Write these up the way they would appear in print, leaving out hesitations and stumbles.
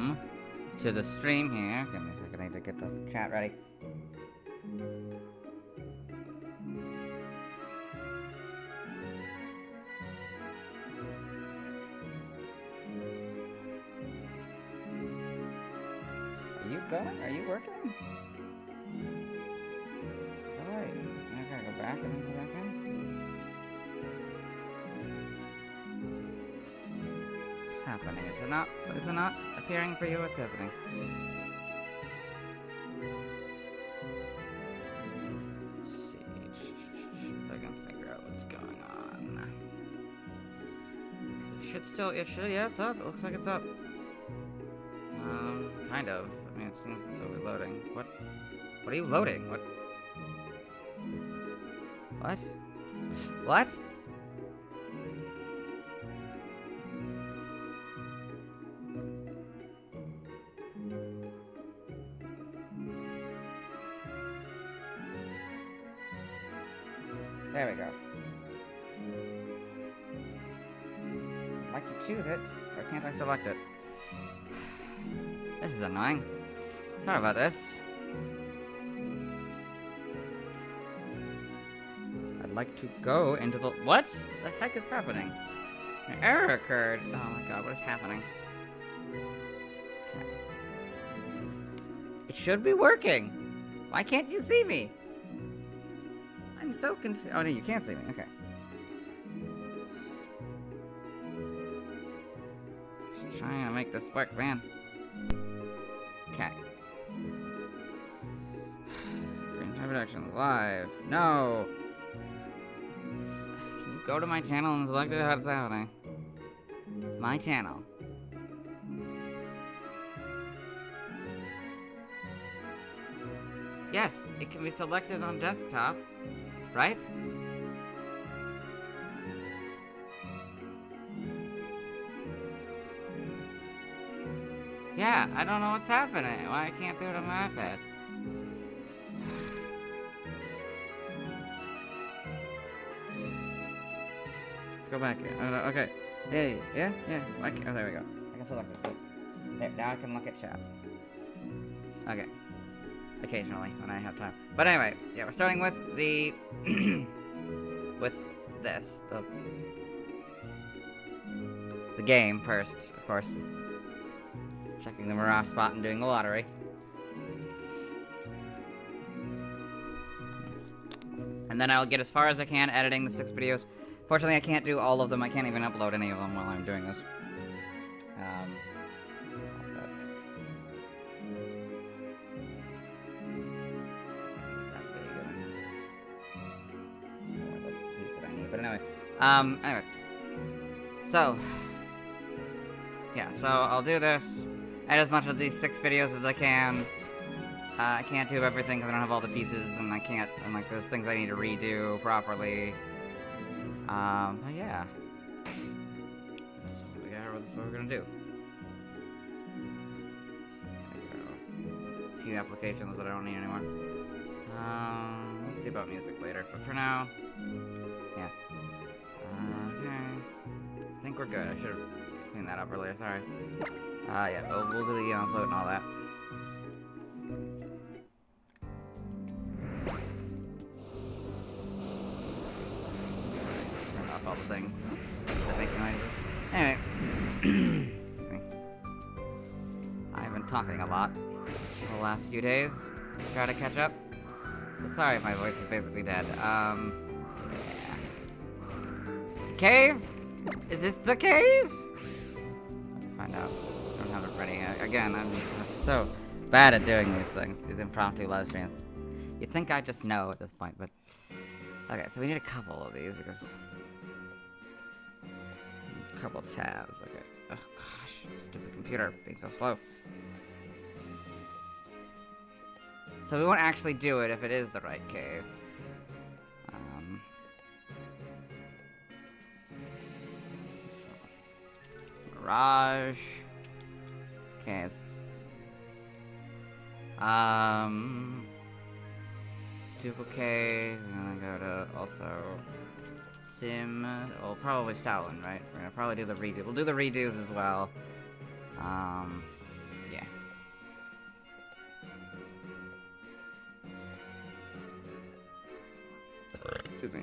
welcome to the stream here. Give me a second, I need to get the chat ready. Are you going? Are you working? Alright, I gotta go back and go back in. What's happening? Is it not appearing for you? What's happening? Let's see if I can figure out what's going on. It should, yeah, it's up. It looks like it's up. Kind of. I mean, it seems it's still loading. What are you loading? What? What? There we go. I'd like to choose it. Why can't I select it? This is annoying. Sorry about this. I'd like to go into the... What? The heck is happening? An error occurred. Oh my god, what is happening? Okay. It should be working. Why can't you see me? I'm so confused. Oh no, you can't see me. Okay. Just trying to make this work, man. Okay. Green time reduction live. No. Can you go to my channel and select it? How it's happening? My channel. Yes, it can be selected on desktop, right? Yeah, I don't know what's happening. Why I can't do it on my iPad. Let's go back here. Oh, okay. Yeah. Okay. Oh, there we go. I can select it. There, now I can look at chat. Okay. Occasionally, when I have time. But anyway, yeah, we're starting with the... with this. The game first, of course. Checking the Mirage Spot and doing the lottery. And then I'll get as far as I can editing the 6 videos. Fortunately, I can't do all of them. I can't even upload any of them while I'm doing this. But anyway, so, yeah, so I'll do this, edit as much of these 6 videos as I can. I can't do everything because I don't have all the pieces, and I can't, and like, there's things I need to redo properly. But yeah. That's what we're gonna do. A few applications that I don't need anymore. We'll see about music later, but for now, yeah. Okay. I think we're good. I should have cleaned that up earlier, sorry. Yeah, we'll do the float and all that. Turn off all the things that make noises. Anyway. I've been talking a lot for the last few days to try to catch up. So sorry if my voice is basically dead. Yeah. Cave? Is this the cave? Let's find out. I don't have it ready. Again, I'm so bad at doing these things, these impromptu live streams. You'd think I just know at this point, but... Okay, so we need a couple of these, because... A couple tabs, okay. Oh gosh, stupid computer, being so slow. So we won't actually do it if it is the right cave. Mirage caves. Duplicate. We're gonna go to also Sim. Well, probably Stoutland, right? We're gonna probably do the redo. We'll do the redos as well.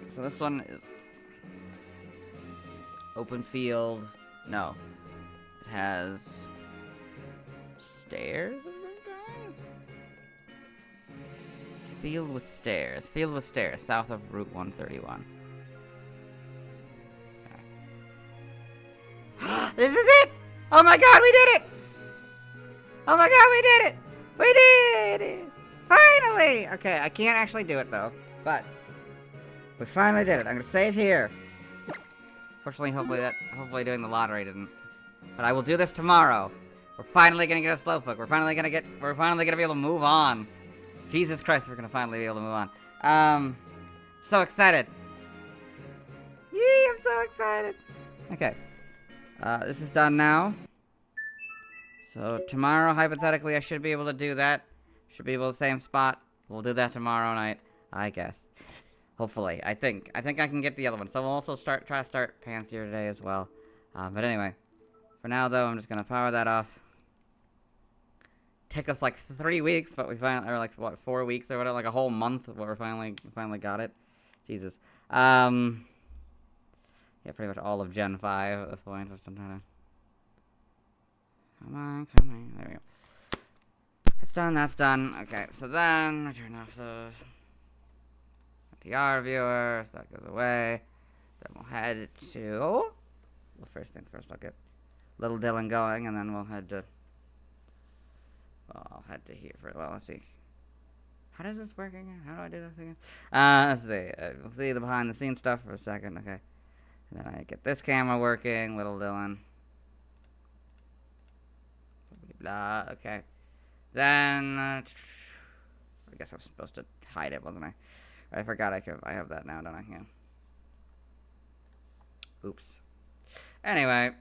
So this one is open field. No. It has stairs of some kind? It's field with stairs. Field with stairs, south of Route 131. Okay. This is it! Oh my god, we did it! Oh my god, we did it! We did it! Finally! Okay, I can't actually do it though, but we finally did it. I'm gonna save here. Fortunately, hopefully doing the lottery didn't. But I will do this tomorrow. We're finally gonna get a slowpoke. We're finally gonna be able to move on. Jesus Christ, we're gonna finally be able to move on. So excited. Yee, I'm so excited. Okay. This is done now. So tomorrow, hypothetically, I should be able to do that. Should be able to same spot. We'll do that tomorrow night, I guess. Hopefully, I think I can get the other one. So we'll also try to start Pansear today as well. But anyway, for now though, I'm just gonna power that off. Took us like 3 weeks, but we finally, or like what, 4 weeks or whatever, like a whole month, but we finally got it. Jesus. Yeah, pretty much all of Gen 5 at this point. Just I'm trying to. Come on. There we go. That's done. Okay, so then I turn off the DR viewer, so that goes away. Then we'll head to. Well, first things first, I'll get little Dylan going, and then we'll head to. Well, I'll head to here for. Well, let's see. How does this work again? How do I do this again? Let's see. We'll see the behind the scenes stuff for a second. Okay. And then I get this camera working, little Dylan. Blah. Okay. Then I guess I was supposed to hide it, wasn't I? I forgot I have that now, don't I? Yeah. Oops. Anyway,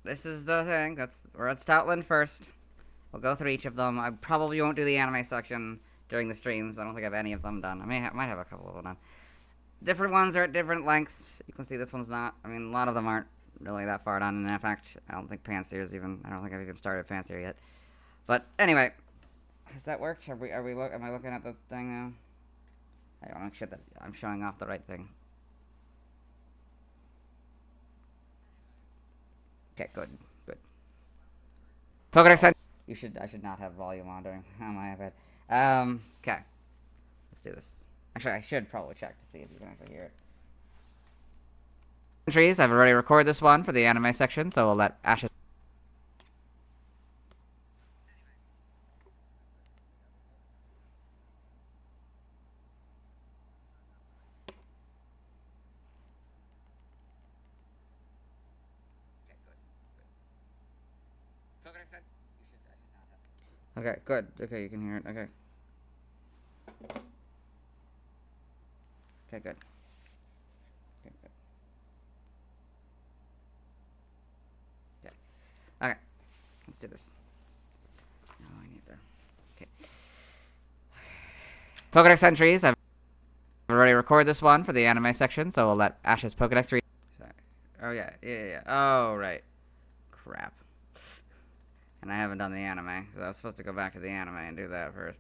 this is the thing. We're at Stoutland first. We'll go through each of them. I probably won't do the anime section during the streams. I don't think I have any of them done. I might have a couple of them done. Different ones are at different lengths. You can see this one's not. I mean, a lot of them aren't really that far done. And in fact, I don't think Pansear is even. I don't think I've even started Pansear yet. But anyway, has that worked? Am I looking at the thing now? I want to make sure that I'm showing off the right thing. Okay, good. Pokedex said I should not have volume on my iPad. Okay. Let's do this. Actually, I should probably check to see if you can actually hear it. Entries, I've already recorded this one for the anime section, so we'll let Ashes. Okay, good. Okay, you can hear it. Okay. Okay, good. Okay, let's do this. No, I need to. Okay. Pokedex entries. I've already recorded this one for the anime section, so we'll let Ash's Pokedex read. Sorry. Oh, yeah. Oh, right. Crap. And I haven't done the anime, so I was supposed to go back to the anime and do that first.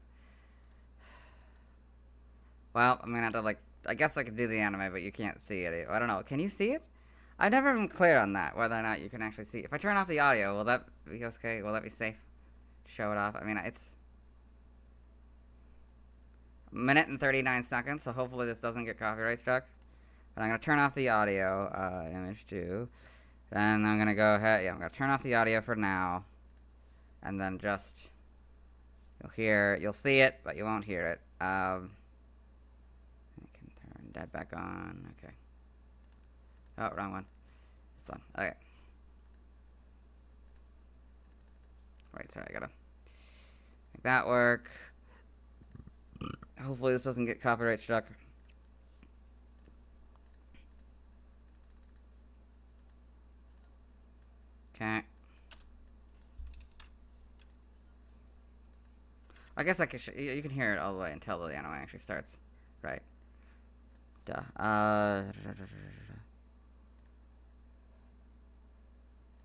Well, I'm gonna have to, like, I guess I could do the anime, but you can't see it. I don't know. Can you see it? I've never been clear on that, whether or not you can actually see it. If I turn off the audio, will that be okay? Will that be safe? Show it off? I mean, it's a minute and 39 seconds, so hopefully this doesn't get copyright struck. But I'm gonna turn off the audio, image 2. Then I'm gonna go ahead, I'm gonna turn off the audio for now. And then just, you'll see it, but you won't hear it. I can turn that back on, okay. Oh, wrong one. This one, okay. Right, sorry, I gotta make that work. Hopefully this doesn't get copyright struck. Okay. I guess I could you can hear it all the way until the anime actually starts. Right. Duh.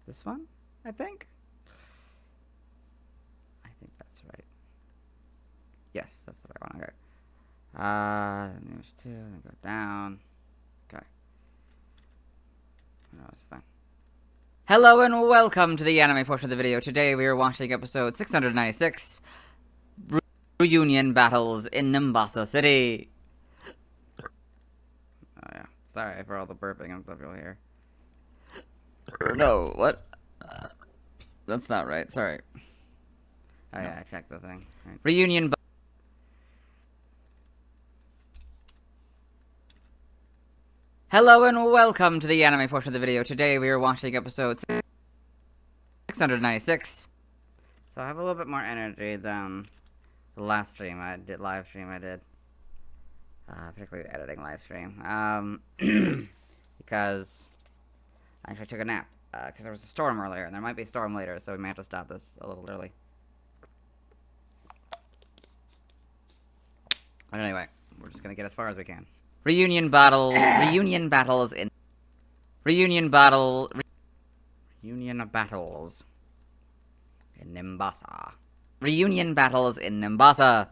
This one? I think that's right. Yes, that's the right one. Okay. Then there's 2, then go down. No, it's fine. Hello and welcome to the anime portion of the video. Today we are watching episode 696, Reunion Battles in Nimbasa City. Oh yeah, sorry for all the burping and stuff you'll hear. No, what? That's not right, sorry. Oh yeah, I checked the thing. Right. Reunion Hello and welcome to the anime portion of the video. Today we are watching episode 696. So I have a little bit more energy than the last stream I did, live stream I did. Particularly the editing live stream. Because I actually took a nap. Because there was a storm earlier, and there might be a storm later, so we may have to stop this a little early. But anyway, we're just gonna get as far as we can. Reunion battles in Nimbasa. Reunion battles in Nimbasa.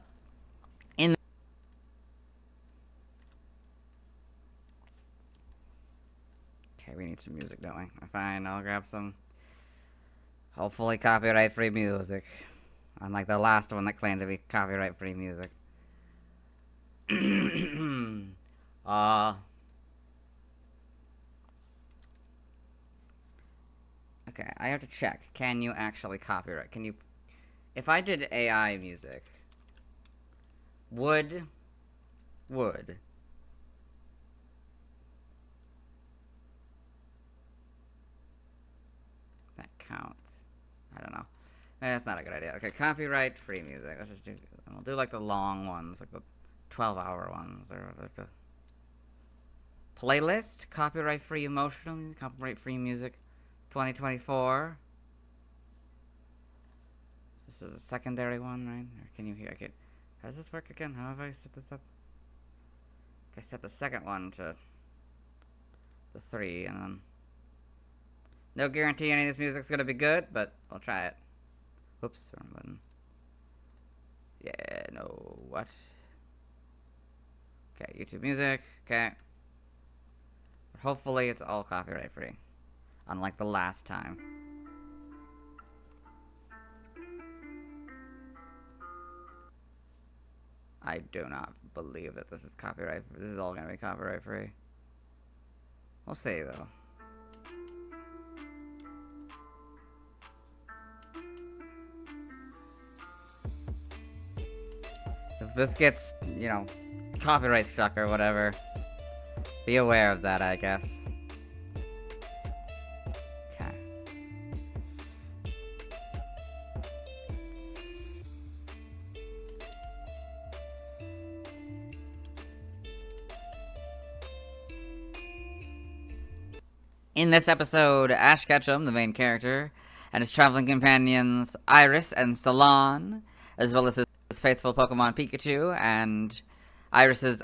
Okay, we need some music, don't we? Fine, I'll grab some hopefully copyright-free music. Unlike the last one that claimed to be copyright-free music. Okay, I have to check. Can you actually copyright? Can you... If I did AI music, would that count? I don't know. That's not a good idea. Okay, copyright-free music. Let's just do... We'll do like the long ones, like the 12-hour ones, or like the... Playlist, copyright-free emotional music, copyright-free music, 2024. This is a secondary one, right? Or can you hear? Okay, how does this work again? How have I set this up? I set the second one to the 3, and then no guarantee any of this music's gonna be good, but I'll try it. Whoops, wrong button. Yeah, no, what? Okay, YouTube music. Okay. Hopefully it's all copyright free. Unlike the last time. I do not believe that this is copyright. This is all gonna be copyright free. We'll see though. If this gets, you know, copyright struck or whatever, be aware of that, I guess. Okay. In this episode, Ash Ketchum, the main character, and his traveling companions Iris and Salon, as well as his faithful Pokemon Pikachu and Iris's...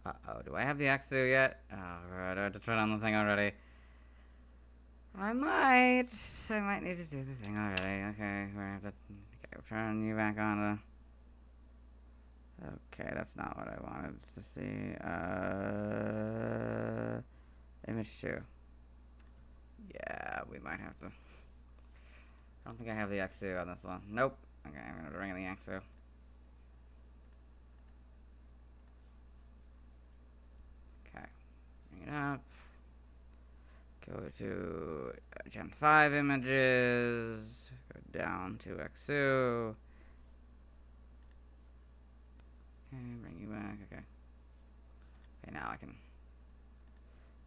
Uh-oh, do I have the Axu yet? Oh, God, I have to turn on the thing already. I might need to do the thing already. Okay, we're gonna have to turn you back on the... Okay, that's not what I wanted to see. Image 2. Yeah, we might have to... I don't think I have the Axu on this one. Nope. Okay, I'm gonna bring in the Axu. Bring it up. Go to Gen 5 images. Go down to Axu. Okay, bring you back. Okay. Okay, now I can.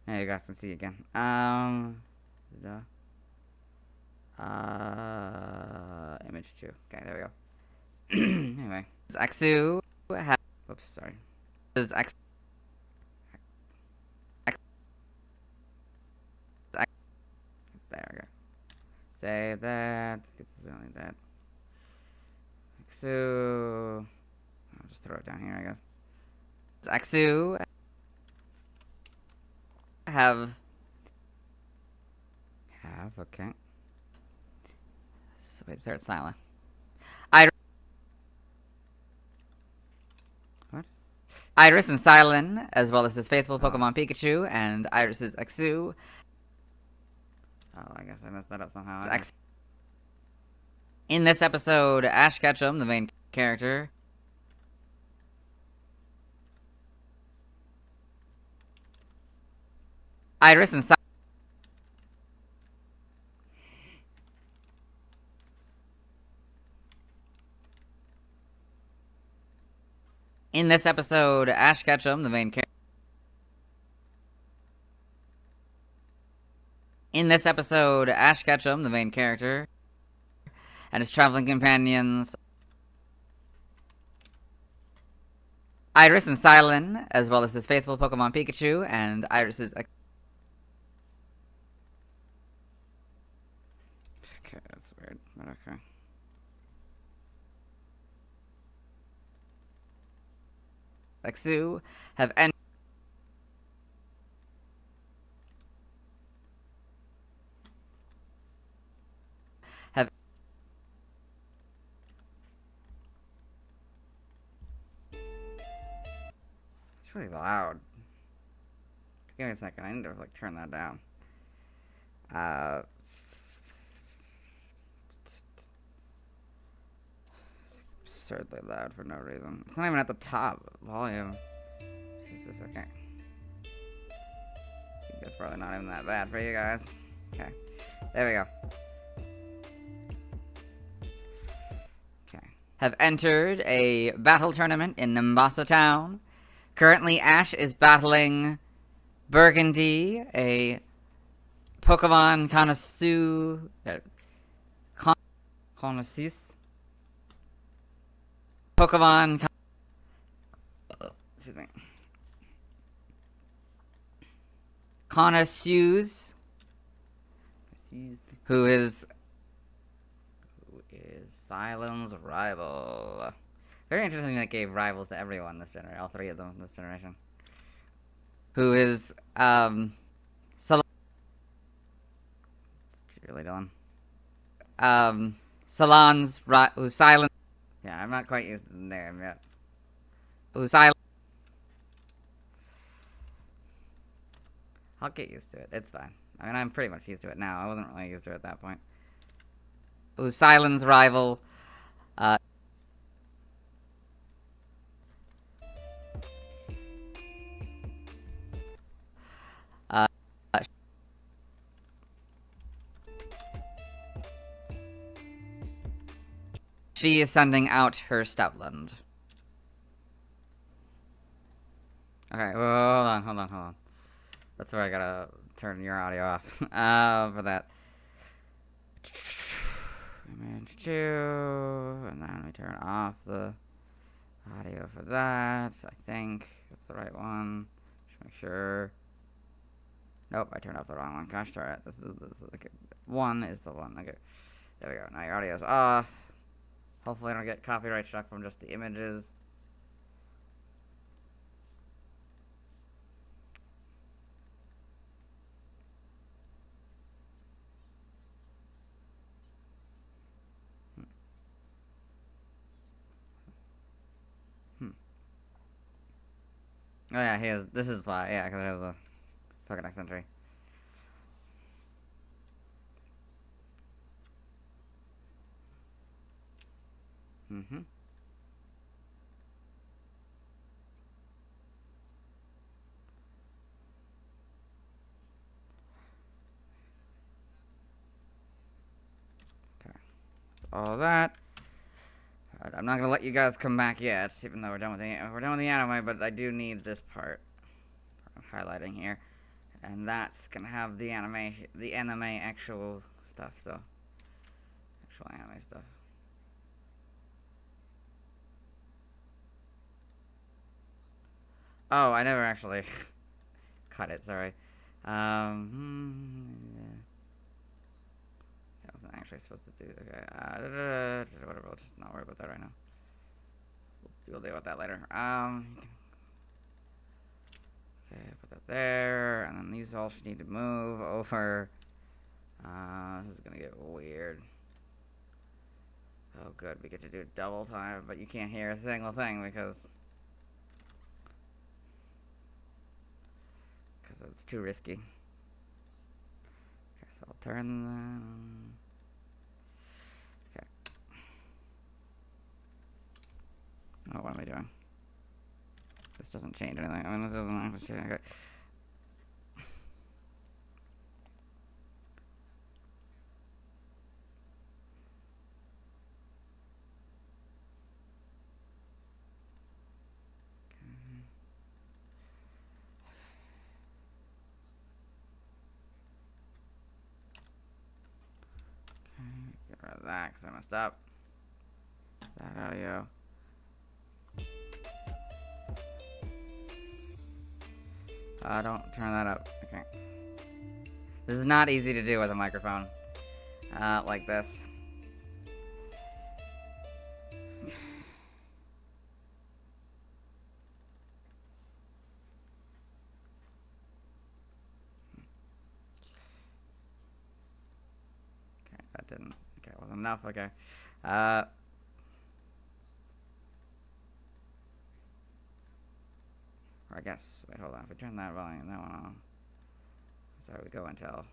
Now you guys can see again. Image 2. Okay, there we go. Anyway, Axu. Oops, sorry. This is Axu. There we go. Save that. Get that. Axu. I'll just throw it down here, I guess. Axu. Have, okay. So wait, start silent. Iris and Silent, as well as his faithful Pokemon Pikachu and Iris's Exu. Oh, I guess I messed that up somehow. In this episode, Ash Ketchum, the main character, Iris and In this episode, Ash Ketchum, the main character. In this episode, Ash Ketchum, the main character, and his traveling companions, Iris and Silent, as well as his faithful Pokemon Pikachu and Iris's. Okay, that's weird, but okay. Exu have entered. It's really loud. Give me a second. I need to like turn that down. Absurdly loud for no reason. It's not even at the top volume. Jesus. Okay. It's probably not even that bad for you guys. Okay. There we go. Have entered a battle tournament in Nimbasa Town. Currently, Ash is battling Burgundy, a Pokemon connoisseur. Connoisseur? Pokemon. Excuse me. Connoisseurs. Who is Silent's rival. Very interesting that gave rivals to everyone this generation. All three of them this generation. Who is Salon. Really done. Salon's who's Silent. Yeah, I'm not quite used to the name yet. Who's Silent. I'll get used to it. It's fine. I mean, I'm pretty much used to it now. I wasn't really used to it at that point. Who's Silent's rival. She is sending out her Stoutland. Okay, well, hold on. That's where I gotta turn your audio off. For that. Image 2, and then we turn off the audio for that. I think that's the right one. Just make sure. Nope, I turned off the wrong one. Gosh darn it. This is okay. One is the one. Okay, there we go. Now your audio is off. Hopefully I don't get copyright struck from just the images. Oh yeah, he has. This is why. Yeah, because it has a Pokedex entry. Mm-hmm. Okay. That's all that. Alright, I'm not gonna let you guys come back yet, even though we're done with the anime, but I do need this part I'm highlighting here. And that's gonna have the anime actual stuff, so actual anime stuff. Oh, I never actually cut it, sorry. Yeah. I wasn't actually supposed to do, okay, whatever, let's just not worry about that right now. We'll deal with that later. Okay, put that there, and then these all should need to move over. This is gonna get weird. Oh good, we get to do double time, but you can't hear a single thing because So it's too risky. Okay, so I'll turn that on. Okay. Oh, what am I doing? This doesn't change anything. I mean, this doesn't actually change. Okay. Get rid of that because I messed up. That audio. Don't turn that up. Okay. This is not easy to do with a microphone. Like this. Okay, that didn't. Okay, it wasn't enough. Okay. Or I guess, wait, hold on. If we turn that volume, that one on. Sorry, we go until.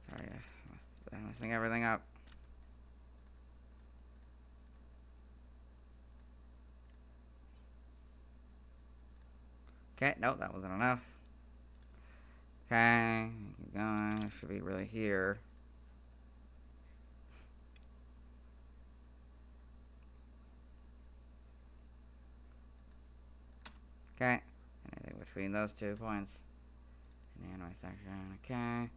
Sorry, I'm messing everything up. Okay, nope, that wasn't enough. Okay, keep going. It should be really here. Okay, anything between those 2 points in the anime section. Okay.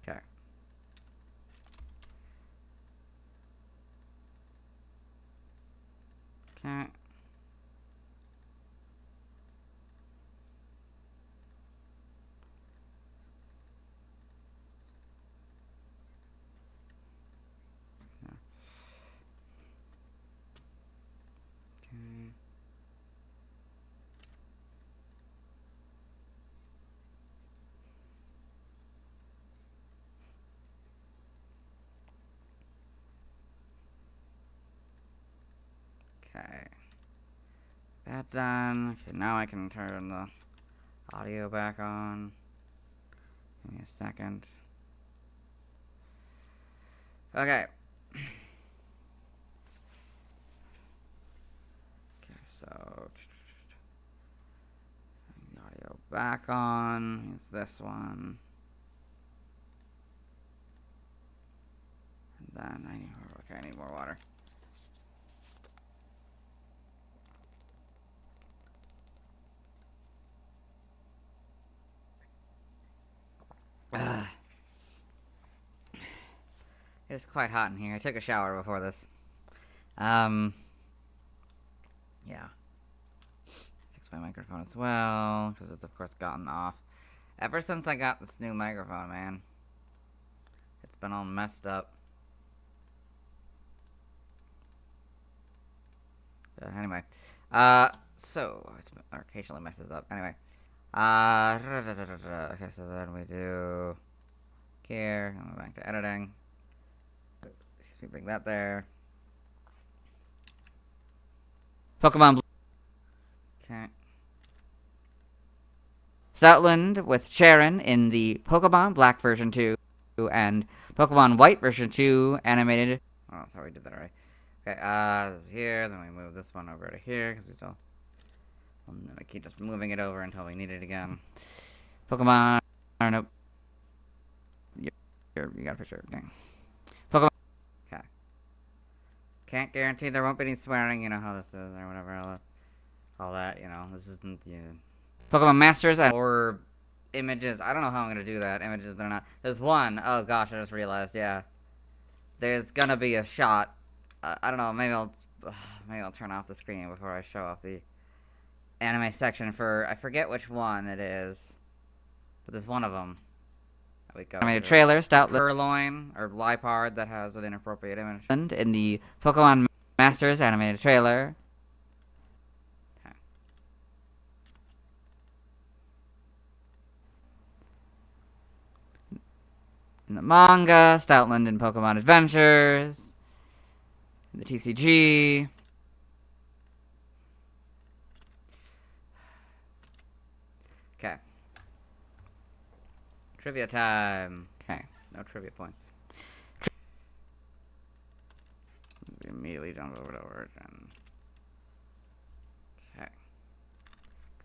Okay. Okay. Okay. That done. Okay, now I can turn the audio back on. Give me a second. Okay. Okay, so the audio back on. Use this one. And then I need more water. It's quite hot in here. I took a shower before this. Yeah. Fix my microphone as well, because it's of course gotten off. Ever since I got this new microphone, man. It's been all messed up. Anyway. So, it occasionally messes up. Anyway. Okay, so then we do here. Go back to editing. Excuse me, bring that there. Pokemon. Okay. Stoutland with Charon in the Pokemon Black version 2 and Pokemon White version 2 animated. Oh, sorry, we did that already. Okay, this is here. Then we move this one over to here because we still. And then we keep just moving it over until we need it again. Pokemon. Or nope. You got a picture. Okay. Pokemon. Okay. Can't guarantee there won't be any swearing. You know how this is, or whatever. All that. You know, this isn't. Yeah. Pokemon Masters or images. I don't know how I'm gonna do that. Images. They're not. There's one. Oh gosh, I just realized. Yeah. There's gonna be a shot. I don't know. Maybe I'll turn off the screen before I show off the anime section for, I forget which one it is, but there's one of them. We go. Animated trailer, Purrloin or Liepard that has an inappropriate image. And in the Pokemon Masters animated trailer. Okay. in the manga, Stoutland in Pokemon Adventures, in the TCG. Okay. Trivia time. Okay, no trivia points. We immediately jump over to Origin. Okay.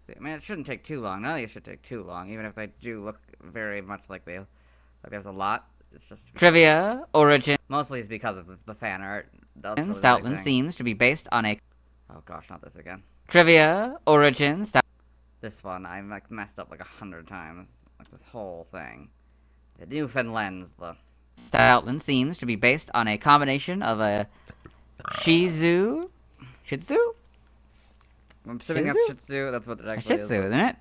See, I mean, it shouldn't take too long. None of these should take too long, even if they do look very much like they, like there's a lot. It's just trivia. Origin. Mostly it's because of the fan art. Really Stoutland seems to be based on a. Oh gosh, not this again. Trivia. Origin. This one I like messed up like 100 times. Like this whole thing. The Newfoundlands. The Stoutland seems to be based on a combination of a Shih Tzu. I'm assuming that's Shih Tzu. That's what it actually is. Shih Tzu, isn't it?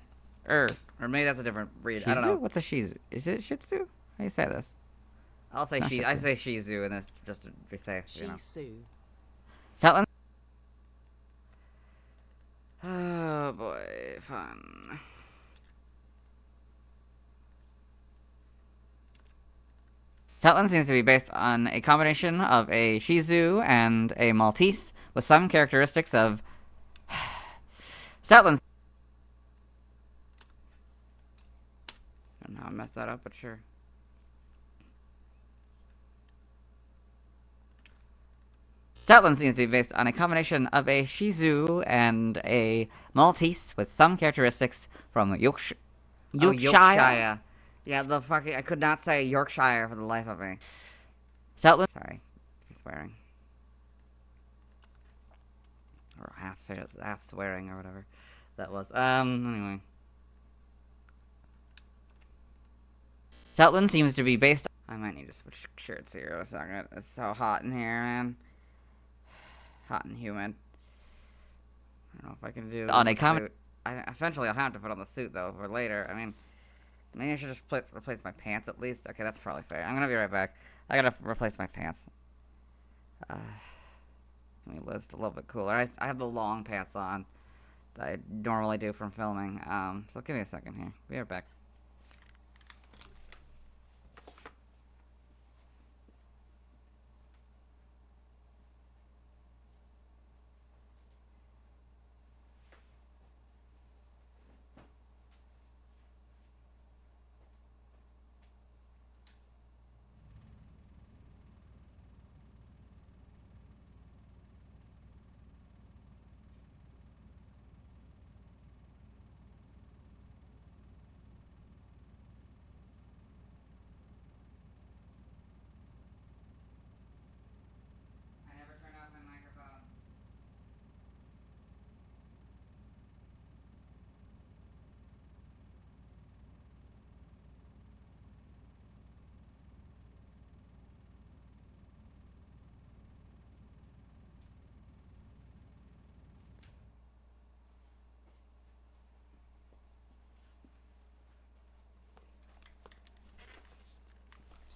Or maybe that's a different breed. I don't know. What's a Shih Tzu? Is it Shih Tzu? How do you say this? I'll say Shih. I say Shih Tzu in this just to be safe. Shih Tzu. Stoutland. Oh boy, fun. Stoutland seems to be based on a combination of a Shih Tzu and a Maltese, with some characteristics of Stoutland. I don't know how I messed that up, but sure. Stoutland seems to be based on a combination of a Shih Tzu and a Maltese, with some characteristics from Yorkshire. Oh, Yorkshire. Yeah, the fucking... I could not say Yorkshire for the life of me. Stoutland... Sorry. Swearing. Or half swearing or whatever that was. Anyway. Stoutland seems to be based... I might need to switch shirts here in a second. It's so hot in here, man. Hot and humid. I don't know if I can do... On a suit. Eventually I'll have to put on the suit, though, for later. I mean... Maybe I should just replace my pants at least. Okay, that's probably fair. I'm gonna be right back. I gotta replace my pants. Let me list a little bit cooler. I have the long pants on that I normally do from filming. So give me a second here. Be right back.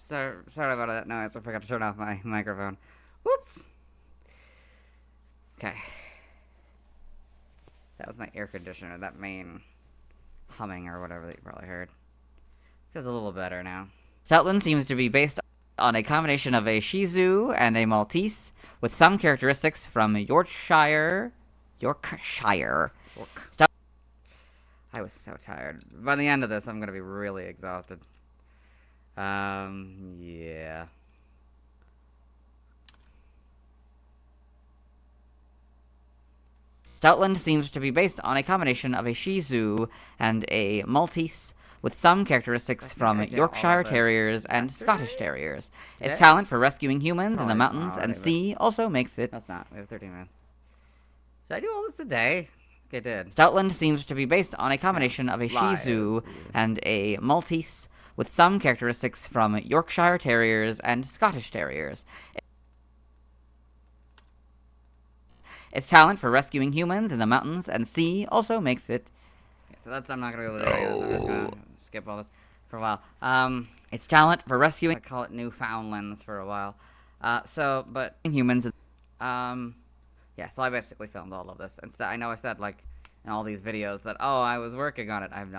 Sorry about that noise. I forgot to turn off my microphone. Whoops. Okay. That was my air conditioner. That main humming or whatever that you probably heard. Feels a little better now. Stoutland seems to be based on a combination of a Shih Tzu and a Maltese, with some characteristics from Yorkshire. I was so tired. By the end of this, I'm gonna be really exhausted. Yeah. Stoutland seems to be based on a combination of a Shih Tzu and a Maltese, with some characteristics from Yorkshire Terriers and Scottish Terriers. Its talent for rescuing humans in the mountains and sea also makes it... That's not. We have 13 minutes. Did I do all this today? I did. Stoutland seems to be based on a combination of a Shih Tzu and a Maltese, with some characteristics from Yorkshire Terriers and Scottish Terriers. Its talent for rescuing humans in the mountains and sea also makes it... Okay, so that's... I'm not going to go to this. I'm just going to skip all this for a while. Its talent for rescuing... I call it Newfoundlands for a while. But humans... yeah, so I basically filmed all of this. And I know I said, like, in all these videos that, oh, I was working on it. I've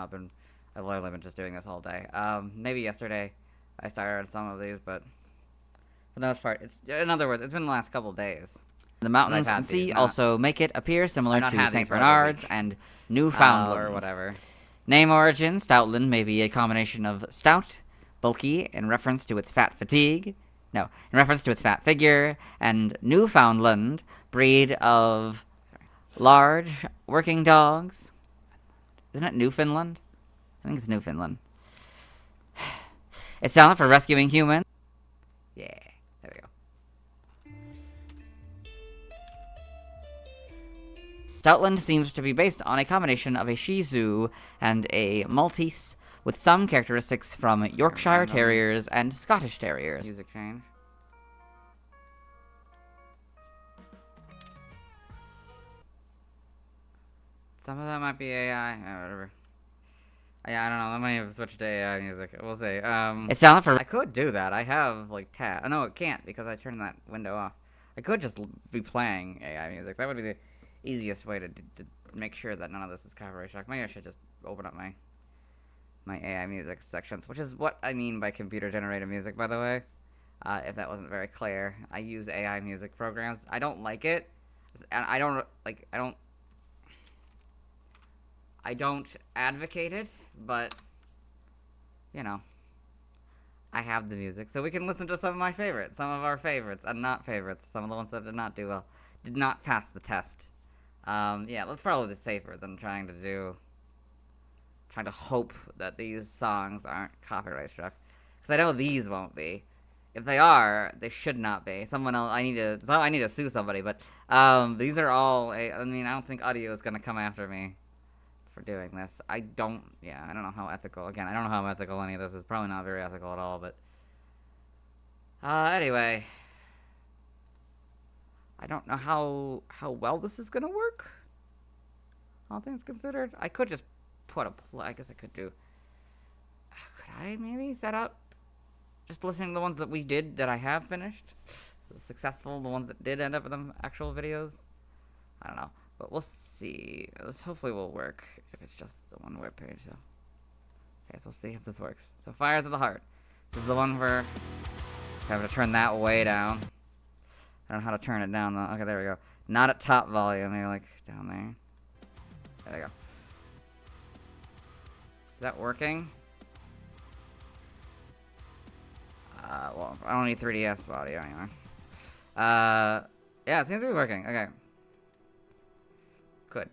literally been just doing this all day. Maybe yesterday I started some of these, but for the most part, in other words, it's been the last couple days. The mountains and sea also make it appear similar to St. Bernard's and Newfoundland or whatever. Name origin: Stoutland may be a combination of stout, bulky, in reference to its fat figure, and Newfoundland, breed of large working dogs. Isn't it Newfoundland? I think it's Newfoundland. It's talent for rescuing humans. Yeah, there we go. Stoutland seems to be based on a combination of a Shih Tzu and a Maltese, with some characteristics from Yorkshire Terriers and Scottish Terriers. Music change. Some of that might be AI. Oh, whatever. Yeah, I don't know. I might have switched to AI music. We'll see. It's talent for. I could do that. I have like tab. Oh, no, it can't because I turned that window off. I could just be playing AI music. That would be the easiest way to make sure that none of this is copyright struck. Maybe I should just open up my AI music sections, which is what I mean by computer generated music, by the way. If that wasn't very clear, I use AI music programs. I don't like it, and I don't advocate it, but you know, I have the music, so we can listen to some of my favorites, some of our favorites, and not favorites, some of the ones that did not do well, did not pass the test. Yeah, that's probably safer than trying to hope that these songs aren't copyright struck, because I know these won't be. If they are, they should not be. Someone else, I need to sue somebody, but these are all. I mean, I don't think audio is gonna come after me for doing this. I don't know how ethical. Again, I don't know how ethical any of this is. Probably not very ethical at all. But anyway, I don't know how well this is gonna work. All things considered, I could just put I guess I could do. Could I maybe set up just listening to the ones that we did that I have finished, successful, the ones that did end up in the actual videos. I don't know. But we'll see. This hopefully will work if it's just the one web page. So. Okay, so we'll see if this works. So Fires of the Heart. This is the one where I have to turn that way down. I don't know how to turn it down though. Okay, there we go. Not at top volume. Maybe like down there. There we go. Is that working? Well, I don't need 3DS audio anymore. Yeah, it seems to be working. Okay. Good.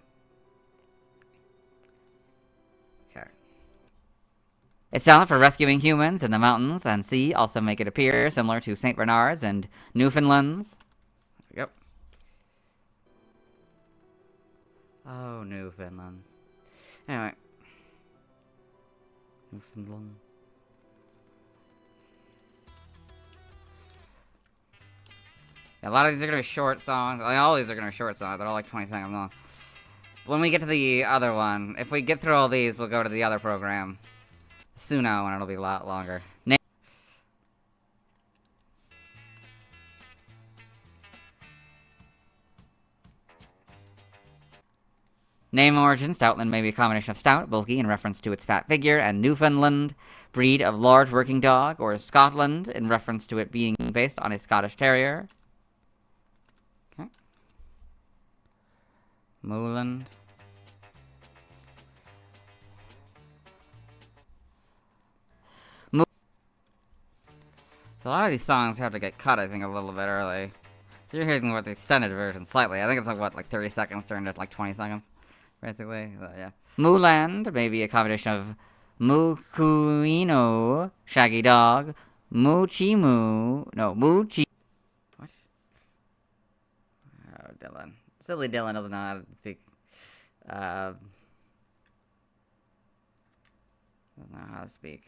Okay. It's talent for rescuing humans in the mountains and sea also make it appear similar to St. Bernard's and Newfoundland's. Yep. Oh, Newfoundland's. Anyway. Newfoundland. Yeah, a lot of these are going to be short songs. I mean, all these are going to be short songs. They're all like 20 seconds long. When we get to the other one, if we get through all these, we'll go to the other program. Suno, and it'll be a lot longer. Name origin: Stoutland may be a combination of stout, bulky, in reference to its fat figure, and Newfoundland, breed of large working dog, or Scotland, in reference to it being based on a Scottish Terrier. Okay. Moreland. So a lot of these songs have to get cut, I think, a little bit early. So you're hearing the extended version slightly. I think it's like, what, like 30 seconds turned to like 20 seconds, basically. Yeah. Mooland may be a combination of Mookuino, shaggy dog, Moochie. What? Oh, Dylan. Silly Dylan doesn't know how to speak. Doesn't know how to speak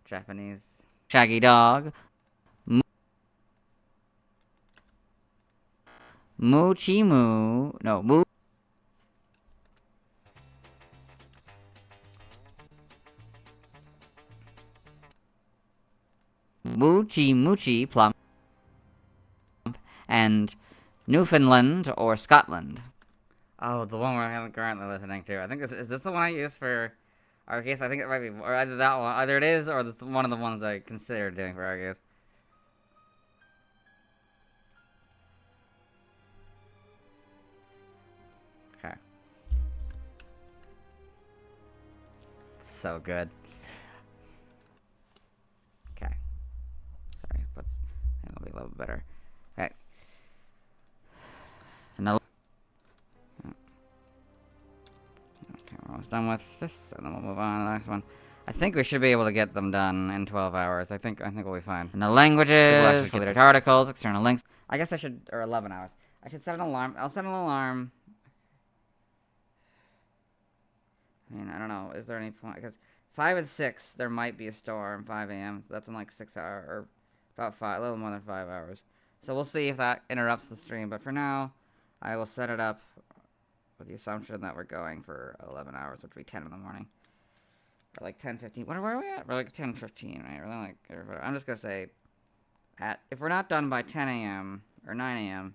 Japanese. Shaggy dog. Moochie. Moochie plump, and Newfoundland or Scotland. Oh, the one where I'm currently listening to. I think is this the one I use for Arceus, I think it might be, or either that one, either it is, or this one of the ones I considered doing for Arceus. Okay. So good. Okay. Sorry, it'll be a little bit better. Okay. Another. Okay, we're almost done with this, and then we'll move on to the next one. I think we should be able to get them done in 12 hours. I think we'll be fine. And the languages, related articles, external links. I guess I should, or 11 hours. I should set an alarm. I'll set an alarm. I mean, I don't know. Is there any point? Because 5 and 6, there might be a storm. 5 a.m. So that's in like 6 hours, or about 5, a little more than 5 hours. So we'll see if that interrupts the stream. But for now, I will set it up with the assumption that we're going for 11 hours, which would be 10 in the morning. Or like 10:15. Where are we at? We're like 10:15, right? We're like, I'm just gonna say, if we're not done by 10 a.m. or 9 a.m.,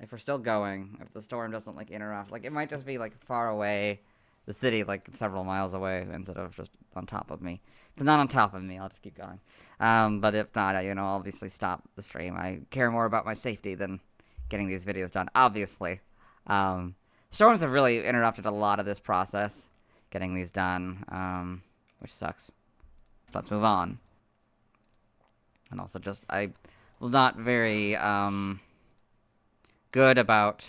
if we're still going, if the storm doesn't like interrupt, like it might just be like far away, the city like several miles away instead of just on top of me. If it's not on top of me, I'll just keep going. But if not, I'll obviously stop the stream. I care more about my safety than getting these videos done, obviously. Storms have really interrupted a lot of this process, getting these done, which sucks. So let's move on. And also I was not very, good about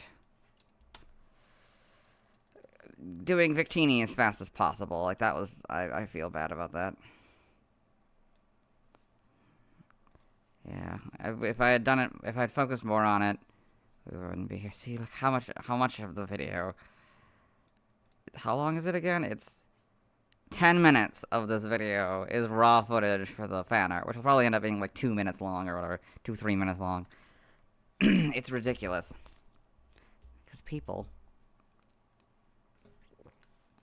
doing Victini as fast as possible. Like, that was, I feel bad about that. Yeah, if I had done it, if I'd focused more on it, we wouldn't be here. See, look how much of the video. How long is it again? It's 10 minutes of this video is raw footage for the fan art, which will probably end up being like 2 minutes long or whatever. 2-3 minutes long. It's ridiculous.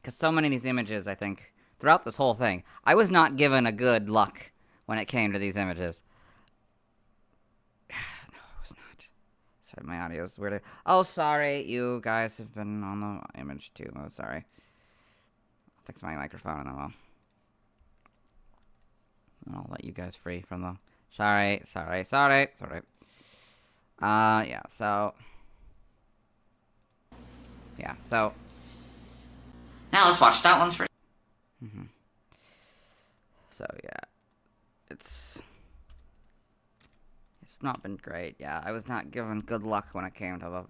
Because so many of these images, I think, throughout this whole thing, I was not given a good luck when it came to these images. No, I was not. Sorry, my audio is weird. Oh, sorry, you guys have been on the image too. Oh, sorry. I'll fix my microphone and then I'll let you guys free from the... Sorry. Yeah, so... Yeah, so... Now let's watch Stoutland's first. So, yeah. It's not been great. Yeah, I was not given good luck when it came to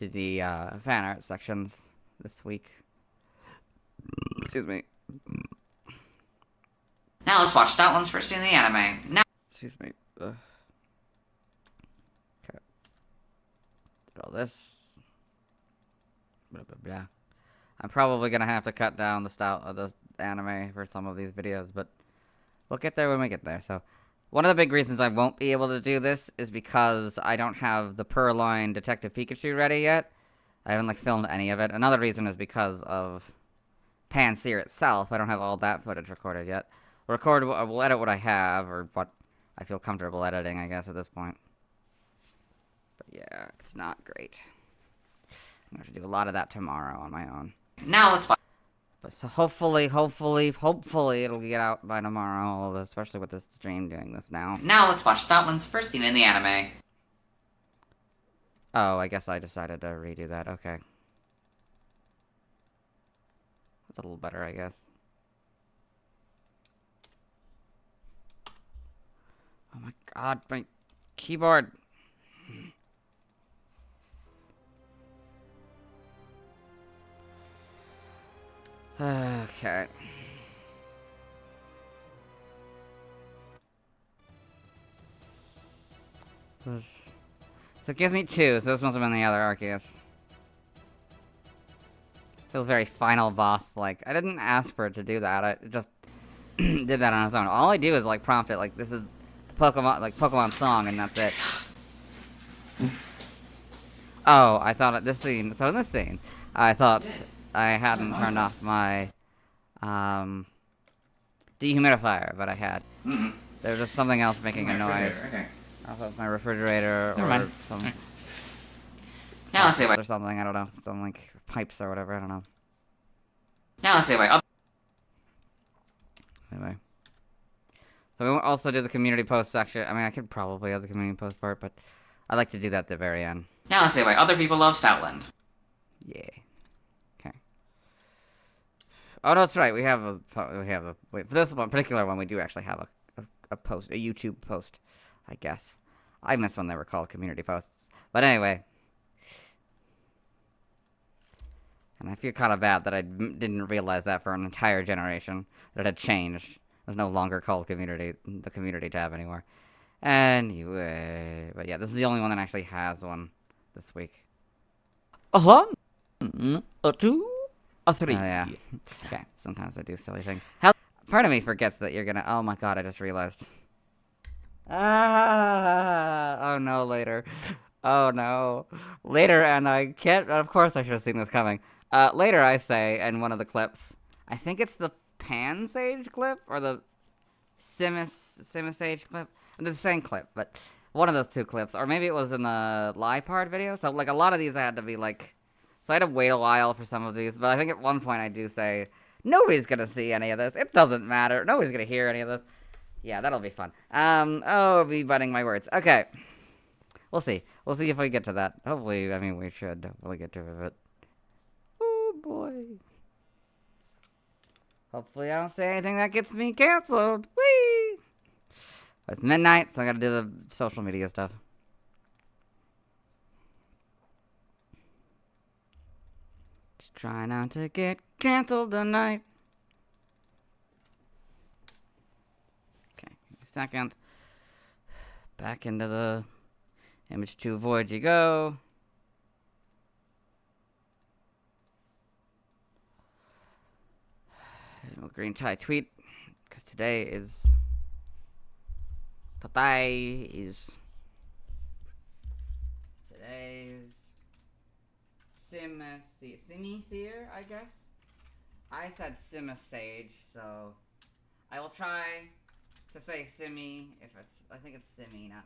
the fan art sections this week. Excuse me. Now let's watch Stoutland's first in the anime. Now. Excuse me. Okay. Did all this. Blah blah blah. I'm probably gonna have to cut down the anime for some of these videos, but we'll get there when we get there. So, one of the big reasons I won't be able to do this is because I don't have the Purrloin Detective Pikachu ready yet. I haven't filmed any of it. Another reason is because of Pansear itself. I don't have all that footage recorded yet. We'll edit what I have, or what I feel comfortable editing, I guess, at this point. But yeah, it's not great. I'm going to do a lot of that tomorrow on my own. Now let's watch. So hopefully it'll get out by tomorrow, especially with this stream doing this now. Now let's watch Stoutland's first scene in the anime. Oh, I guess I decided to redo that. Okay. That's a little better, I guess. Oh my god, my keyboard. Okay. So it gives me 2, so this must have been the other Arceus. Feels very final boss-like. I didn't ask for it to do that, it just did that on its own. All I do is prompt it, this is Pokemon song, and that's it. Oh, I thought in this scene, I thought I hadn't turned off my dehumidifier, but I had. There was just something else making a noise. Okay. Off of my refrigerator or some. Now let's see or something. I don't know. Some pipes or whatever. I don't know. Now let's see Anyway. So we won't also do the community post section. I mean, I could probably have the community post part, but I like to do that at the very end. Now let's see why other people love Stoutland. Yeah. Okay. Oh, no, that's right. We have a wait, for this one particular one, we do actually have a post, a YouTube post, I guess. I missed when they were called community posts. But anyway. And I feel kind of bad that I didn't realize that for an entire generation, that it had changed. It was no longer called the community tab anymore. Anyway, but yeah, this is the only one that actually has one this week. A 1, a 2, a 3. Oh, yeah. Okay, sometimes I do silly things. Part of me forgets that you're gonna... Oh my god, I just realized. Oh no, later. Oh no. Later, and I can't... Of course I should have seen this coming. Later I say, in one of the clips, I think it's the Pansage clip, or the Simisage clip. The same clip, but one of those two clips. Or maybe it was in the Liepard video. So, like, a lot of these I had to be, like... So I had to wait a while for some of these. But I think at one point I do say, nobody's gonna see any of this. It doesn't matter. Nobody's gonna hear any of this. Yeah, that'll be fun. Oh, I'll be butting my words. Okay. We'll see. We'll see if we get to that. Hopefully, I mean, we should hopefully get to it. Oh, boy. Hopefully I don't say anything that gets me canceled. Whee! It's midnight, so I gotta do the social media stuff. Just try not to get canceled tonight. Okay, give me a second. Back into the image 2 void you go. Green tie tweet, because today's Pansear, I guess. I said Simisage, so I will try to say Simi if it's... I think it's Simi, not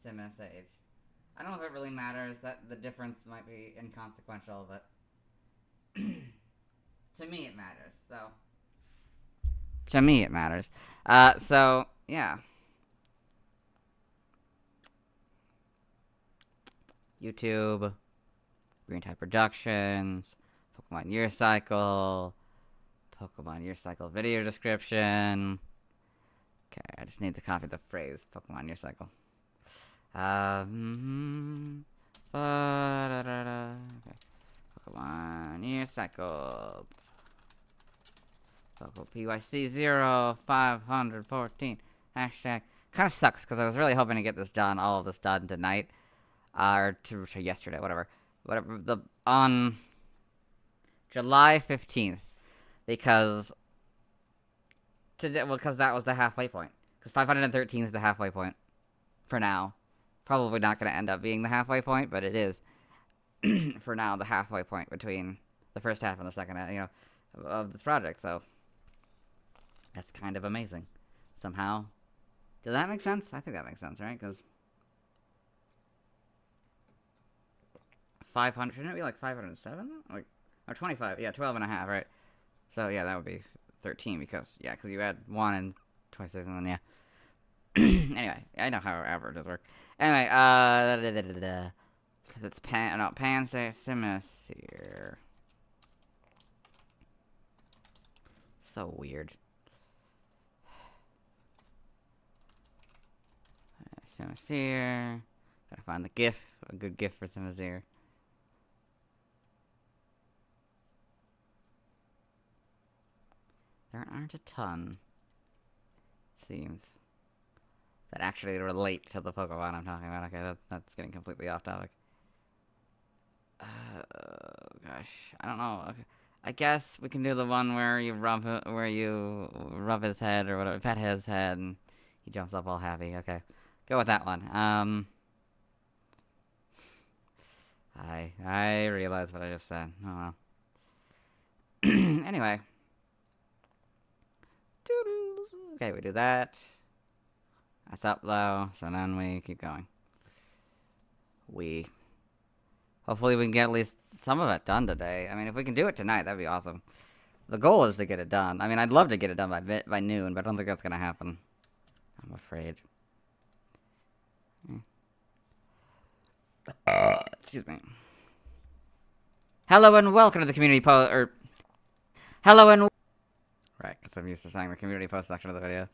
Simisage. I don't know if it really matters. That the difference might be inconsequential, but to me it matters. So to me it matters. So yeah. YouTube, Green Type Productions, Pokemon Year Cycle video description. Okay, I just need to copy the phrase Pokemon Year Cycle. Okay. Pokemon Year Cycle. Pokemon PYC 0514. Hashtag. Kind of sucks because I was really hoping to get this done, all of this done tonight. Or to yesterday, whatever. On July 15th. Because that was the halfway point. Because 513 is the halfway point. For now. Probably not going to end up being the halfway point, but it is. For now, the halfway point between the first half and the second half, of this project. So that's kind of amazing. Somehow. Does that make sense? I think that makes sense, right? Because 500, shouldn't it be like 507? Or 25, yeah, 12 and a half, right? So, yeah, that would be 13 because you add 1 and 26 and then, yeah. Anyway, I know how averages work. Anyway, so that's Pansear, Simisage. So weird. Simisage. Gotta find the GIF, a good GIF for Simisage. There aren't a ton, seems, that actually relate to the Pokemon I'm talking about. Okay, that's getting completely off topic. Gosh, I don't know. Okay. I guess we can do the one where you rub his head or whatever, pet his head, and he jumps up all happy. Okay, go with that one. I realized what I just said. Oh well. Anyway. Okay, we do that. That's up low, so then we keep going. Hopefully we can get at least some of it done today. I mean, if we can do it tonight, that'd be awesome. The goal is to get it done. I mean, I'd love to get it done by noon, but I don't think that's gonna happen. I'm afraid. Excuse me. Hello and welcome to the community post, hello and... Right, because I'm used to saying the community post section of the video.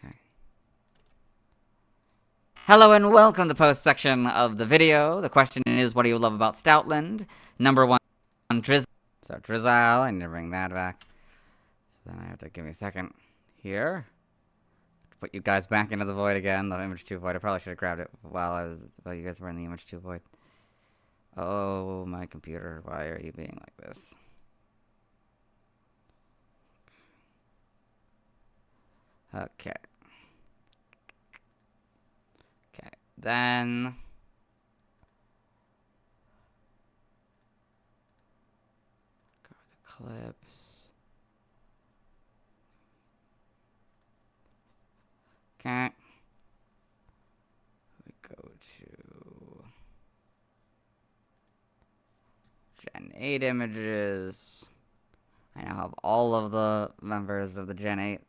Okay. Hello and welcome to the post section of the video. The question is, what do you love about Stoutland? Number 1, Drizzle. So Drizzle, I need to bring that back. So then I have to give me a second here. Put you guys back into the void again, the image 2 void. I probably should have grabbed it while you guys were in the image 2 void. Oh, my computer, why are you being like this? Okay. Okay, then... Go to clips. Okay. We go to Gen 8 images. I now have all of the members of the Gen 8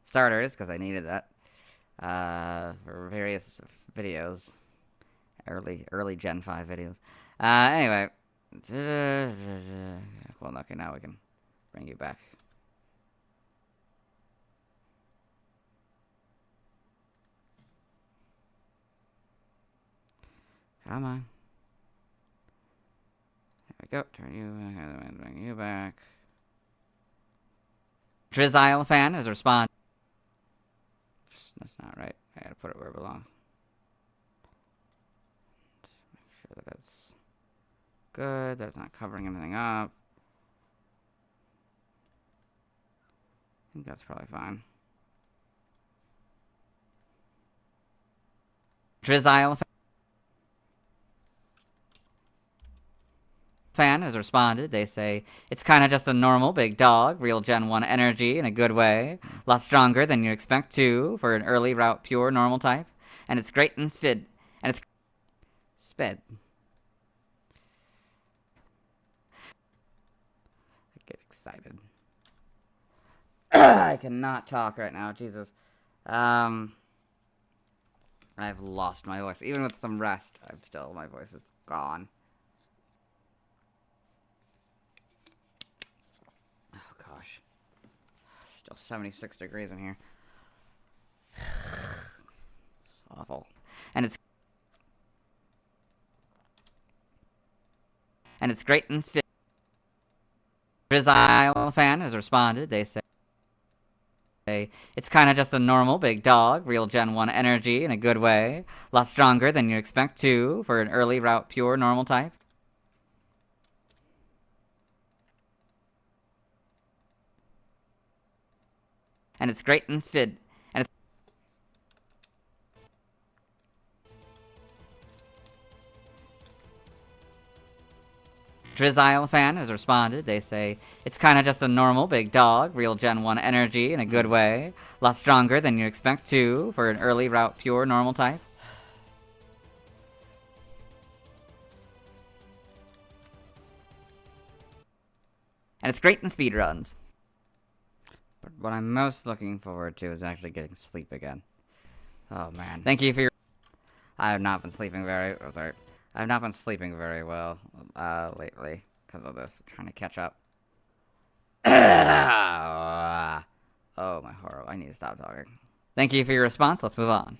starters, because I needed that for various videos. Early Gen 5 videos. Anyway. Well, okay, now we can bring you back. Come on. There we go. Turn you back. Bring you back. Drizzle fan is respond. That's not right. I gotta put it where it belongs. Make sure that it's good. That's not covering anything up. I think that's probably fine. Drizzle fan has responded. They say, it's kind of just a normal big dog, real Gen 1 energy in a good way. A lot stronger than you expect too for an early route pure normal type. And it's great in spid. And it's sped. I get excited. I cannot talk right now, Jesus. I've lost my voice. Even with some rest, my voice is gone. Gosh. Still 76 degrees in here. It's awful. And it's great in spit. Drizzle fan has responded. They say it's kind of just a normal big dog, real Gen 1 energy in a good way. A lot stronger than you expect too for an early route pure normal type. And it's great in spid. And it's Drizzle fan has responded. They say it's kind of just a normal big dog, real Gen 1 energy in a good way. A lot stronger than you expect too for an early route pure normal type. And it's great in speed runs. But what I'm most looking forward to is actually getting sleep again. Oh man. Thank you for your... I have not been sleeping very... Oh, sorry. I have not been sleeping very well lately because of this. Trying to catch up. Oh my horror. I need to stop talking. Thank you for your response. Let's move on.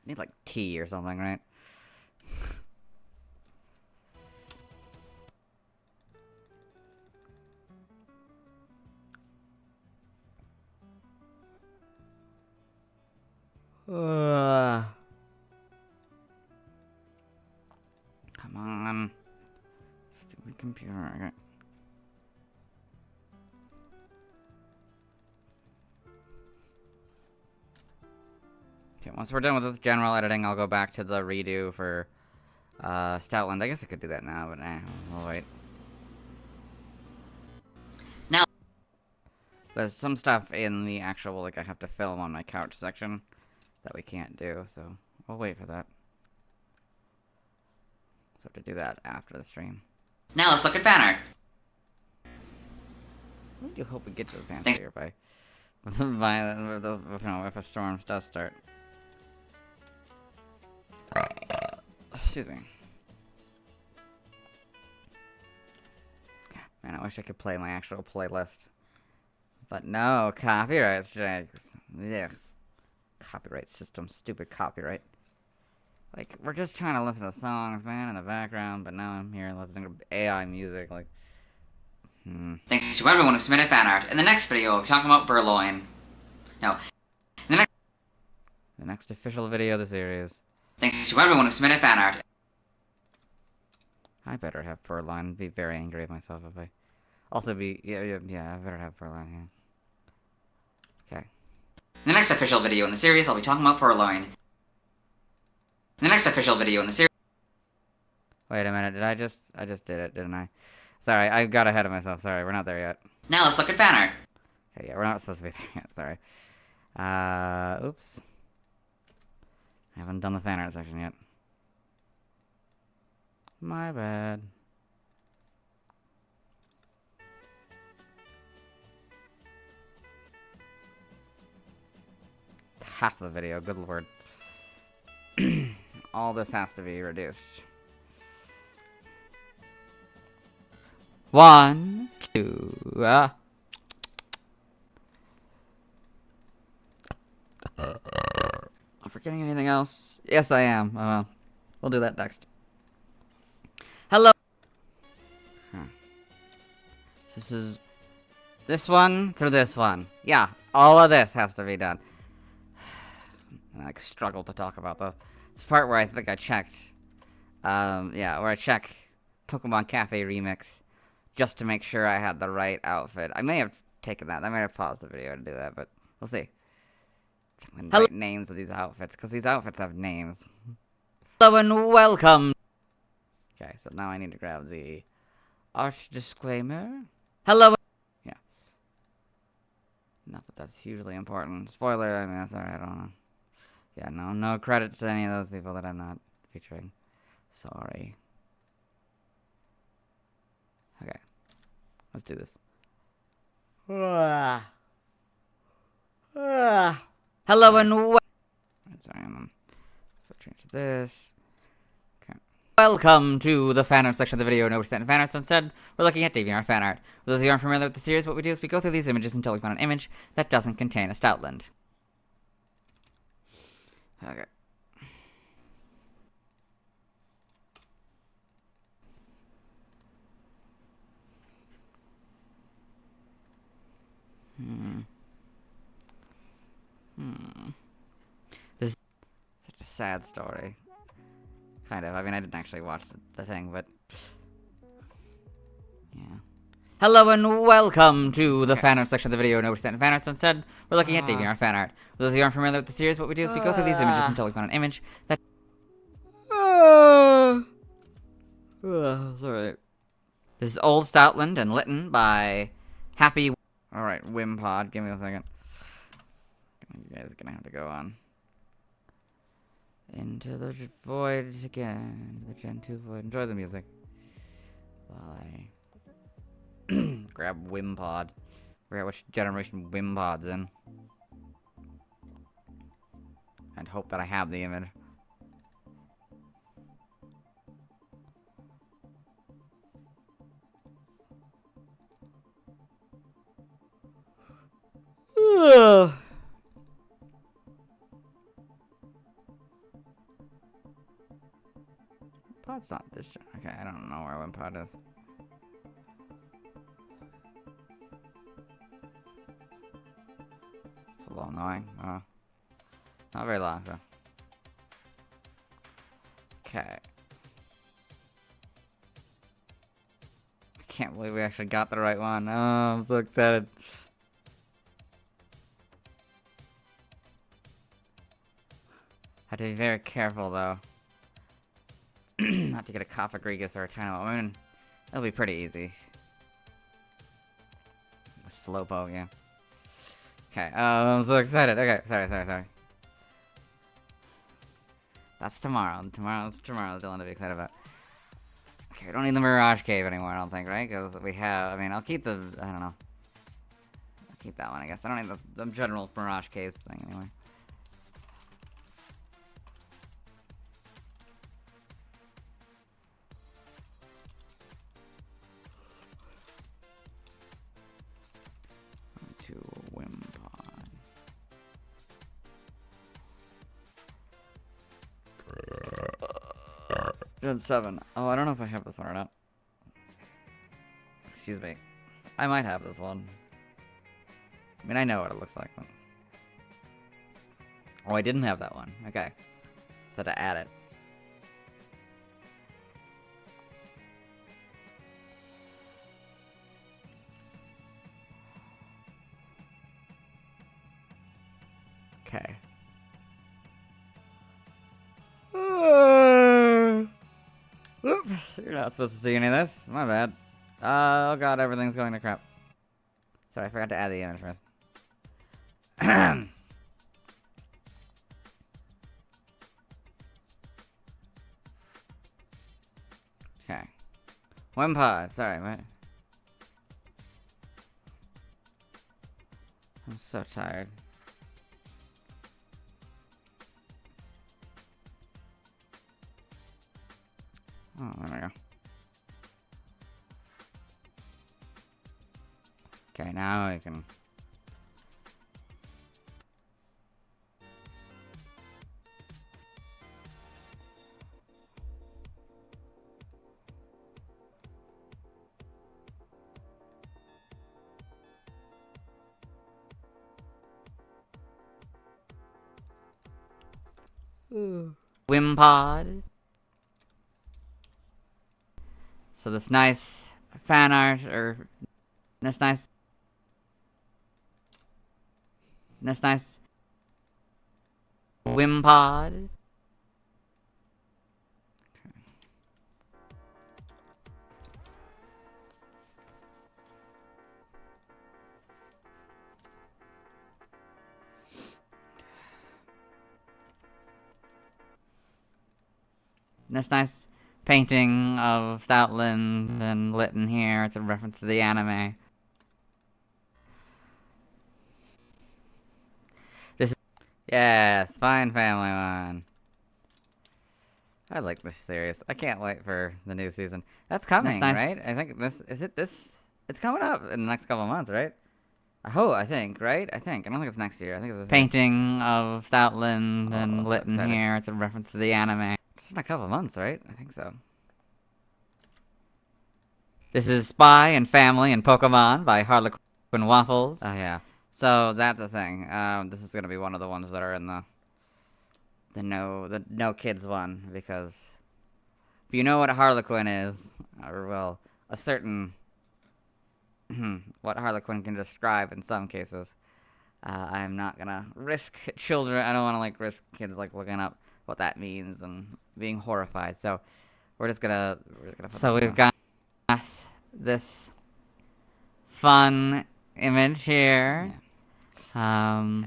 I need like tea or something, right? Come on. Stupid computer. Okay. Okay, once we're done with this general editing, I'll go back to the redo for Stoutland. I guess I could do that now, but we'll wait. There's some stuff in the actual, like, I have to film on my couch section that we can't do, so we'll wait for that. So to do that after the stream. Now let's look at fan art. I do hope we get to the Pansear by if a storm does start. Excuse me. Man, I wish I could play my actual playlist. But no, copyright strikes. Yeah. Copyright system, stupid copyright. Like, we're just trying to listen to songs, man, in the background, but now I'm here listening to AI music, like... Thanks to everyone who submitted fan art. In the next video, we'll be talking about Purrloin. No. The next official video of the series. Thanks to everyone who submitted fan art. I better have Purrloin. Be very angry at myself if I... Also be... Yeah, I better have Purrloin, yeah. Okay. In the next official video in the series, I'll be talking about Purrloin. In the next official video in the series... Wait a minute, I just did it, didn't I? Sorry, I got ahead of myself, sorry, we're not there yet. Now let's look at fan art. Okay, yeah, we're not supposed to be there yet, sorry. Oops. I haven't done the fan art section yet. My bad. It's half the video, good lord. All this has to be reduced. 1, 2, I'm forgetting anything else? Yes, I am. We'll do that next. Hello. This is this one through this one. Yeah, all of this has to be done. I struggle to talk about the part where I think I checked. Yeah, where I check Pokemon Cafe Remix just to make sure I had the right outfit. I may have taken that. I may have paused the video to do that, but we'll see. Check the right names of these outfits, because these outfits have names. Hello and welcome. Okay, so now I need to grab the arch disclaimer. Hello. Yeah. Not that that's hugely important. Spoiler, I mean, that's alright, I don't know. Yeah, no credit to any of those people that I'm not featuring. Sorry. Okay. Let's do this. Hello and sorry, I'm switching to this. Okay. Welcome to the fan art section of the video. No, we're setting fan art, so instead, we're looking at DeviantArt fan art. For those of you who aren't familiar with the series, what we do is we go through these images until we find an image that doesn't contain a Stoutland. Okay. This is such a sad story. Kind of. I mean, I didn't actually watch the thing, but... Yeah. Hello and welcome to the fan art section of the video. No, we're setting fan art, so instead, we're looking at DeviantArt fan art. For those of you who aren't familiar with the series, what we do is we go through these images until we find an image that... Sorry. This is Old Stoutland and Lytton by Happy... Alright, Liepard, give me a second. You guys are gonna have to go on. Into the void again. Into the Gen 2 void. Enjoy the music. While I grab Liepard. Forget which generation Liepard's in. And hope that I have the image. Pod's not this. Okay, I don't know where Liepard is. It's a little annoying. Not very long though. Okay. I can't believe we actually got the right one. Oh, I'm so excited. Have to be very careful though. Not to get a Cofagrigus or a Tino. I mean, it'll be pretty easy. With Slowpoke, yeah. Okay, I'm so excited. Okay, sorry. That's tomorrow. Tomorrow's Dylan to be excited about. Okay, we don't need the Mirage Cave anymore, I don't think, right? Because we have, I mean, I'll keep the, I don't know. I'll keep that one, I guess. I don't need the general Mirage Caves thing anyway. To Liepard. Gen 7. Oh, I don't know if I have this one or not. Excuse me. I might have this one. I mean, I know what it looks like, but... Oh, I didn't have that one. Okay. So I had to add it. Okay. Oops, you're not supposed to see any of this. My bad. Oh god, everything's going to crap. Sorry, I forgot to add the image first. Okay. Liepard, sorry, what? I'm so tired. Oh, there we go. Okay, now I can... Liepard. So this nice fan art, or this nice Liepard. This nice painting of Stoutland and Lytton here. It's a reference to the anime. This is... Yes, fine family one. I like this series. I can't wait for the new season. That's coming, nice. Right? I think this... Is it this... It's coming up in the next couple of months, right? I think, right? I don't think it's next year. I think it's painting of Stoutland and Lytton here. It's a reference to the anime. It's in a couple of months, right? I think so. This is Spy and Family and Pokemon by Harlequin Waffles. Oh, yeah. So, that's the thing. This is gonna be one of the ones that are in the no kids one, because if you know what Harlequin is, or well, a certain what Harlequin can describe in some cases, I'm not gonna risk children. I don't want to like risk kids like looking up what that means and being horrified. So we're just gonna put so we've got this fun image here. Yeah.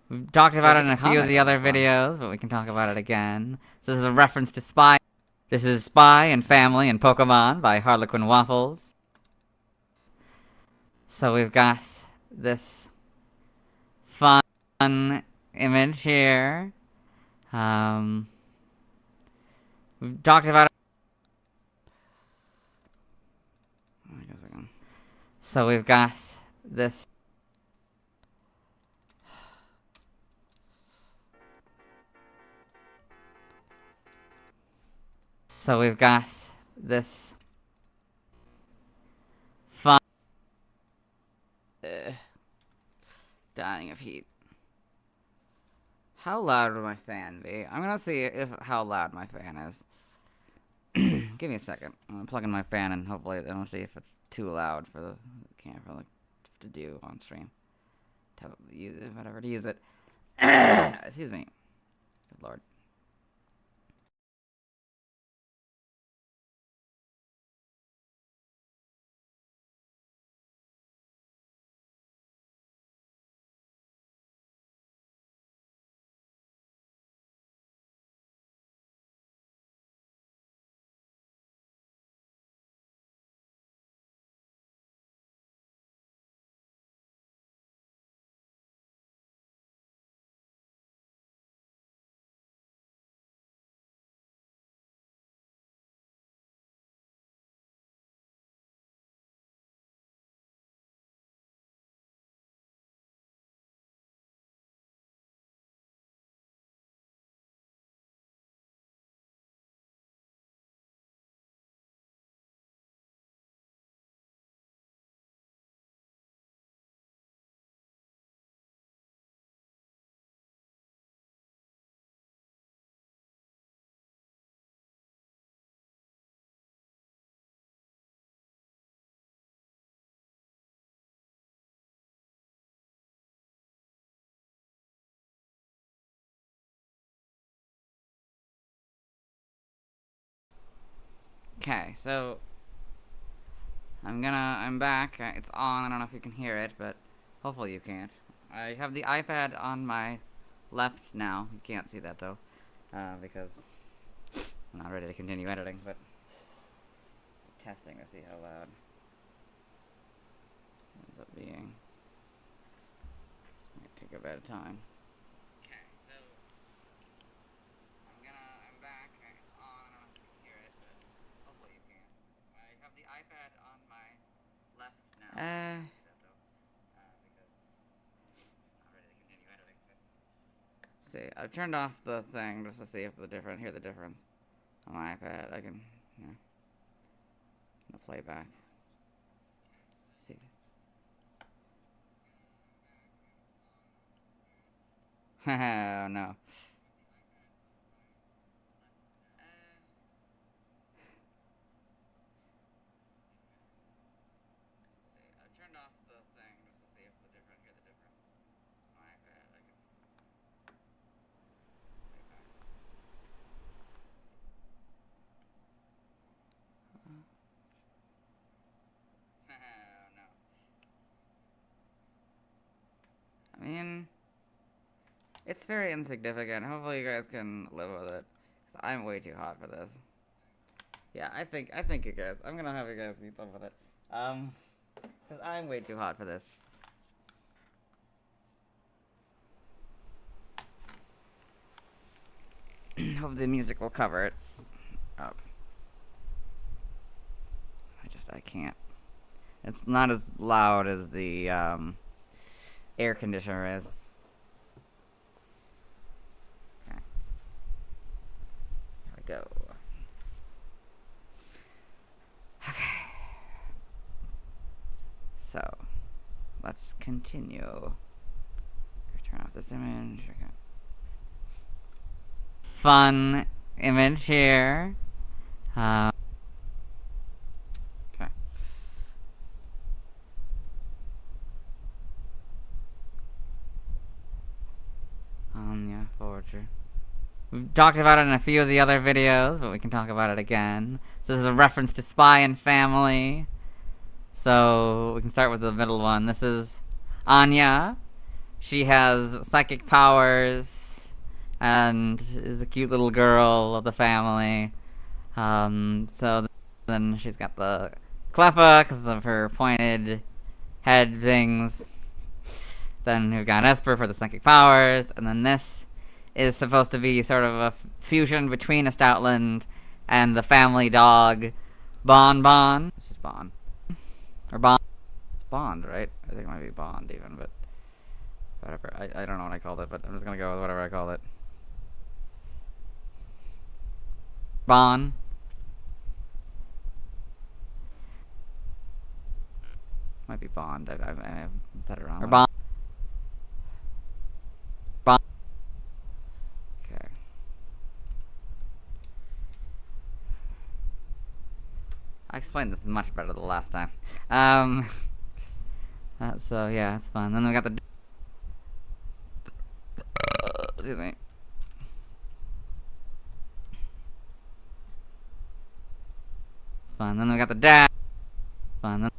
We've talked about it in a few of the other videos, but we can talk about it again. So this is a reference to Spy. This is Spy and Family and Pokemon by Harlequin Waffles. So we've got this fun image here. We've talked about it. So we've got this. So we've got this fun. Dying of heat. How loud would my fan be? I'm gonna see how loud my fan is. Give me a second. I'm gonna plug in my fan and hopefully I'm gonna see if it's too loud for the camera to do on stream. To use it, whatever to use it. Excuse me. Good lord. Okay, so I'm back. It's on. I don't know if you can hear it, but hopefully you can't. I have the iPad on my left now. You can't see that though, because I'm not ready to continue editing, but testing to see how loud it ends up being. This might take a bit of time. Okay, so I'm back. It's on. I don't know if you can hear it, but hopefully you can. I have the iPad on my left now. See, I've turned off the thing just to see if hear the difference on my iPad. I can, the playback. See. Oh no. I've turned off the thing just to see if hear the difference on my iPad. I can. No. I mean, it's very insignificant. Hopefully you guys can live with it. 'Cause I'm way too hot for this. Yeah, I think you guys. I'm gonna have you guys live with it. 'Cause I'm way too hot for this. Hope the music will cover it up. I can't. It's not as loud as the air conditioner is. Okay. Here we go. Okay. So, let's continue. Turn off this image. Okay. Fun image here. Okay. Yeah, Forger. We've talked about it in a few of the other videos, but we can talk about it again. So this is a reference to Spy and Family. So we can start with the middle one. This is Anya. She has psychic powers and is a cute little girl of the family. So then she's got the Cleffa because of her pointed head things. Then we've got Esper for the psychic powers, and then this is supposed to be sort of a fusion between a Stoutland and the family dog, Bon. It's just Bon. Or Bond. It's Bond, right? I think it might be Bond even, but whatever. I don't know what I called it, but I'm just gonna go with whatever I called it. Bon. Might be Bond. I said it wrong. Or Bond. Bond. Okay. I explained this much better the last time. So yeah, it's fun. Then we got the. Excuse me. Fun. Then we got the dad. Fun. Then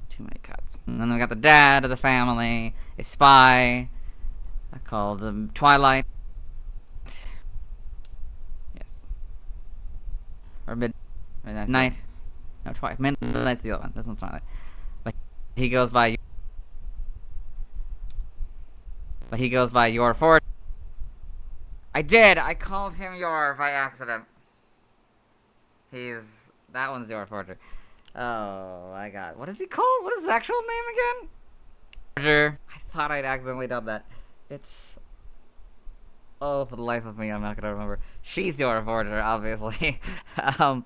too many cuts. And then we got the dad of the family, a spy called Twilight. Yes. Or Midnight. No, Twilight. Midnight's the other one. This one's Twilight. But he goes by. But he goes by Your Fort. I did! I called him Yor by accident. That one's Yor Forger. Oh my god. What is he called? What is his actual name again? Forger. I thought I'd accidentally done that. It's... Oh, for the life of me, I'm not gonna remember. She's Yor Forger, obviously. Oh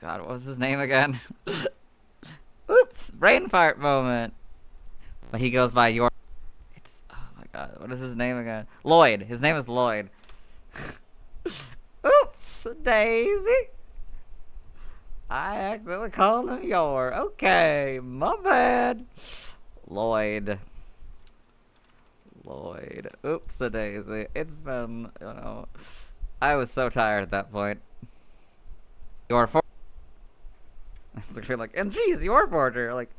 god, what was his name again? Oops! Brain fart moment. But he goes by Yor... What is his name again? Lloyd. His name is Lloyd. Oops, Daisy. I accidentally called him Yor. Okay, my bad. Lloyd. Lloyd. Oops the daisy. It's been, you know, I was so tired at that point. Your forger. Like, and geez, your forger. Like,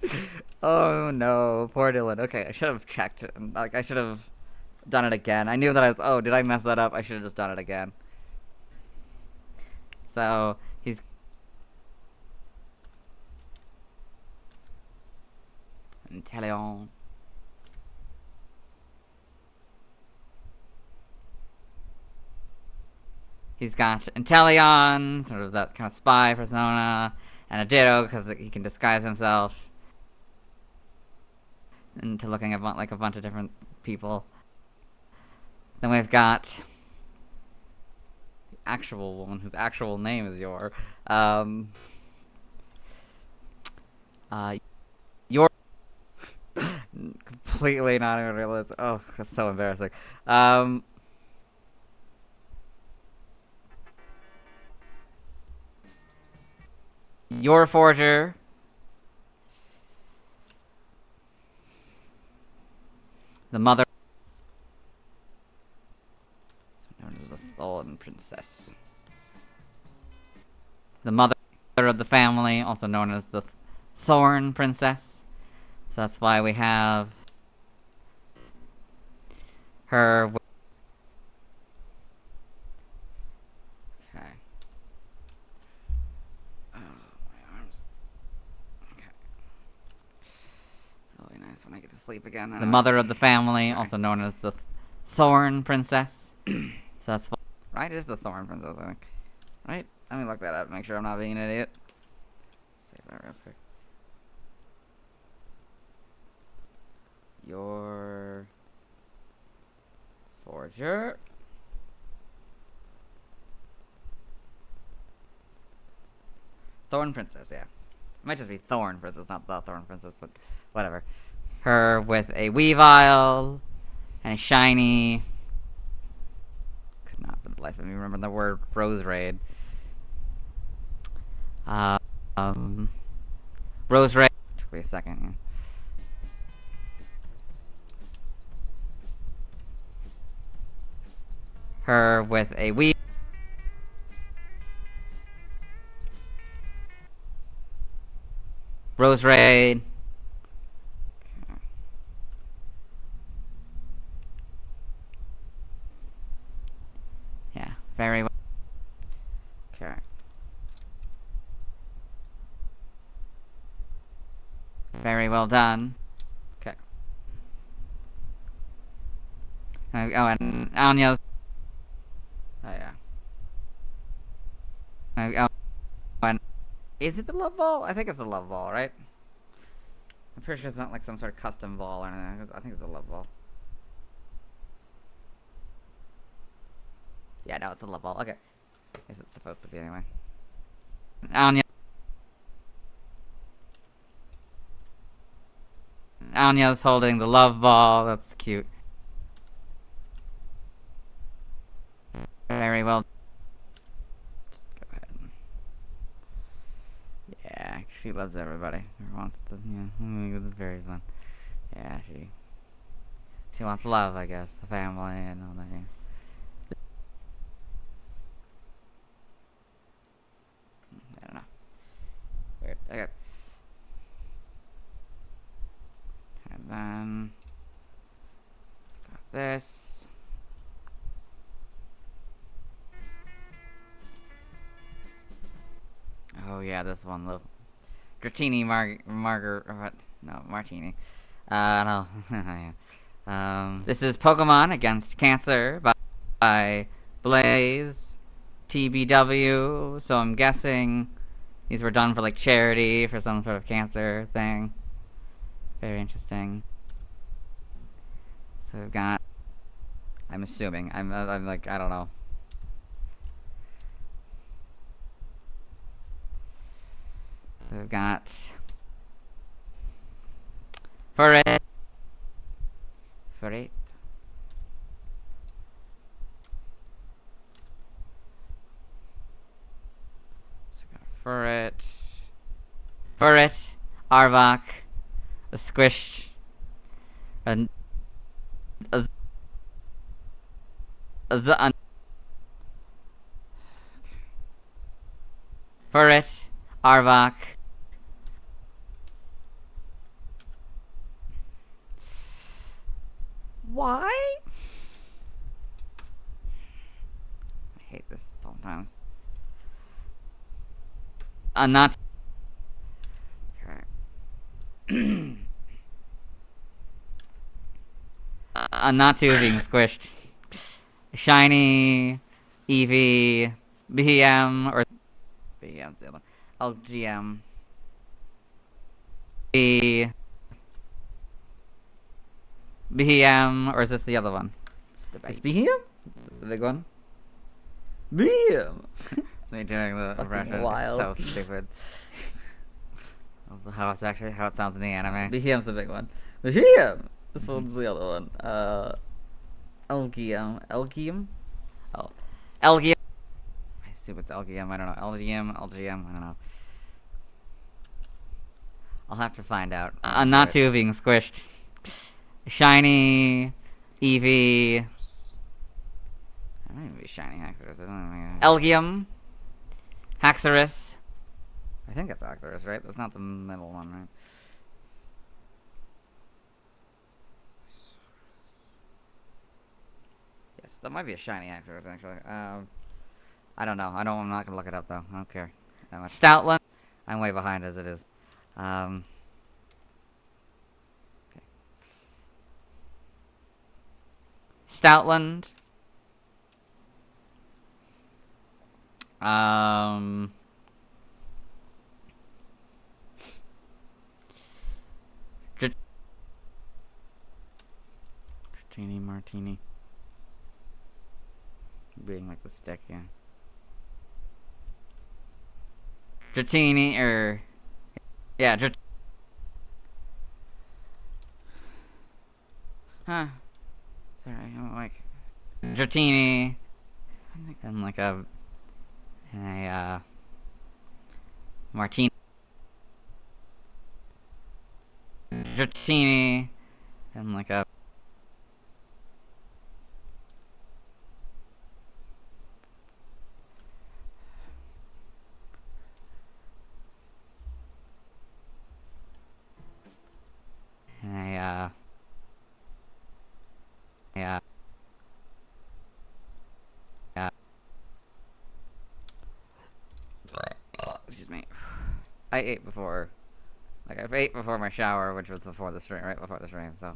oh no, poor Dylan. Okay, I should have checked it. Like, I should have done it again. I knew that I was, oh, did I mess that up? I should have just done it again. So, he's... Intelligent. He's got Intellion, sort of that kind of spy persona, and a Ditto, because he can disguise himself into looking like a bunch of different people. Then we've got the actual woman whose actual name is Yor. Yor. Completely not even realized. Oh, that's so embarrassing. Your forger. The mother. Known as the Thorn Princess. The mother of the family, also known as the Thorn Princess. So that's why we have her. Okay. Oh, my arms. Okay. Really nice when I get to sleep again. The mother of the family, also known as the Thorn Princess. So that's right. It is the Thorn Princess, I think. Right? Let me look that up. Make sure I'm not being an idiot. Save that real quick. Your forger. Thorn Princess, yeah. It might just be Thorn Princess, not the Thorn Princess, but whatever. Her with a Weavile and a shiny. Could not for the life of me remember the word Rose Raid. Rose Raid. Took me a second. Yeah. Her with a Weavile. Rose Raid. Okay. Yeah, very well. Okay. Very well done. Okay. Oh, and Anya's. Oh, yeah. Oh, and is it the love ball? I think it's the love ball, right? I'm pretty sure it's not like some sort of custom ball or anything. I think it's the love ball. Yeah, no, it's the love ball. Okay. Is it supposed to be anyway? Anya. Anya's holding the love ball. That's cute. Very well. Just go ahead. Yeah, she loves everybody. She wants to, yeah, this is very fun. Yeah, she wants love, I guess. A family and all that, yeah. I don't know. Weird. Okay. And then got this. Oh yeah, this one, the Dratini Martini. No. This is Pokemon Against Cancer by Blaze TBW. So I'm guessing these were done for like charity for some sort of cancer thing. Very interesting. So we've got. I'm assuming. I'm like, I don't know. We've got Furret. Furret. So we got Furret. Furret. Arbok. A Squish. A Furit, Arvok. Why? I hate this sometimes. Not. Okay. Not two being squished. Shiny, Eevee, BM, or BM's the other one. LGM. BM, or is this the other one? It's BM? The big one? BM! It's me doing the impression. Wild. It's so stupid. How it sounds in the anime. BM's the big one. BM! This one's the other one. Elgium. Elgium? Oh. Elgium. I assume it's Elgium. I don't know. LGM. I don't know. I'll have to find out. Not two being squished. Shiny, Eevee. I don't even be Shiny Haxorus. I don't know. Elgium. Haxorus. I think it's Haxorus, right? That's not the middle one, right? Yes, that might be a Shiny Haxorus, actually. I don't know. I'm not gonna look it up, though. I don't care that much. Stoutland. I'm way behind as it is. Okay. Stoutland. Martini. Being like the stick, yeah. Dratini, or... Yeah, Huh. Sorry, I'm like... Dratini. And like a... And a, Martini. Dratini. And like a... Excuse me. I ate before. Like, I ate before my shower, which was before the stream, right before the stream, so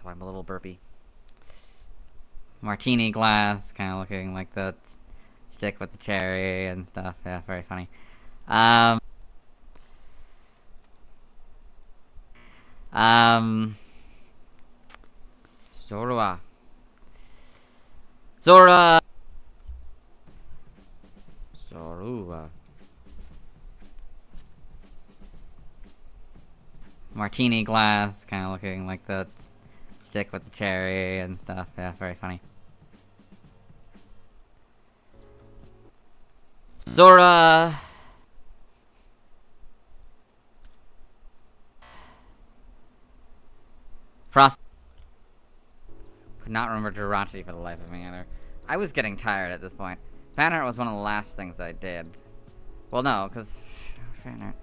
I'm a little burpy. Martini glass, kind of looking like the stick with the cherry and stuff. Yeah, very funny. Zora. Martini glass, kind of looking like the stick with the cherry and stuff. Yeah, very funny. Zora. Frost. Could not remember Jirachi for the life of me either. I was getting tired at this point. Fan art was one of the last things I did. Well, no, because fan art.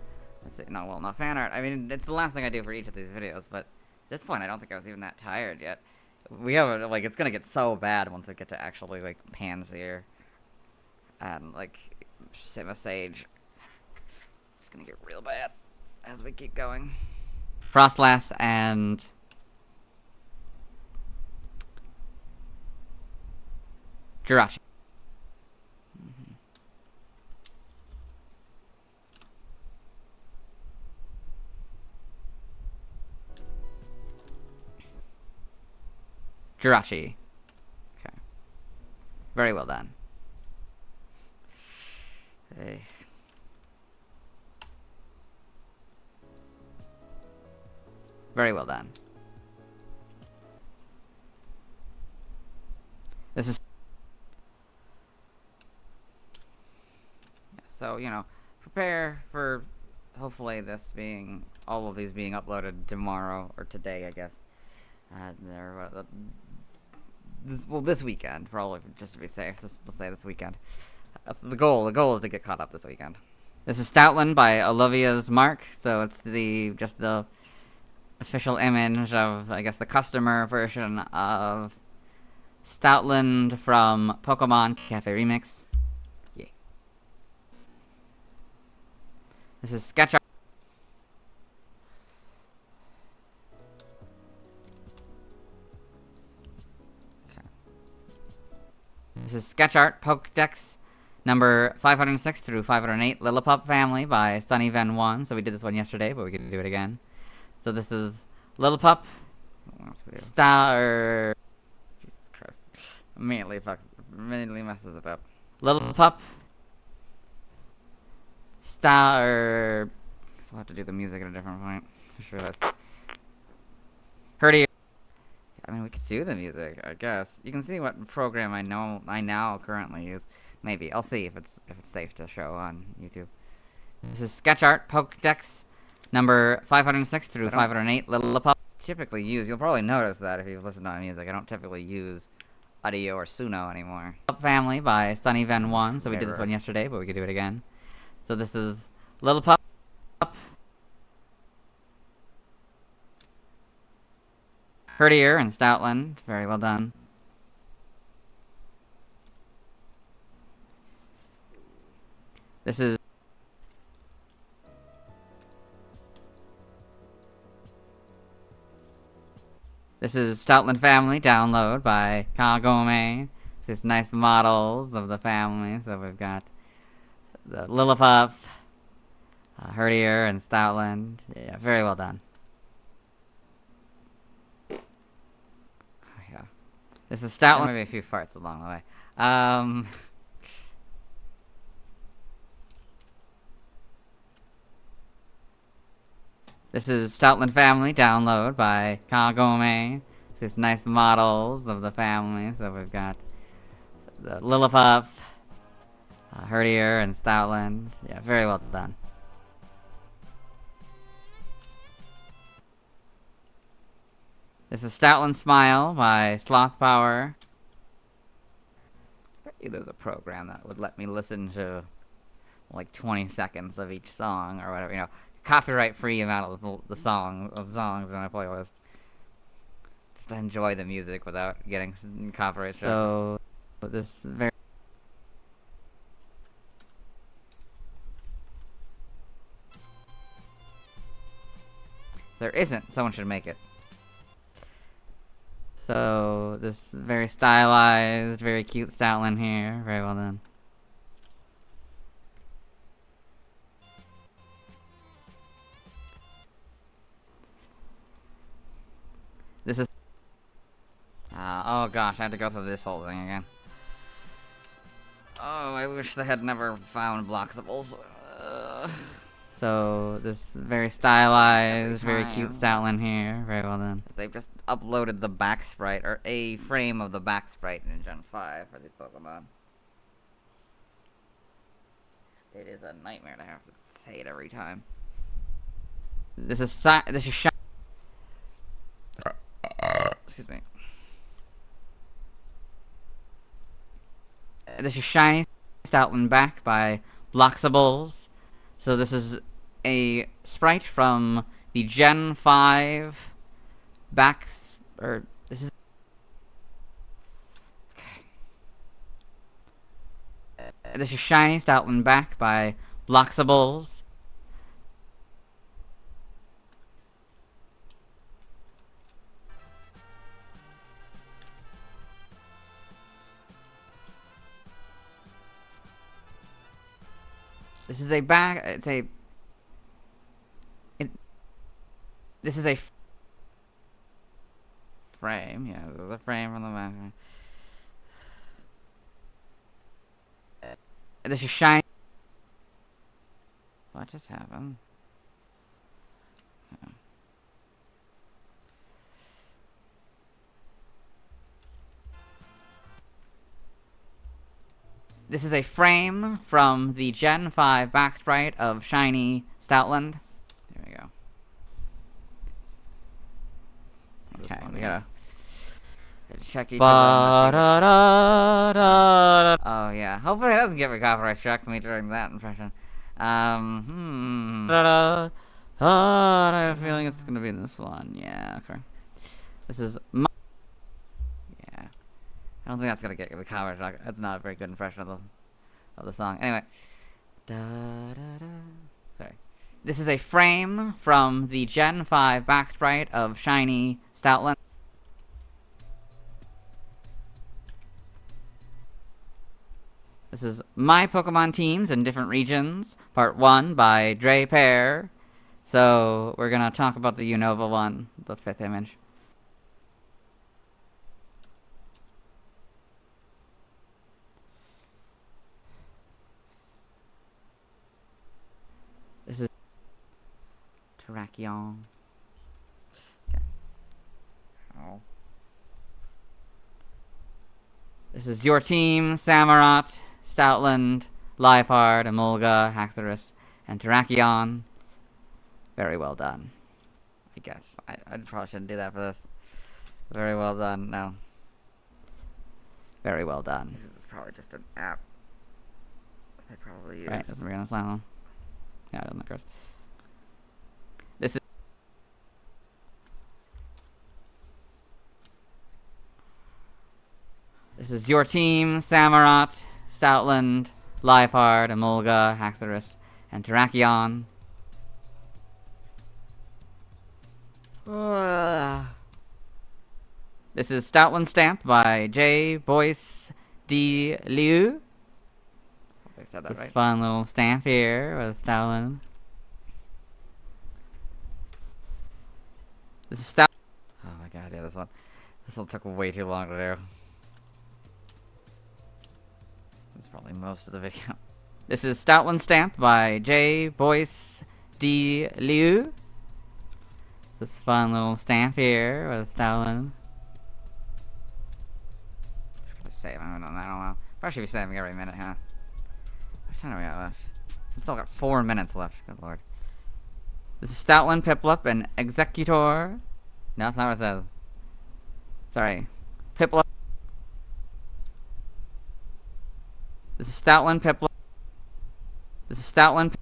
Let's see. No, well, not fan art. I mean, it's the last thing I do for each of these videos, but at this point, I don't think I was even that tired yet. We have, like, it's gonna get so bad once we get to actually, like, Pansear. And, like, Sage. It's gonna get real bad as we keep going. Frostlass and... Jirachi. Jirachi. Okay. Very well done. Hey. Very well done. This is... So, you know, prepare for hopefully this being... all of these being uploaded tomorrow, or today, I guess. this weekend, probably, just to be safe. Let's say this weekend. That's the goal. The goal is to get caught up this weekend. This is Stoutland by Olivia's Mark, so it's just the official image of, I guess, the customer version of Stoutland from Pokemon Cafe Remix. Yeah. This is sketch art. This is sketch art Pokedex number 506 through 508, Liepard family by Sunny Ven 1. So we did this one yesterday, but we could do it again. So this is Liepard. Star. Jesus Christ. Immediately messes it up. Liepard. Star. So I'll have to do the music at a different point. I sure that's. Herdy. I mean, we could do the music, I guess. You can see what program I now currently use. Maybe I'll see if it's safe to show on YouTube. This is sketch art Pokedex number 506 through 508. Liepard. Typically use. You'll probably notice that if you've listened to my music. I don't typically use audio or Suno anymore. Family by Sunny Ven 1. So we did this one yesterday, but we could do it again. So this is Liepard. Herdier and Stoutland. Very well done. This is Stoutland Family download by Kagome. These nice models of the family. So we've got the Liepard, Herdier, and Stoutland. Yeah, very well done. This is Stoutland. Maybe a few farts along the way. This is Stoutland Family download by Kagome. These nice models of the family. So we've got the Liepard, Herdier, and Stoutland. Yeah, very well done. This is Stoutland Smile by Sloth Power. There's a program that would let me listen to like 20 seconds of each song or whatever, you know, copyright-free amount of the songs in my playlist. Just to enjoy the music without getting copyright. So this very. There isn't. Someone should make it. So, this very stylized, very cute Stoutland here. Very well done. This is... oh gosh, I had to go through this whole thing again. Oh, I wish they had never found Bloxibles. So, this very stylized, very cute Stoutland here. Very well done. They've just uploaded the back sprite, or a frame of the back sprite in Gen 5 for these Pokemon. It is a nightmare to have to say it every time. This is shiny. Excuse me. This is shiny Stoutland back by Bloxibles. So this is a sprite from the Gen 5 this is... Okay. This is shiny Stoutland back by Bloxibles. This is a this is a frame, yeah, this is a frame from the back. This is shiny. What just happened? Okay. This is a frame from the Gen 5 back sprite of shiny Stoutland. There we go. Okay, we gotta check each of them. Oh yeah, hopefully it doesn't get me copyright struck me during that impression. I have a feeling it's gonna be this one. Yeah, okay. This is my. Yeah, I don't think that's gonna get me copyright struck. That's not a very good impression of the song. Anyway, sorry. This is a frame from the Gen 5 back sprite of Shiny Stoutland. This is My Pokemon Teams in Different Regions, Part 1 by Dre Pear. So, we're gonna talk about the Unova one, the 5th image. This is Terrakion. Okay. Oh. This is your team, Samurott, Stoutland, Liepard, Emolga, Haxorus, and Terrakion. Very well done. I guess. I probably shouldn't do that for this. Very well done. No. Very well done. This is probably just an app. They probably use. Right, that's we're gonna sign on. Yeah, it doesn't look gross. This is your team, Samurott, Stoutland, Liepard, Emolga, Haxorus, and Terrakion. This is Stoutland Stamp by J. Boyce D. Liu. Hope I said that right. This fun little stamp here with Stoutland. This is Stout. Oh my god, yeah, this one. This one took way too long to do. This is probably most of the video. This is Stoutland Stamp by J. Boyce D. Liu. This fun little stamp here with Stoutland. Should I save? I don't know. Probably should be saving every minute, huh? How much time do we got left? Still got 4 minutes left. Good lord. This is Stoutland, Piplup, and Executor. No, that's not what it says. Sorry. Piplup. This is Stoutland, Piplup. This is Stoutland.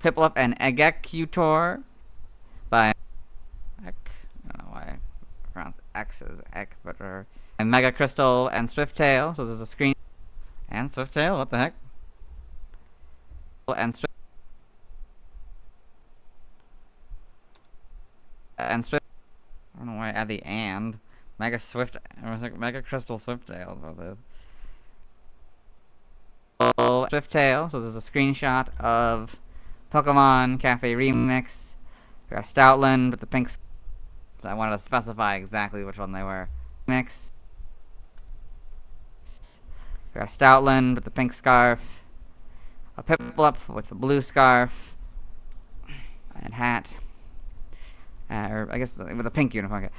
Piplup and Executor by Ek. I don't know why I pronounce X as Ek, but and Mega Crystal and Swiftail. So there's a screen and Swiftail. What the heck? And Swift I don't know why I add the and Mega Swift. It was like Mega Crystal Swiftail. Swiftail. So there's a screenshot of Pokemon Cafe Remix. We got Stoutland with the pink. So I wanted to specify exactly which one they were. Mix. We got Stoutland with the pink scarf. A Piplup with the blue scarf and hat. Or I guess with the pink uniform. Okay.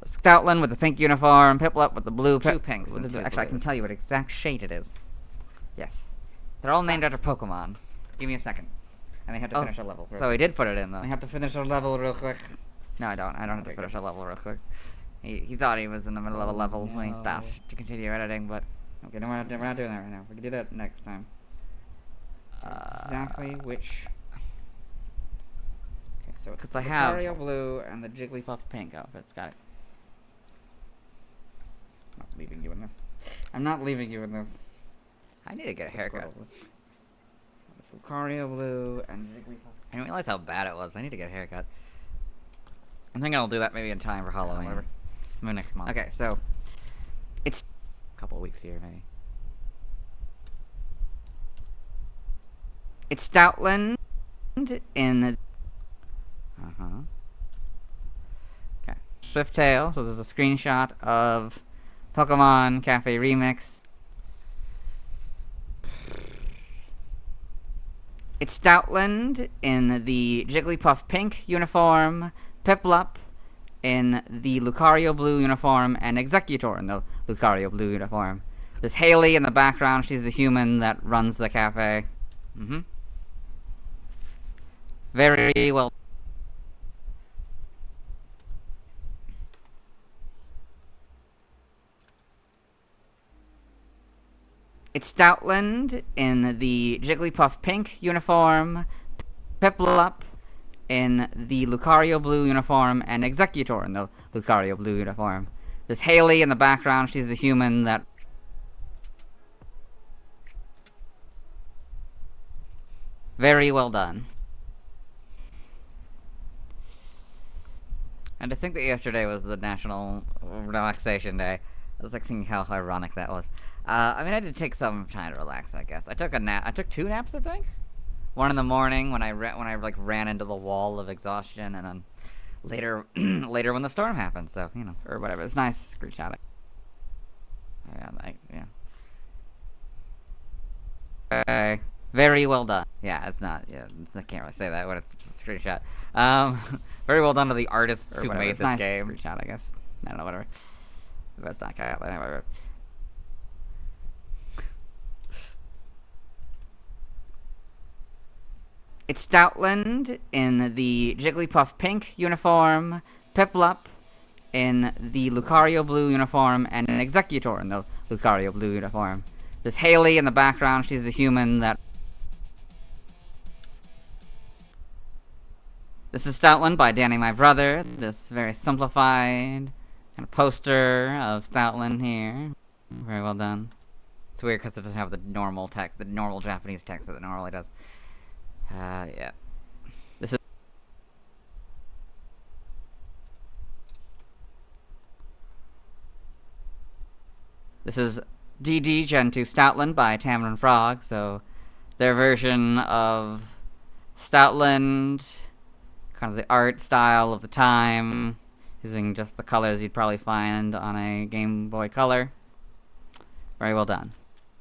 Stoutland with the pink uniform. Piplup with the blue. Two pinks. Actually, I can tell you what exact shade it is. Yes. They're all named after Pokemon. Give me a second. And they have to finish a level. So he did put it in, though. I have to finish a level real quick. No, I don't. I don't have to finish a level real quick. He thought he was in the middle of a level when he stopped to continue editing, but... Okay, no, we're not doing that right now. We can do that next time. Exactly which... Okay, so it's the Lucario blue and the Jigglypuff pink outfits. Got it. I'm not leaving you in this. I'm not leaving you in this. I need to get a haircut. Lucario blue and Jigglypuff. I didn't realize how bad it was. I need to get a haircut. I'm thinking I'll do that maybe in time for Halloween. Whatever. Maybe next month. Okay, so it's a couple of weeks here, maybe. It's Stoutland in the okay. Swiftail. So there's a screenshot of Pokemon Cafe Remix. It's Stoutland in the Jigglypuff pink uniform, Piplup in the Lucario blue uniform and Executor in the Lucario blue uniform. There's Haley in the background. She's the human that runs the cafe. Very well. It's Stoutland in the Jigglypuff pink uniform, Piplup in the Lucario blue uniform, and Executor in the Lucario blue uniform. There's Haley in the background. She's the human that... Very well done. And I think that yesterday was the National Relaxation Day. I was like thinking how ironic that was. I mean, I did take some time to relax, I guess. I took a nap. I took 2 naps, I think. One in the morning when I like ran into the wall of exhaustion, and then later when the storm happened. So you know, or whatever. It's nice screenshotting. Yeah. Very well done. Yeah, it's not. Yeah, I can't really say that when it's just a screenshot. Very well done to the artists who made this nice game. Screenshot, I guess. I don't know, whatever. That's not cut out. Anyway. It's Stoutland in the Jigglypuff pink uniform, Piplup in the Lucario blue uniform, and an Executor in the Lucario blue uniform. There's Haley in the background. She's the human that... This is Stoutland by Danny My Brother. This very simplified kind of poster of Stoutland here. Very well done. It's weird because it doesn't have the normal text, the normal Japanese text that it normally does. Yeah. This is DD Gen 2 Stoutland by Tamarin Frog, so their version of Stoutland, kind of the art style of the time, using just the colors you'd probably find on a Game Boy Color. Very well done.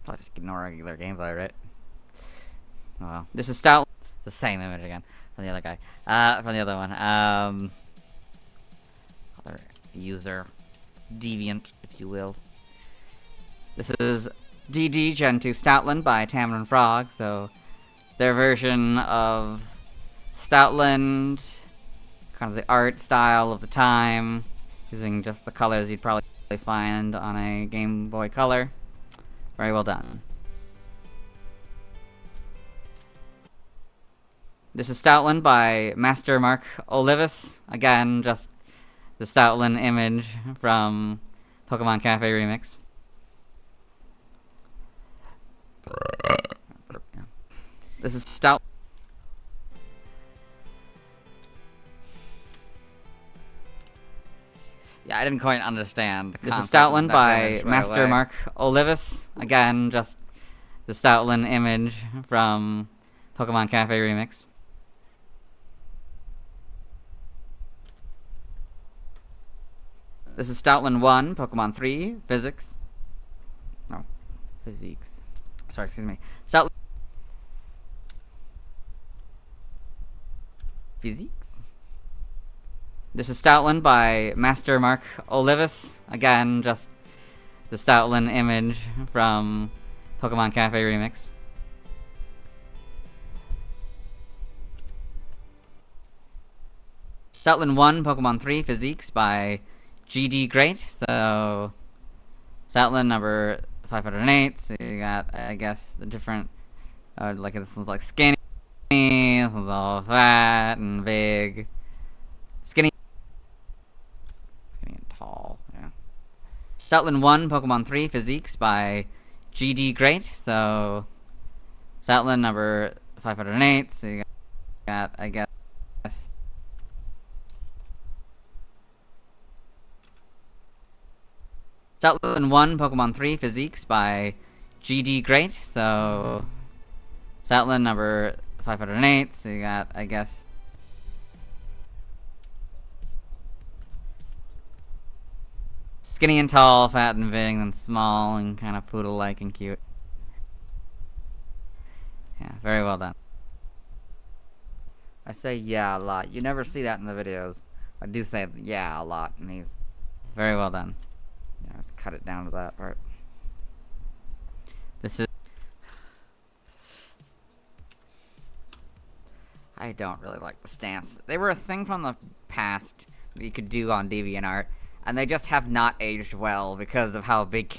Probably just ignore regular Game Boy, right? Oh well. This is Stoutland. The same image again from the other guy. From the other one. Other user. Deviant, if you will. This is DD Gen 2 Stoutland by Tamarin Frog, so their version of Stoutland, kind of the art style of the time, using just the colors you'd probably find on a Game Boy Color. Very well done. This is Stoutland by Master Mark Olivis. Again, just the Stoutland image from Pokemon Cafe Remix. This is Stoutland. Yeah, I didn't quite understand the concept. This is Stoutland by Master Mark Olivis. Again, just the Stoutland image from Pokemon Cafe Remix. This is Stoutland 1, Pokemon 3, Physics. No, Physiques. Sorry, excuse me. Stoutland. Physiques? This is Stoutland by Master Mark Olivis. Again, just the Stoutland image from Pokemon Cafe Remix. Stoutland 1, Pokemon 3, Physiques by GD Great. So, Stoutland number 508. So you got, I guess, the different, like this one's like skinny, this one's all fat and big. Skinny and tall, yeah. Stoutland 1, Pokemon 3, Physiques by GD Great. So, Stoutland number 508. So you got, I guess, Stoutland 1, Pokemon 3, Physiques by GD Great. So, Stoutland number 508. So you got, I guess, skinny and tall, fat and big, and small and kind of poodle-like and cute. Yeah, very well done. I say yeah a lot. You never see that in the videos. I do say yeah a lot in these. Very well done. Yeah, let's cut it down to that part. This is... I don't really like the stamps. They were a thing from the past that you could do on DeviantArt, and they just have not aged well because of how big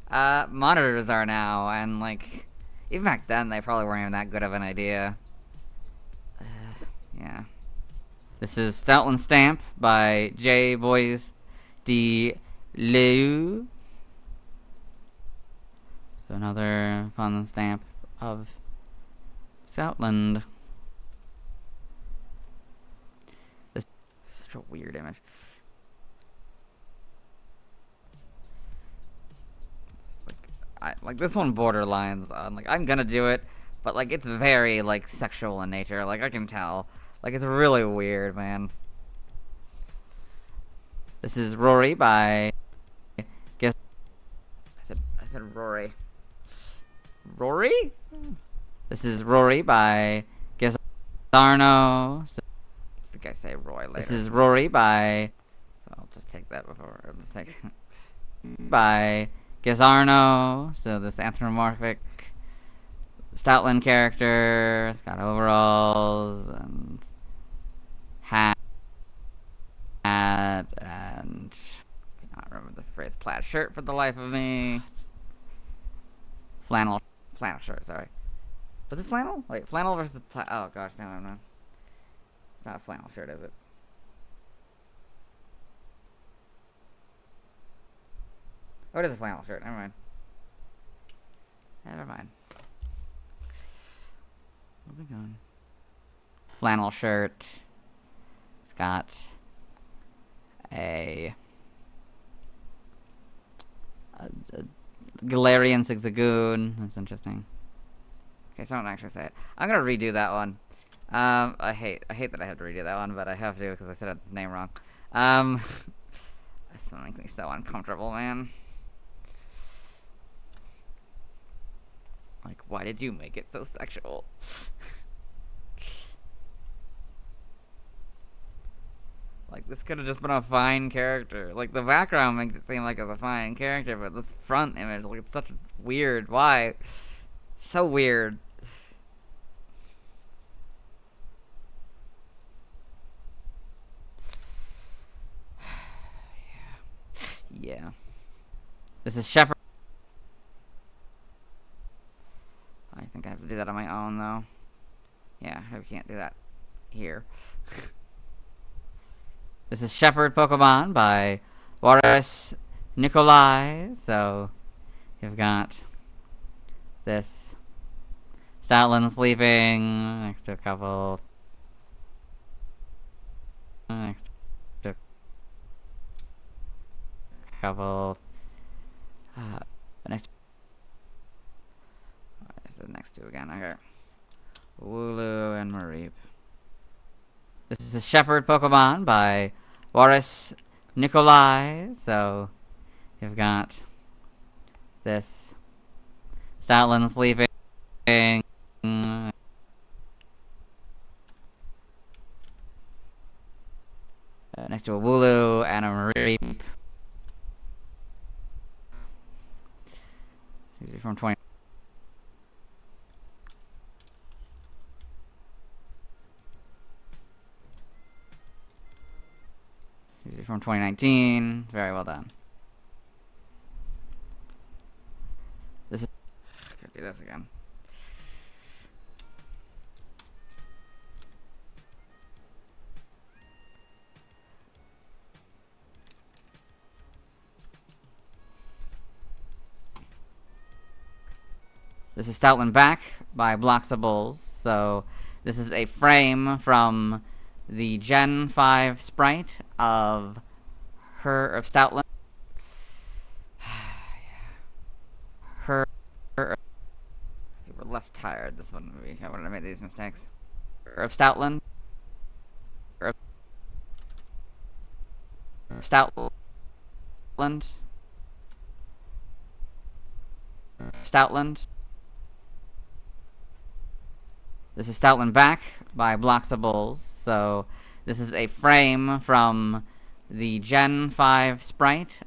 monitors are now, and like even back then they probably weren't even that good of an idea. Yeah. This is Stoutland Stamp by J. Boys de Leu. So another fun stamp of Stoutland. This is such a weird image. Like this one borderlines on like I'm gonna do it, but like it's very like sexual in nature. Like I can tell. Like it's really weird, man. This is Rory by guess I said Rory. Rory? This is Rory by guess Arno. So, I think I say Roy later. This is Rory by so I'll just take that before I'll just take by Gizarno, so this anthropomorphic Stoutland character. It's got overalls and hat and I cannot remember the phrase plaid shirt for the life of me. Flannel shirt, sorry. Was it flannel? Wait, flannel versus plaid. Oh gosh, no, I'm not. It's not a flannel shirt, is it? Oh, it is a flannel shirt. Never mind. Never mind. Moving on. Flannel shirt. It's got a Galarian Zigzagoon. That's interesting. Okay, so I don't actually say it. I'm gonna redo that one. I hate that I have to redo that one, but I have to because I said its name wrong. This one makes me so uncomfortable, man. Like, why did you make it so sexual? Like, this could have just been a fine character. Like, the background makes it seem like it's a fine character, but this front image, like, it's such weird. Why? It's so weird. Yeah. This is Shepard. I think I have to do that on my own, though. Yeah, I can't do that here. This is Shepherd Pokemon by Boris Nikolai. So, you've got this Stoutland sleeping next to a couple. Next to a couple. Next. The next two again. Okay. Wooloo and Mareep. This is Shepherd Pokemon by Boris Nikolai. So you've got this Stoutland sleeping next to a Wooloo and a Mareep. These are from 20. These are from 2019. Very well done. This is. Could do this again. This is Stoutland back by Blocks of Bulls. So this is a frame from the Gen 5 sprite of Stoutland. Her. We were less tired this one movie. I wouldn't have made these mistakes. Of Stoutland. Stoutland. Stoutland. This is Stoutland back by Blocks of Bulls. So This is a frame from the Gen 5 sprite.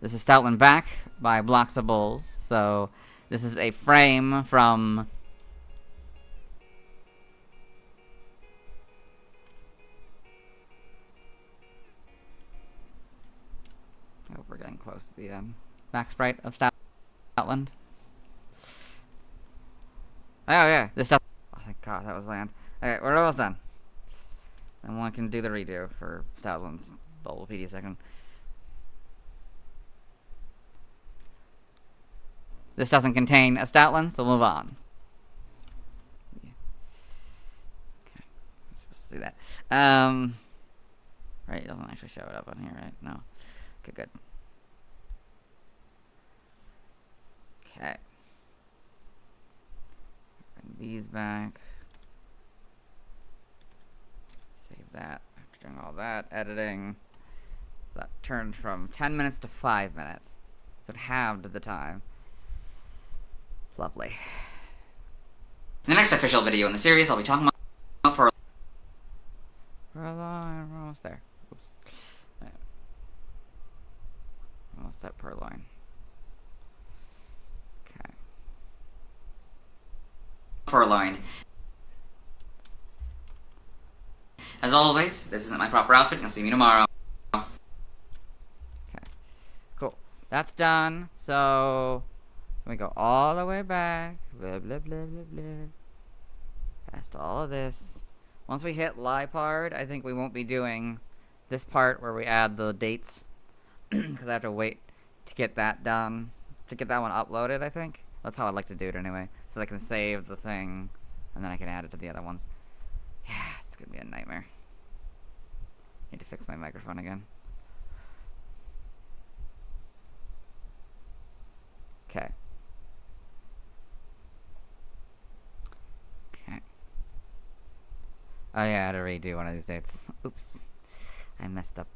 This is Stoutland back by Blocks of Bulls. So this is a frame from I hope we're getting close to the back sprite of Stoutland. Oh yeah, this stuff. Oh thank God, that was land. Okay, we're almost done. And one can do the redo for Stoutland's Bulbapedia second. This doesn't contain a Stoutland, so move on. Yeah. Okay, I'm supposed to see that. Right, it doesn't actually show it up on here, right? No. Okay, good. Okay. Bring these back. Save that. After doing all that editing. So that turned from 10 minutes to 5 minutes. So it halved the time. Lovely. In the next official video in the series, I'll be talking about Purrloin. Purrloin, we're almost there. Oops. Almost at Purrloin. Okay. Purrloin. As always, this isn't my proper outfit. You'll see me tomorrow. Okay. Cool. That's done. So we go all the way back. Blah, blah, blah, blah, blah. Past all of this. Once we hit Liepard, I think we won't be doing this part where we add the dates. Because I have to wait to get that done. To get that one uploaded, I think. That's how I'd like to do it anyway. So I can save the thing. And then I can add it to the other ones. Yeah, it's going to be a nightmare. Need to fix my microphone again. Okay. Okay. Oh yeah, I had to redo one of these dates. Oops. I messed up.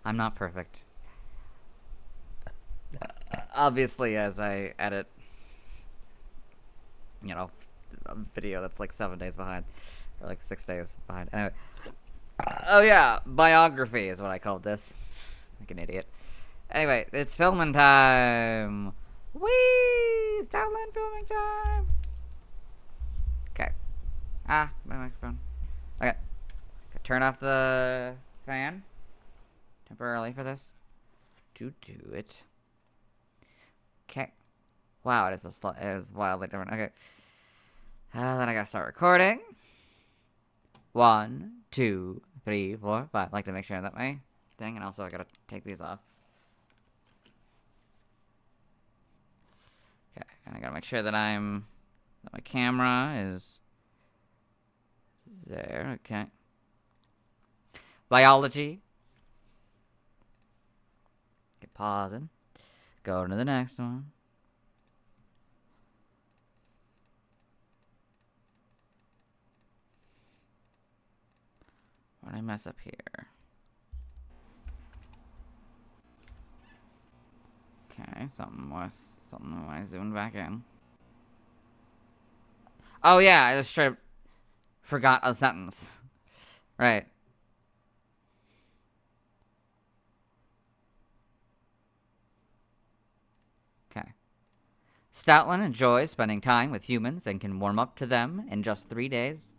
I'm not perfect. Obviously, as I edit, you know, a video that's like 7 days behind. Or like 6 days behind. Anyway. Oh yeah, biography is what I called this. Like an idiot. Anyway, it's filming time. Whee! Stoutland filming time. Okay. Ah, my microphone. Okay. Turn off the fan temporarily for this to do it. Okay. Wow, it is wildly different. Okay. Then I gotta start recording. 1, 2, 3, 4, 5. I like to make sure that my thing, and also I gotta take these off. Okay, and I gotta make sure that my camera is there. Okay. Biology. Get pausing. Go to the next one. What did I mess up here? Okay, something when I zoomed back in. Oh yeah, I just forgot a sentence. Right. Okay. Stoutland enjoys spending time with humans and can warm up to them in just 3 days.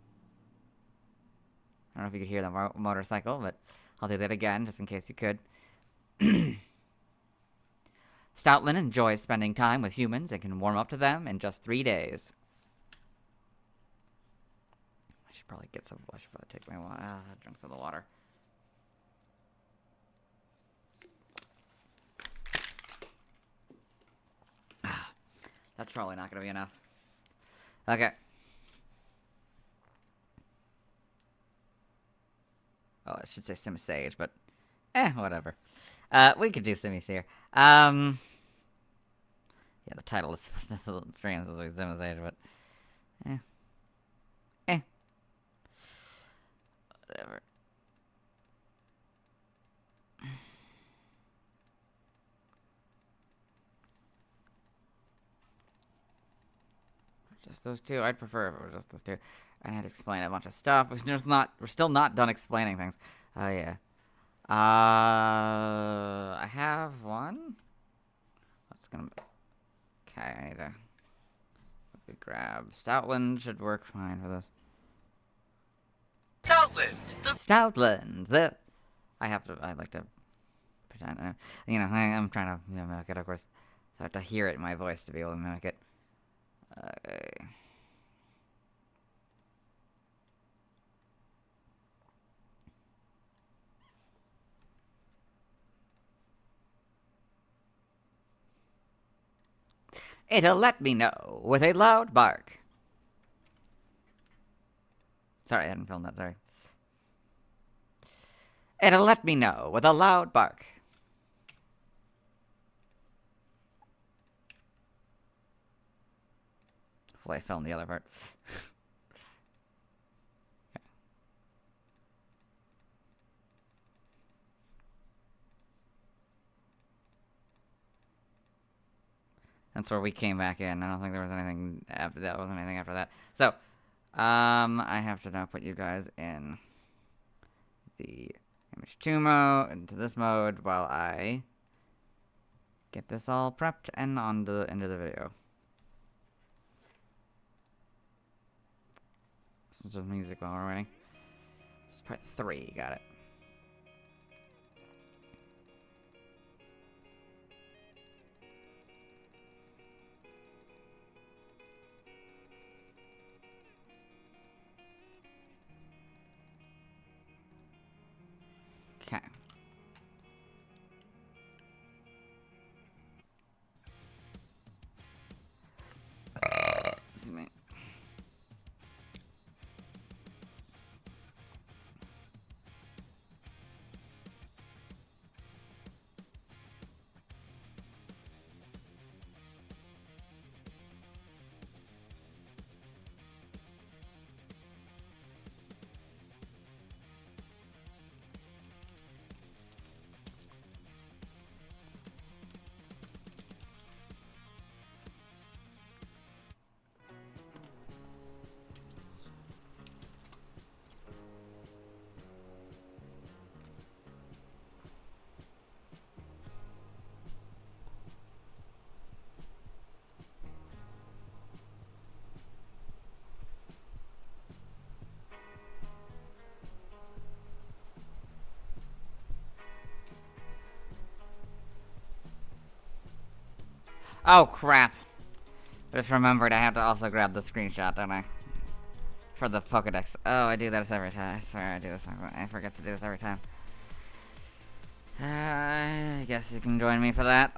I don't know if you could hear the motorcycle, but I'll do that again just in case you could. Stoutland enjoys spending time with humans and can warm up to them in just 3 days. I should probably take my water. Drink some of the water. That's probably not going to be enough. Okay. Oh, I should say Simisage, but whatever. We could do Pansear. Yeah, the title is supposed to stream as we Simisage, but whatever. Just those two. I'd prefer if it was just those two. I had to explain a bunch of stuff. We're still not done explaining things. Oh yeah. I have one. What's gonna? Okay, I need to grab Stoutland. Should work fine for this. Stoutland. I like to pretend. I'm trying to mimic it, of course. So I have to hear it in my voice to be able to mimic it. Okay. It'll let me know with a loud bark. Sorry, I hadn't filmed that, sorry. It'll let me know with a loud bark. Hopefully I filmed the other part. Okay. That's where we came back in. I don't think there was anything after that. Wasn't anything after that. So, I have to now put you guys in the image 2 mode, into this mode, while I get this all prepped and into the video. This is some music while we're waiting. This is part 3, got it. Okay. Excuse me. Oh, crap. I just remembered I have to also grab the screenshot, don't I? For the Pokedex. Oh, I do this every time. I swear I do this. I forget to do this every time. I guess you can join me for that.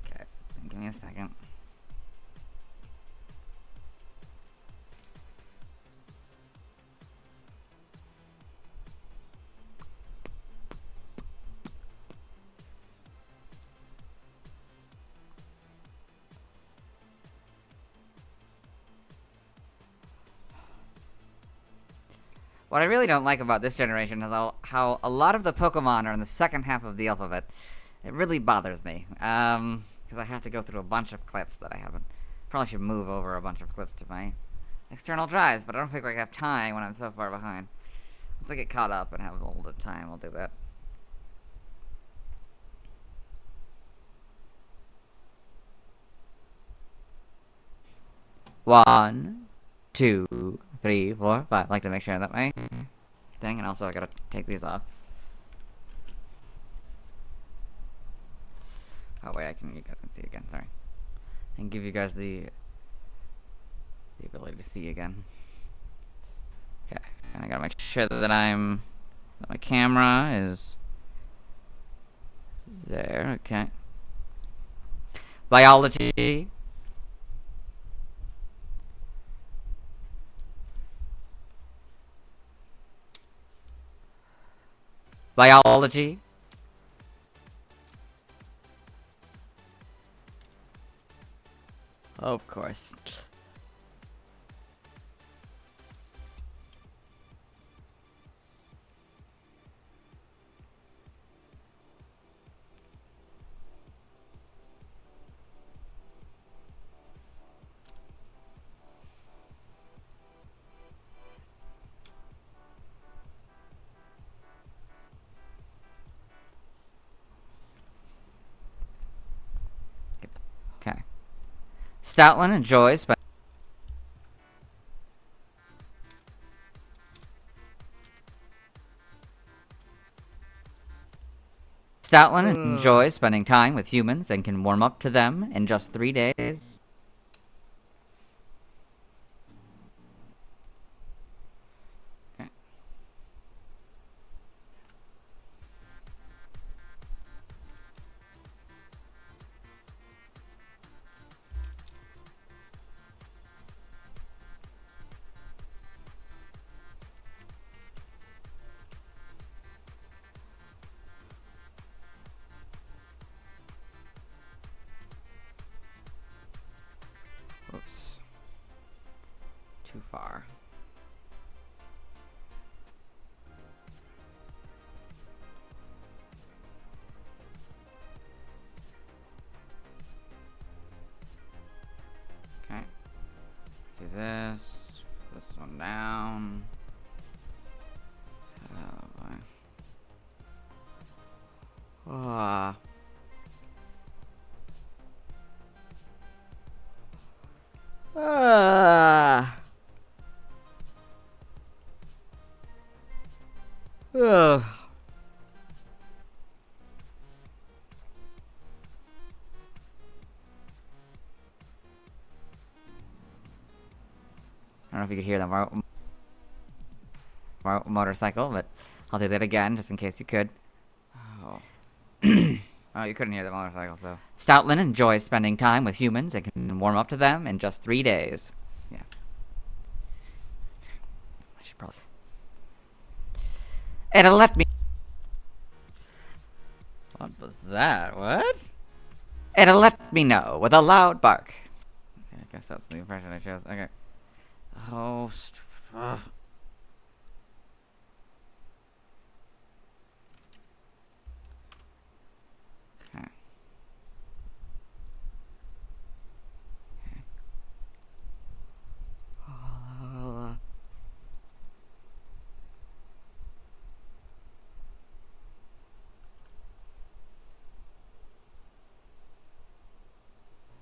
Okay, give me a second. What I really don't like about this generation is how a lot of the Pokemon are in the second half of the alphabet. It really bothers me, because I have to go through a bunch of clips that I haven't. Probably should move over a bunch of clips to my external drives, but I don't think I have time when I'm so far behind. Once I get caught up and have a little bit of time, I'll do that. One, 2, 3, 4, 5. I like to make sure that my thing, and also I gotta take these off. Oh wait, you guys can see again. Sorry, and give you guys the ability to see again. Okay, and I gotta make sure that my camera is there. Okay. Biology. Biology. Of course. Stoutland enjoys spending time with humans and can warm up to them in just 3 days. Okay. Oops. Too far. Okay. Do this. This one down. Oh boy. Ah. Ugh. I don't know if you could hear the motorcycle, but I'll do that again just in case you could. Oh. Oh, you couldn't hear the motorcycle, so. Stoutland enjoys spending time with humans and can warm up to them in just 3 days. Yeah. I should probably. It'll let me. What was that? What? It'll let me know with a loud bark. Okay, I guess that's the impression I chose. Okay. Oh, ugh. Okay.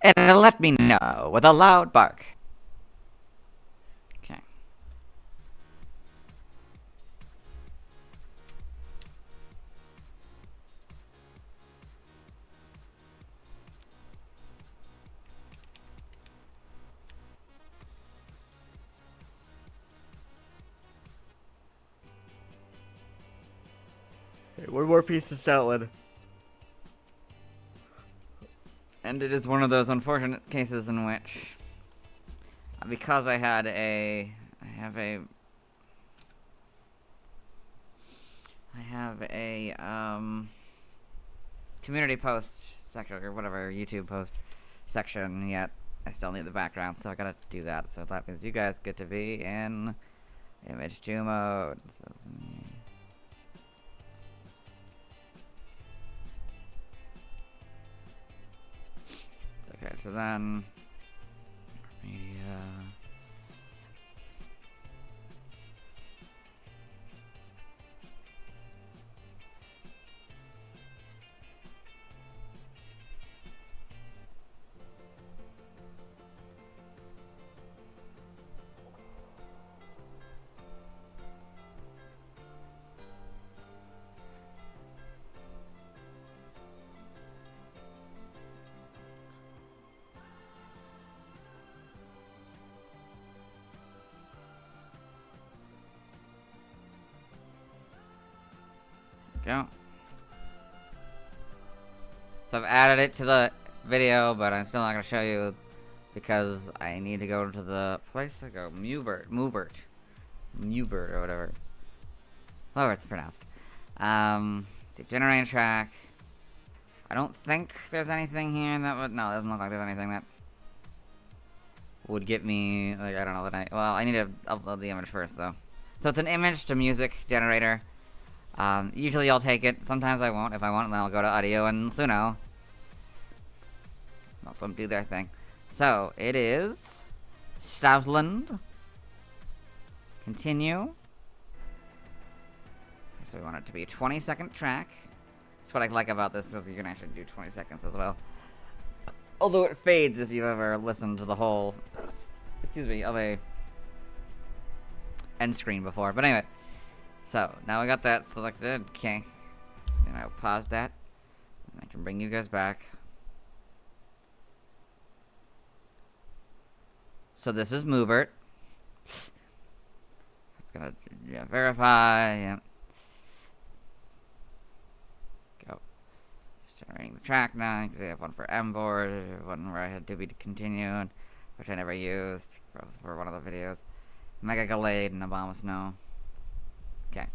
It'll let me know with a loud bark. Okay. Okay, one more piece of Stoutland. And it is one of those unfortunate cases in which, because I have a community post section or whatever YouTube post section yet. I still need the background, so I gotta do that. So that means you guys get to be in image 2 mode. So it's me. Okay, so then media. Go. So I've added it to the video, but I'm still not going to show you because I need to go to the place to go. Mubert or whatever. However it's pronounced. See, generate track. I don't think there's anything here that would, no, it doesn't look like there's anything that would get me, like, I don't know, well, I need to upload the image first, though. So it's an image to music generator. Usually I'll take it. Sometimes I won't. If I want, then I'll go to audio and Suno. Let them do their thing. So, it is Stoutland. Continue. So we want it to be a 20-second track. That's what I like about this, is you can actually do 20 seconds as well. Although it fades if you've ever listened to the whole, excuse me, of a end screen before. But anyway, so now we got that selected. Okay, and I'll pause that, and I can bring you guys back. So this is Moobert. It's gonna verify. Yeah. Go. Just generating the track now. I have one for M-board, one where I had to be continued, which I never used for one of the videos. Mega Galade and Obama Snow. Okay.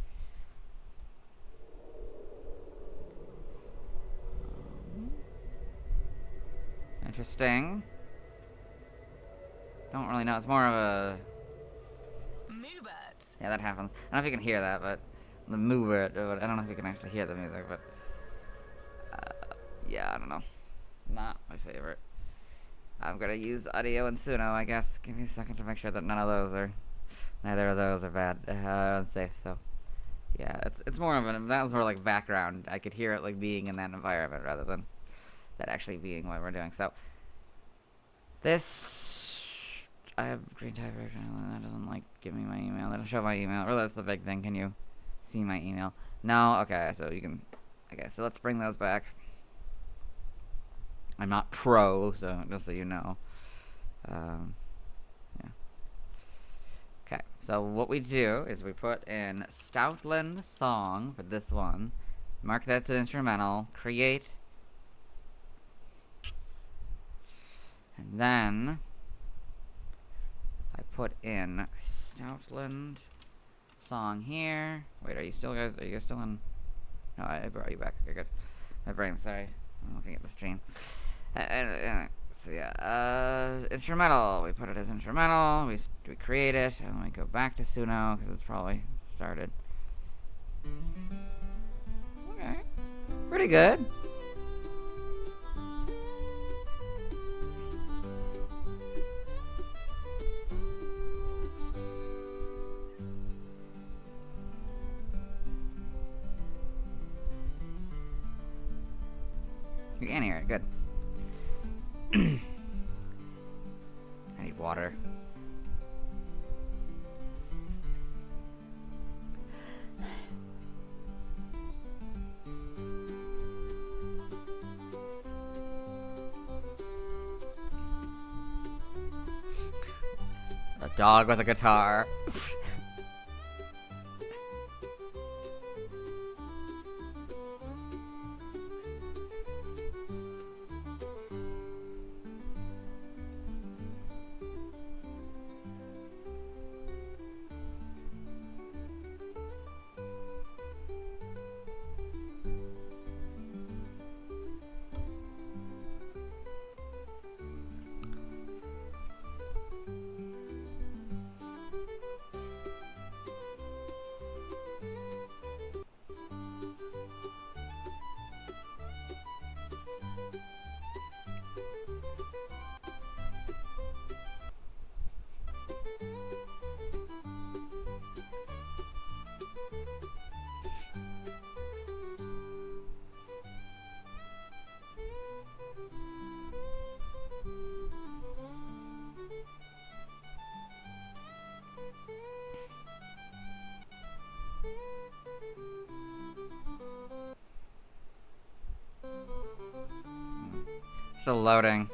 Interesting. Don't really know. It's more of a... Moobert. Yeah, that happens. I don't know if you can hear that, but... The Moobert. I don't know if you can actually hear the music, but... yeah, I don't know. Not my favorite. I'm gonna use Audio and Suno, I guess. Give me a second to make sure that none of those are... Neither of those are bad. Unsafe, so... Yeah, it's more of an... That was more like background. I could hear it like being in that environment rather than... that actually being what we're doing, so... This... I have green type version, and that doesn't like give me my email. That doesn't show my email. Really, that's the big thing. Can you see my email? No? Okay, so you can... Okay, so let's bring those back. I'm not pro, so just so you know. Yeah. Okay, so what we do is we put in Stoutland song for this one. Mark that's an instrumental. Create. And then... I put in Stoutland song here. Wait, are you guys still in? No, I brought you back. Okay, good. My brain, sorry. I'm looking at the stream. So yeah, instrumental. We put it as instrumental. We create it, and we go back to Suno, because it's probably started. Okay. Pretty good. You can hear it, good. I need water. A dog with a guitar. Still loading.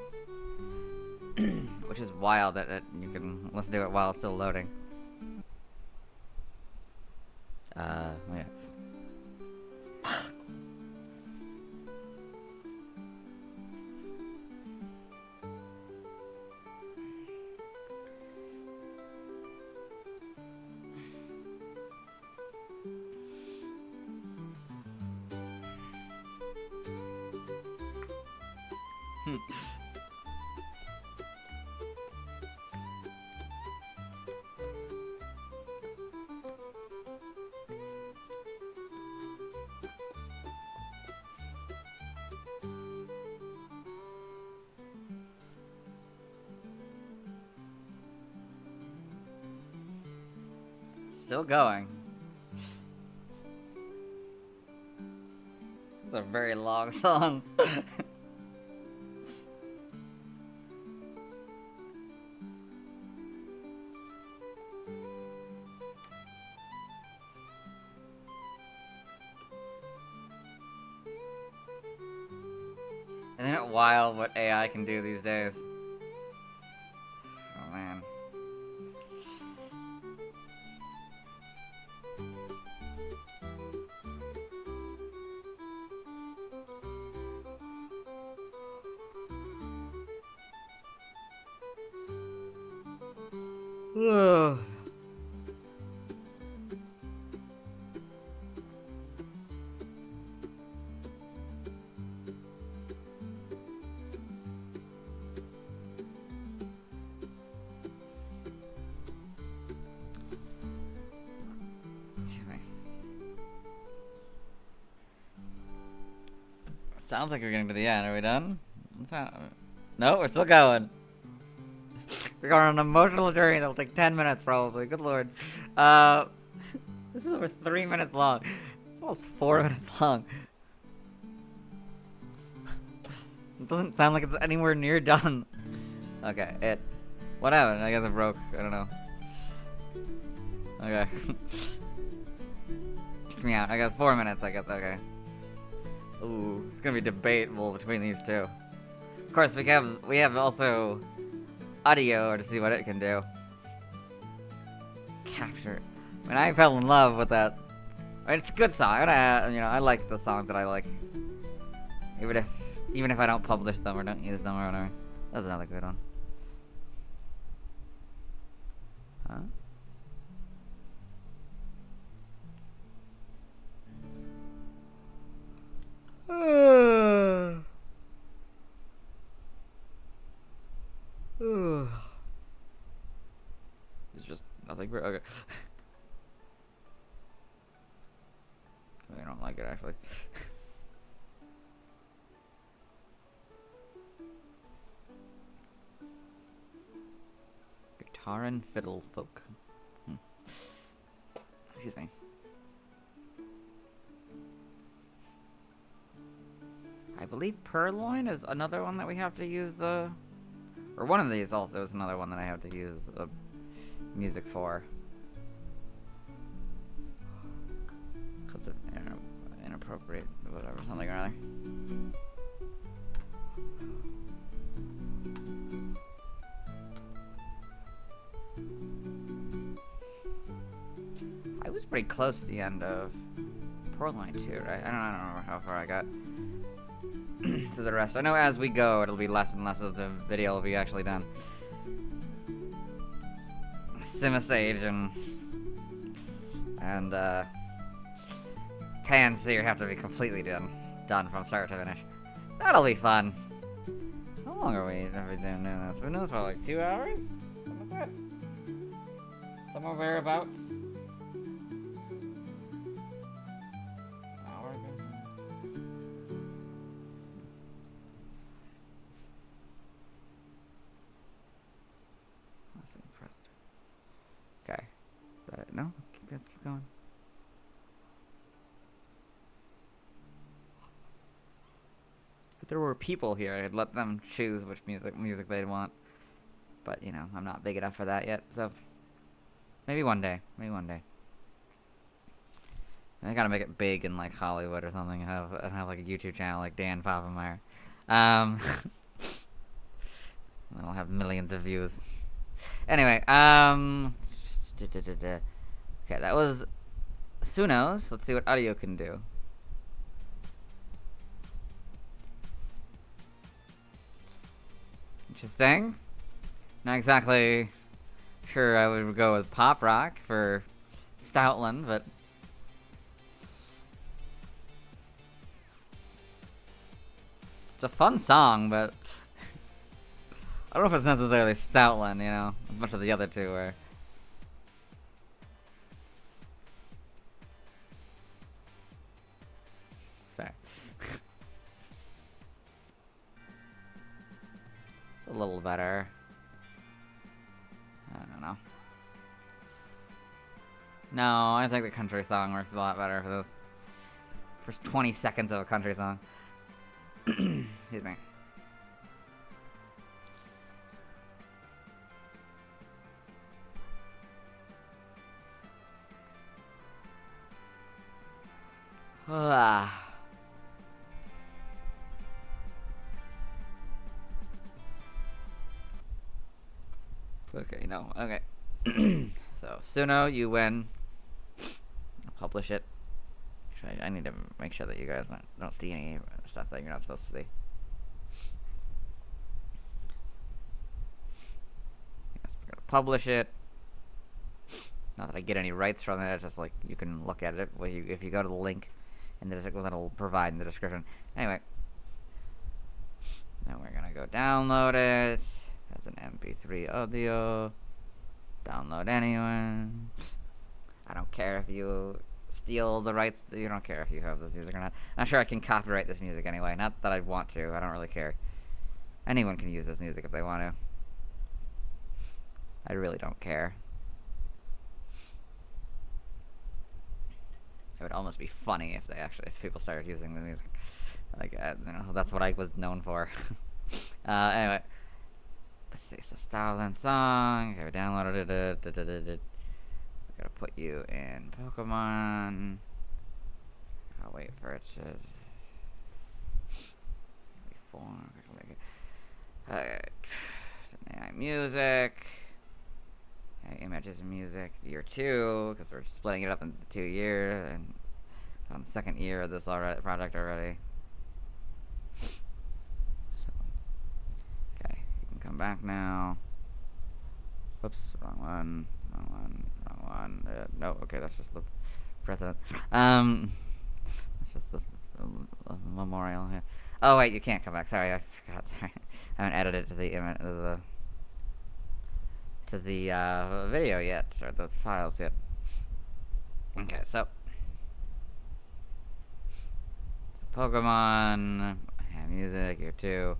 Which is wild that you can listen to it while it's still loading. Yeah. Still going. It's a very long song. Isn't it wild what AI can do these days? Oh man. Ugh. Sounds like we're getting to the end. Are we done? No, we're still going. We're going on an emotional journey that'll take 10 minutes probably. Good lord. This is over 3 minutes long. It's almost 4 minutes long. It doesn't sound like it's anywhere near done. Okay, what happened? I guess it broke. I don't know. Okay. Kick me out. I got 4 minutes, I guess. Okay. Ooh, it's gonna be debatable between these two. Of course, we have also audio to see what it can do. Capture. I mean, I fell in love with that. I mean, it's a good song. I like the songs that I like. Even if I don't publish them or don't use them or whatever. That's another good one. Huh? It's just nothing for okay. I don't like it actually. Guitar and fiddle folk. Excuse me. I believe Purrloin is another one that we have to use or one of these also is another one that I have to use the music for. Because of inappropriate, whatever, something or other. I was pretty close to the end of Purrloin too, right? I don't remember how far I got. To the rest. I know as we go, it'll be less and less of the video will be actually done. Simasage and Pansear have to be completely done from start to finish. That'll be fun. How long are we doing this? Who knows, about like 2 hours? Something like that? Somewhere whereabouts? Okay. No, let's keep this going. If there were people here, I'd let them choose which music they'd want. But, you know, I'm not big enough for that yet, so maybe one day. Maybe one day. I gotta make it big in like Hollywood or something and have like a YouTube channel like Dan Povenmire. And I'll have millions of views. Anyway, okay, that was Sunos. Let's see what audio can do. Interesting. Not exactly sure I would go with pop rock for Stoutland, but it's a fun song, but I don't know if it's necessarily Stoutland, you know, as much as the other two were. Sorry. It's a little better. I don't know. No, I think the country song works a lot better for this. First 20 seconds of a country song. Excuse me. Okay, no. Okay. So, Suno, you win. I'll publish it. Actually, I need to make sure that you guys don't see any stuff that you're not supposed to see. Yes, we're gonna publish it. Not that I get any rights from it, it's just like you can look at it if you go to the link and that'll provide in the description. Anyway. Now we're gonna go download it as an MP3 audio. Download anyway. I don't care if you steal the rights. You don't care if you have this music or not. I'm sure I can copyright this music anyway. Not that I want to. I don't really care. Anyone can use this music if they want to. I really don't care. It would almost be funny if people started using the music. Like, you know, that's what I was known for. Anyway. Let's see, it's a Stoutland song. Okay, we downloaded it. We're gonna put you in Pokemon. I'll wait for it to... Alright. AI music. Okay, images and music. Year 2, because we're splitting it up into 2 years. And it's on the 2nd year of this project already. Come back now. Whoops, wrong one. No, okay, that's just the president. That's just the memorial here. Oh wait, you can't come back. Sorry, I forgot. Sorry, I haven't added it to the image to the video yet, or the files yet. Okay, so Pokemon, music, year 2.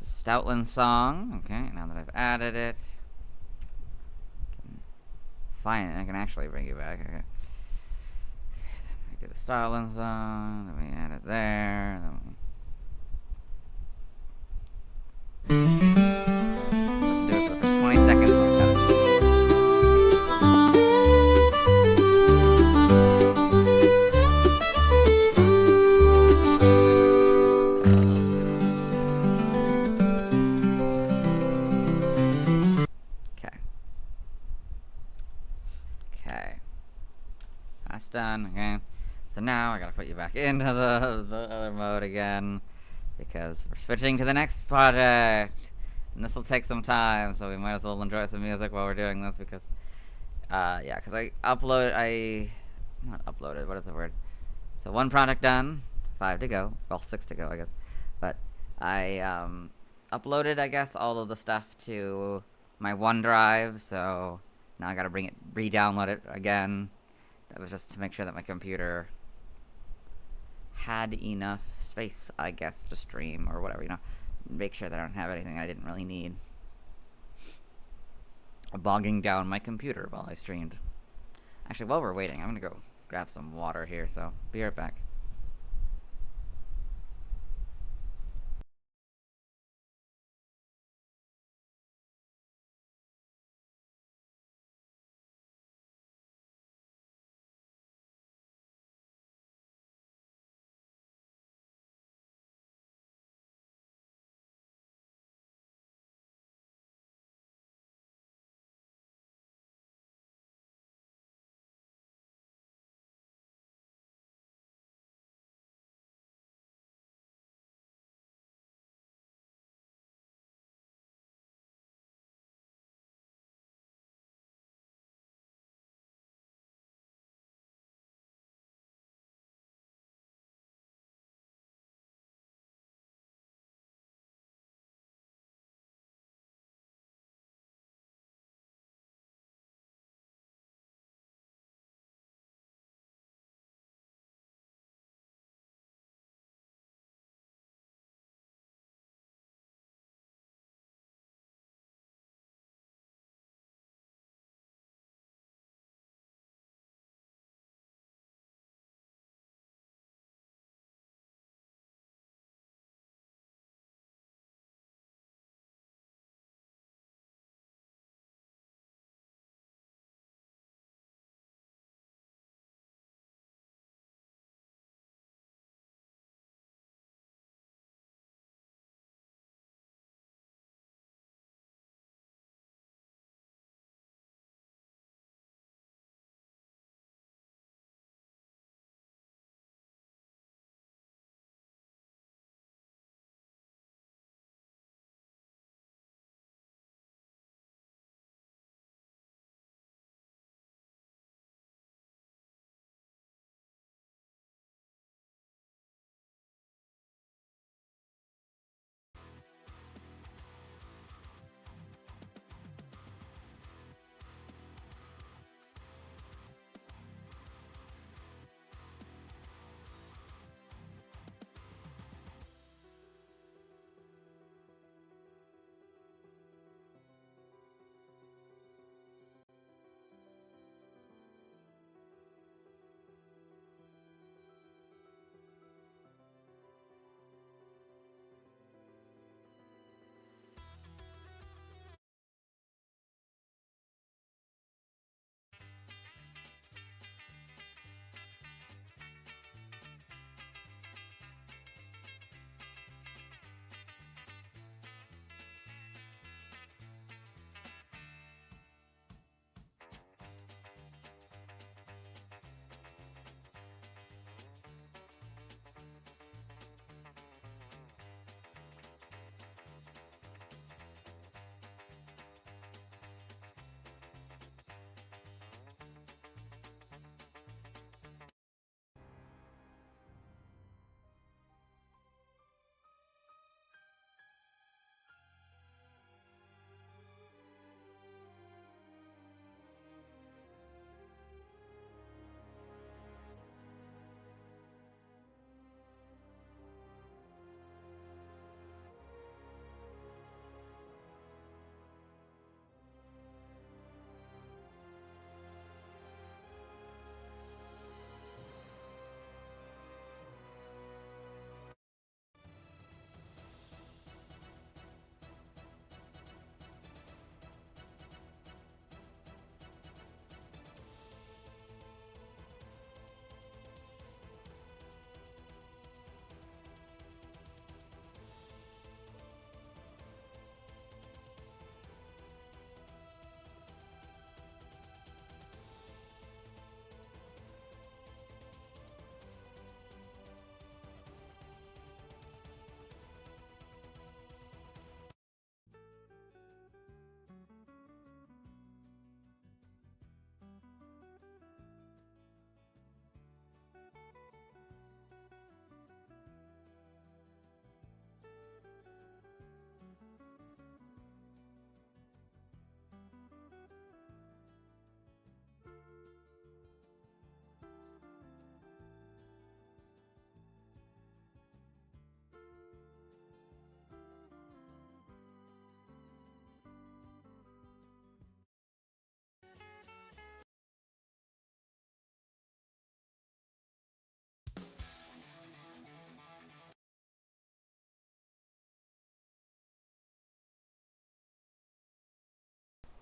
Stoutland song. Okay, now that I've added it, I can actually bring you back. Okay. Then we do the Stoutland song. Then we add it there. Let's do it for the first 20 seconds. Done. Okay, so now I gotta put you back into the other mode again because we're switching to the next project, and this will take some time, so we might as well enjoy some music while we're doing this because yeah, because not uploaded, what is the word? So 1 project done, 5 to go, well 6 to go I guess, but I uploaded I guess all of the stuff to my OneDrive, so now I gotta re-download it again. That was just to make sure that my computer had enough space, I guess, to stream or whatever, you know. Make sure that I don't have anything I didn't really need bogging down my computer while I streamed. Actually, while we're waiting, I'm gonna go grab some water here, so be right back.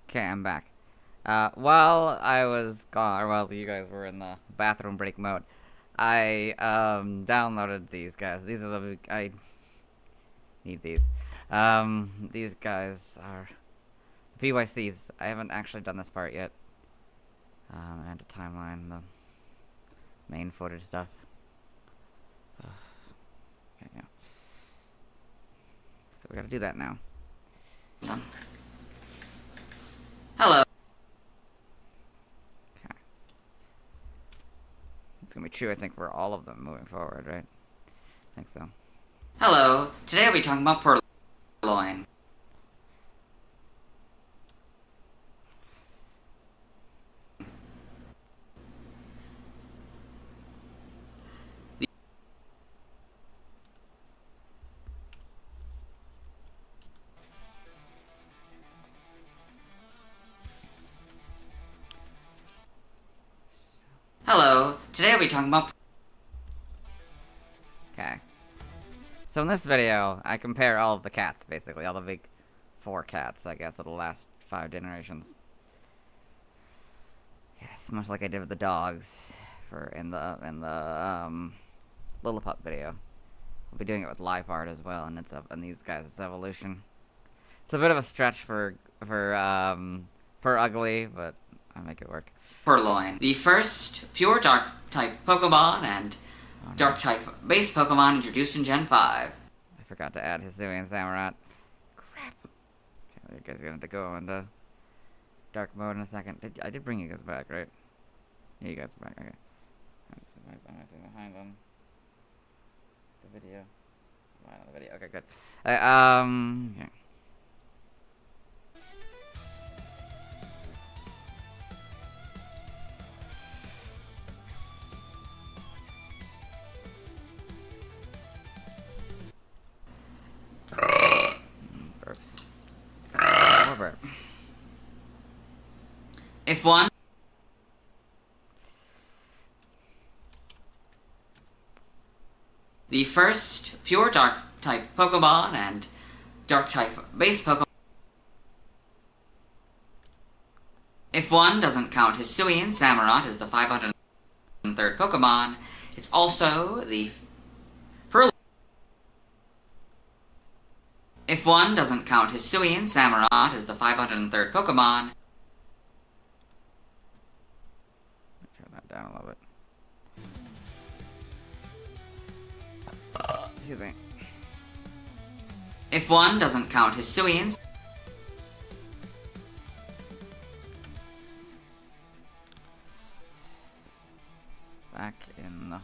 Okay, I'm back. While I was gone, or while you guys were in the bathroom break mode, I downloaded these guys. These are the I need these. These guys are PYCs. I haven't actually done this part yet. And a timeline, the main footage stuff. Okay, yeah. So we gotta do that now. Hello. Okay. It's gonna be true, I think, for all of them moving forward, right? I think so. Hello. Today I'll be talking about Purrloin. Hello. Today I'll be talking about... Okay. So in this video, I compare all of the cats, basically. All the big 4 cats, I guess, of the last 5 generations. Yes, much like I did with the dogs in the Lilliput video. We'll be doing it with Liepard as well, and these guys, it's evolution. It's a bit of a stretch for ugly, but I'll make it work. Purrloin, the first pure dark type Pokemon and dark type base Pokemon introduced in Gen 5. I forgot to add Hisui and Samurott. Crap. Okay, you guys are gonna have to go into dark mode in a second. I did bring you guys back, right? Yeah, you guys are back. Okay. I'm behind on the video. Behind on the video. Okay, good. Okay. If one... The first pure dark type Pokemon and dark type base Pokemon... If one doesn't count Hisui and Samurott as the 503rd Pokemon, it's also the Purrloin. If one doesn't count Hisui and Samurott as the 503rd Pokemon... Down a little bit. Excuse me. If one doesn't count Hisui and... Back in the...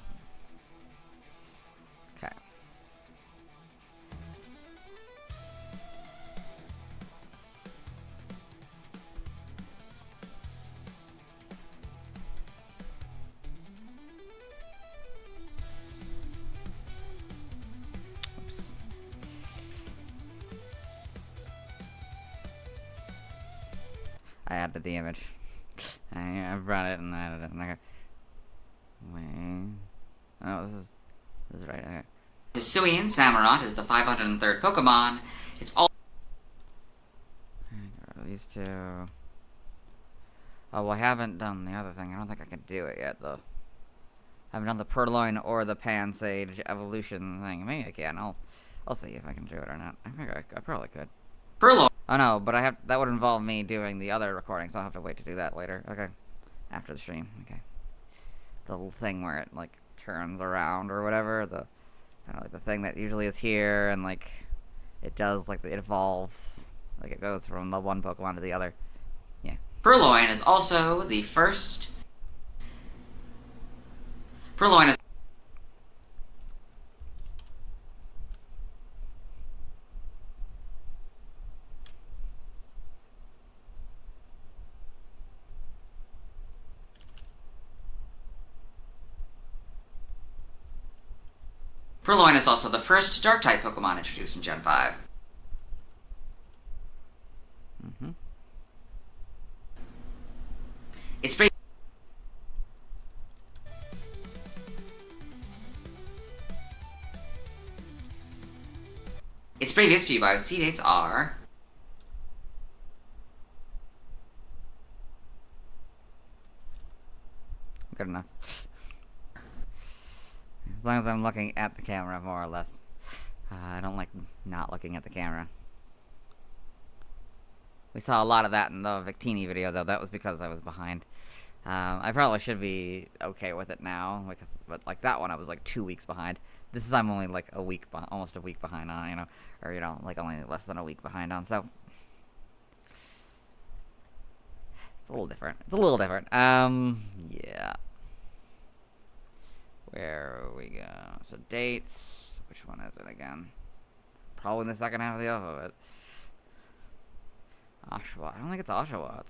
Okay. I added the image. I brought it and added it. And I go, wait. Oh, this is right. Okay. Hisui and Samurott is the 503rd Pokemon. It's all. These two. Oh, well, I haven't done the other thing. I don't think I can do it yet, though. I haven't done the Purrloin or the Pansage evolution thing. Maybe I can. I'll see if I can do it or not. I think I probably could. Purrloin. Oh no, but that would involve me doing the other recording, so I'll have to wait to do that later. Okay. After the stream. Okay. The little thing where it, like, turns around or whatever. The kind of like the thing that usually is here, and, like, it does, like, it evolves. Like, it goes from the one Pokemon to the other. Yeah. Purrloin is also the first... Purrloin is... Purrloin is also the first Dark-type Pokemon introduced in Gen 5. Mm-hmm. Its previous PYC dates are... good enough. As long as I'm looking at the camera, more or less. I don't like not looking at the camera. We saw a lot of that in the Victini video, though. That was because I was behind. I probably should be okay with it now, but like that one, I was like 2 weeks behind. This is I'm only like a week, almost a week behind on, you know, or you know, like only less than a week behind on. So it's a little different. It's a little different. Yeah. Where we go? So dates. Which one is it again? Probably in the second half of the alphabet. Oshawott. I don't think it's Oshawott.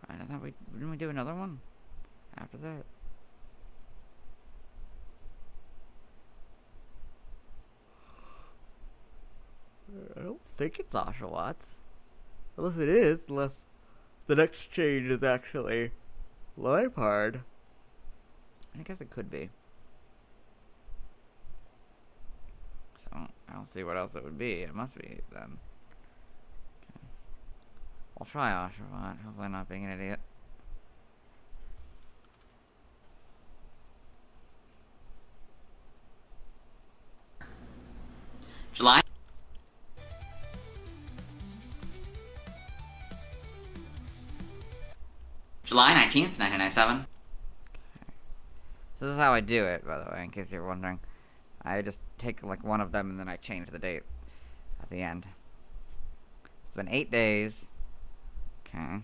I thought didn't we do another one after that? I don't think it's Oshawott. Unless it is, unless the next change is actually Liepard. I guess it could be. So I don't see what else it would be. It must be then. Okay. I'll try Oshawott. Hopefully I'm not being an idiot. July 19th, 1997. Okay. So this is how I do it, by the way, in case you're wondering. I just take like one of them and then I change the date at the end. It's been 8 days. Okay.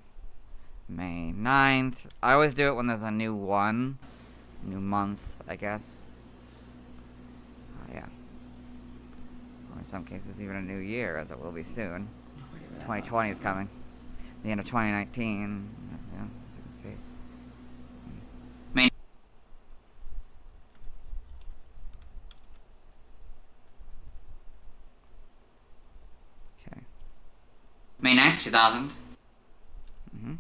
May 9th. I always do it when there's a new one. New month, I guess. Oh, yeah. Or in some cases, even a new year, as it will be soon. 2020 is coming. The end of 2019. Yeah, as you can see. May. Okay. May 9th, 2000. Mm-hmm.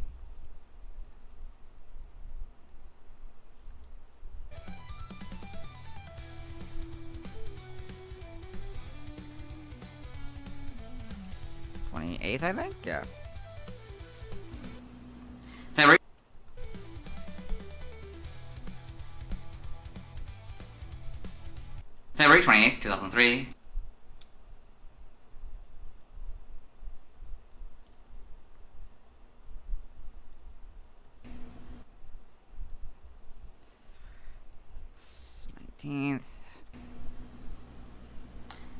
'28th, I think? Yeah. February. February 28th, 2003.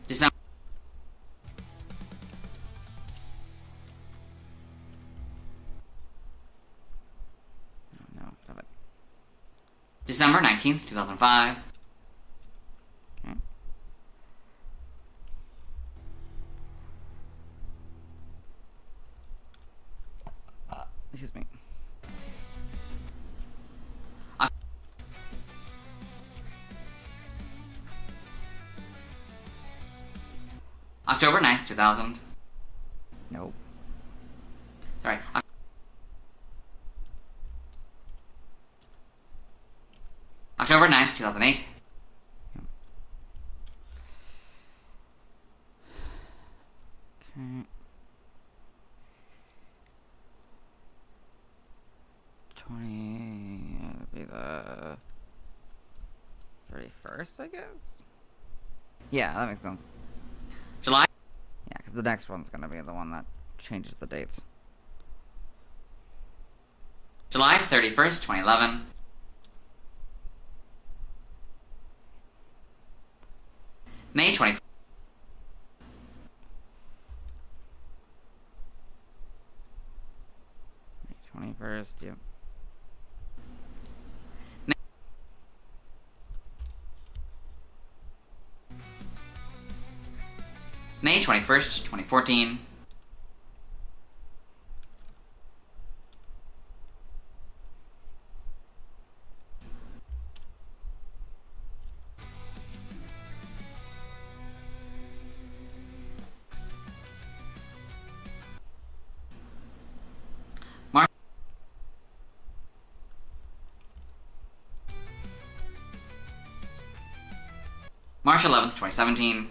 December. Oh, no, stop it. December 19th, 2005. Okay. Excuse me. October 9th, 2000. Nope. Sorry. October 9th, 2008. Okay. that'd be the 31st, I guess? Yeah, that makes sense. July? Yeah, because the next one's going to be the one that changes the dates. July 31st, 2011. May 20th. May 21st, yep. May 21st, 2014. March 11th, 2017.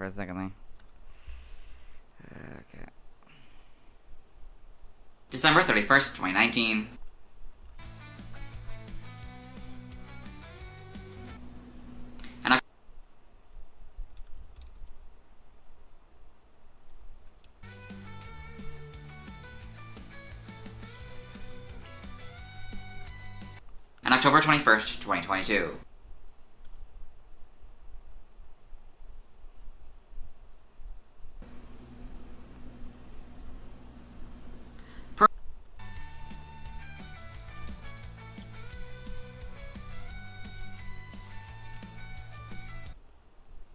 for a second there. Okay. December 31st, 2019. And October 21st, 2022.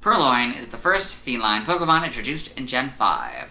Purrloin is the first feline Pokemon introduced in Gen 5.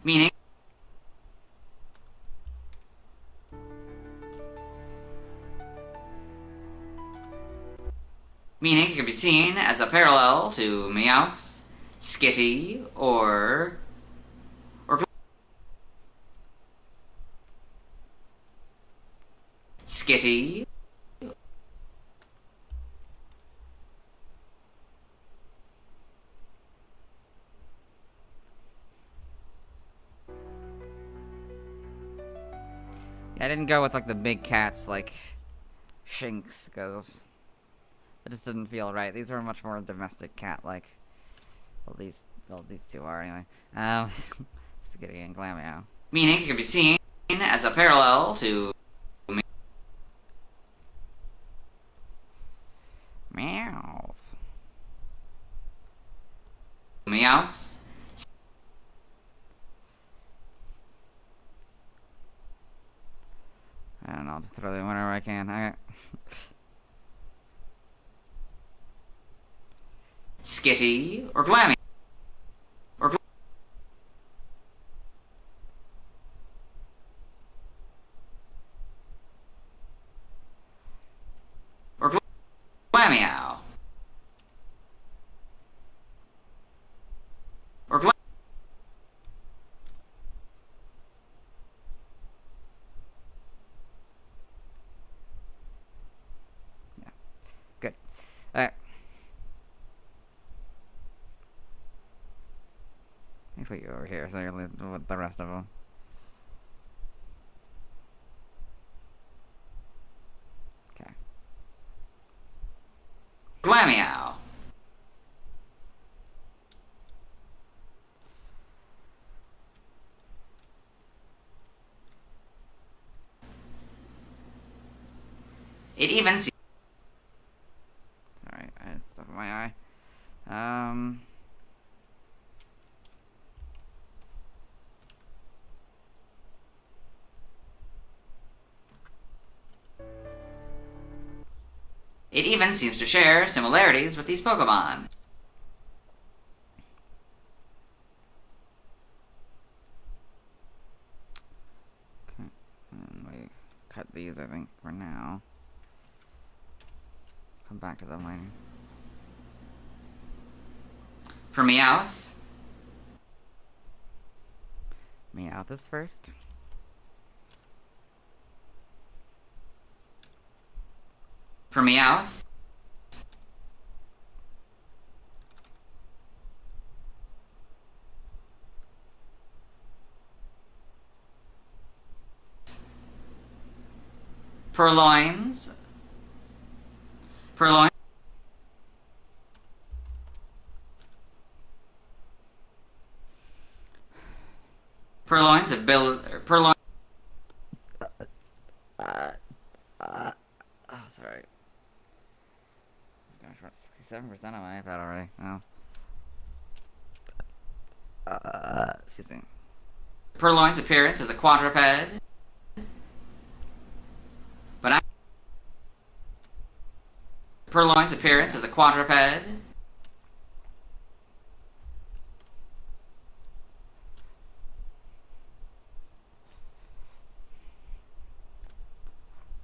Meaning it can be seen as a parallel to Meowth, Skitty, or Skitty. I didn't go with like the big cats like Shinx goes. It just didn't feel right. These are much more domestic cat-like. Well, these two are anyway. Skitty and Glameow. Meaning it can be seen as a parallel to Meowth. Meowth. I don't know, I'll just throw them whenever I can. Alright. Skitty or Glammy. Or Glameow. Or Glam. Yeah. Good. Alright. Let me put you over here so you're with the rest of them. Okay. Glameow. It even seems. Sorry, I had stuff in my eye. It even seems to share similarities with these Pokemon. Okay, and we cut these, I think, for now. Come back to them later. For Meowth. Meowth is first. For Meowth. Purrloins. Purrloin. Purrloin's ability. Purrloin. Oh, sorry. Gosh, we're at 67% on my iPad already. Oh. Excuse me. Purrloin's appearance as a quadruped, but Purrloin's appearance as a quadruped,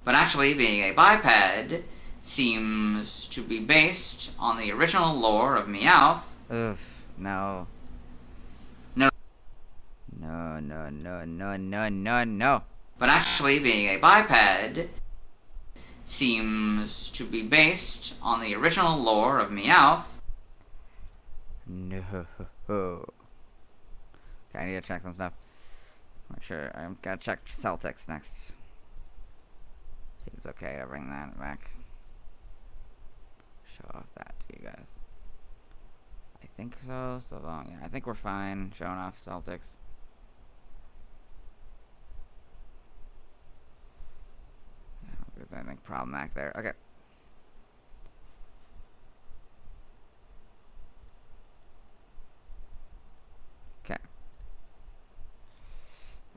but actually being a biped seems to be based on the original lore of Meowth. Oof, no. No. No. But actually being a biped seems to be based on the original lore of Meowth. No. Okay, I need to check some stuff. Make sure, I'm gonna check Celtics next. See if it's okay to bring that back. Show off that to you guys. I think so, so long. Yeah, I think we're fine showing off Celtics. I don't think there's anything problematic there. Okay.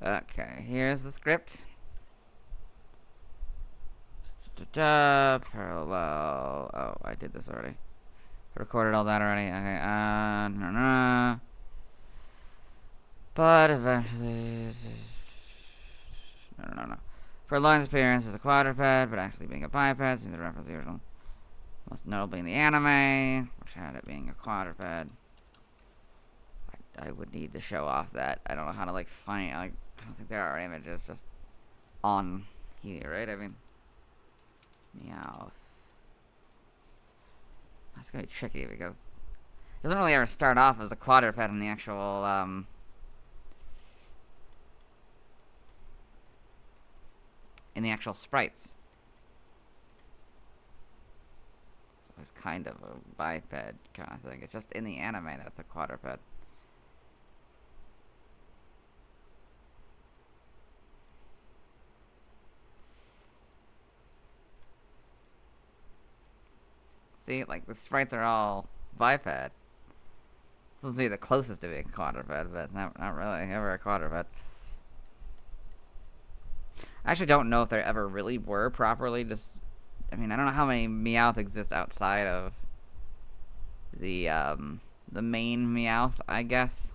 Okay, here's the script. Parallel. Oh, I did this already. Recorded all that already. Okay, no. But eventually. No. Purrloin's appearance as a quadruped, but actually being a biped, seems to reference the original. Most notable in the anime, which had it being a quadruped. I would need to show off that. I don't know how to, like, find, like, I don't think there are images just on here, right? I mean, Meowth. That's gonna be tricky because it doesn't really ever start off as a quadruped in the actual, sprites. So it's kind of a biped kind of thing. It's just in the anime that's a quadruped. See, like, the sprites are all biped. This is be the closest to being a quadruped, but not really ever a quadruped. I actually don't know if there ever really were properly just... I mean, I don't know how many Meowth exist outside of the main Meowth, I guess.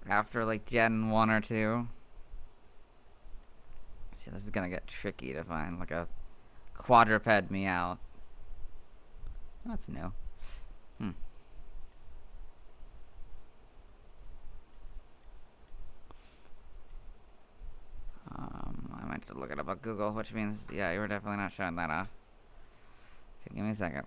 After, like, Gen 1 or 2. See, this is gonna get tricky to find, like, a quadruped Meowth. That's new. I meant to look it up on Google, which means, yeah, you were definitely not showing that off. Okay, give me a second.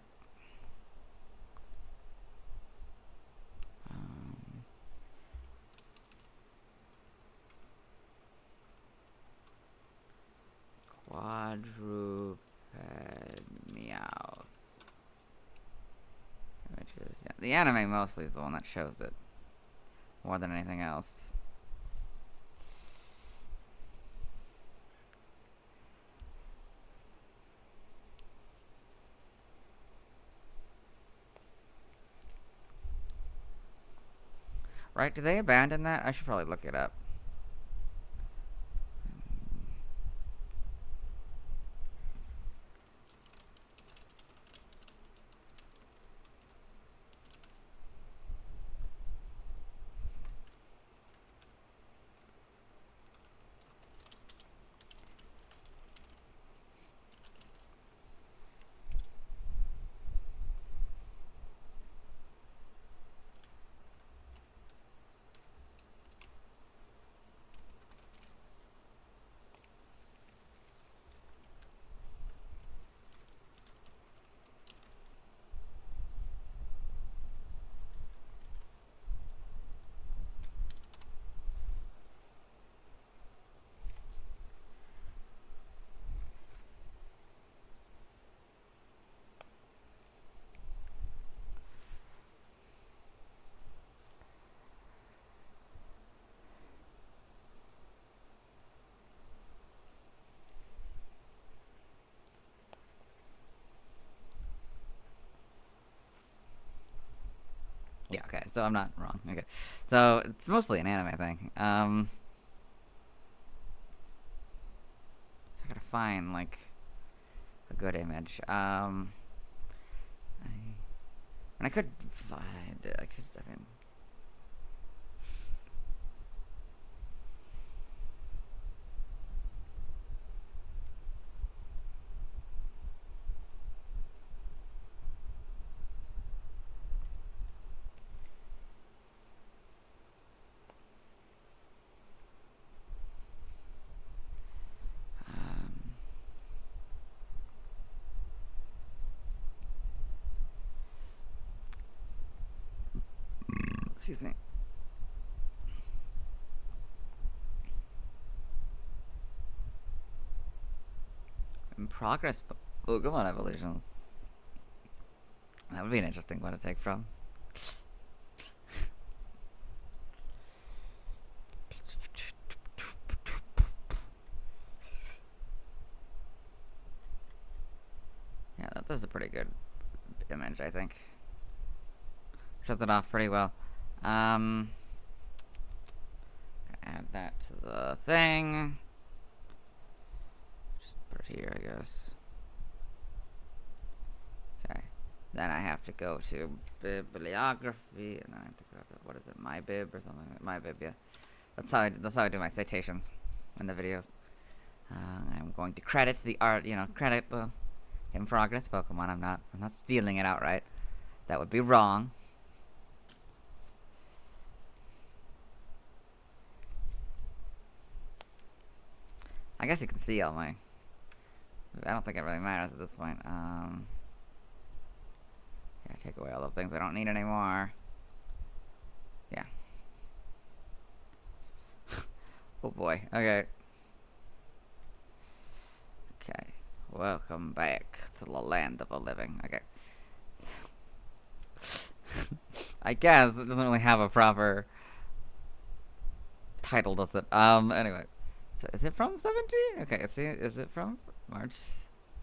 Quadruped Meowth. Which is, yeah, the anime mostly is the one that shows it more than anything else. Right, did they abandon that? I should probably look it up. so I'm not wrong. Okay, so it's mostly an anime thing. So I gotta find like a good image. I could find. I mean. Excuse me. In progress, Pokemon evolutions. That would be an interesting one to take from. Yeah, that's a pretty good image, I think. Shows it off pretty well. Gonna add that to the thing. Just put it here, I guess. Okay. Then I have to go to bibliography, and then I have to go to, what is it, my bib or something? My bib, yeah. That's how I do my citations in the videos. I'm going to credit the art, credit the in progress Pokemon. I'm not stealing it outright. That would be wrong. I guess you can see all my. I don't think it really matters at this point. Yeah, take away all the things I don't need anymore. Yeah. Oh boy. Okay. Okay. Welcome back to the land of the living. Okay. I guess it doesn't really have a proper title, does it? Anyway. So is it from 17? Okay, see, is it from March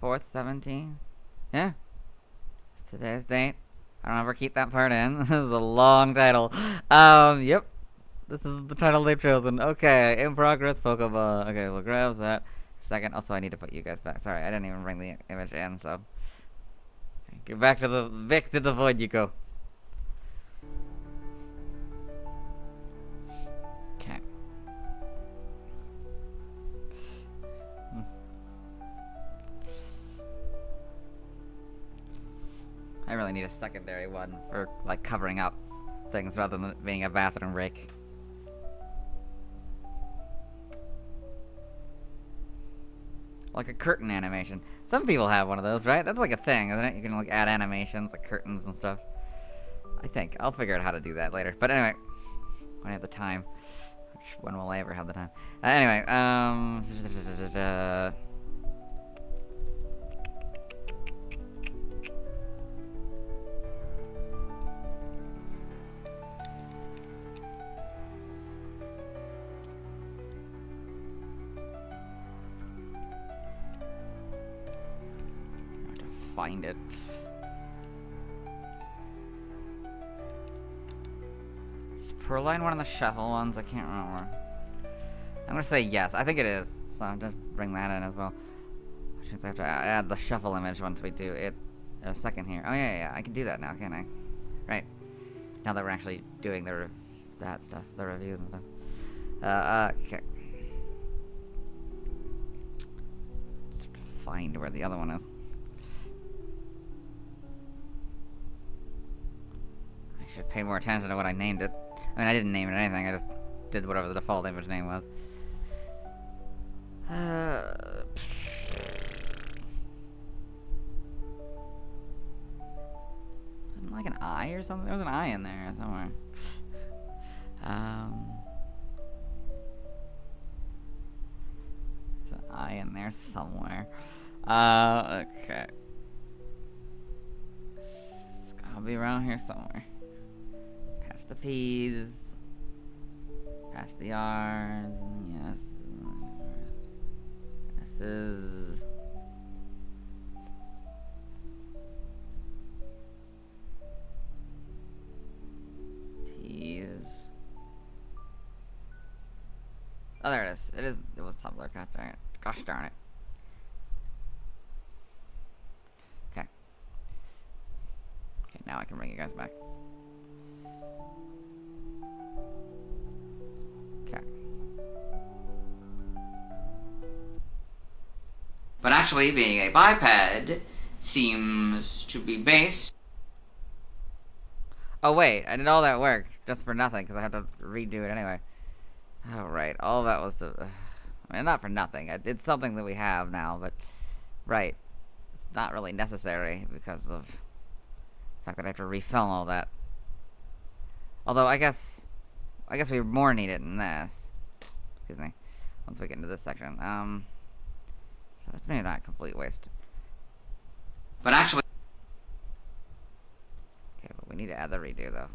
4th, 17? Yeah. It's today's date. I don't ever keep that part in. This is a long title. Yep. This is the title they've chosen. Okay, in progress Pokemon. Okay, we'll grab that. Second, also I need to put you guys back. Sorry, I didn't even bring the image in, so. Get back to the void you go. Okay. I really need a secondary one for, like, covering up things rather than it being a bathroom break. Like a curtain animation. Some people have one of those, right? That's like a thing, isn't it? You can, like, add animations, like curtains and stuff. I think. I'll figure out how to do that later. But anyway, when I have the time. When will I ever have the time? Anyway, find it. Is Purrloin one of the shuffle ones? I can't remember. I'm gonna say yes. I think it is. So I'll just bring that in as well. Since I have to add the shuffle image once we do it. A second here. Oh yeah. I can do that now, can't I? Right. Now that we're actually doing that stuff, the reviews and stuff. Okay. Just find where the other one is. I should pay more attention to what I named it. I mean, I didn't name it anything. I just did whatever the default image name was. Something like an eye or something? There was an eye in there somewhere. There's an eye in there somewhere. Okay. It's gotta be around here somewhere. Past the P's. Past the R's. And the S's. S's. Oh, there it is. It was Tumblr. God darn it. Gosh darn it. Okay. Okay, now I can bring you guys back. Okay. But actually, being a biped seems to be based... Oh, wait. I did all that work just for nothing, because I had to redo it anyway. Oh, right. All that was to... I mean, not for nothing. It's something that we have now, but... Right. It's not really necessary because of the fact that I have to refilm all that. Although, I guess we more need it in this. Excuse me. Once we get into this section. So it's maybe not a complete waste. But actually... Okay, but we need to add the redo, though.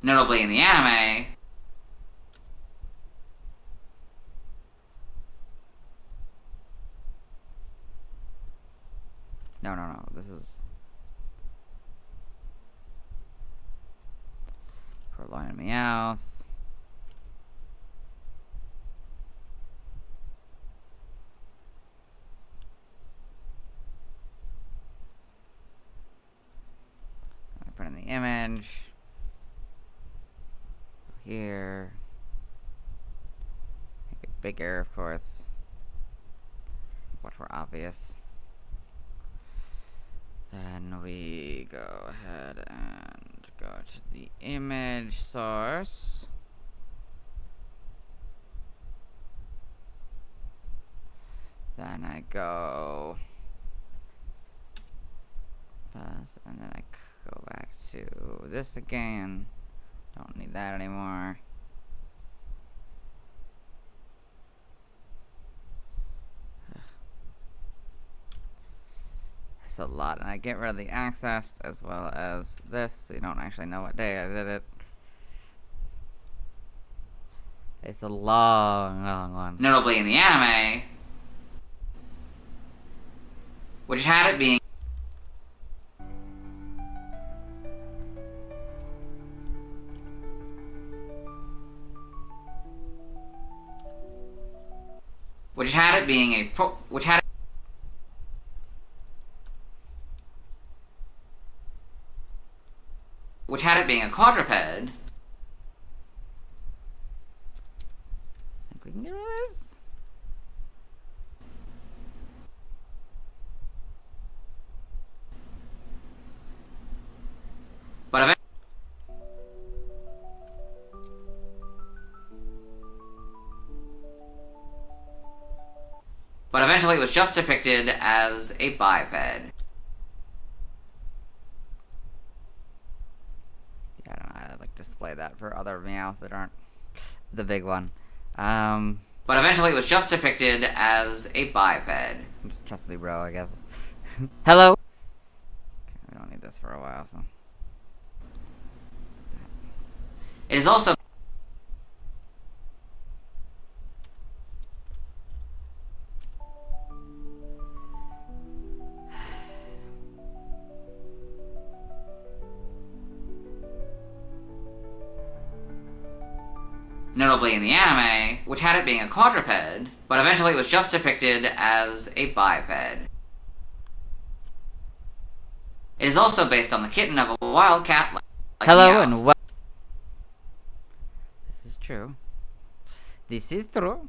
Notably in the anime... No. This is... Purrloin and Meowth. I put in the image. Here. Make it bigger, of course. Much more obvious. Then we go ahead and go to the image source. Then I go this, and then I go back to this again. Don't need that anymore. A lot, and I get rid of the accessed as well as this, so you don't actually know what day I did it. It's a long one. Notably in the anime, which had it being a quadruped. I think we can get rid of this. But eventually it was just depicted as a biped. Yeah, I don't know how to like display that for other Meowth that aren't the big one. But eventually it was just depicted as a biped. Just trust me, bro, I guess. Hello? Okay, we don't need this for a while, so. It is also notably in the anime, which had it being a quadruped, but eventually it was just depicted as a biped. It is also based on the kitten of a wild cat like Hello Meowth. and welcome. This is true. This is true.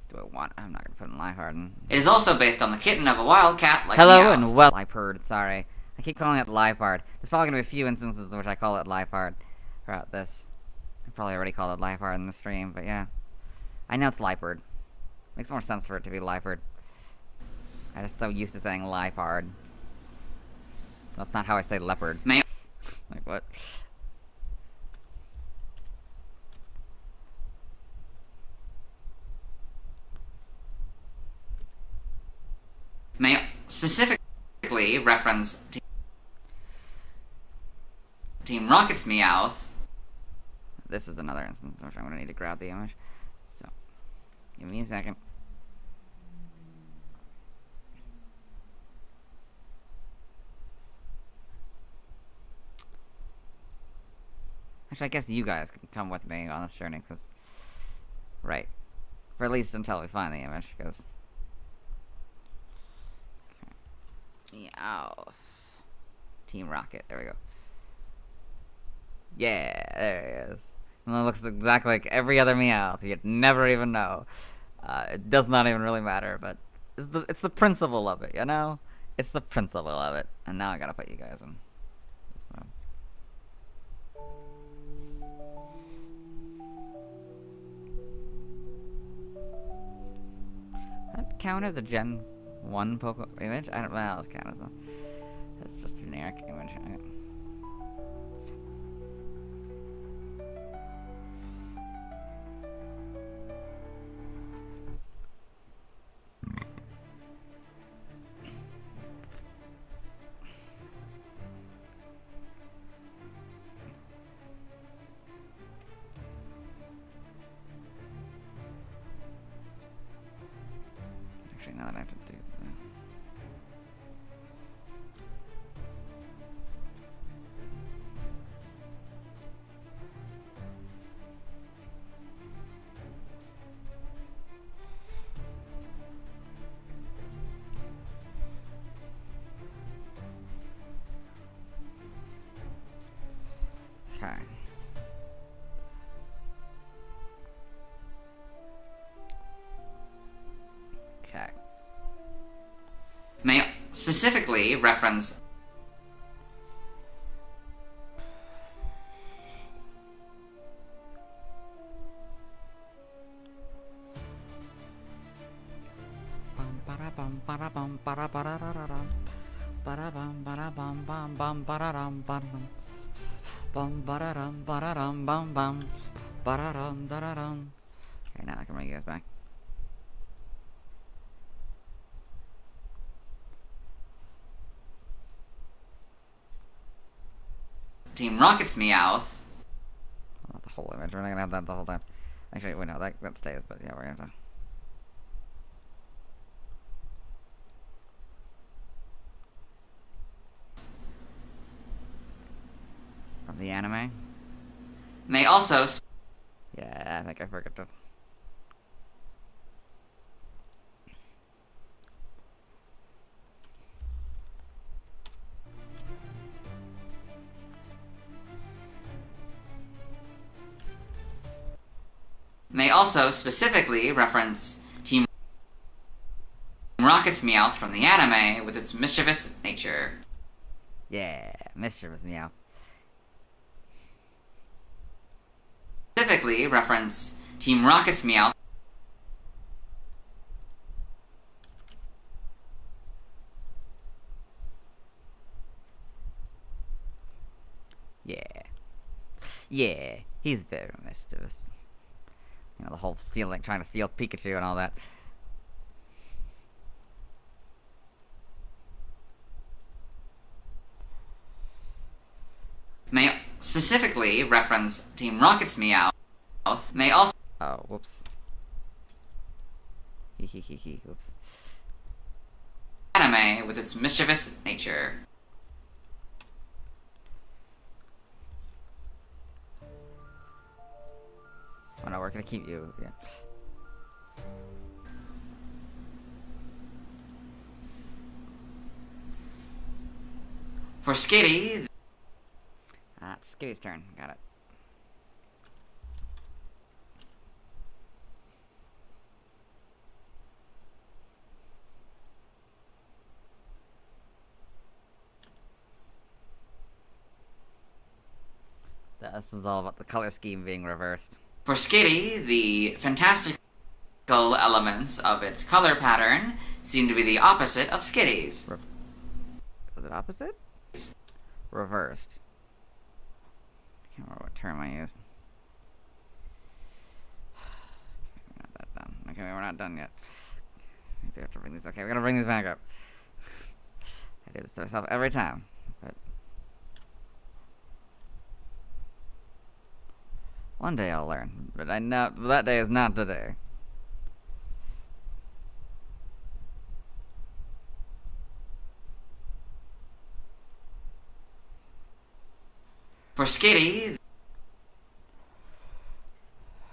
Do I want? I'm not gonna put in Liepard. It is also based on the kitten of a wild cat like Hello Meowth. and welcome. Liepard, sorry. I keep calling it Liepard. There's probably gonna be a few instances in which I call it Liepard throughout this. I probably already called it Liepard in the stream, but yeah. I know it's Liepard. Makes more sense for it to be Liepard. I'm just so used to saying Liepard. That's not how I say leopard. Like what? May specifically reference Team Rocket's Meowth. This is another instance in which I'm going to need to grab the image. So, give me a second. Actually, I guess you guys can come with me on this journey, because... Right. For at least until we find the image, because... Okay. Meowth. Team Rocket, there we go. Yeah, there he is. And it looks exactly like every other Meowth. You'd never even know. It does not even really matter, but... It's the principle of it, you know? It's the principle of it. And now I gotta put you guys in. That count as a Gen 1 Pokemon image? I don't know, it's count as a... That's just a generic image. Actually, now that I have to do that. Okay. Okay. May specifically reference Okay, now I can bring you guys back. Team Rocket's Meowth. Not the whole image. We're not gonna have that the whole time. Actually, wait, no, that stays. But yeah, we're gonna have to. From the anime. May also. Yeah, I think I forgot to. May also specifically reference Team Rocket's Meowth from the anime with its mischievous nature. Yeah, mischievous Meowth. Specifically reference Team Rocket's Meowth. Yeah. Yeah, he's very mischievous. You know, the whole stealing, trying to steal Pikachu and all that. May specifically reference Team Rocket's Meowth. May also. Oh, whoops. Whoops. Anime with its mischievous nature. Oh no, we're gonna keep you, yeah. For Skitty... it's Skitty's turn, got it. This is all about the color scheme being reversed. For Skitty, the fantastical elements of its color pattern seem to be the opposite of Skitty's. Was it opposite? Reversed. I can't remember what term I used. Okay, we're not that done. Okay, we're not done yet. I do have to bring these. Okay, we gotta bring these back up. I do this to myself every time, but One day I'll learn, but I know that day is not today. For Skitty,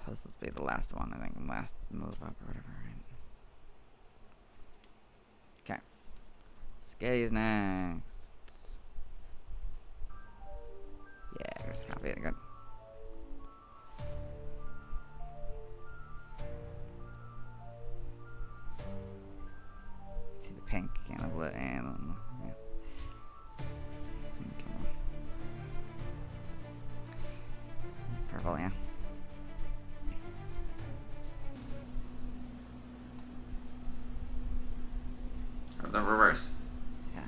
This will be the last one, I think. Last move up or whatever, right? Okay. Skitty's next. Yeah, just copy it. Good. See the pink and the blue and yeah. Come on. Purple, yeah. or the reverse. Yeah.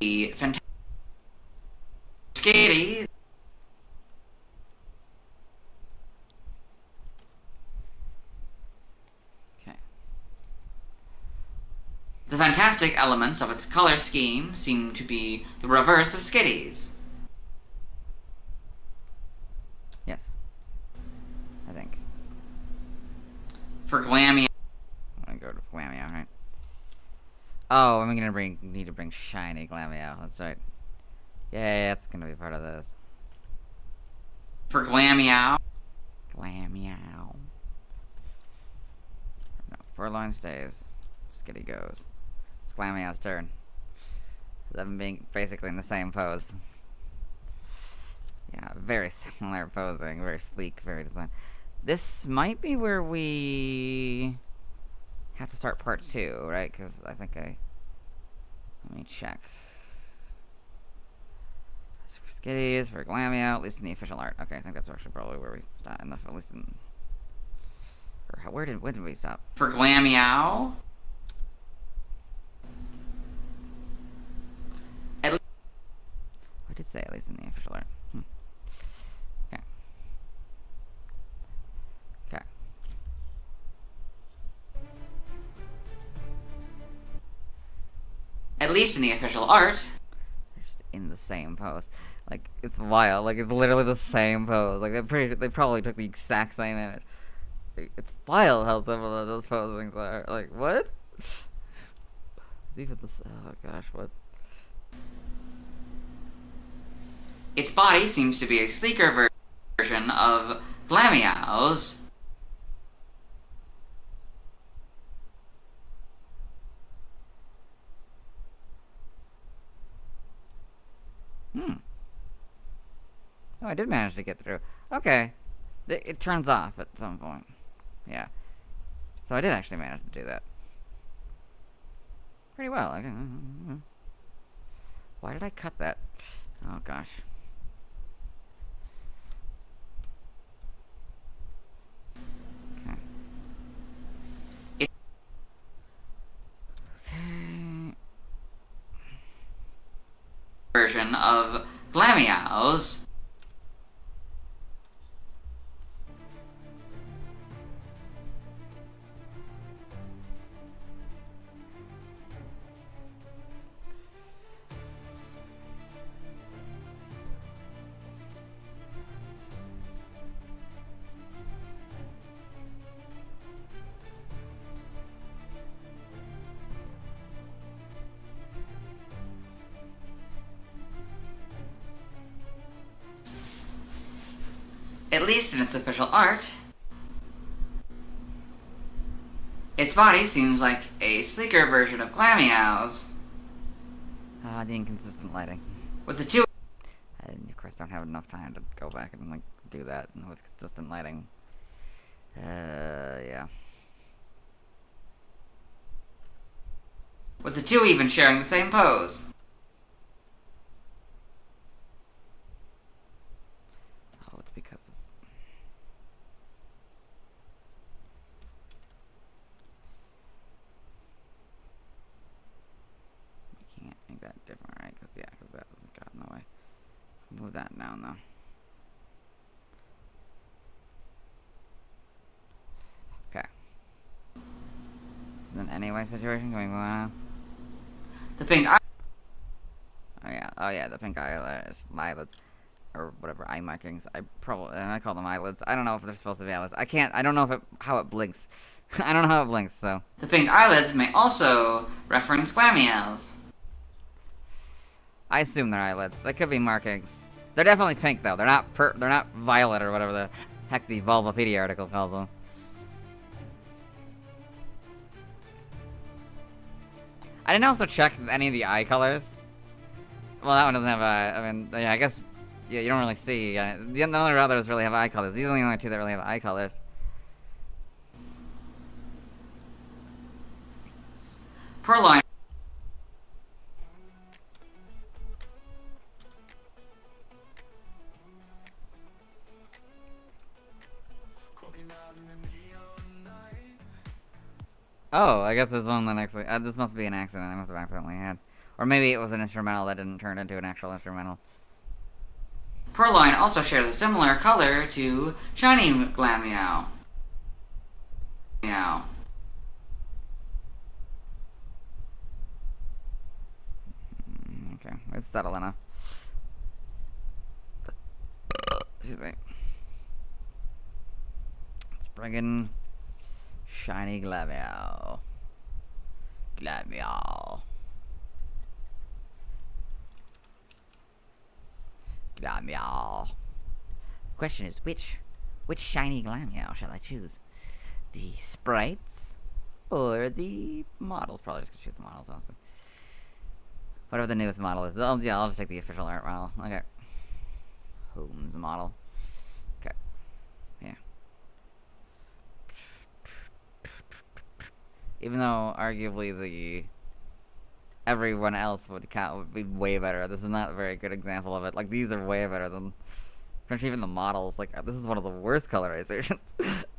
The fantastic Skitty. Okay. The fantastic elements of its color scheme seem to be the reverse of Skitty's. Yes. I think. For Glammy, I'm gonna go to Glamio, right? Oh, I'm gonna need to bring shiny Glamio. That's right. Yeah, that's gonna be part of this. for Glammeow, Glamio. No, Purrloin stays. Skitty goes. It's Glamio's turn. Them being basically in the same pose. Yeah, very similar posing. Very sleek, very design. This might be where we have to start part 2, right? Because I think let me check. For Skitties, for Glamio, at least in the official art. Okay, I think that's actually probably where we stop. At least in. Or when did we stop? for Glammeow. I did say at least in the official art. Okay. Okay. At least in the official art. They're just in the same pose. Like, it's wild. Like, it's literally the same pose. Like, they probably took the exact same image. It's wild how similar those posings are. Like, what? Even this. Oh gosh, what? Its body seems to be a sleeker version of Glammeow's. Oh, I did manage to get through. Okay. It turns off at some point. Yeah. So I did actually manage to do that. Pretty well. Why did I cut that? Oh, gosh. Okay. Okay. Version of Glammeow's. At least in its official art. Its body seems like a sleeker version of Glammeow's. Ah, the inconsistent lighting. With the two I, of course, don't have enough time to go back and, like, do that with consistent lighting. Yeah. with the two even sharing the same pose. Oh, it's because of... We can't make that different, right? Because that hasn't gotten in the way. Move that down, though. Okay. Is it an anyway situation going on? The pink oh yeah, the pink eyelids, or whatever, eye markings. I call them eyelids. I don't know if they're supposed to be eyelids. I don't know how it blinks. I don't know how it blinks, so. The pink eyelids may also reference Glamiels. I assume they're eyelids. They could be markings. They're definitely pink though. They're not violet or whatever the heck the Vulvapedia article calls them. I didn't also check any of the eye colors. Well, that one doesn't have I mean, yeah, I guess, yeah, you don't really see. The other others really have eye colors. These are the only two that really have eye colors. Purrloin. Oh, I guess this one then actually, this must be an accident I must have accidentally had. Or maybe it was an instrumental that didn't turn into an actual instrumental. Purrloin also shares a similar color to Shiny Glamiel. Meow. Okay, it's subtle enough. Excuse me. Let's bring in Shiny Glamiel. Glamiel. Glamiel. The question is, which shiny Glamiel shall I choose? The sprites or the models? Probably just gonna choose the models, honestly. Whatever the newest model is. Yeah, I'll just take the official art model. Okay. Holmes model. Okay. Yeah. Even though arguably everyone else would be way better. This is not a very good example of it. Like, these are way better than even the models. Like, this is one of the worst colorizations.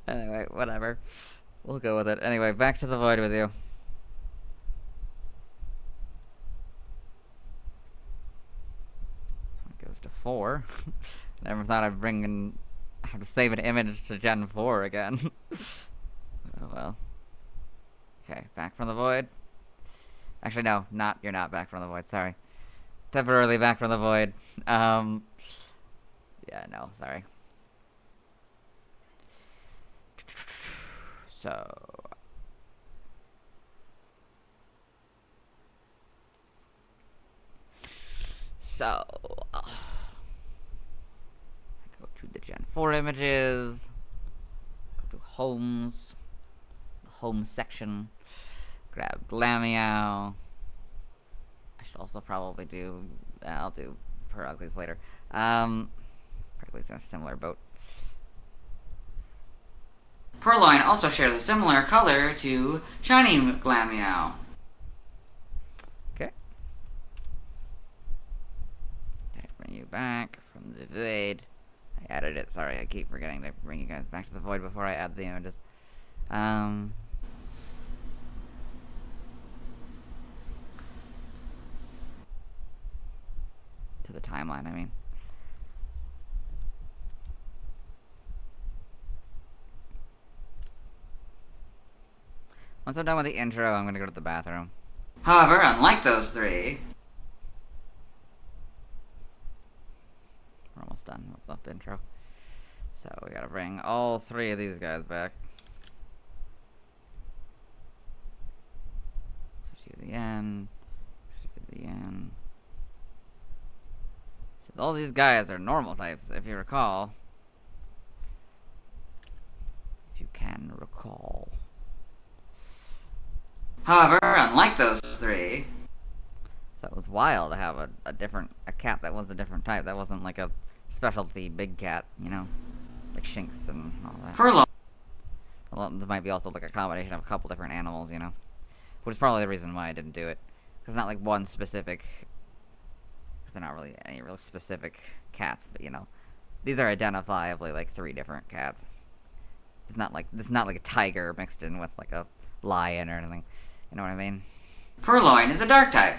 Anyway, whatever. We'll go with it. Anyway, back to the void with you. This one goes to 4. Never thought I'd have to save an image to Gen 4 again. Oh well. Okay, back from the void. Actually, no, you're not back from the void, sorry. Temporarily back from the void. Yeah, no, sorry. So, I go to the Gen 4 images, go to homes, the home section, grab Glamiel. I should also probably do, I'll do Purruglies later. Purruglies in a similar boat. Purrloin also shares a similar color to Shiny Glamiel. Okay. Okay, bring you back from the void. I added it, sorry, I keep forgetting to bring you guys back to the void before I add the images. To the timeline, I mean. Once I'm done with the intro, I'm gonna go to the bathroom. However, unlike those three, we're almost done with the intro. So we gotta bring all 3 of these guys back. Switch to the end. Switch to the end. So all these guys are normal types, if you recall. If you can recall. However, unlike those 3, so it was wild to have a cat that was a different type. That wasn't like a specialty big cat, you know, like Shinx and all that. Purrloin. Well, there might be also like a combination of a couple different animals, you know, which is probably the reason why I didn't do it. Because not like one specific, because they're not really any real specific cats, but you know, these are identifiably like 3 different cats. It's not like a tiger mixed in with like a lion or anything. You know what I mean? Purrloin is a dark type.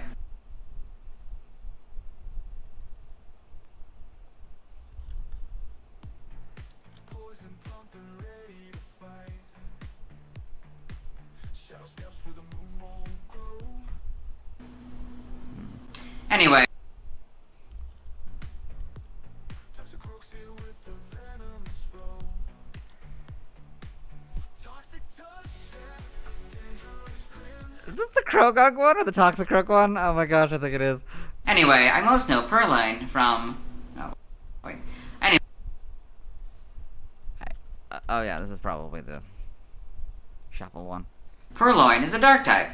Anyway. Is this the Krogog one or the Toxic Croak one? Oh my gosh, I think it is. Anyway, I most know Purrloin from... Oh, wait. Anyway. Oh yeah, this is probably the Shuffle one. Purrloin is a dark type.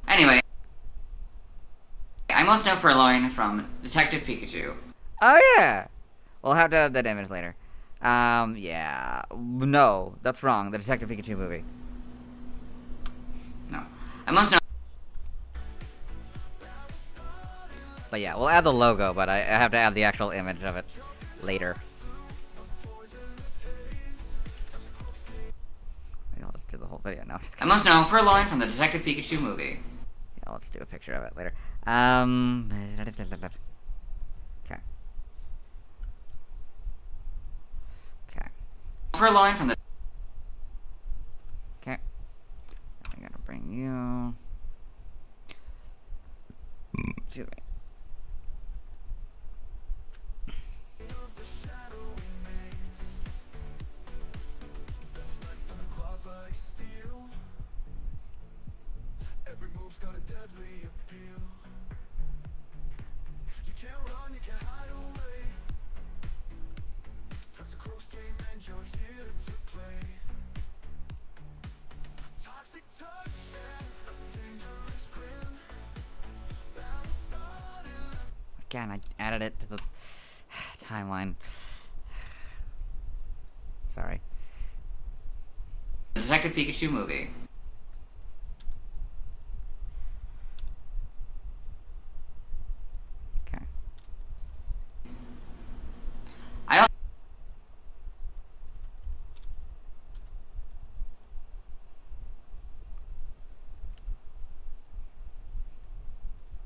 Anyway. I most know Purrloin from Detective Pikachu. Oh yeah! We'll have to have that image later. Yeah. No, that's wrong. The Detective Pikachu movie. No. I must know... But yeah, we'll add the logo, but I have to add the actual image of it later. Maybe I'll just do the whole video. No, just I must know Purrloin from the Detective Pikachu movie. Yeah, I'll just do a picture of it later. Okay. Okay. Purrloin from the... Okay. I'm gonna bring you... Excuse me. Again, I added it to the timeline. Sorry. The Detective Pikachu movie. Okay.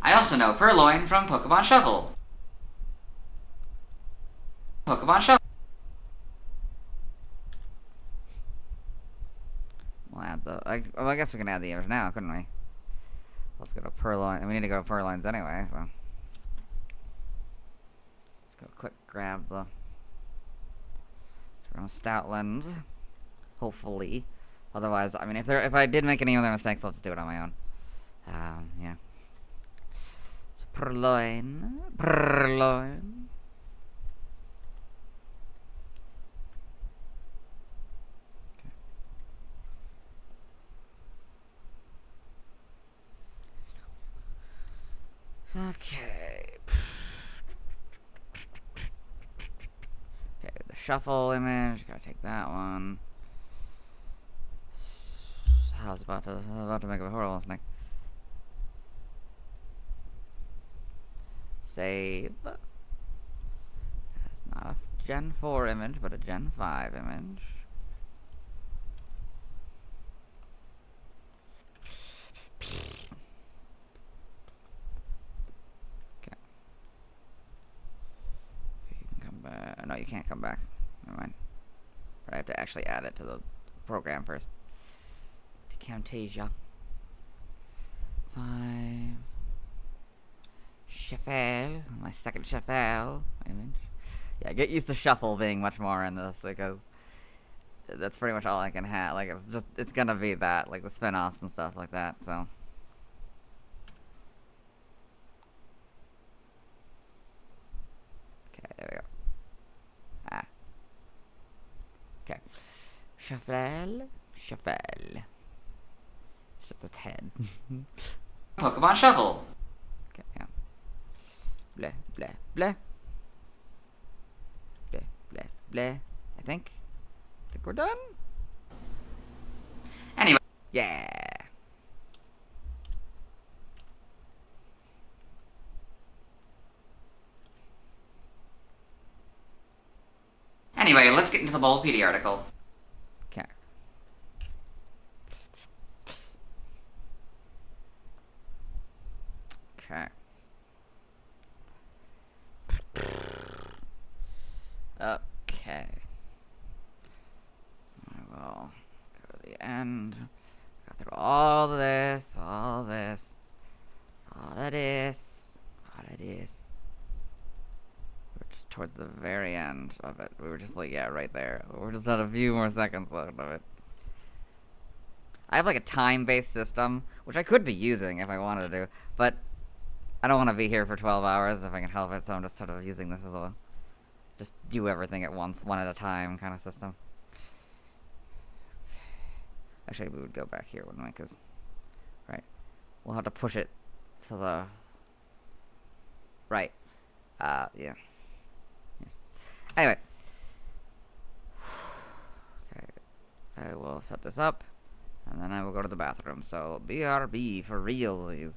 I also know Purrloin from Pokemon Shuffle. Pokemon Shuffle. We'll add the... I guess we can add the image now, couldn't we? Let's go to Purrloin. We need to go to Purrloins anyway, so... Let's go quick grab the... So we're on Stoutland. Hopefully. Otherwise, I mean, if I did make any other mistakes, I'll just do it on my own. Yeah. So Purrloin. Okay. Okay, the shuffle image. Gotta take that one. I was about to make a horrible mistake. Save. That's not a Gen 4 image, but a Gen 5 image. No, you can't come back. Never mind. But I have to actually add it to the program first. To Camtasia. 5. Shuffle. My second shuffle image. Yeah, get used to shuffle being much more in this because that's pretty much all I can have. Like, it's gonna be that, like the spin-offs and stuff like that, so. Okay, there we go. Okay. Shuffle. It's just its head. Pokemon Shuffle. Okay, yeah. Bleh, bleh, bleh. Bleh, bleh, bleh. I think we're done. Anyway. Yeah. Anyway, let's get into the Bulbapedia article. Okay. Okay. Okay. I will go to the end. Go through all this. All of this. All of this. We're just towards the very end of it. We were just like, yeah, right there. We're just at a few more seconds left of it. I have like a time-based system, which I could be using if I wanted to, but I don't want to be here for 12 hours if I can help it, so I'm just sort of using this as a just do everything at once, one at a time kind of system. Actually, we would go back here, wouldn't we? Because, right, we'll have to push it to the right. Yeah. Yes. Anyway. Okay. I will set this up, and then I will go to the bathroom. So, BRB for realsies.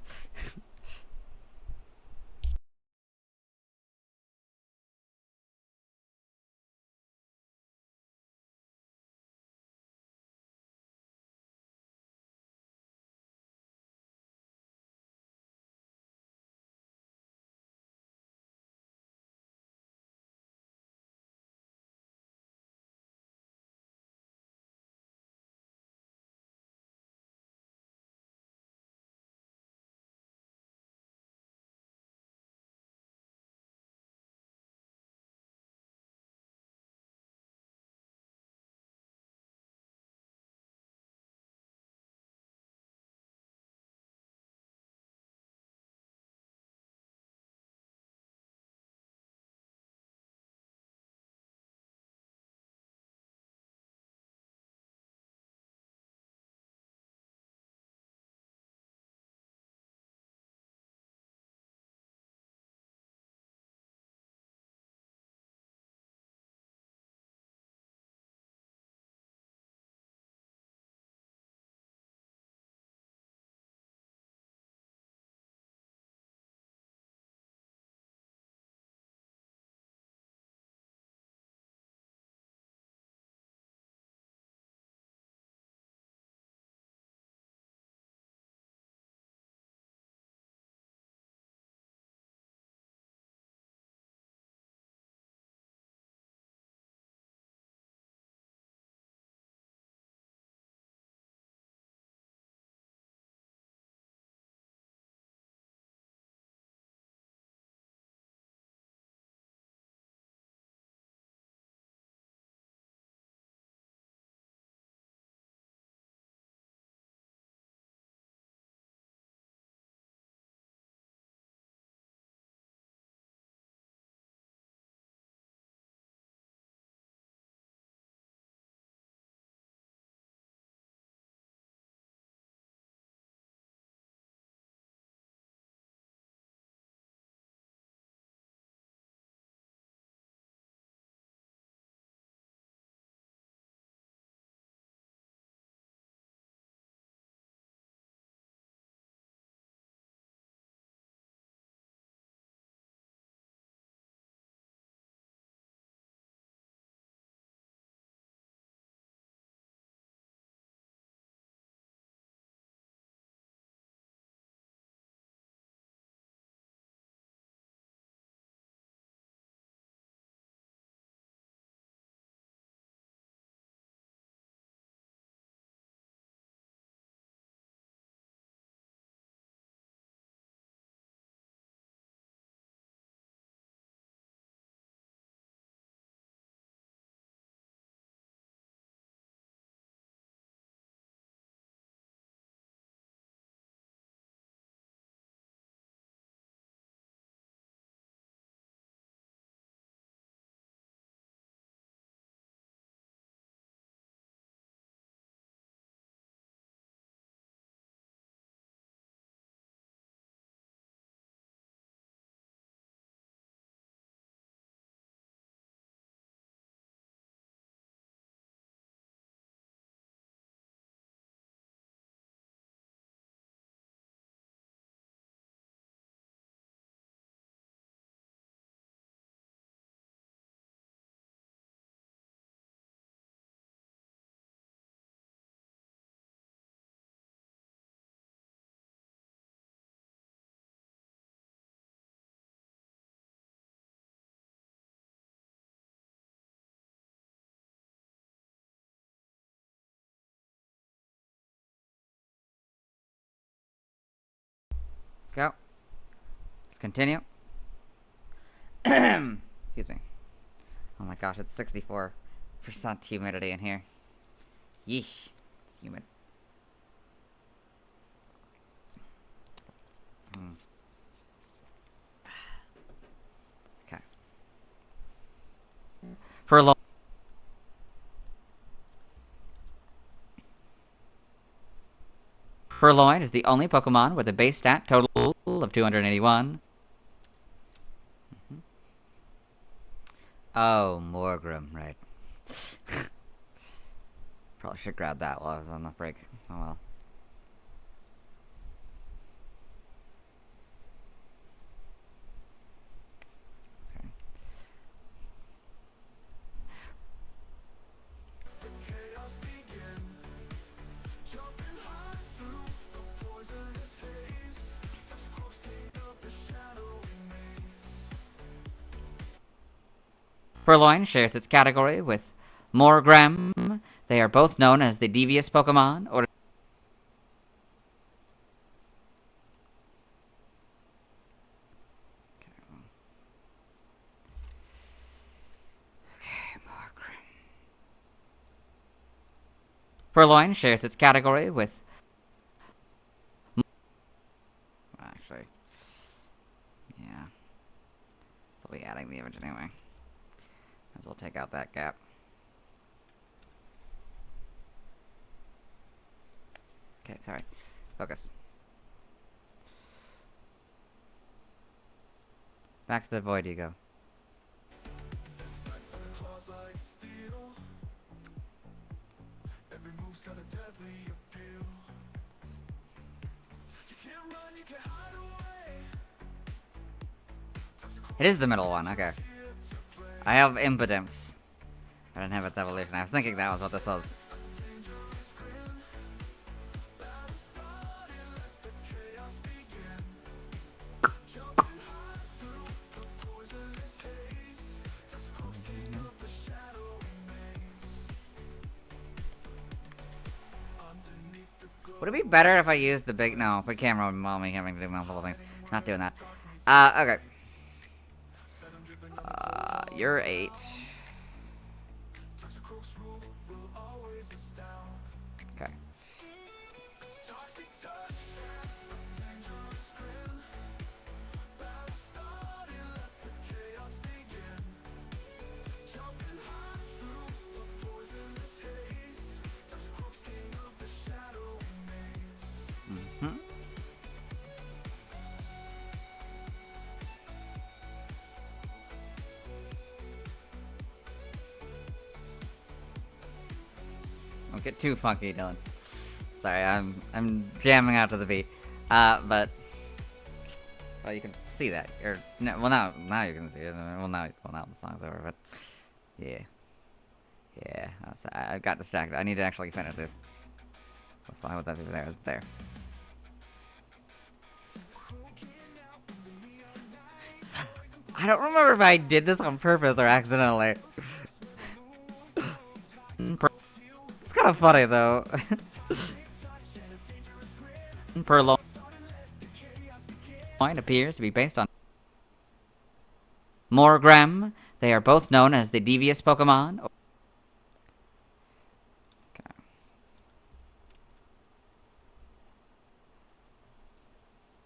Go. continue. Excuse me. Oh my gosh, it's 64% humidity in here. Yeesh. It's humid. Okay. Purrloin. Purrloin is the only Pokemon with a base stat total of 281. Oh, Morgrim, right. Probably should grab that while I was on the break. Oh well. Okay. Purrloin shares its category with Morgrim. They are both known as the devious Pokemon, or Purrloin shares its category with... Actually, yeah. So we'll be adding the image anyway. Might as well take out that gap. Okay, sorry. Focus. Back to the void you go. It is the middle one, okay. I have impotence. I didn't have its evolution. I was thinking that was what this was. Would it be better if I used the big... No, the camera would involve me having to do multiple things. Not doing that. Okay. You're 8. Okay. Don't get too funky, Dylan. Sorry, I'm jamming out to the beat. But well, you can see that. Or no, well now you can see it. Well now the song's over. But yeah. I got distracted. I need to actually finish this. So why would that be there? It's there. I don't remember if I did this on purpose or accidentally. It's kind of funny though. Purrloin appears to be based on Morgrim. They are both known as the devious Pokemon. Okay.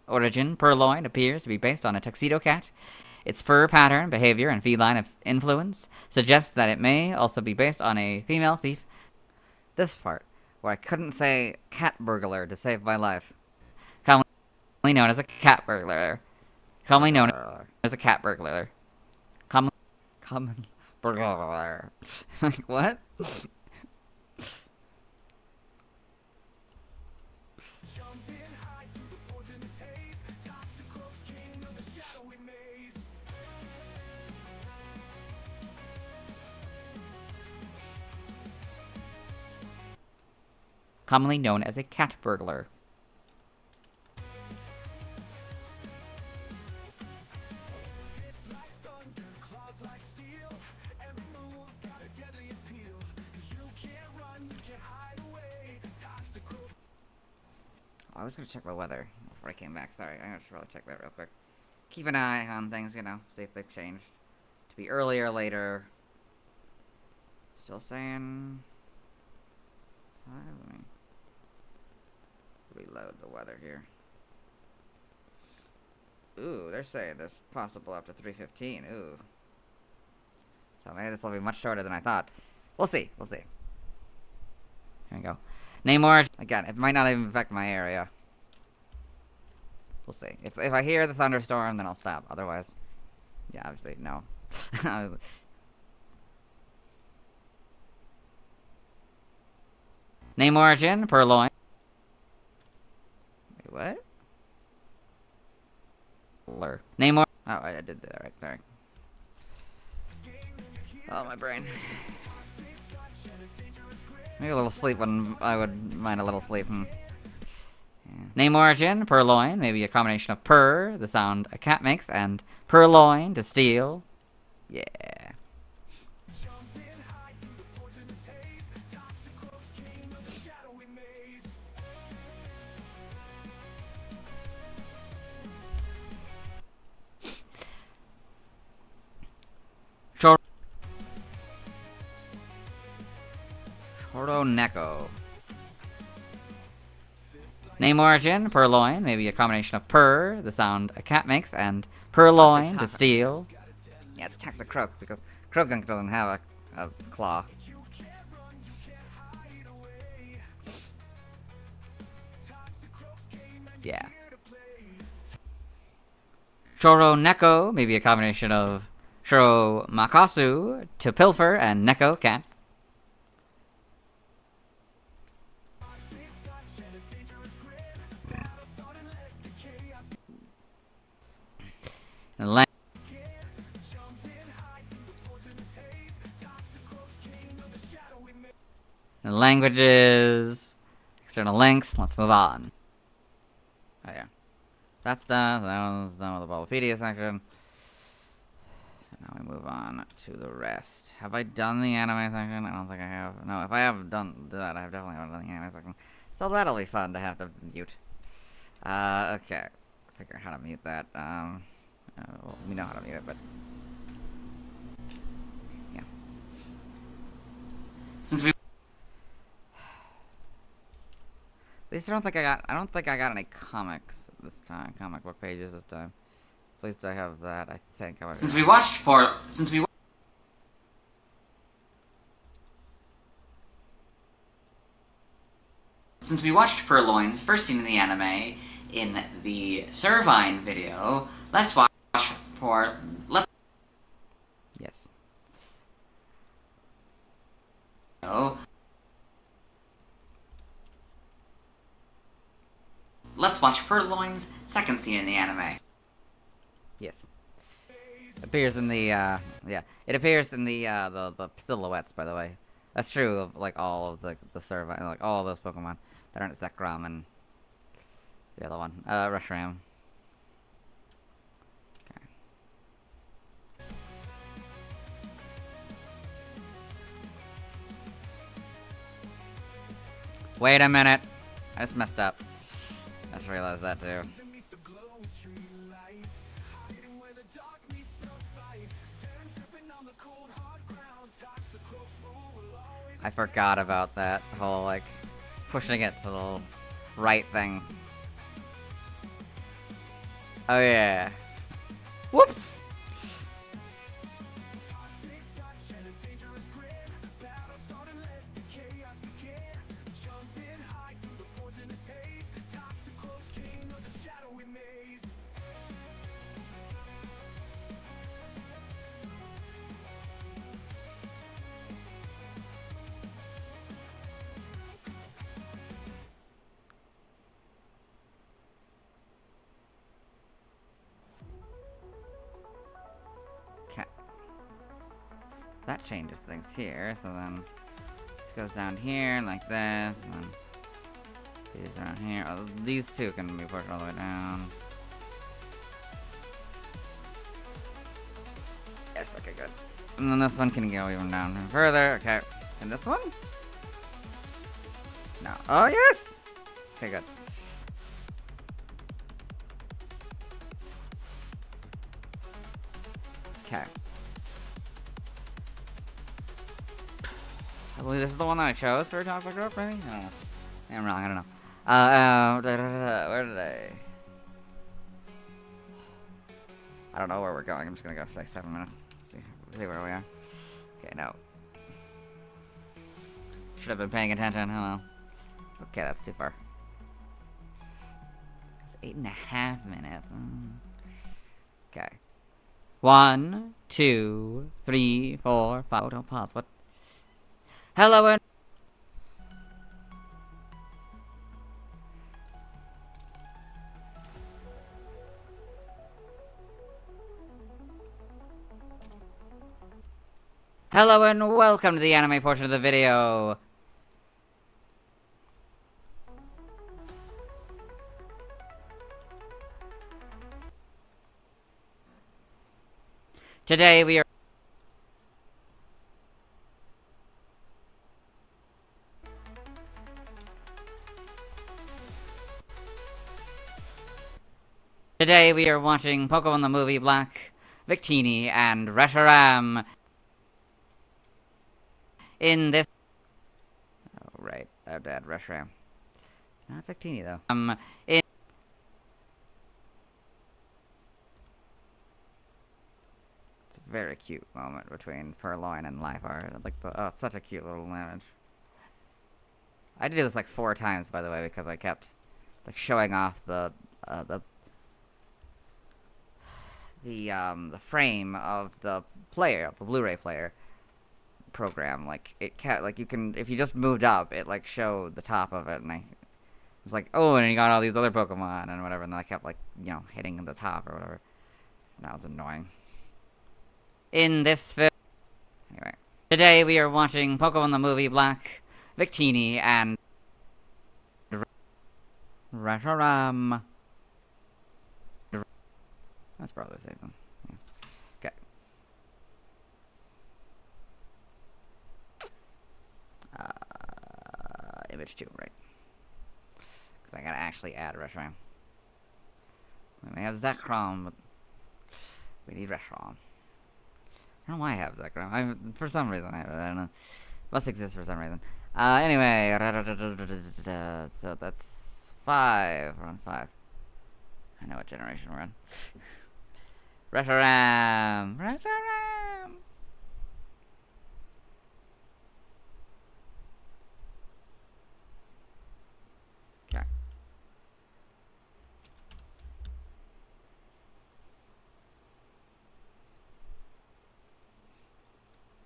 Origin: Purrloin appears to be based on a tuxedo cat. Its fur pattern, behavior, and feline influence suggests that it may also be based on a female thief. This part, where I couldn't say cat burglar to save my life. Commonly known as a cat burglar. Commonly known as a cat burglar. Common burglar. Like, what? Commonly known as a cat burglar. I was gonna check the weather before I came back. Sorry, I should probably check that real quick. keep an eye on things, you know, see if they've changed. To be earlier, later. Still saying... Let me reload the weather here. Ooh, they're saying there's possible up to 3:15. Ooh. So maybe this will be much shorter than I thought. We'll see. We'll see. Here we go. Namor. Again, it might not even affect my area. We'll see. If I hear the thunderstorm, then I'll stop. Otherwise, yeah, obviously, no. Name origin, Purrloin. Wait, what? Name or... Oh, I did that right, sorry. Oh, my brain. Maybe a little sleep when I would mind a little sleep. Yeah. Name origin, Purrloin. Maybe a combination of purr, the sound a cat makes, and purloin, to steal. Yeah. Neko. Name origin, Purrloin. Maybe a combination of purr, the sound a cat makes, and purloin, to steal. Yeah, it's attacks a croak, because Krogunk doesn't have a claw. Yeah. Shoro Neko, maybe a combination of Shoro Makasu, to pilfer, and Neko, cat. Languages, external links. Let's move on. Oh yeah, that's done. That was done with the Bulbapedia section. So now we move on to the rest. Have I done the anime section? I don't think I have. No, if I have done that, I have definitely haven't done the anime section. So that'll be fun to have to mute. Okay. Figure out how to mute that. Well, we know how to mute it, but yeah. Since we at least I don't think I got any comics this time. Comic book pages this time. At least I have that, I think. Since we watched Purrloin's first scene in the anime in the Servine video, let's watch Yes. Oh. Let's watch Purrloin's second scene in the anime. Yes. Appears in the, yeah. It appears in the silhouettes, by the way. That's true of, like, all of the Servine, like, all of those Pokemon that aren't Zekrom and the other one, Reshiram. Okay. Wait a minute. I just messed up. I just realized that too. I forgot about that whole, like, pushing it to the right thing. Oh yeah. Whoops! That changes things here, so then it goes down here like this, and then these around here. Oh, these two can be pushed all the way down. Yes, okay, good. And then this one can go even down further. Okay, and this one? No. Oh, yes! Okay, good. Okay. I believe this is the one that I chose for Chocolate Grove, maybe? I don't know. I'm wrong, I don't know. Where did I don't know where we're going. I'm just gonna go for like 7 minutes. See where we are. Okay, no. Should have been paying attention. Hello. Okay, that's too far. It's 8.5 minutes. Okay. 1, 2, 3, 4, 5. Oh, don't pause. What? Hello and hello and welcome to the anime portion of the video. Today we are watching Pokemon the Movie Black, Victini, and Reshiram. In this... Oh, right. I have to add Reshiram. Not Victini, though. It's a very cute moment between Purrloin and Liepard. Like, oh, it's such a cute little image. I did this like 4 times, by the way, because I kept like showing off the frame of the player, of the Blu-ray player program. Like it kept, like you can, if you just moved up, it like showed the top of it, and I was like, oh, and you got all these other Pokemon and whatever, and then I kept like, you know, hitting the top or whatever. And that was annoying. In this film, anyway, today we are watching Pokemon the Movie Black, Victini, and Reshiram. That's probably the same one. Yeah. Okay. Image 2, right? Because I gotta actually add Reshiram. We have Zekrom, but we need Reshiram. I don't know why I have Zekrom. For some reason I have it. I don't know. It must exist for some reason. Anyway. So that's 5. We're on 5. I know what generation we're on. Reshiram! Reshiram! Okay.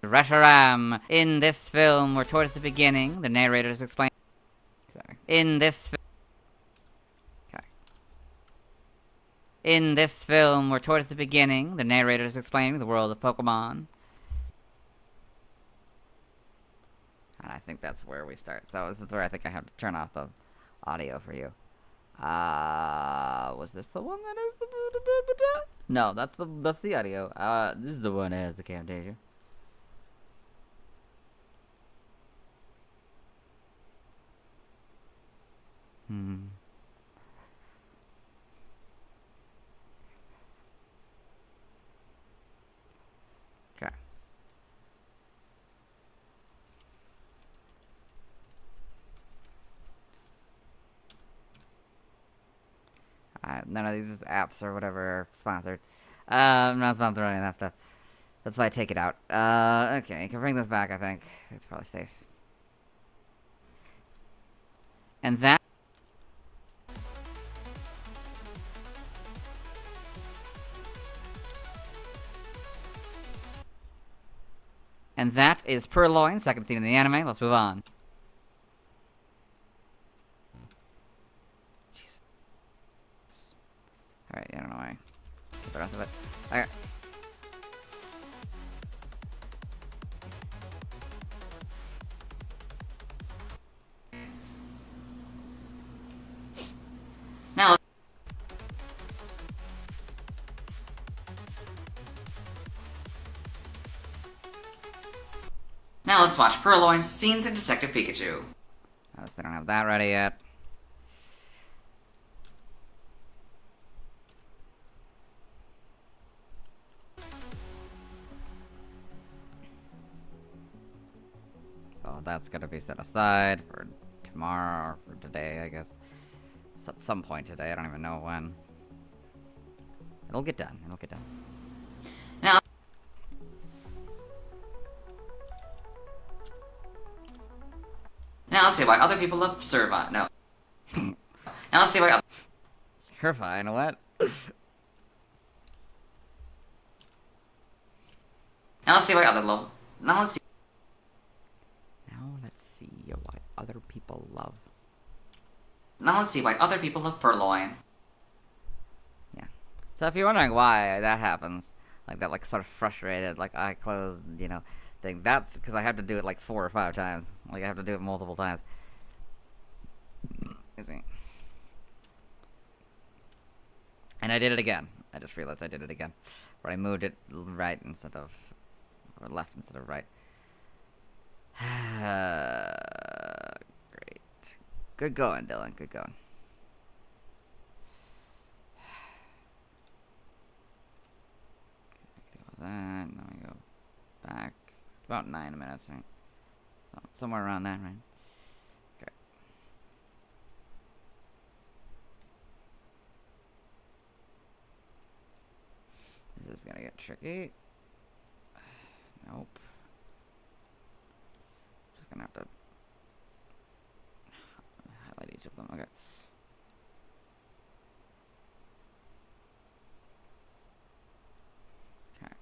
Reshiram! In this film, we're towards the beginning. The narrators explain. Sorry. In this film. In this film, we're towards the beginning. The narrator is explaining the world of Pokemon. And I think that's where we start. So this is where I think I have to turn off the audio for you. Was this the one that is the... No, that's the audio. This is the one that has the Camtasia. Okay. None of these apps or whatever are sponsored. I'm not sponsored or any of that stuff. That's why I take it out. Okay, I can bring this back, I think. It's probably safe. And that... And that is Purrloin, second scene in the anime. Let's move on. Jesus. Alright, I don't know why. Keep the rest of it. Alright. Now let's watch Purrloin's scenes in Detective Pikachu. Notice they don't have that ready yet. that's gonna be set aside for tomorrow or for today, I guess. At some point today, I don't even know when. It'll get done. It'll get done. Now let's see why other people love Servine. No. Now let's see why. Servine, what? Now let's see why other love. Now let's see. Now let's see why other people love. Now let's see why other people love Purrloin. Yeah. So if you're wondering why that happens, like that, like sort of frustrated, like eye closed, you know, thing, that's because I have to do it like 4 or 5 times. Like I have to do it multiple times. Excuse me. And I did it again. I just realized I did it again. But I moved it right instead of, or left instead of right. Great. Good going, Dylan. Good going. Deal with that. Then we go back. About 9 minutes, right? Somewhere around that, right? Okay. This is gonna get tricky. Nope. Just gonna have to highlight each of them. Okay. Okay.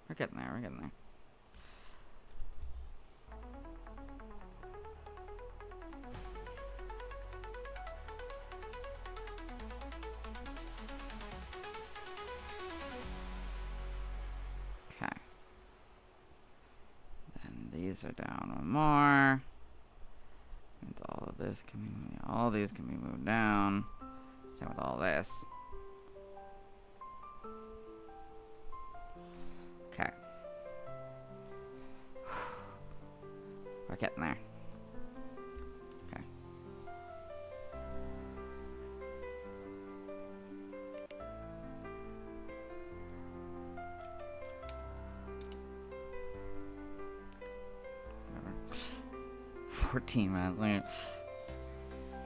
We're getting there. We're getting there. Okay. Then these are down one more. Means all of this can be, all these can be moved down. Same with all this. Okay. We're getting there. Okay. Whatever. 14 minutes.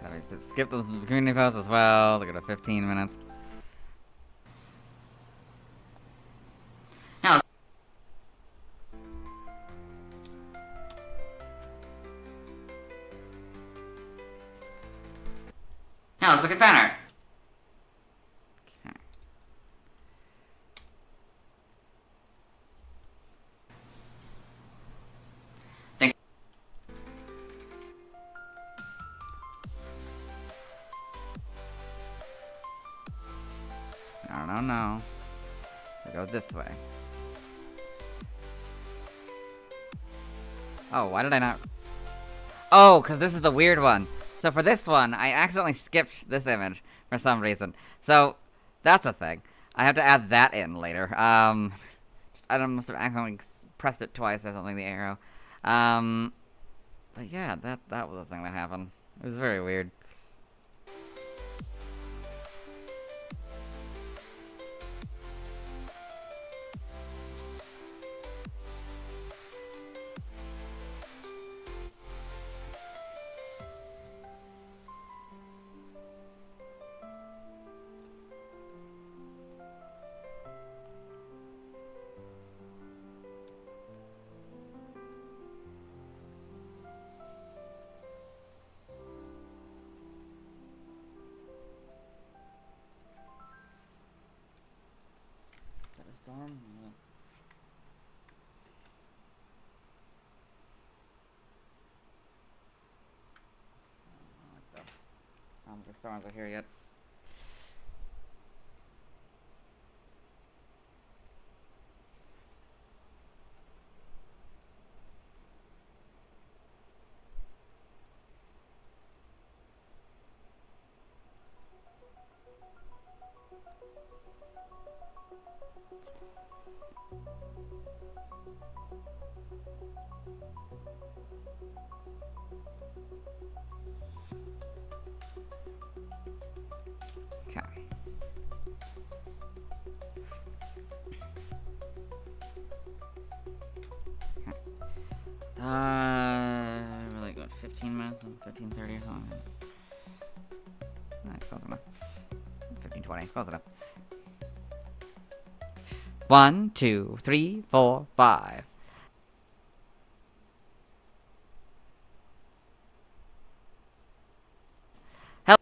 Let me skip this community post as well. Look at it, 15 minutes. Now let's look at fan art. Okay. Thanks. No. We go this way. Oh, why did I not? Oh, because this is the weird one. So for this one, I accidentally skipped this image for some reason. So that's a thing. I have to add that in later. I must have accidentally pressed it twice or something, the arrow. But yeah, that was the thing that happened. It was very weird. Storm? I don't think the storms are here yet. Okay. We're like, what, 15 minutes? 15:30 or something? Alright, close enough. 15:20, close enough. 1, 2, 3, 4, 5. Help!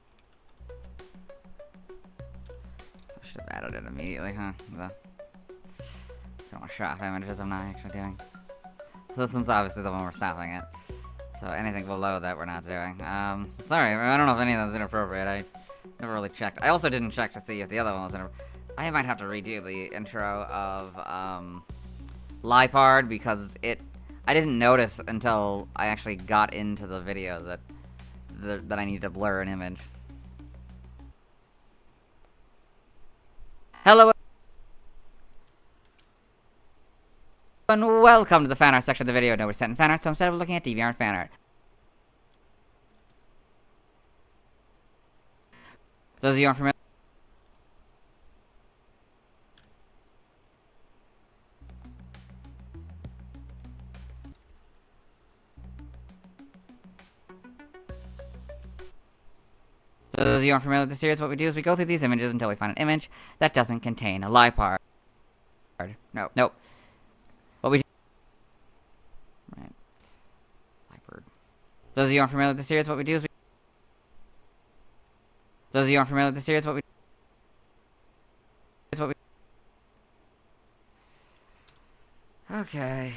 I should have added it immediately, huh? So much shop images I'm not actually doing. So this one's obviously the one we're stopping at. So anything below that we're not doing. Sorry, I don't know if any of those inappropriate. I never really checked. I also didn't check to see if the other one was inappropriate. I might have to redo the intro of, Liepard because I didn't notice until I actually got into the video that I need to blur an image. Hello and welcome to the fan art section of the video. No, we're setting fan art, so instead of looking at DeviantArt fan art. Those of you who aren't familiar. For those of you who aren't familiar with the series, what we do is we go through these images until we find an image that doesn't contain a Liepard. Nope. What we do... Right. Liepard. Those of you who aren't familiar with the series, what we do is we... Those of you who aren't familiar with the series, what we... Okay.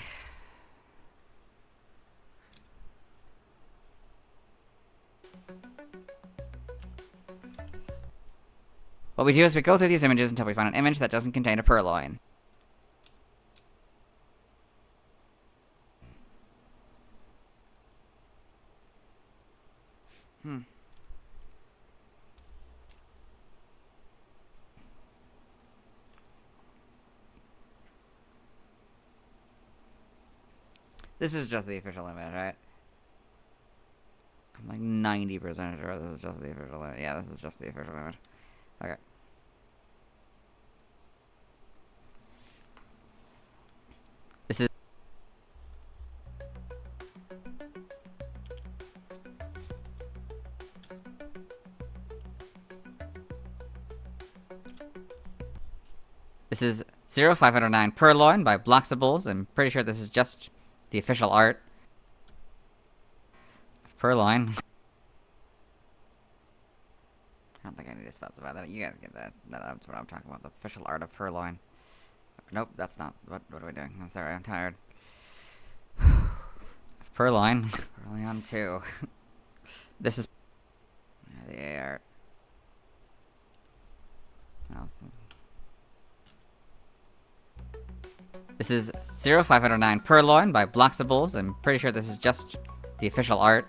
What we do is we go through these images until we find an image that doesn't contain a Purrloin. This is just the official image, right? I'm like 90% sure this is just the official image. Yeah, this is just the official image. Okay. This is 0509 Purrloin by Bloxables. I'm pretty sure this is just the official art of Purrloin. I don't think I need to specify that. You guys get that. That's what I'm talking about. The official art of Purrloin. Nope, that's not. What are we doing? I'm sorry, I'm tired. Purrloin. Purrloin 2. This is the A art. This is 0509 Purrloin by Bloxables. I'm pretty sure this is just the official art.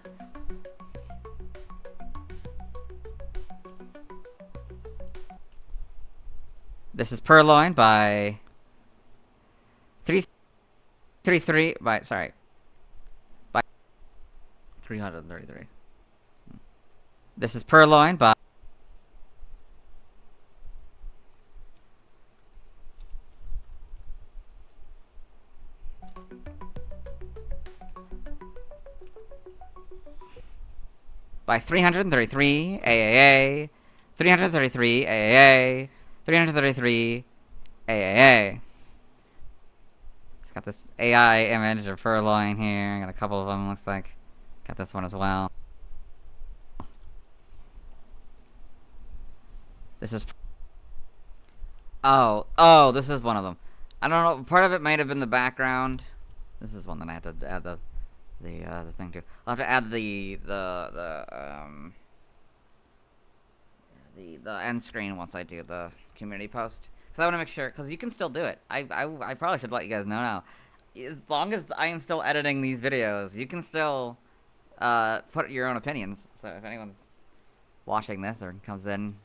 This is Purrloin by 333 by 333. This is Purrloin by by 333 AAA, 333 AAA, 333 AAA. It's got this AI image of Purrloin here. Got a couple of them, looks like. Got this one as well. This is... Oh, this is one of them. I don't know, part of it might have been the background. This is one that I have to add the thing to. I'll have to add the end screen once I do the community post. Because I want to make sure, because you can still do it. I probably should let you guys know now. As long as I am still editing these videos, you can still put your own opinions. So if anyone's watching this or comes in,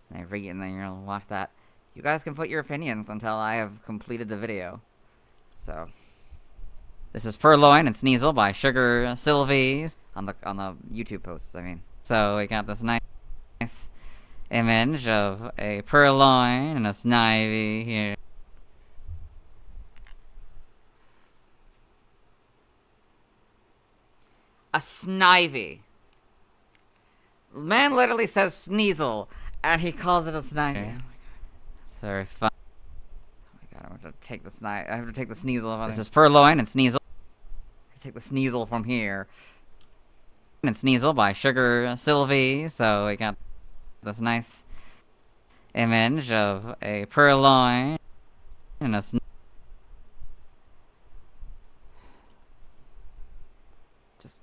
and they read it and then you'll watch that, you guys can put your opinions until I have completed the video. So this is Purrloin and Sneasel by Sugar Sylvie on the YouTube posts, I mean. So we got this nice image of a Purrloin and a Snivy here. A snivy. Man literally says sneasel, and he calls it a snivy. Okay. Oh my god. It's very fun. Oh my god, I have to take the I have to take the sneasel. This is Purrloin and Sneasel. Take the sneasel from here. And Sneasel by Sugar Sylvie. So we got this nice image of a Purrloin and a just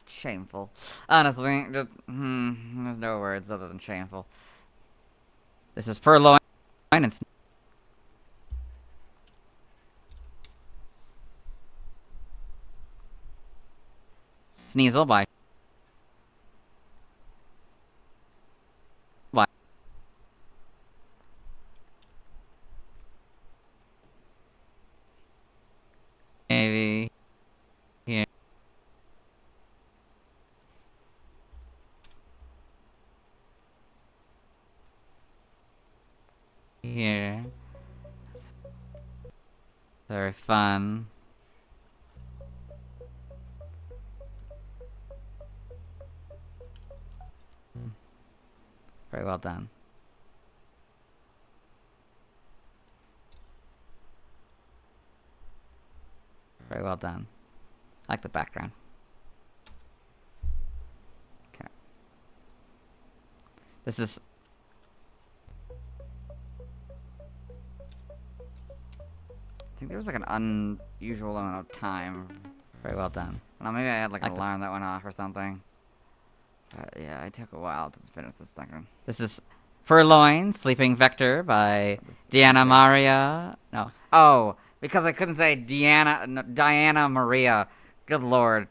shameful. Honestly, just there's no words other than shameful. This is Purrloin and Sneasel by maybe here. Here. Very fun. Very well done. Very well done. I like the background. Okay. This is... I think there was like an unusual amount of time. Very well done. Well, maybe I had like an alarm that went off or something. But yeah, it took a while to finish this second. This is Purrloin, Sleeping Vector by Diana Maria. No. Oh, because I couldn't say Diana Maria. Good lord.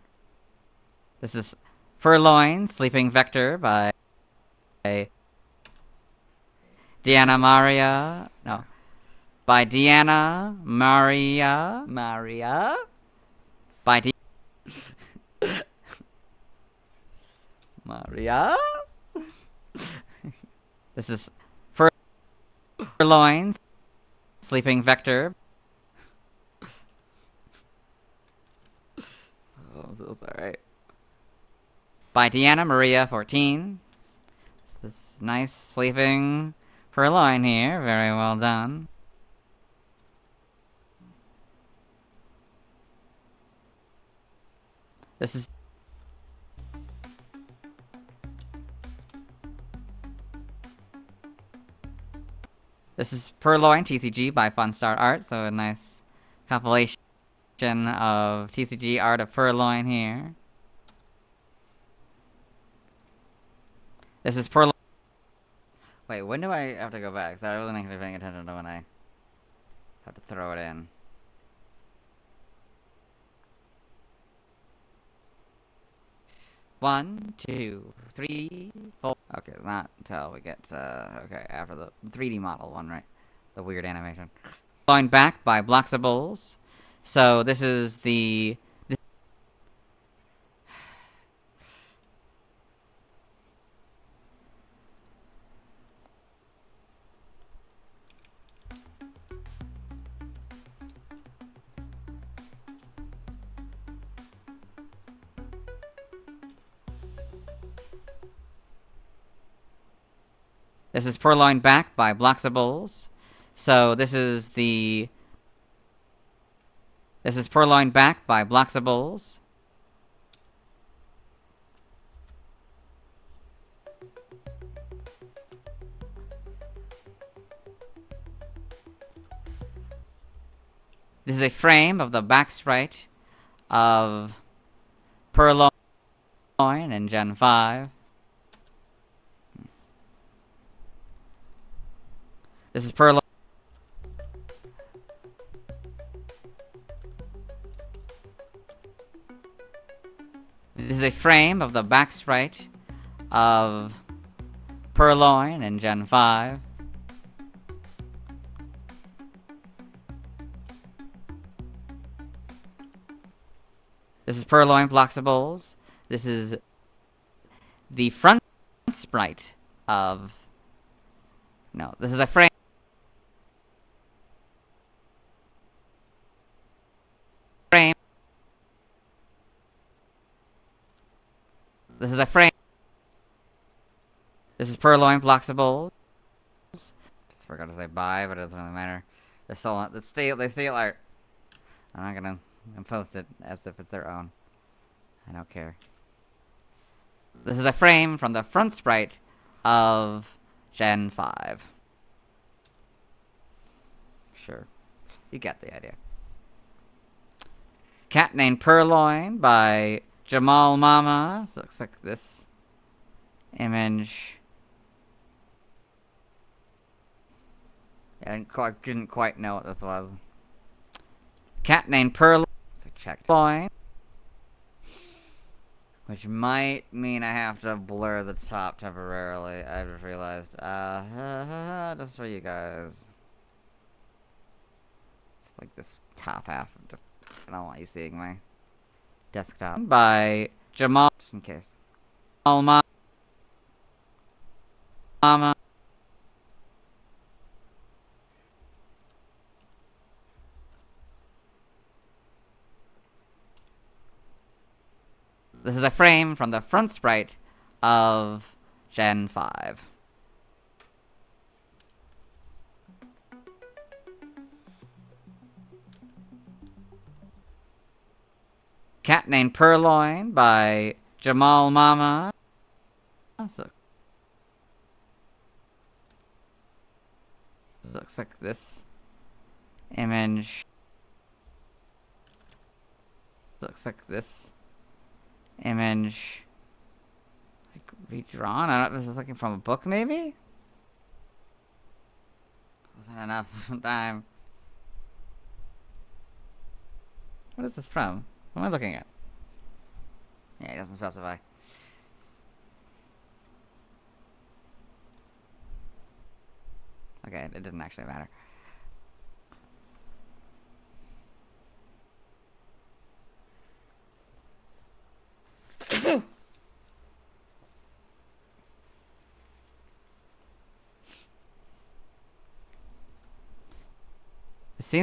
This is Purrloin, Sleeping Vector by Diana Maria. No. By Diana Maria. Maria? By Maria? This is Purrloin, Sleeping Vector. Oh, I'm so sorry. By Diana Maria 14. It's this nice sleeping Purrloin here. Very well done. This is Purrloin TCG by Funstar Art, so a nice compilation of TCG art of Purrloin here. This is Purrloin. Wait, when do I have to go back? So I wasn't actually paying attention to when I have to throw it in. One, two, three, four. Okay, it's not until we get okay, after the 3D model one, right? The weird animation. Line back by Bloxables. So this is the This is Purrloin back by Bloxables. So this is Purrloin back by Bloxables. This is a frame of the back sprite of Purrloin in Gen 5. This is Purrloin. This is a frame of the back sprite of Purrloin in Gen 5. This is Purrloin Bloxables. This is the front sprite of... No, this is a frame This is a frame. This is Purrloin Bloxables. Just forgot to say bye, but it doesn't really matter. They're still, they steal art. I'm not gonna post it as if it's their own. I don't care. This is a frame from the front sprite of Gen 5. Sure. You get the idea. Cat named Purrloin by Jamal Mama. So it looks like this image. I didn't quite know what this was. Cat named Purrloin. So checked. Which might mean I have to blur the top temporarily. I just realized. Just for you guys. Just like this top half. I don't want you seeing my desktop. By Jamal. Just in case. Mama. This is a frame from the front sprite of Gen 5. Cat named Purrloin by Jamal Mama. So looks like this image. Looks like this image, like redrawn. I don't know if this is looking from a book, maybe? Wasn't enough time. What is this from? What am I looking at? Yeah, it doesn't specify. Okay, it didn't actually matter. It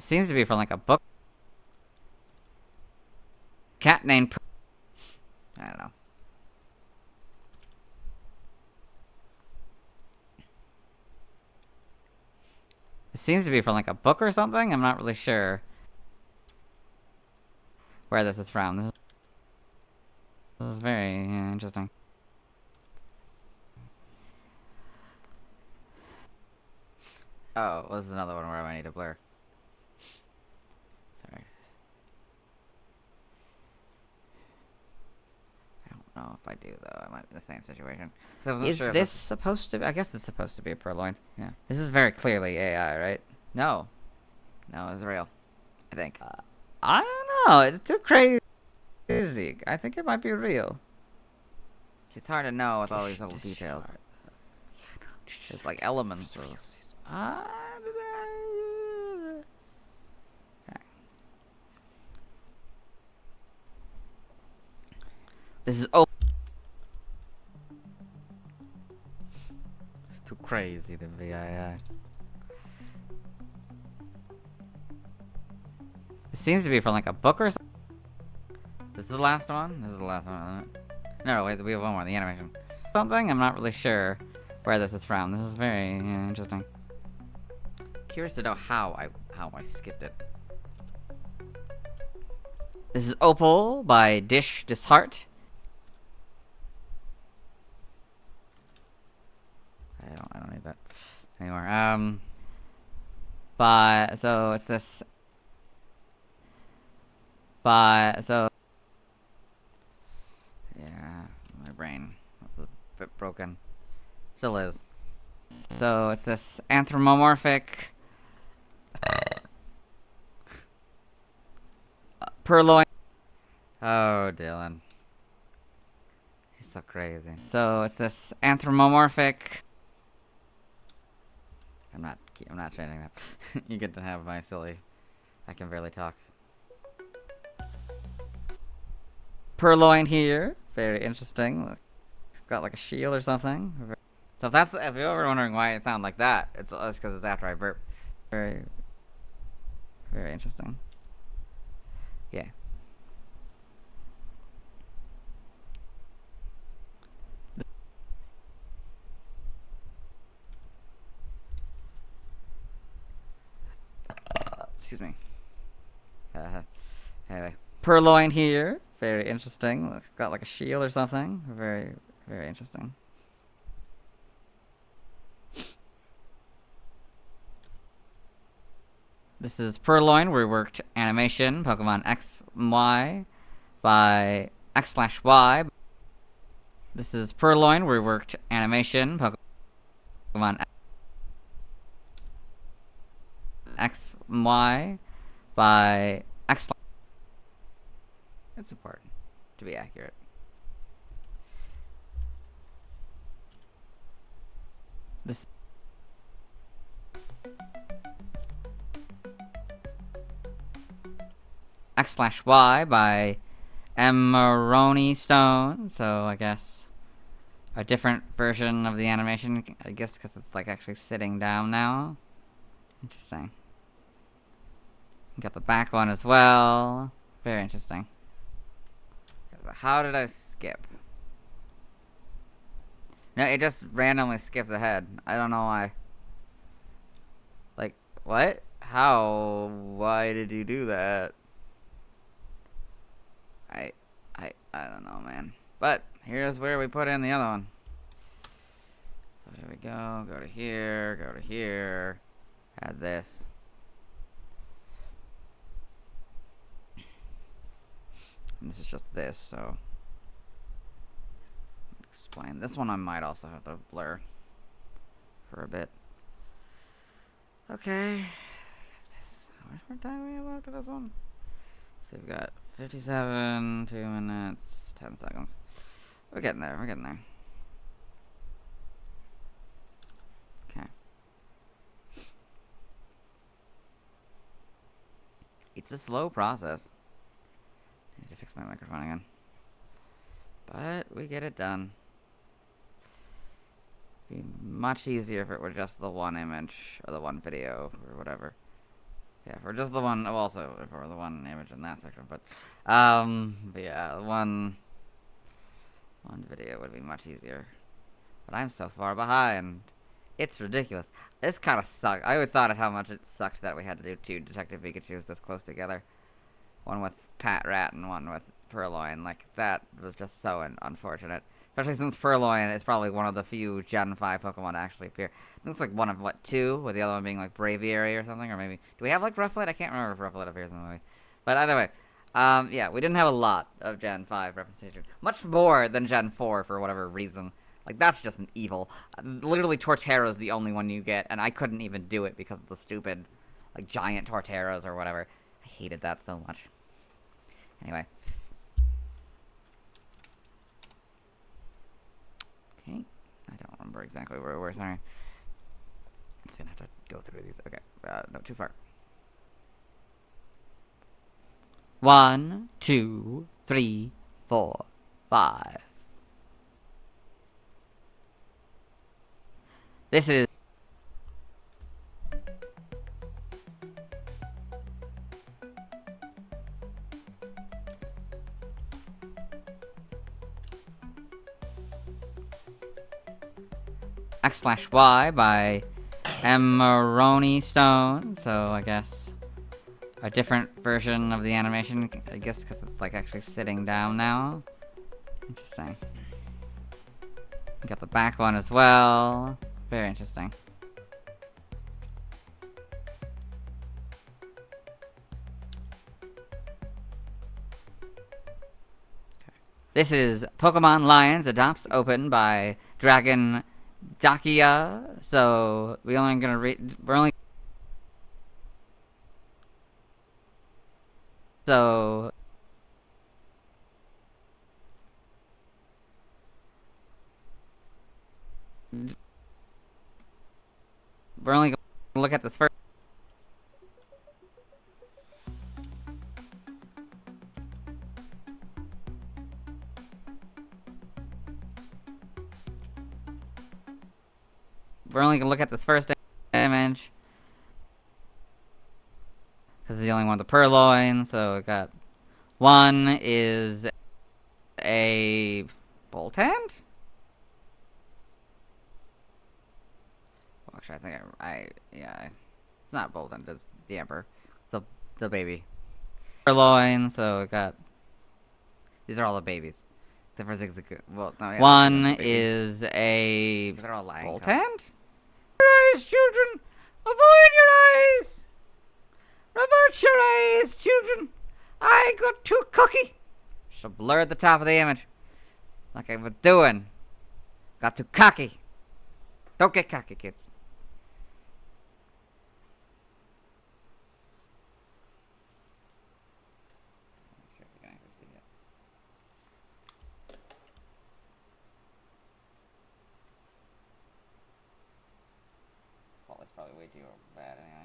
seems to be from like a book. Cat named I don't know. It seems to be from like a book or something. I'm not really sure where this is from. This is very interesting. Oh, this is another one where I need to blur. Sorry. I don't know if I do, though. I might be in the same situation. So is this supposed to be? I guess it's supposed to be a Purrloin. Yeah. This is very clearly AI, right? No. No, it's real. I think. I don't know. It's too crazy. I think it might be real. It's hard to know with all these little details. It's like elements of... This is it's too crazy to be AI. It seems to be from like a book or something. This is the last one? This is the last one, isn't it? No, wait, we have one more, the animation. Something? I'm not really sure where this is from. This is very interesting. Curious to know how I skipped it. This is Opal by Dish Disheart. I don't need that anymore. So it's this. So yeah, my brain was a bit broken. Still is. So it's this anthropomorphic Purrloin. Oh, Dylan. He's so crazy. So it's this anthropomorphic. I'm not changing that. You get to have my silly. I can barely talk. Purrloin here. Very interesting. It's got like a shield or something. So if you're ever wondering why it sounds like that, it's because it's after I burp. Very Very interesting. Yeah. Excuse me. Anyway, Purrloin here. Very interesting. It's got like a shield or something. Very, very interesting. This is Purrloin, reworked animation, Pokemon X and Y by X/Y. This is Purrloin, reworked animation, Pokemon X and Y by X. It's important to be accurate. This X/Y by Emeroni Stone, so I guess a different version of the animation, I guess because it's like actually sitting down now. Interesting. Got the back one as well. Very interesting. How did I skip? No, it just randomly skips ahead. I don't know why. Like, what? How? Why did you do that? I don't know, man. But here's where we put in the other one. So here we go. Go to here. Go to here. Add this. And this is just this, so explain. This one I might also have to blur for a bit. Okay. How much more time do we have after this one? So we've got 57, 2 minutes, 10 seconds. We're getting there, we're getting there. Okay. It's a slow process. I need to fix my microphone again. But we get it done. Be much easier if it were just the one image or the one video or whatever. Yeah, for just the one, also for the one image in that section, but yeah, one video would be much easier. But I'm so far behind. It's ridiculous. This kind of sucked. I would thought of how much it sucked that we had to do 2 Detective Pikachus this close together. One with Pat Rat and one with Purrloin. Like, that was just so unfortunate. Especially since Purrloin is probably one of the few Gen 5 Pokemon to actually appear. I think it's like one of, what, 2? With the other one being like Braviary or something? Or maybe... Do we have like Rufflet? I can't remember if Rufflet appears in the movie. But either way. Yeah, we didn't have a lot of Gen 5 representation. Much more than Gen 4 for whatever reason. Like, that's just evil. Literally, Torterra's the only one you get. And I couldn't even do it because of the stupid, like, giant Torterras or whatever. I hated that so much. Anyway. Okay. I don't remember exactly where we were, sorry. I'm just gonna have to go through these. Okay. No, too far. 1, 2, 3, 4, 5. This is... X/Y by Emeroni Stone, so I guess a different version of the animation, I guess because it's like actually sitting down now. Interesting. Got the back one as well. Very interesting. This is Pokemon Lions Adopts Open by Dragon Dakia. So we're only gonna look at this first. We're only gonna look at this first image Because it's the only one with the Purrloin, so we got... One is a bolt hand? Well, actually, I think yeah, it's not bolt hand, it's the Emperor. The baby. Purrloin, so we got... These are all the babies. Except for Zigzagoon. Well, no, yeah, one is a... They're all lying. Bolt hand? Your eyes, children! Avoid your eyes! Revert your eyes, children! I got too cocky! Should blur the top of the image. Like I was doing. Got too cocky. Don't get cocky, kids. That's probably way too bad anyway.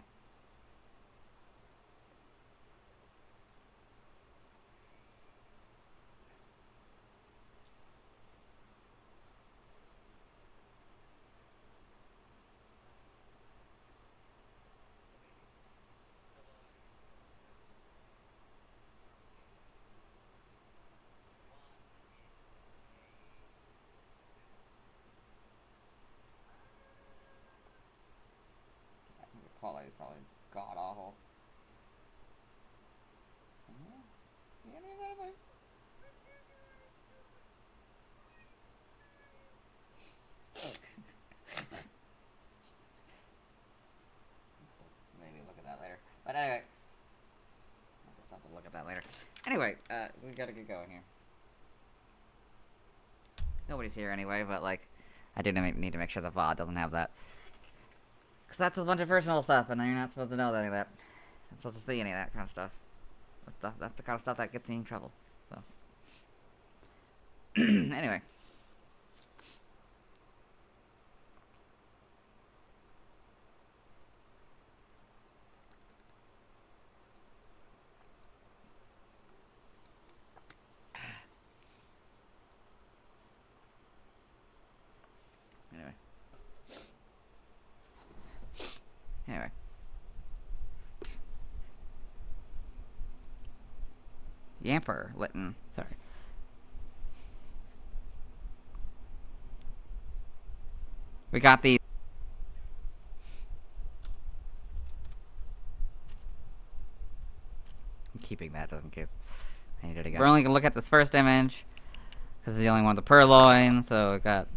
Quality is probably god awful. See any of that? Maybe look at that later. But anyway, I'll just have to look at that later. Anyway, we gotta get going here. Nobody's here anyway, but like, I do need to make sure the VOD doesn't have that. Because that's a bunch of personal stuff, and you're not supposed to know any of that. You're not supposed to see any of that kind of stuff. That's the kind of stuff that gets me in trouble. So, anyway. Anyway. Yamper, Lytton. Sorry. We got the... I'm keeping that just in case I need it again. We're only gonna look at this first image, because it's the only one with the Purrloin, so we got...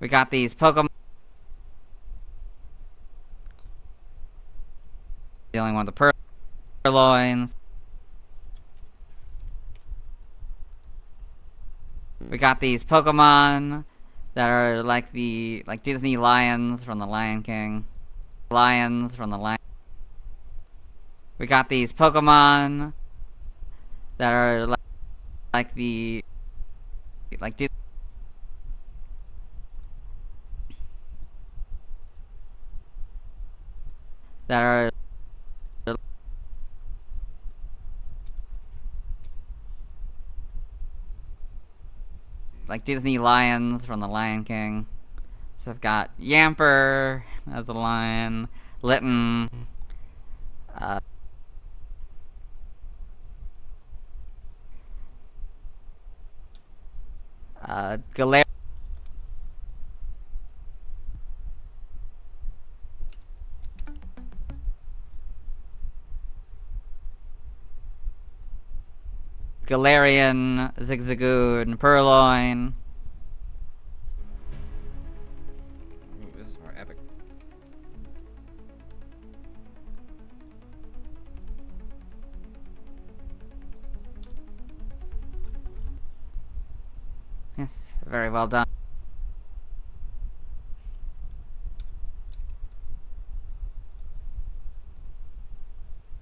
We got these Pokemon. The only one with the Purrloins. We got these Pokemon that are like Disney lions from the Lion King. Lions from the Lion. We got these Pokemon that are like Disney. That are like Disney lions from the Lion King. So I've got Yamper as the lion, Lytton, Galarian, Zigzagoon, Purrloin. Ooh, this is more epic. Yes, very well done.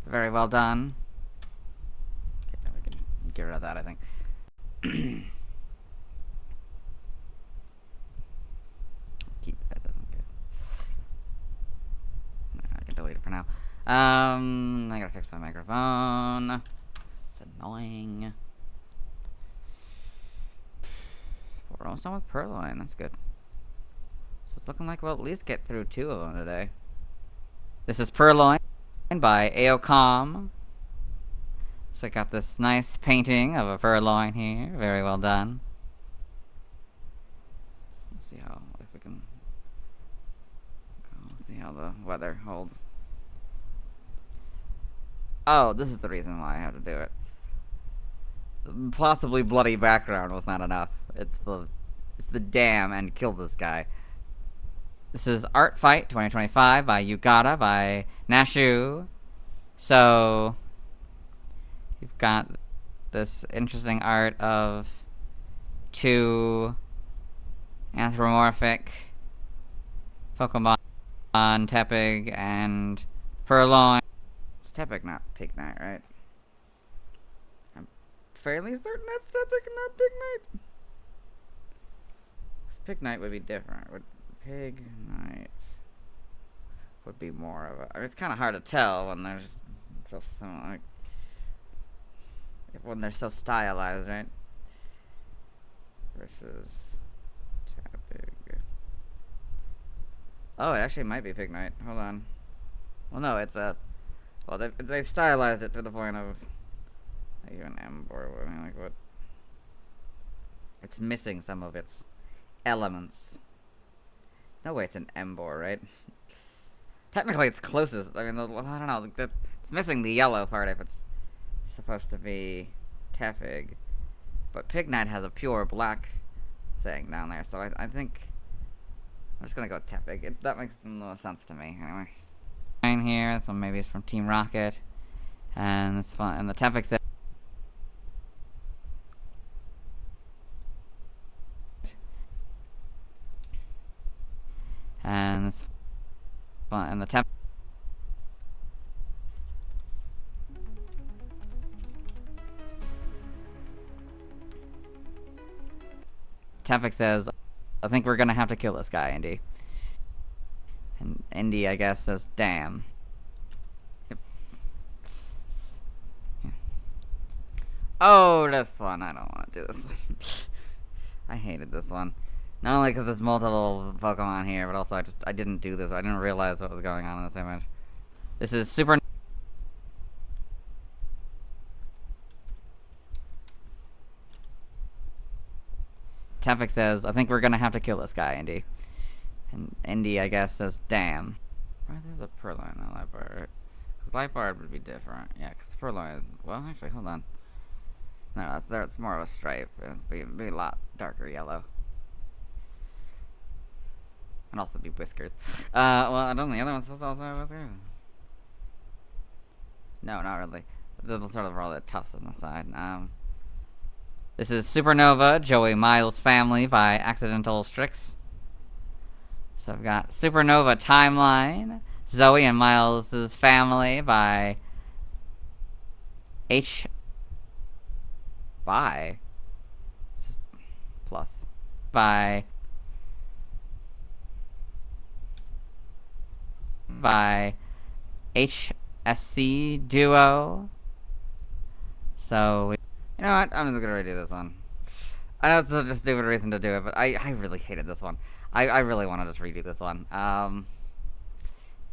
Very well done. Okay, now we can get rid of that, I think. Keep that, doesn't get... No, I can delete it for now. I gotta fix my microphone. It's annoying. We're almost done with Purrloin, that's good. So it's looking like we'll at least get through 2 of them today. This is Purrloin by Aocom. So I got this nice painting of a Purrloin here. Very well done. Let's see how, if we can... Let's see how the weather holds. Oh, this is the reason why I have to do it. Possibly bloody background was not enough. It's the damn and kill this guy. This is Art Fight 2025 by Yugata by Nashu. So you've got this interesting art of 2 anthropomorphic Pokemon, Tepig and Purrloin. It's Tepig, not Pignite, right? I'm fairly certain that's Tepig and not Pignite. Because Pignite would be different. Pignite would be more of a... I mean, it's kind of hard to tell when there's so similar, when they're so stylized, right? Versus Tepig. Oh, it actually might be Pignite. Hold on. Well, no, it's a... Well, they've stylized it to the point of... Even Ember, I mean, like, what? It's missing some of its elements. No way, it's an Ember, right? Technically, it's closest. I mean, I don't know. It's missing the yellow part if it's supposed to be Tepig. But Pignite has a pure black thing down there, so I think I'm just gonna go with Tepig. That makes no sense to me, anyway. Here, so maybe it's from Team Rocket, and this one, and the Tepig says. And this one, and the Tepig says, I think we're gonna have to kill this guy, Indy. And Indy, I guess, says, damn. Yep. Yeah. Oh, this one. I don't want to do this one. I hated this one. Not only because there's multiple Pokemon here, but also I didn't do this. I didn't realize what was going on in this image. This is super... Tepig says, I think we're gonna have to kill this guy, Indy. And Indy, I guess, says, damn. Right, this is a Purrloin, not Liepard, right? Because Liepard would be different. Yeah, because Purrloin is... Well, actually, hold on. No, it's more of a stripe. It's be a lot darker yellow. And also be whiskers. Well, I don't know, the other one's supposed to also have whiskers. No, not really. They'll sort of roll the tufts on the side. This is Supernova, Joey Miles' Family by Accidental Strix. So I've got Supernova Timeline, Zoe and Miles' Family by by HSC Duo. So, you know what? I'm just gonna redo this one. I know it's such a stupid reason to do it, but I really hated this one. I really want to just redo this one.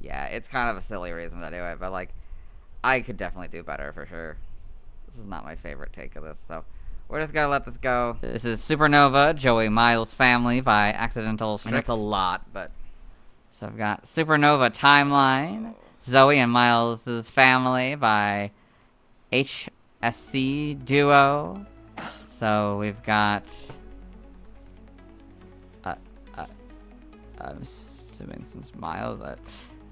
Yeah, it's kind of a silly reason to do it, but like, I could definitely do better for sure. This is not my favorite take of this, so we're just gonna let this go. This is Supernova, Joey Miles' Family by Accidental Strix. It's a lot, but... So I've got Supernova Timeline, Zoe and Miles' Family by HSC Duo. So we've got... I'm assuming since Miles, that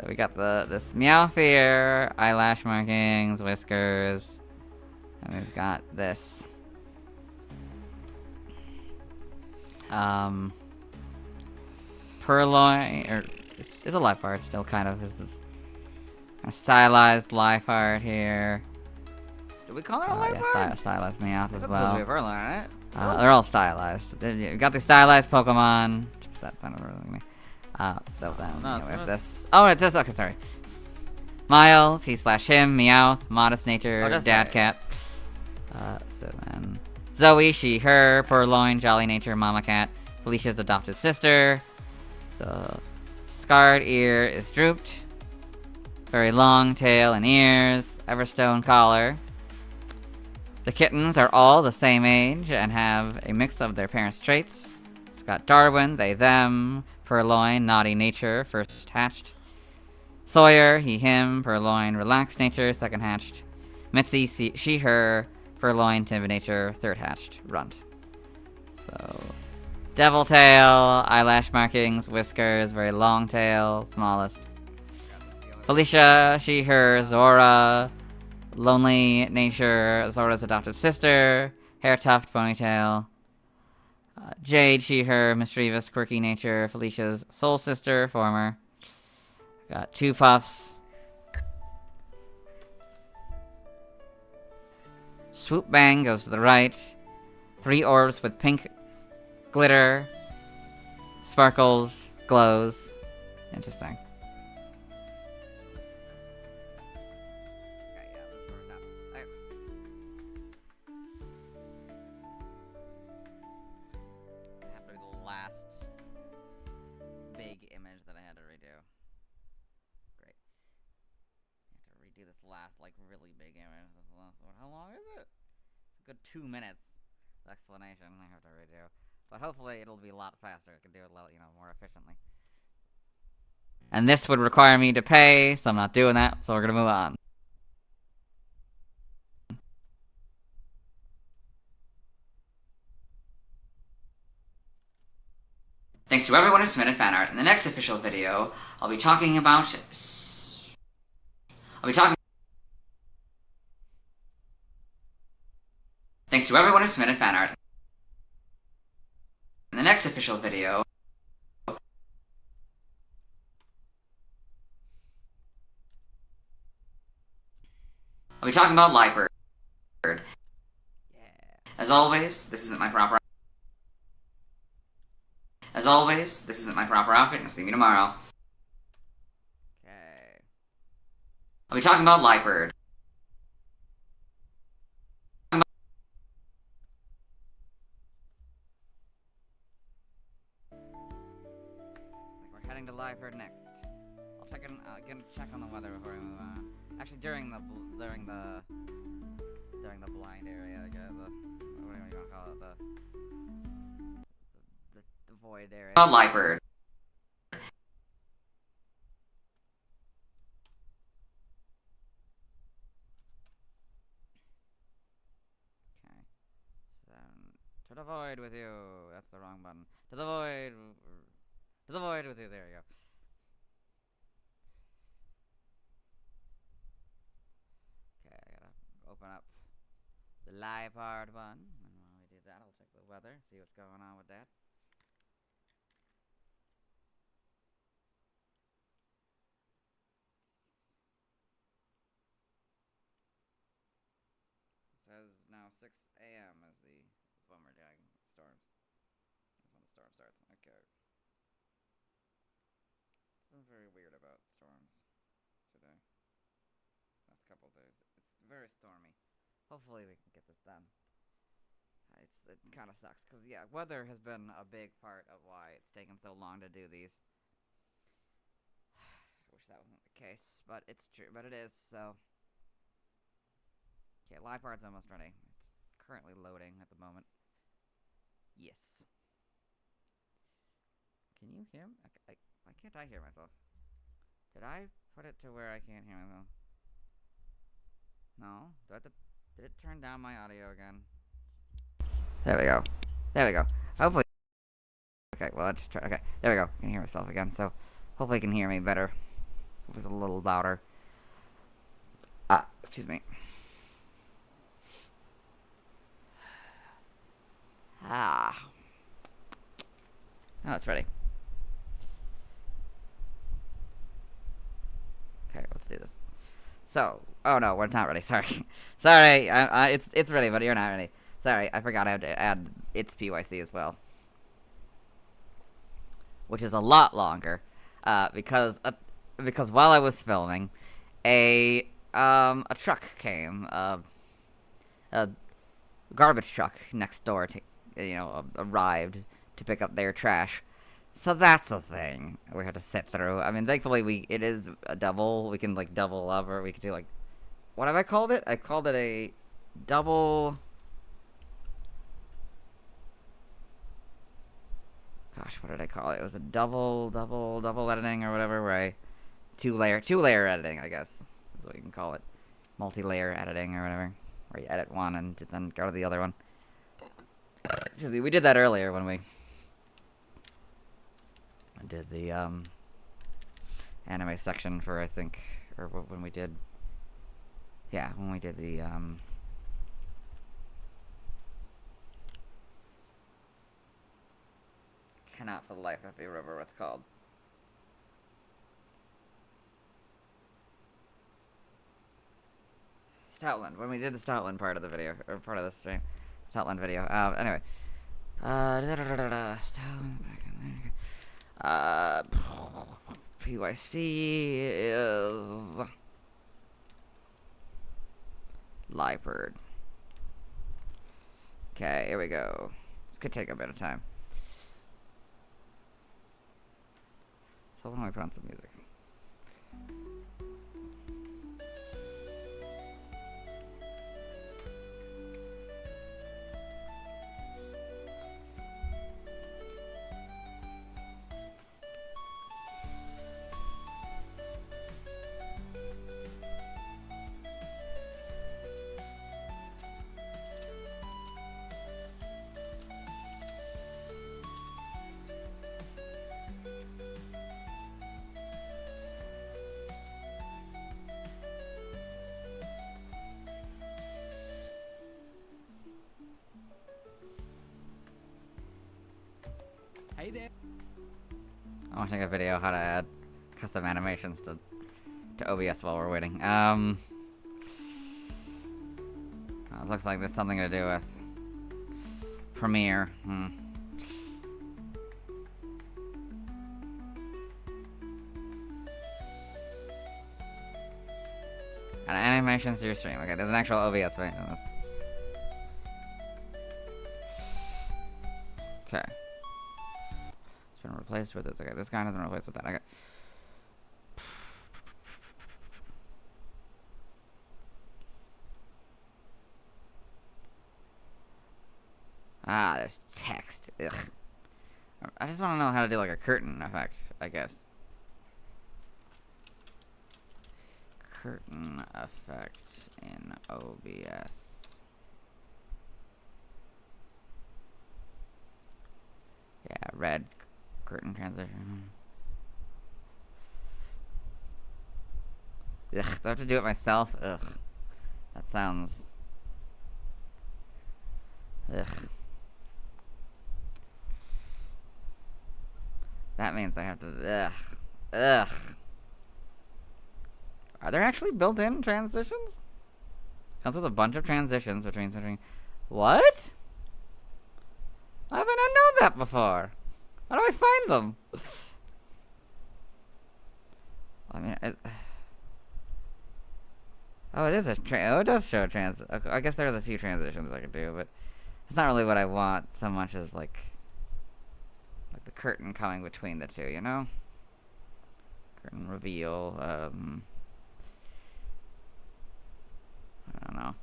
we got this Meowth here, eyelash markings, whiskers, and we've got this Purrloin, or it's a Liepard still, kind of. It's this stylized Liepard here. Did we call it a Liepard? Yeah, stylized Meowth as well. That's supposed to be a Purrloin, right? They're all stylized. You got the stylized Pokemon. That sounded really good to me. So then we have this. Oh, it does. Okay, sorry. Miles, he/him, Meowth, modest nature, dad cat. So then Zoe, she/her, Purrloin, jolly nature, mama cat, Felicia's adopted sister. The scarred ear is drooped. Very long tail and ears. Everstone collar. The kittens are all the same age and have a mix of their parents' traits. It's got Darwin, they, them. Purrloin, naughty nature, first hatched. Sawyer, he, him. Purrloin, relaxed nature, second hatched. Mitzi, she, her. Purrloin, timid nature, third hatched. Runt. So, devil tail, eyelash markings, whiskers, very long tail, smallest. Felicia, she, her. Zora, lonely nature, Zora's adopted sister. Hair tuft, ponytail. Jade, she, her. Mischievous, quirky nature, Felicia's soul sister, former. Got 2 puffs. Swoop bang goes to the right. 3 orbs with pink glitter. Sparkles, glows. Interesting. Okay, yeah, this is where it's at. Okay. Have to be the last big image that I had to redo. Great. I have to redo this last, like, really big image. That's the last one. How long is it? It's a good 2 minutes of explanation I have to redo. But hopefully it'll be a lot faster. I can do it a lot, more efficiently. And this would require me to pay, so I'm not doing that, so we're gonna move on. Thanks to everyone who submitted fan art. In the next official video, I'll be talking about... Thanks to everyone who submitted fan art. In the next official video... I'll be talking about Liepard. Yeah. As always, this isn't my proper outfit, and see me tomorrow. Okay. I'll be talking about Liepard. We're heading to Liepard next. I'll check on the weather before we move on. Actually, during the blind area, I guess, what do you want to call it, the void area. Liepard. Okay. So, to the void with you. That's the wrong button. To the void. To the void with you. There you go. Open up the Liepard one, and while we do that, I'll check the weather, see what's going on with that. It says now 6 a.m. is when we're doing storms. That's when the storm starts. Okay. It's been very weird about storms today. Last couple of days. It's very stormy. Hopefully we can get this done. It kind of sucks, because, yeah, weather has been a big part of why it's taken so long to do these. I wish that wasn't the case, but it's true. But it is, so... Okay, Liepard's almost ready. It's currently loading at the moment. Yes. Can you hear me? Why can't I hear myself? Did I put it to where I can't hear myself? No? Did it turn down my audio again? There we go. There we go. Hopefully... Okay, well, let's try... Okay, there we go. I can hear myself again, so... Hopefully you can hear me better. It was a little louder. Excuse me. Oh, it's ready. Okay, let's do this. So, oh no, we're not ready. Sorry, sorry. It's ready, but you're not ready. Sorry, I forgot I had to add its PYC as well, which is a lot longer, because while I was filming, a truck came, a garbage truck next door, arrived to pick up their trash. So that's a thing we have to sit through. I mean, thankfully it is a double. We can like double up, or we could do like, what have I called it? I called it a double. Gosh, what did I call it? It was a double editing or whatever, where I two layer editing, I guess is what you can call it. Multi-layer editing or whatever, where you edit one and then go to the other one. Excuse me, we did that earlier when we did the anime section for, I think, or when we did, yeah, when we did the cannot for the life of me remember what it's called. Stoutland, when we did the Stoutland part of the video, or part of the stream. Stoutland video. Anyway. Stoutland, back in there. PYC is Liepard. Okay, here we go. This could take a bit of time. So why don't we put on some music? Hey there. I want to make a video how to add custom animations to OBS while we're waiting. It looks like there's something to do with Premiere. An animations to your stream. Okay, there's an actual OBS right on this. Okay. It's been replaced with this. Okay, this guy hasn't been replaced with that. Okay. Ah, there's text. Ugh. I just want to know how to do like a curtain effect, I guess. Curtain effect in OBS. Yeah, red curtain transition. Ugh, do I have to do it myself? Ugh. That sounds... Ugh. That means I have to... Ugh. Ugh. Are there actually built-in transitions? Comes with a bunch of transitions between switching... What? I haven't known that before. How do I find them? I mean, oh, it is a oh, it does show trans. Okay, I guess there's a few transitions I could do, but it's not really what I want so much as like the curtain coming between the two, you know? Curtain reveal. I don't know.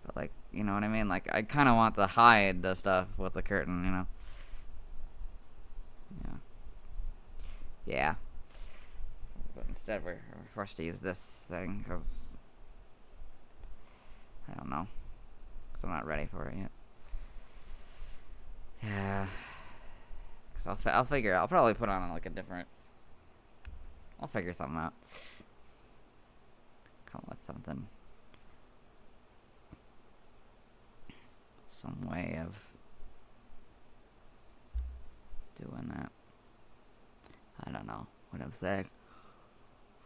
But like, you know what I mean? Like, I kind of want to hide the stuff with the curtain, you know? Yeah. Yeah. But instead, we're forced to use this thing, because... I don't know. Because I'm not ready for it yet. Yeah. Because I'll figure... I'll probably put on, like, a different... I'll figure something out. Come with something. Some way of doing that. I don't know what I'm saying.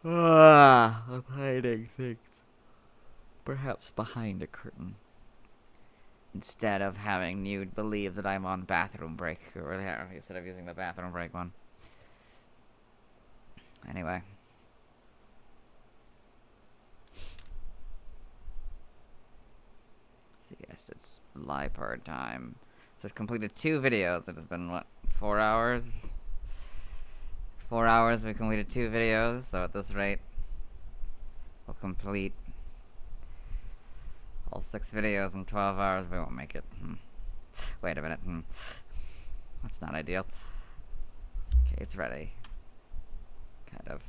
I'm hiding things. Perhaps behind a curtain. Instead of having you believe that I'm on bathroom break. Or instead of using the bathroom break one. Anyway. So yes, it's Liepard time. So it's completed 2 videos. It has been, what, 4 hours. 4 hours, we completed 2 videos, so at this rate, we'll complete all 6 videos in 12 hours. We won't make it. Wait a minute. That's not ideal. Okay, it's ready. Kind of.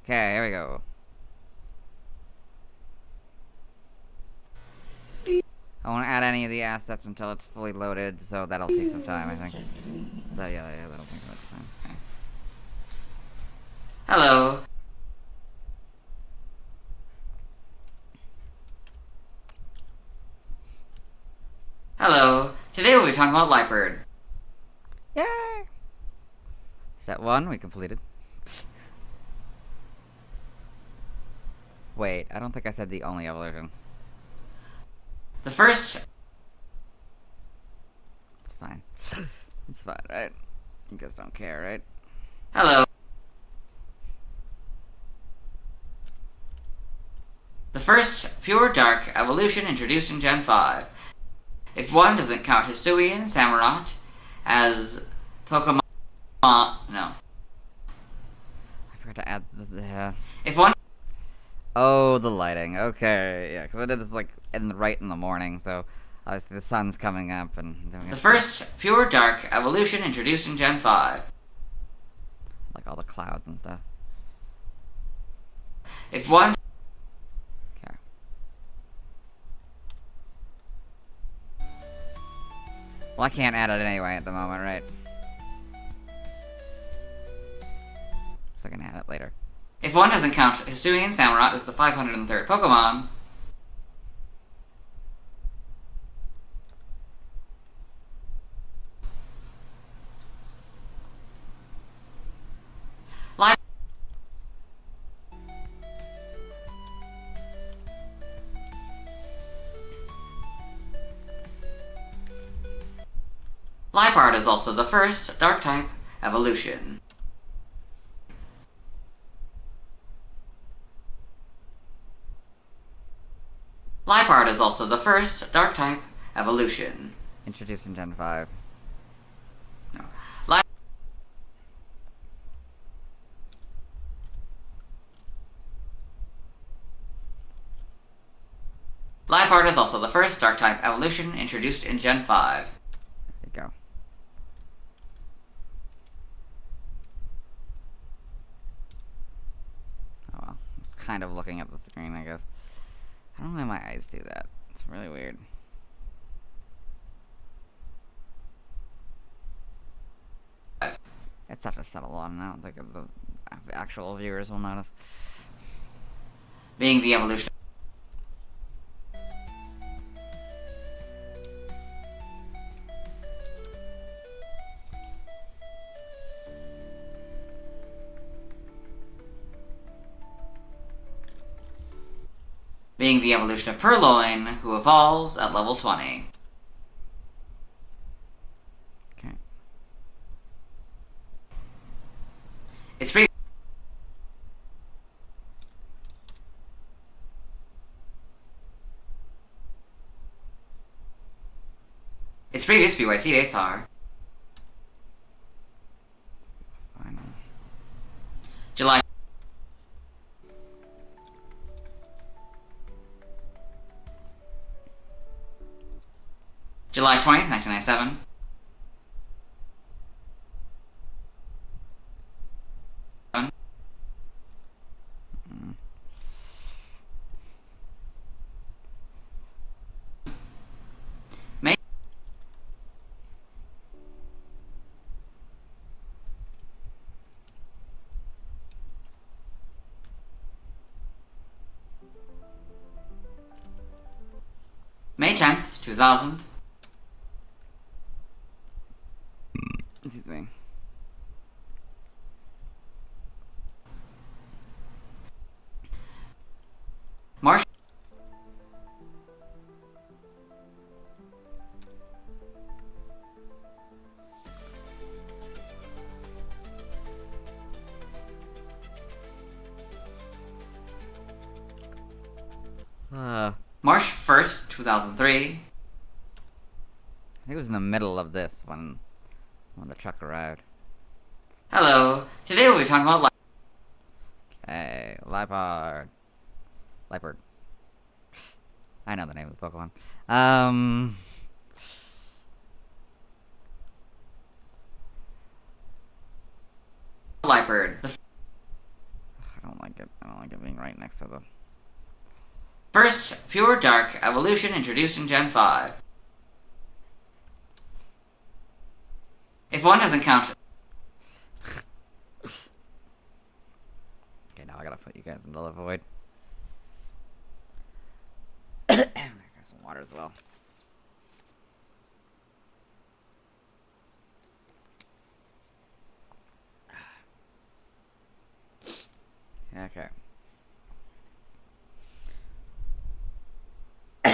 Okay, here we go. I won't add any of the assets until it's fully loaded, so that'll take some time, I think. So yeah, that'll take some time. Okay. Hello. Hello. Today we'll be talking about Liepard. Yay! Step 1, we completed. Wait, I don't think I said the only evolution. The first... It's fine. It's fine, right? You guys don't care, right? Hello. The first pure dark evolution introduced in Gen 5. If one doesn't count Hisui and Samurott as Pokemon... No. I forgot to add the... If one... Oh, the lighting. Okay, yeah, because I did this, like, right in the morning, so obviously the sun's coming up and... The first pure dark evolution introduced in Gen 5. Like all the clouds and stuff. If one... Okay. Well, I can't add it anyway at the moment, right? So I can add it later. If one doesn't count Hisui and Samurott as the 503rd Pokemon... Liepard is also the first Dark-type evolution. Liepard is also the first Dark-type evolution. Introduced in Gen 5. No. Liepard is also the first Dark-type evolution introduced in Gen 5. There you go. Oh well. It's kind of looking at the screen, I guess. I don't know why my eyes do that. It's really weird. It's such a subtle one. I don't think the actual viewers will notice. Being the evolution. Being the evolution of Purrloin, who evolves at level 20. Okay. Its previous PYC dates are July July 20th, 1997. May 10th, 2000. Excuse me. March. March 1st, 2003. I think it was in the middle of this when the truck arrived. Hello. Today we'll be talking about Okay, Liepard. Liepard. I know the name of the Pokemon. Liepard. I don't like it. I don't like it being right next to the... First pure dark evolution introduced in Gen 5. If one doesn't count... Okay, now I gotta put you guys into the void. I got some water as well. Okay. Okay.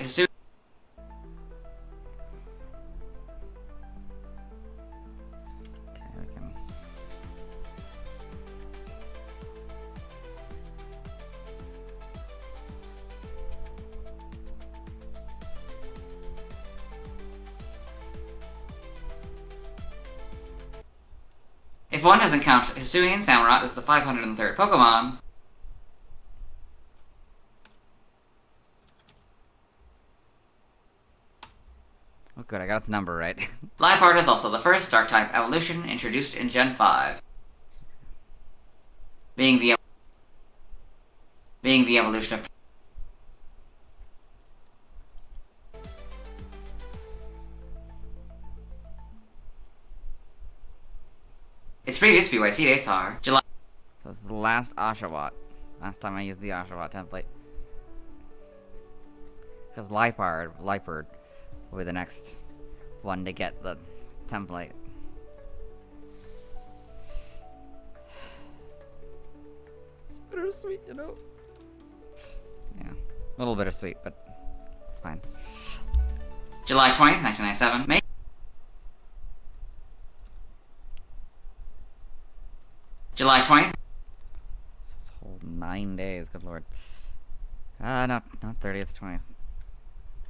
Hisuian Okay, we can... If one doesn't count Hisuian Samurott as the 503rd Pokemon, Oh good, I got its number right. Liepard is also the first Dark-type evolution introduced in Gen 5, being the evolution of its previous PYC dates are July. So this is the last Oshawott. Last time I used the Oshawott template. Because Liepard will be the next one to get the template. It's bittersweet, you know? Yeah. A little bittersweet, but it's fine. July 20th, 1997. May July 20th. This whole 9 days, good lord. Not 30th, 20th.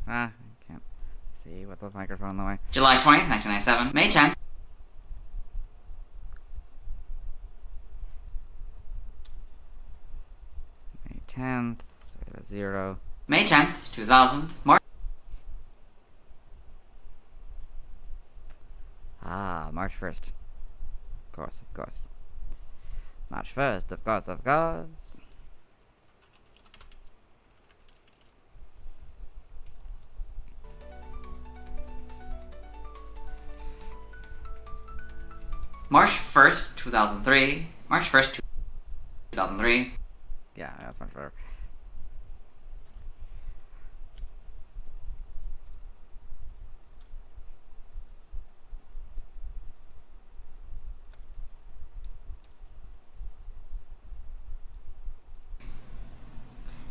I can't see with the microphone in the way. July 20th, 1997. May 10th. May 10th, so we have a 0. May 10th, 2000. March. March 1st. Of course, of course. March 1st, of course, of course. March 1st, 2003. March 1st, 2003. Yeah, that's much better.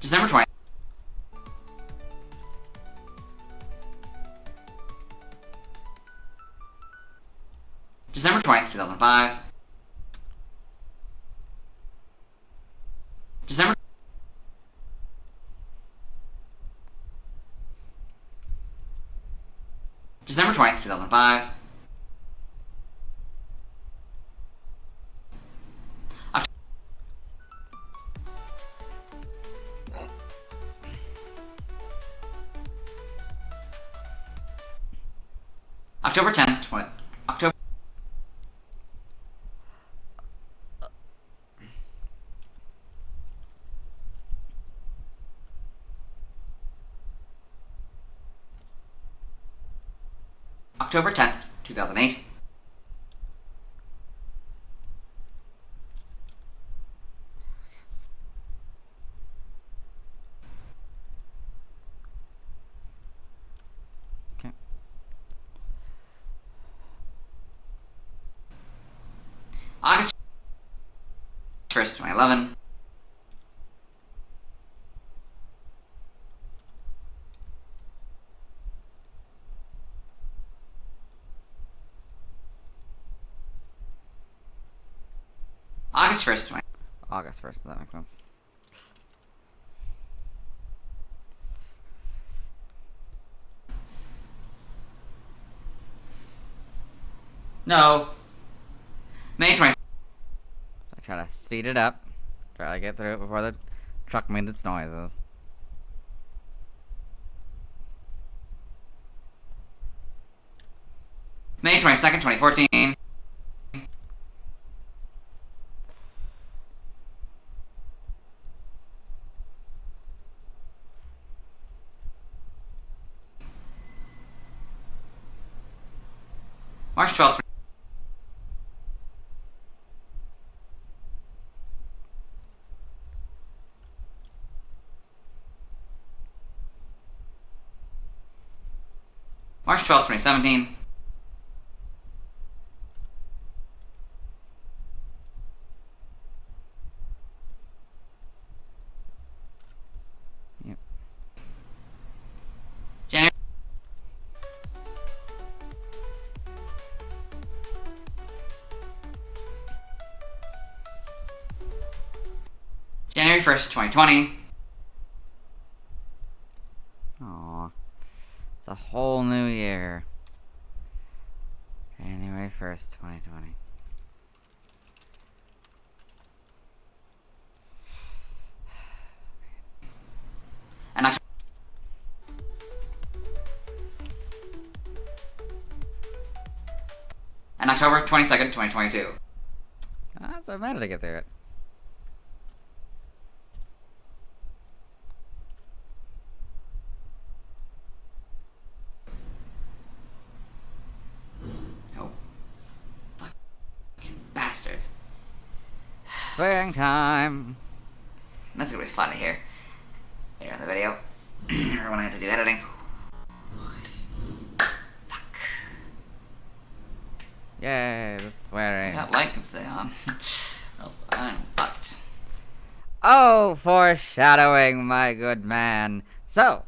December 20th. December 20th, 2005. December. December 20th, 2005. October 10th, 20. October. October 10th, 2008. August 1st, 2011. August 1st, 20. August 1st, that makes sense. No. May 20. So I try to speed it up. Try to get through it before the truck made its noises. May 22nd, 2014. March 12th. March 12th, 2017. Yep. January. January 1st, 2020. Aw. It's a whole new year. January 1st, 2020. And October. And October 22nd, 2022. So I managed to get through it. Oh. Fucking bastards. Swearing time. That's gonna be fun to hear. Later in the video. Or when I have to do editing. Fuck. Yay, the swearing. That light can stay on. Or else I'm fucked. Oh, foreshadowing, my good man. So,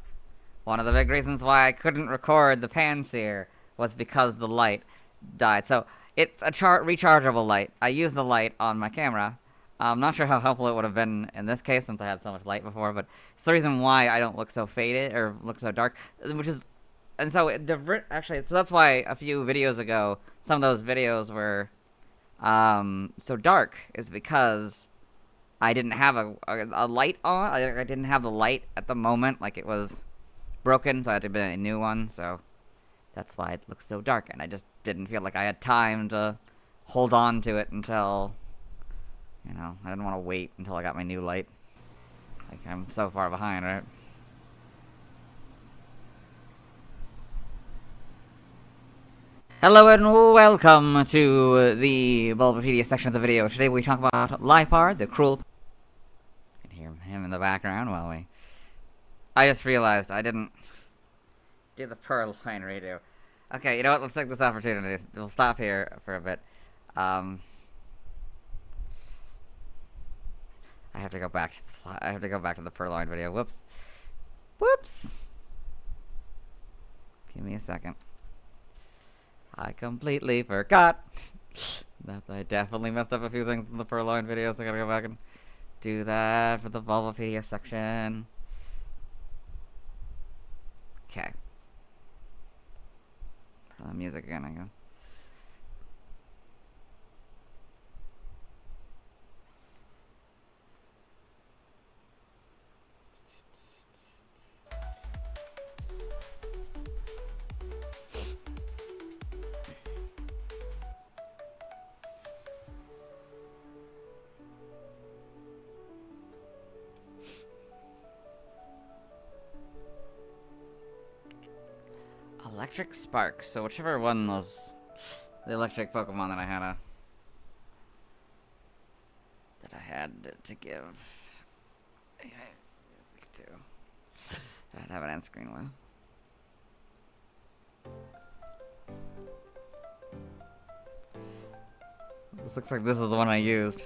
one of the big reasons why I couldn't record the Pansear was because the light died. So, it's a rechargeable light. I use the light on my camera. I'm not sure how helpful it would have been in this case since I had so much light before, but it's the reason why I don't look so faded or look so dark, which is... And so, actually, so that's why a few videos ago, some of those videos were so dark, is because I didn't have a light on. I didn't have the light at the moment, like it was broken, so I had to buy a new one, so that's why it looks so dark, and I just didn't feel like I had time to hold on to it until, you know, I didn't want to wait until I got my new light. Like, I'm so far behind, right? Hello and welcome to the Bulbapedia section of the video. Today we talk about Liepard, the cruel... You can hear him in the background while we... I just realized I didn't do the Purrloin redo. Okay, you know what? Let's take this opportunity. We'll stop here for a bit. I have to go back to the Purrloin video. Whoops. Whoops! Give me a second. I completely forgot that I definitely messed up a few things in the Purrloin video, so I gotta go back and do that for the Bulbapedia section. Okay. Put the music again, I guess. Electric Spark, so whichever one was the electric Pokemon that I had to give to I'd have an end screen with. This looks like this is the one I used.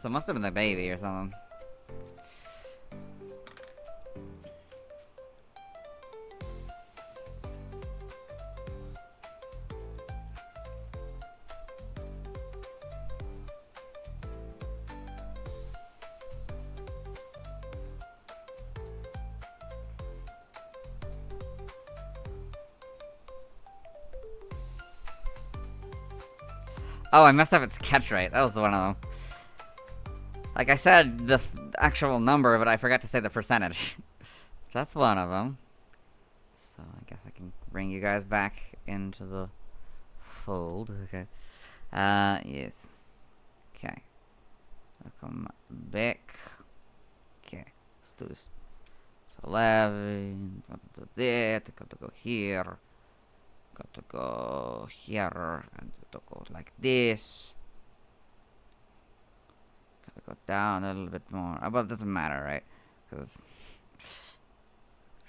So it must have been the baby or something. Oh, I messed up its catch rate. That was the one of them. Like I said, the actual number, but I forgot to say the percentage. So that's one of them. So I guess I can bring you guys back into the fold. Okay. Yes. Okay. Welcome back. Okay. Let's do this. So 11. Got to do that. Got to go here. Got to go here. And to go like this. Gotta go down a little bit more. But it doesn't matter, right? Because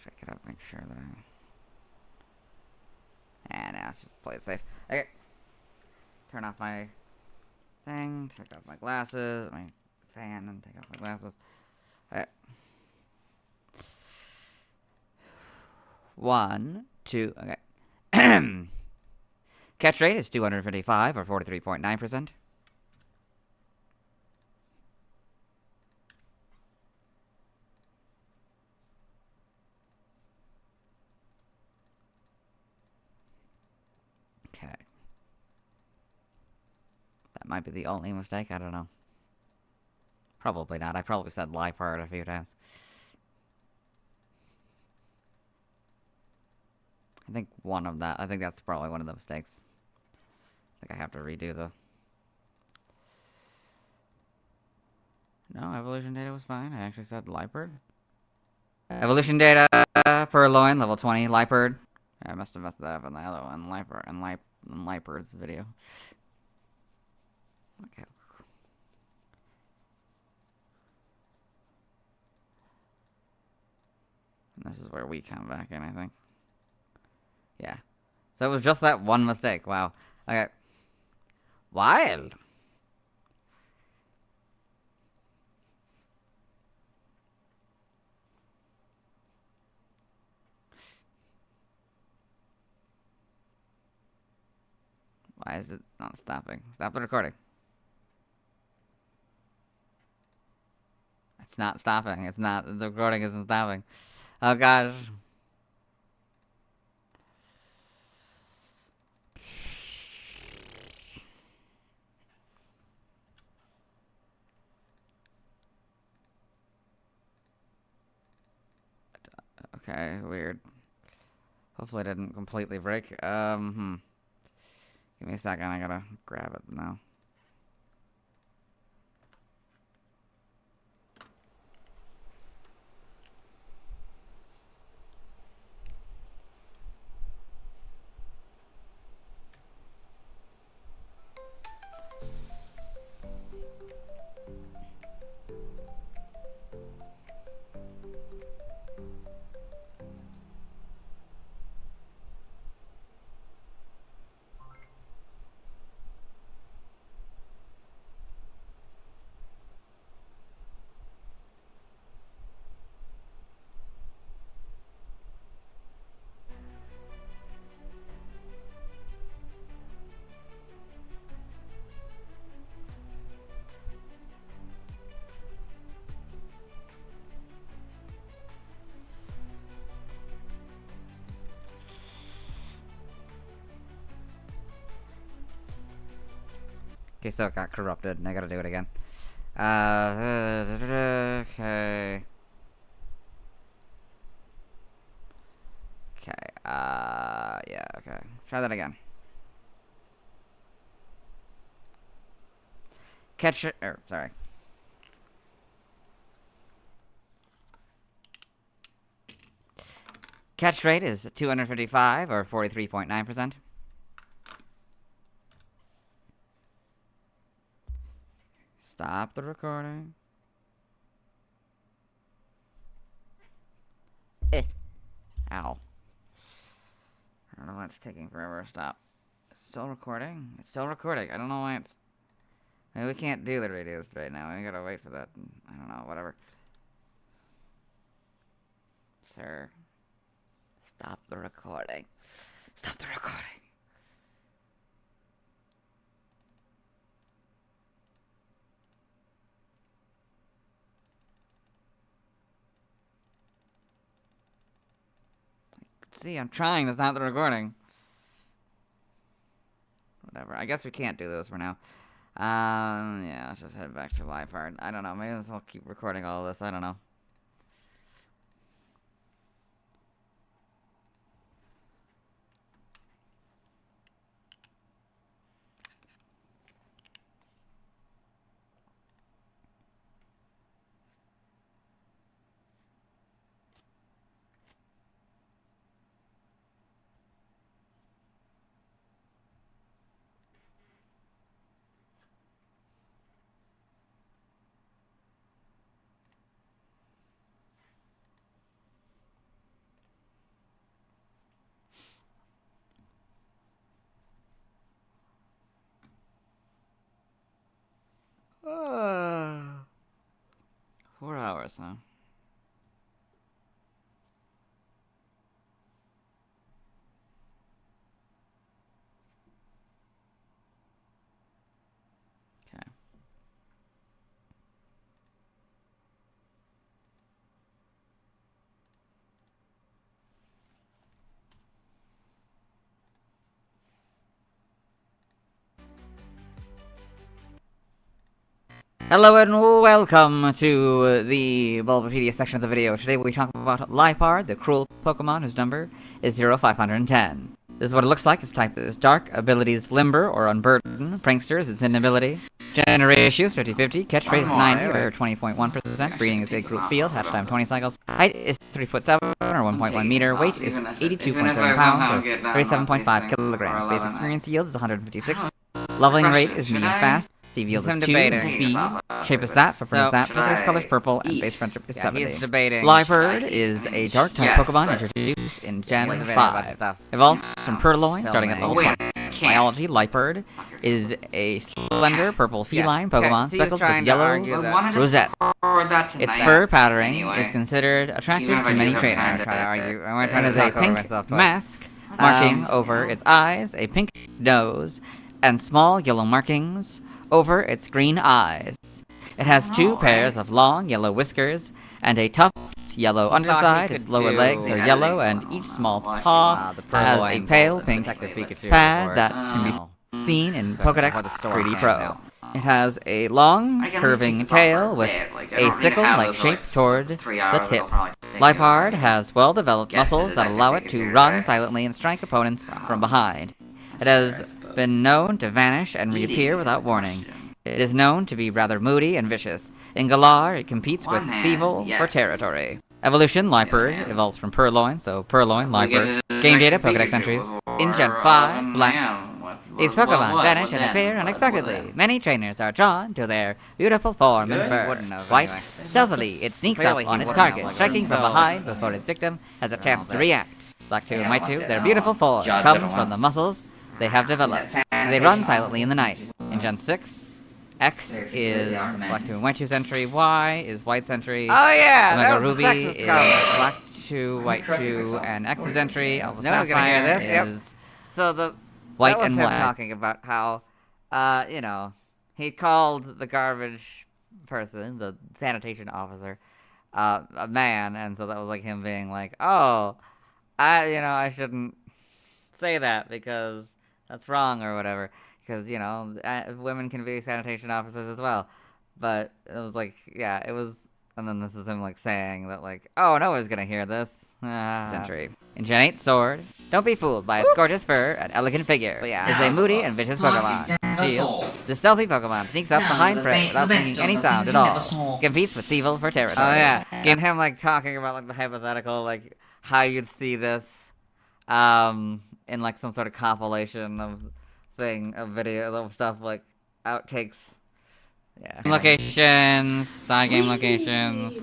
check it out, make sure that I. Nah, let's just play it safe. Okay. Turn off my thing. Take off my glasses. My fan, and take off my glasses. Alright. 1, 2. Okay. Catch rate is 255 or 43.9%. Okay. That might be the only mistake, I don't know. Probably not. I probably said Liepard a few times. I think that's probably one of the mistakes. I think I have to redo the... No, evolution data was fine. I actually said Liepard. Evolution data, Purrloin, level 20, Liepard. I must have messed that up in the other one, Liepard's video. Okay. And this is where we come back in, I think. Yeah. So it was just that one mistake. Wow. Okay. Wild. Why is it not stopping? Stop the recording. It's not stopping. It's not. The recording isn't stopping. Oh gosh. Okay, weird. Hopefully it didn't completely break. Give me a second, I gotta grab it now. Okay, so it got corrupted, and I gotta do it again. Okay. Okay, yeah, okay. Try that again. Sorry. Catch rate is 255 or 43.9%. Stop the recording. Ow. it's taking forever. Stop. It's still recording? It's still recording. I don't know why it's... I mean, we can't do the radios right now. We gotta wait for that. I don't know, whatever. Sir. Stop the recording. Stop the recording. See, I'm trying to stop the recording. Whatever. I guess we can't do those for now. Yeah, let's just head back to Liepard. I don't know. Maybe I'll keep recording all of this. I don't know. Ah. 4 hours, huh? Okay. Hello and welcome to the Bulbapedia section of the video. Today we talk about Liepard, the cruel Pokemon whose number is 0510. This is what it looks like. Its type is Dark, abilities Limber or Unburden, Pranksters its issue Gender ratio is 50-50, catch rate is 90 or 20.1%, breeding is a group field, hatch time 20 cycles, height is 3'7" or 1.1 meter, weight is 82.7 pounds or 37.5 kilograms, base experience yield is 156, leveling rate is medium fast, Steve yield is 2, speed, shape is that, footprint is that, base color is purple, and base friendship is 70. He's debating. Liepard is a dark type Pokemon introduced in Gen 5. Evolves from Purrloin, starting at level 20. Biology, Liepard is a slender purple feline Pokemon speckled with yellow rosette. Its fur powdering is considered attractive to many trainers. It has a pink mask marking over its eyes, a pink nose, and small yellow markings over its green eyes. It has 2 pairs of long yellow whiskers and a tufted yellow underside. Its lower legs are yellow, and each small paw has a pale pink pad that can be seen in Pokédex 3D Pro. It has a long, curving tail with a sickle-like shape toward the tip. Liepard has well-developed muscles that allow it to run silently and strike opponents from behind. It has been known to vanish and reappear without warning. It is known to be rather moody and vicious. In Galar, it competes with Thievul for territory. Evolution, Liepard evolves from Purrloin, so Purrloin, Liepard. Game data, Pokédex entries. In Gen 5, Black. These Pokemon vanish and appear unexpectedly. Many trainers are drawn to their beautiful form and fur. White, stealthily, it sneaks up on its target, striking from behind before its victim has a chance to react. Black 2 and White 2, their beautiful form comes from the muscles they have developed. They run silently in the night. In Gen 6, X is Black 2 and White 2's entry, Y is White's entry, Oh yeah, Omega Ruby is Black 2, White 2, and X's entry, Alpha Sapphire is So the White that was and him Black. talking about how, you know, he called the garbage person, the sanitation officer, a man, and so that was like him being like, oh, I shouldn't say that because that's wrong or whatever, because, you know, women can be sanitation officers as well, but it was like, yeah, it was, and then this is him, like, saying that, like, oh, no one's gonna hear this. Century. In Gen 8, Sword, don't be fooled by its gorgeous fur and elegant figure. Yeah. It's a moody and vicious Pokemon. Shield, the stealthy Pokemon sneaks up behind prey without making any sound at all. Competes with Thievul for territory. Oh yeah, and him like talking about like the hypothetical, like how you'd see this, in like some sort of compilation of video of stuff like outtakes. Yeah. Locations, side game locations,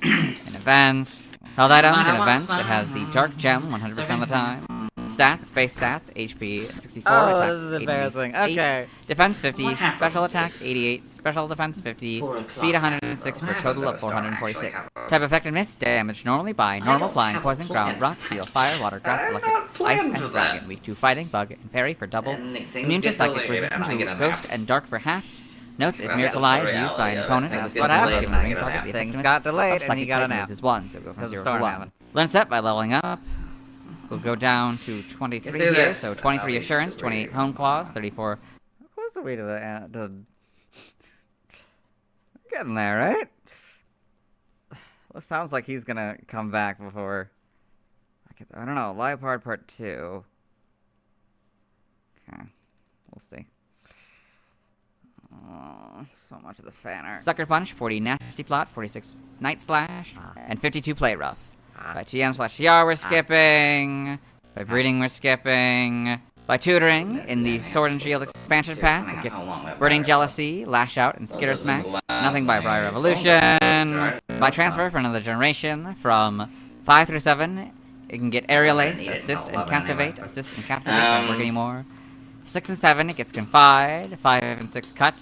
and events. Held items and events. It has the Dark Gem 100% of the time. Stats, base stats, HP 64, Oh, attack this is 88, embarrassing. 8, Okay. defense 50, What happened? special attack 88, special defense 50, 4 o'clock speed 106 for a happened. total What of happened to the star 446. actually Type effect and miss, damage normally by normal don't flying, have a poison, plan ground, rock, for steel, that. fire, water, grass, I'm electric, not ice, planning and for dragon. that. Weak to fighting, bug, and fairy for double. And things Immune to get psychic, delayed, resistant and I to get a ghost nap. and dark for half. Notes if That's Miracle the Eye is used by reality an of it. opponent, That's and what what happens happened. if And I the get a target nap. the Things effectiveness got delayed, of and he psychic got a type nap. moves is 1, so go from Because 0 the to storm 1. happened. Learn set by leveling up. We'll go down to 23 Get through here, this. so 23 That'll be assurance, sweet. 28 home claws, 34. How close are we to the We're getting there, right? Well, sounds like he's gonna come back before. I don't know. Liepard Part 2. Okay, we'll see. Oh, so much of the fan art. Sucker Punch, 40 Nasty Plot, 46 Night Slash, and 52 Play Rough. By TM/TR we're skipping. By breeding we're skipping. By tutoring in the Sword and Shield expansion pass, it gets Burning Jealousy, Lash Out, and Skitter Smack. Nothing by Briar Revolution. By transfer for another generation from 5 through 7, it can get Aerial Ace, Assist, and Captivate. Assist and Captivate don't work anymore. 6 and 7, it gets Confide. 5 and 6, Cut.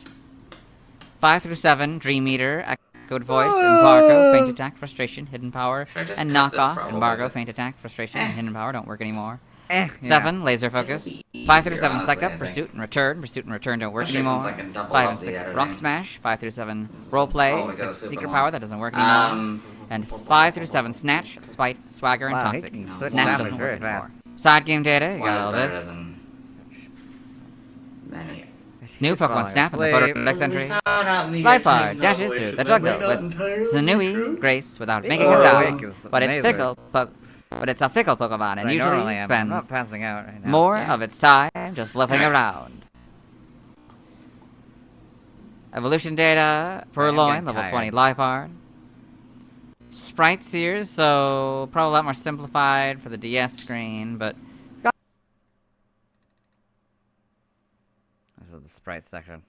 5 through 7, Dream Eater, Echoed Voice, Embargo, Faint Attack, Frustration, Hidden Power, Should I just and cut this Knockoff, probably? Embargo, Faint Attack, Frustration, and Hidden Power don't work anymore. Yeah. 7, Laser Focus. This'll be 5 through easier, 7, honestly, Psych Up, I think. Pursuit and Return. Pursuit and Return don't work Especially anymore. since I can double 5 up and the 6, editing. Rock Smash. 5 through 7, Roleplay. Oh, we go 6, super Secret long. Power, that doesn't work anymore. And 5 through 7, Snatch, Spite, Swagger, and Wow, he Toxic. can switch Snatch damage doesn't very work anymore. fast. Side game data, you One got all is better this. than many. New He's Pokemon falling Snap in the asleep. photo index entry. Liepard Liepard dashes through the jungle with Sanui Grace without making a sound, but it's a fickle Pokemon and I usually normally am. I'm spends not passing out right now. more of its time just flipping around. Evolution data, Purrloin, getting level tired. 20 Liepard. Sprite Sears, so probably a lot more simplified for the DS screen, but This is the sprite section.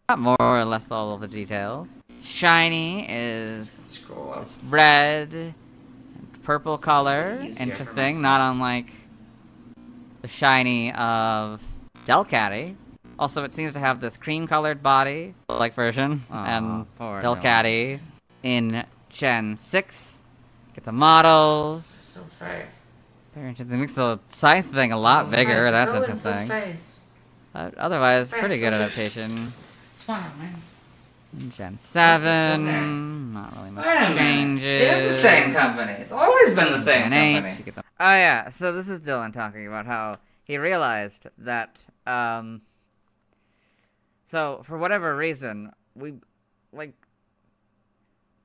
got more or less all of the details. Shiny is Scroll up. this red and purple color. Easier for Interesting, myself. not unlike the shiny of Delcatty. Also, it seems to have this cream-colored body, like version, and poor Delcatty in Gen 6. Get the models. So fast. Very interesting. Makes the scythe thing a lot So bigger. fast. That's Going interesting. So fast. Otherwise, Fast, pretty good so adaptation. Smile, man. Gen 7. Not really much changes. It is the same company. It's always been the same Gen 8. company. You get the Oh yeah, so this is Dylan talking about how he realized that, so for whatever reason, we, like,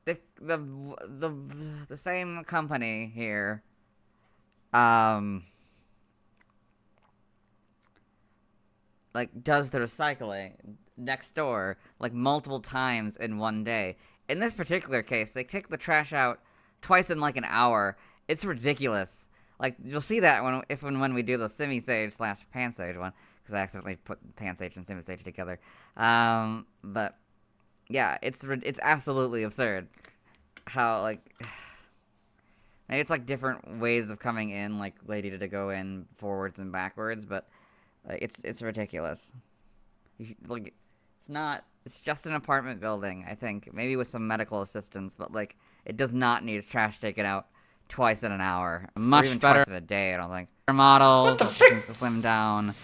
the same company here, like, does the recycling next door, like, multiple times in one day. In this particular case, they take the trash out twice in, like, an hour. It's ridiculous. Like, you'll see that when we do the Simisage/Pansage one, because I accidentally put Pansage and Simisage together. But, yeah, it's absolutely absurd how, like, maybe it's, like, different ways of coming in, like, they needed to go in forwards and backwards, but it's ridiculous. Like, it's just an apartment building, I think, maybe with some medical assistance, but, like, it does not need trash taken out twice in an hour. Much or even better twice in a day, I don't think. models. What the frick? Seems to slim down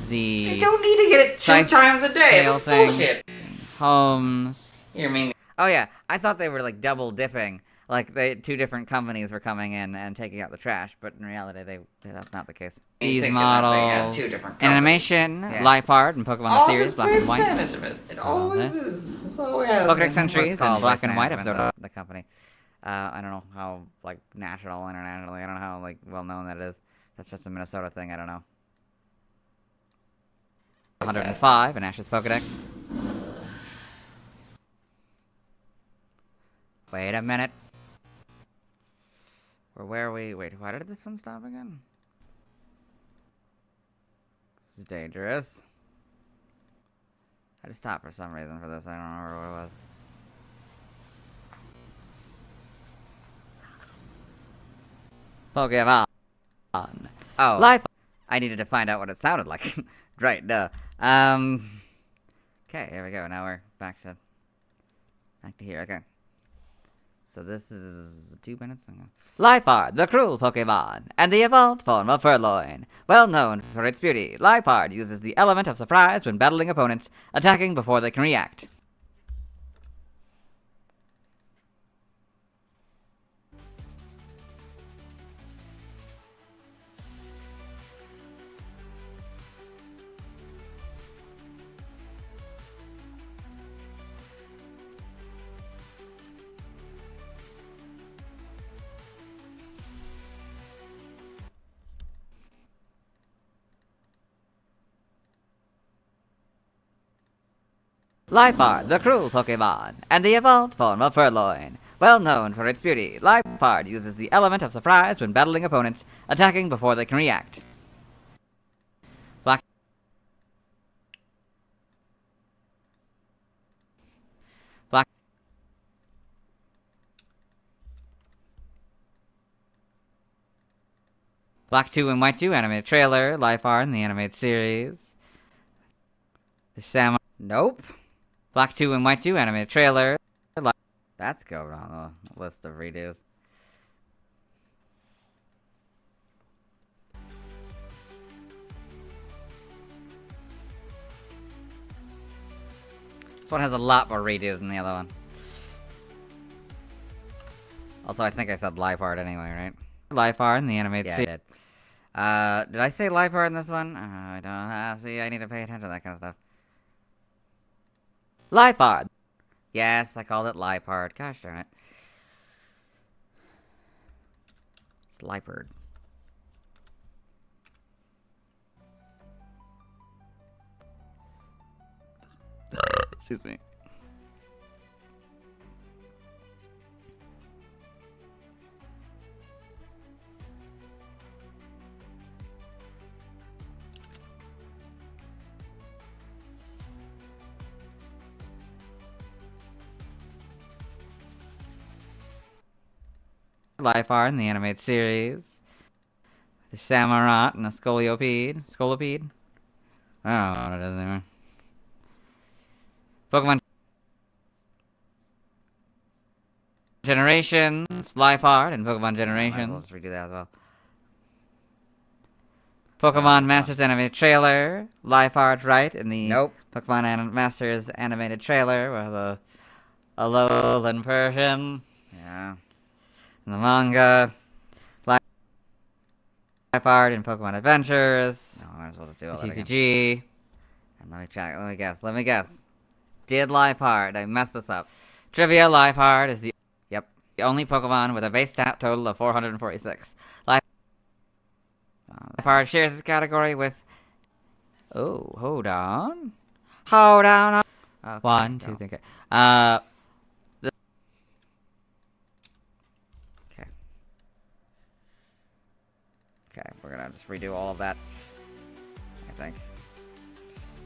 the You don't need to get it 2 Scythe times a day. tail That's thing. bullshit. homes. You mean Oh yeah, I thought they were, like, double dipping. Like, two different companies were coming in and taking out the trash, but in reality, that's not the case. These thinking that they had models. 2 different companies. Animation, Yeah. Liepard, and Pokemon the all series, this black and white. management. It always this. is. It's always has Pokedex been. entries What's and called black Waste and white Management, episode. the company. I don't know how, like, national, internationally, I don't know how, like, well-known that is. That's just a Minnesota thing, I don't know. 105 in Ash's Pokedex. Wait a minute. Where are we? Wait, why did this one stop again? This is dangerous. I just stopped for some reason for this. I don't remember what it was. Pokeball. Oh, Liepard. I needed to find out what it sounded like. Right, duh. Okay, here we go. Now we're back to here. Okay. So this is 2 minutes. Liepard, the cruel Pokemon, and the evolved form of Purrloin. Well known for its beauty, Liepard uses the element of surprise when battling opponents, attacking before they can react. Liepard, the cruel Pokemon, and the evolved form of Purrloin. Well known for its beauty, Liepard uses the element of surprise when battling opponents, attacking before they can react. Black Black 2 and White 2 animated trailer, Liepard in the animated series. The Samurai. Nope. Black 2 and White 2 animated trailer. That's going on the list of redos. This one has a lot more redos than the other one. Also, I think I said Liepard anyway, right? Liepard in the animated Yeah, I series. did I say Liepard in this one? I don't see, I need to pay attention to that kind of stuff. Liepard. Yes, I called it Liepard. Gosh darn it. It's Liepard. Excuse me. Liepard in the animated series. The Samurott and the Scolipede. Scolipede? I don't know what it is anymore. Pokemon Generations, Liepard and Pokemon Might as well Generations. just redo that as well. Pokemon Masters animated trailer. Liepard right in the Nope. Pokemon Masters animated trailer with a Alolan Persian. Yeah. In the manga. Liepard in Pokemon Adventures. No, I might as well just do The all that again. TCG. And let me check. Let me guess. Did Liepard. I messed this up. Trivia, Liepard is the Yep. only Pokemon with a base stat total of 446. Liepard shares this category with... Oh, hold on. Hold on. Okay, 1, 2, go. 3, okay. Okay, we're gonna just redo all of that. I think.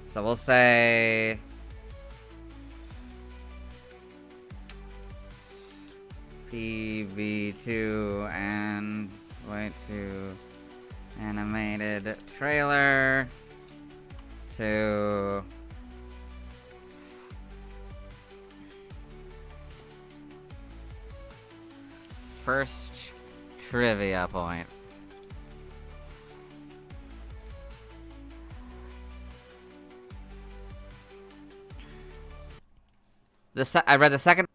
So we'll say... PB2 and White 2 animated trailer to first trivia point. I read the second...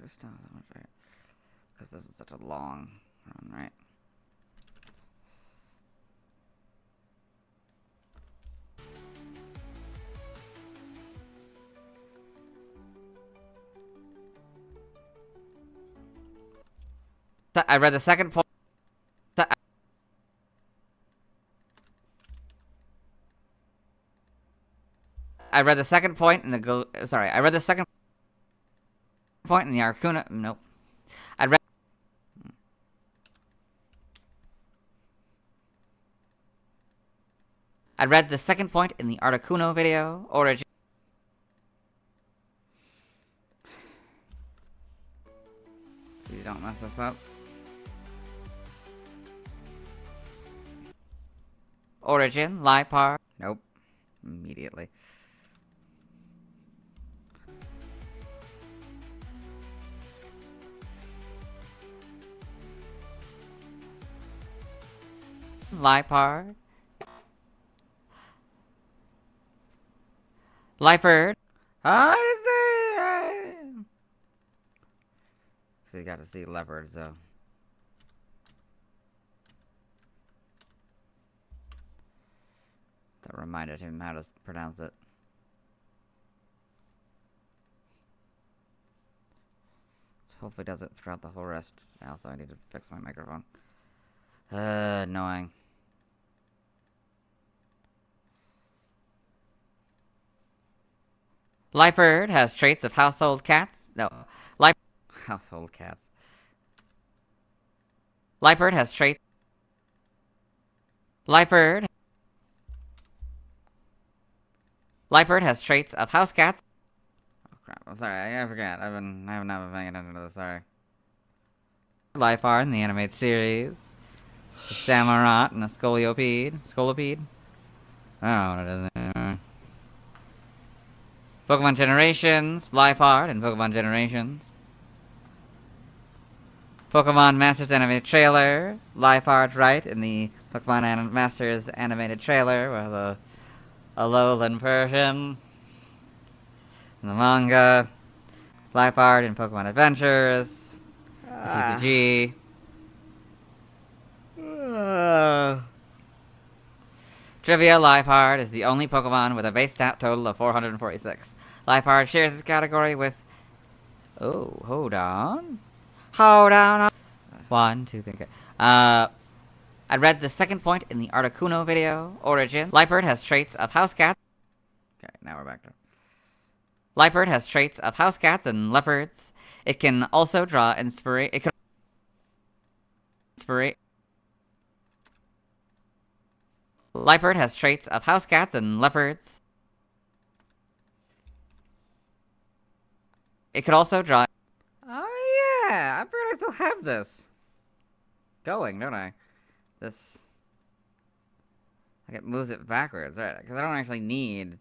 Just right? Because this is such a long run, right? I read the second point. I read the second point in the sorry. I read the second point in the Arcuna. Nope. I read. I read the second point in the Articuno video, Origin. Please don't mess this up. Origin, Liepard. Nope. Immediately. Liepard. Liepard. So you got to see leopard, so. That reminded him how to pronounce it. Hopefully does it throughout the whole rest. Also, I need to fix my microphone. Annoying. Liepard has traits of household cats. No. Household cats. Liepard has traits. Liepard has traits of house cats. Oh crap! I'm sorry. I forgot. I have not been paying attention to this. Sorry. Liepard in the animated series. A Samurott and a Scolopede. Scolopede? I don't know what it is anymore. Pokemon Generations. Liepard in Pokemon Generations. Pokemon Masters animated trailer. Liepard right in the Pokemon Masters animated trailer with a lowland Persian. In the manga. Liepard in Pokemon Adventures. TCG. Trivia, Liepard is the only Pokemon with a base stat total of 446. Liepard shares this category with... Oh, hold on. Hold on. 1, 2, 3, okay. I read the second point in the Articuno video, Origin. Liepard has traits of house cats. Okay, now we're back to... Liepard has traits of house cats and leopards. It can also draw inspiration. Liepard has traits of house cats and leopards. It could also draw... Oh yeah, I forgot I still have this going, don't I? This... Like it moves it backwards, right? Because I don't actually need...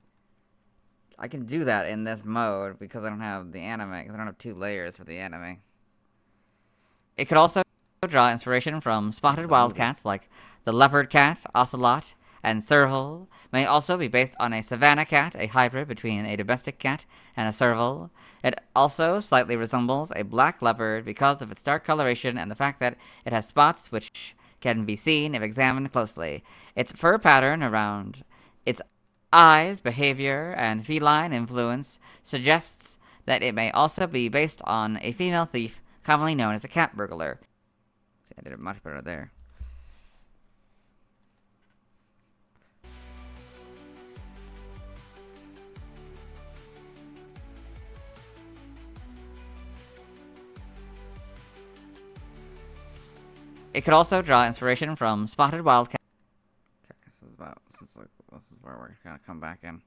I can do that in this mode because I don't have the anime, because I don't have 2 layers for the anime. It could also draw inspiration from spotted wildcats like the leopard cat, ocelot, and serval. May also be based on a savanna cat, a hybrid between a domestic cat and a serval. It also slightly resembles a black leopard because of its dark coloration and the fact that it has spots which can be seen if examined closely. Its fur pattern around its eyes, behavior, and feline influence suggests that it may also be based on a female thief commonly known as a cat burglar. See, I did it much better there. It could also draw inspiration from spotted wildcat. Okay, this is where we're gonna come back in.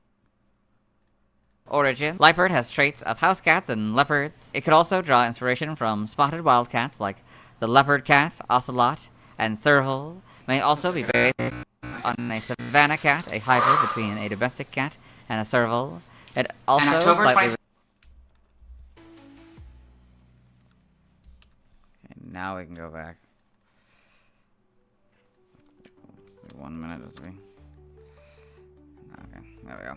Origin. Liepard has traits of house cats and leopards. It could also draw inspiration from spotted wildcats like the leopard cat, ocelot, and serval. May also be based on a savanna cat, a hybrid between a domestic cat and a serval. It also slightly... Okay, now we can go back. 1 minute as we... Okay, there we go.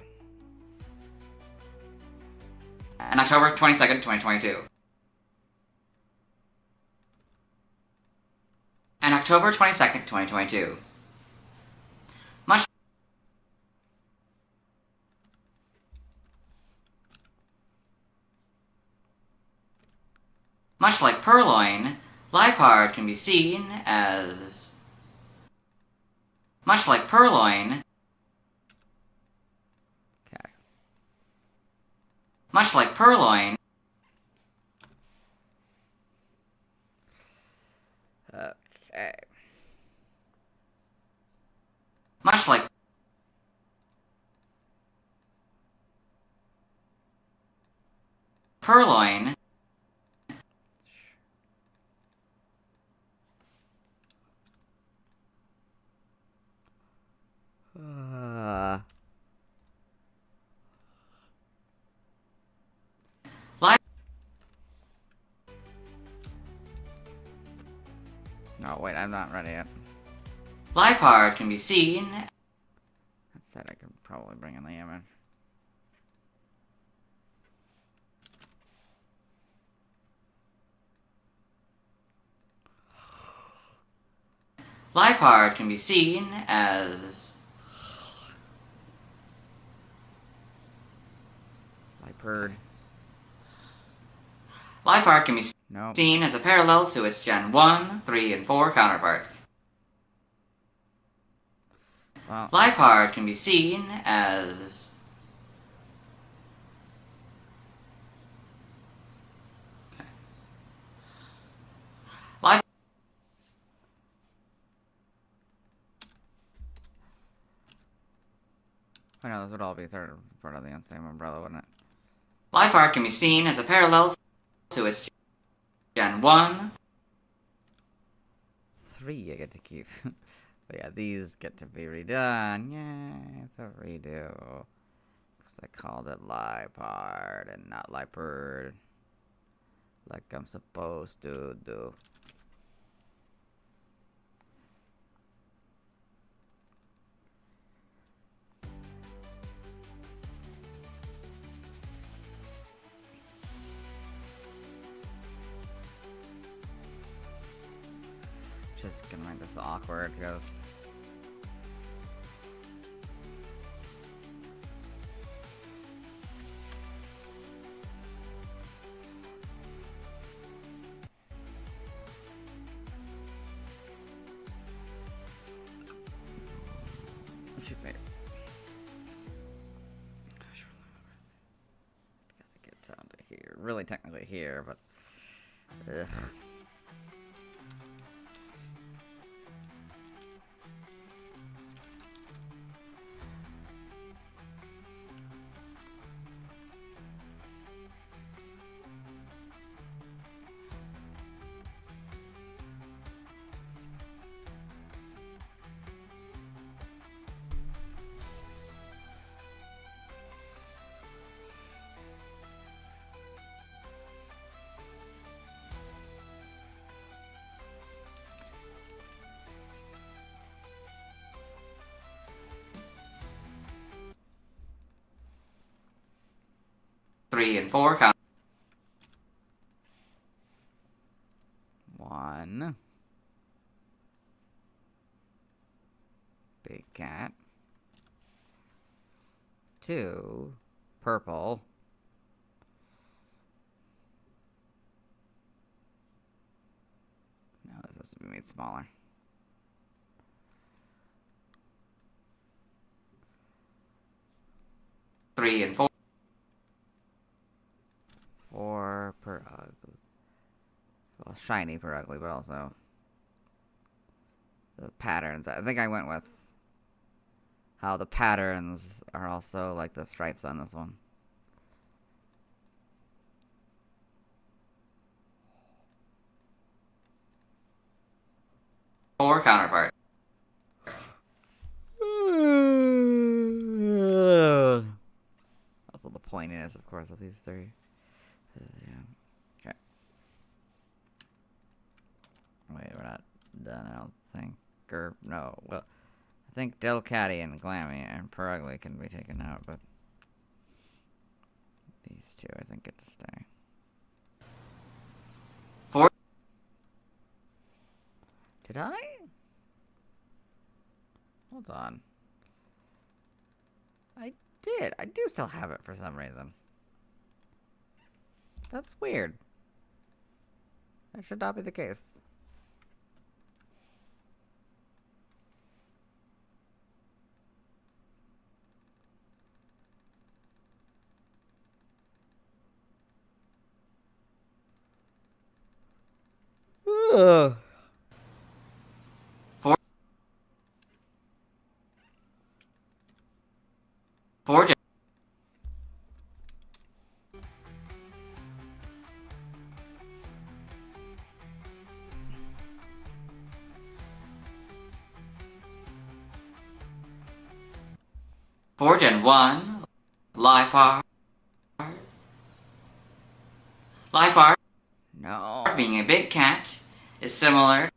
And October 22nd, 2022. And October 22nd, 2022. Much like Purrloin, Liepard can be seen as... Much like Purrloin... Okay. Much like Purrloin... Okay. Much like... Purrloin. No, wait, I'm not ready yet. Liepard can be seen. That said, I could probably bring in the image. Liepard can be seen as Liepard. Liepard can be Nope. seen as a parallel to its Gen 1, 3, and 4 counterparts. Well, Liepard can be seen as Liepard I know this would all be sort of part of the same umbrella, wouldn't it? Liepard can be seen as a parallel to its Gen 1. 3 you get to keep. But yeah, these get to be redone. Yay, it's a redo. Because I called it Liepard and not Liepard. Like I'm supposed to do. Just gonna make this awkward because excuse me. Gotta get down to here. Really technically here, but ugh. Three and 4 counterparts. 1 big cat, 2 purple, no, this has to be made smaller, 3 and 4. 4 per ugly. Well, shiny per ugly, but also the patterns. I think I went with how the patterns are also like the stripes on this one. Four counterparts. Also the pointiness, of course, of these three. Yeah. Okay. Wait, we're not done, I don't think. Or, no, well, I think Delcatty and Glammy and Purrloin can be taken out, but these two, I think, get to stay. 4. Did I? Hold on. I did. I do still have it for some reason. That's weird. That should not be the case. Ugh. 4. 4. For Gen 1, Liepard. Liepard, No. being a big cat, is similar.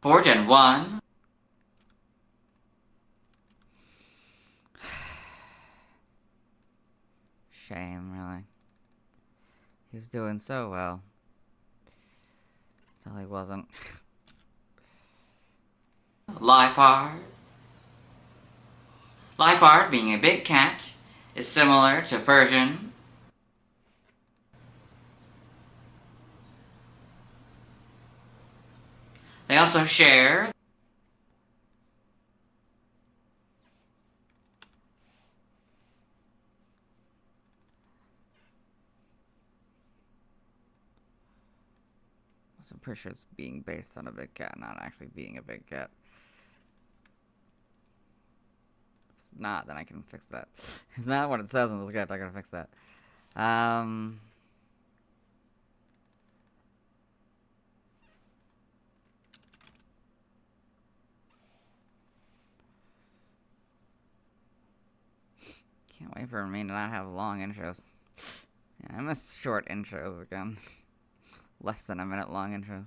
For Gen 1, Shame, really. He's doing so well. Until he wasn't. Liepard. Liepard, being a big cat, is similar to Persian. They also share I'm pretty sure it's being based on a big cat, not actually being a big cat. If it's not, then I can fix that. It's not what it says in the script, I gotta fix that. Can't wait for me to not have long intros. Yeah, I miss short intros again. Less than a minute long intros.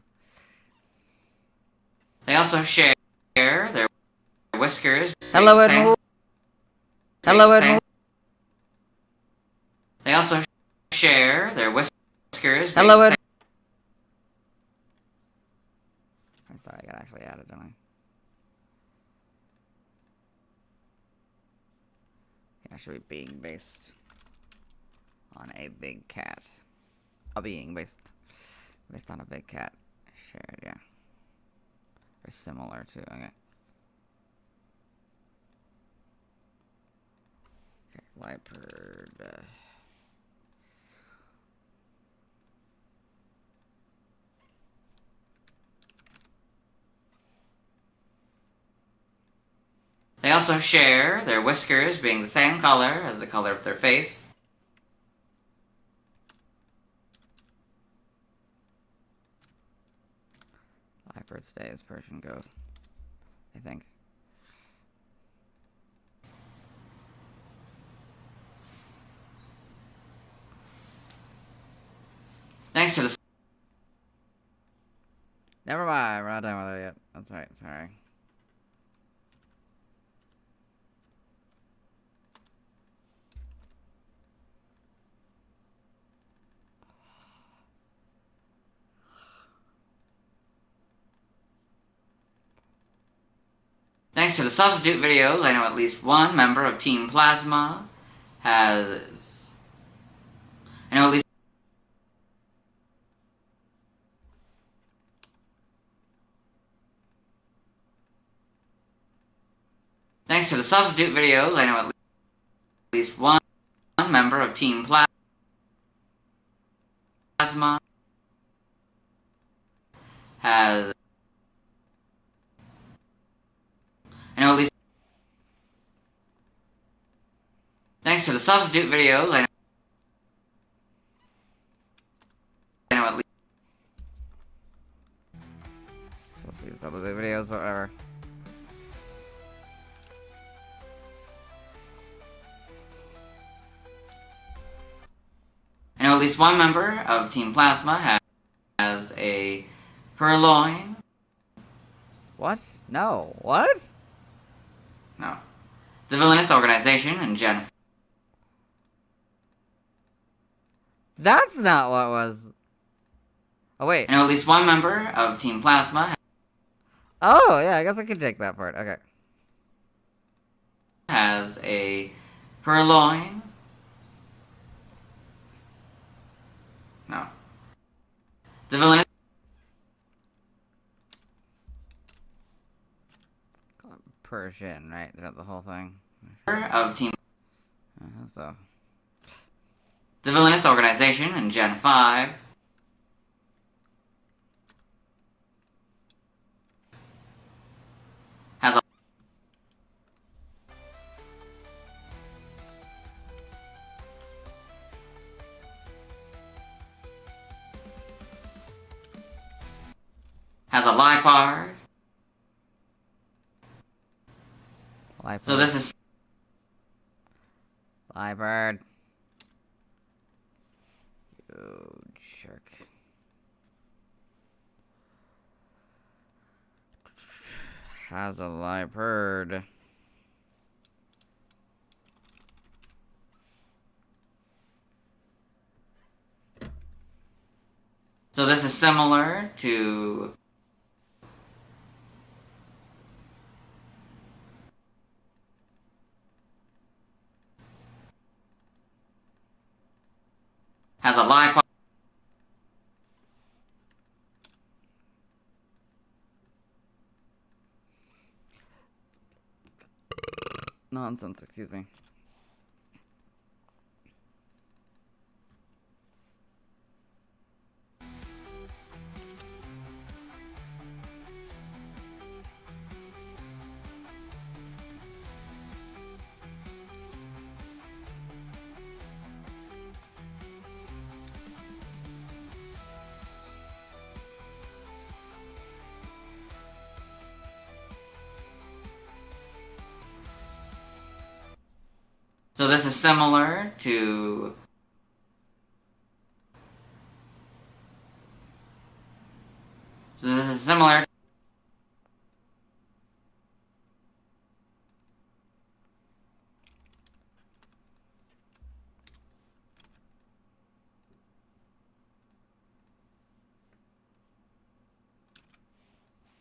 They also share their whiskers. Hello, Edmund. Hello, Edmund. They also share their whiskers. Hello, Edmund. I'm sorry, I got actually added, don't I? Yeah, I should be being based on a big cat. A being based on a big cat. Shared, yeah. Or similar to, okay. Okay, Liepard. They also share their whiskers being the same color as the color of their face. Liepard stays, Persian goes. I think. Thanks to the Never mind, we're not done with it yet. That's right, sorry. Thanks to the substitute videos, I know at least one member of Team Plasma has... I know at least... Thanks to the substitute videos, I know at least one member of Team Plasma has... I know at least... Thanks to the substitute videos, I know at least... Supposed to be substitute videos, but whatever. I know at least one member of Team Plasma has a Purrloin. What? No. What? No. The villainous organization in Gen... That's not what was... Oh, wait. I know at least one member of Team Plasma Oh, yeah, I guess I could take that part. Okay. has a Purrloin. No. The villainous... Persian, right? Throughout the whole thing. of Team... So... The villainous organization in Gen 5 has a... has a Liepard. Liepard. So this is Liepard. You jerk. Has a Liepard. so this is similar to has a Liepard. Nonsense, excuse me. So this is similar to So this is similar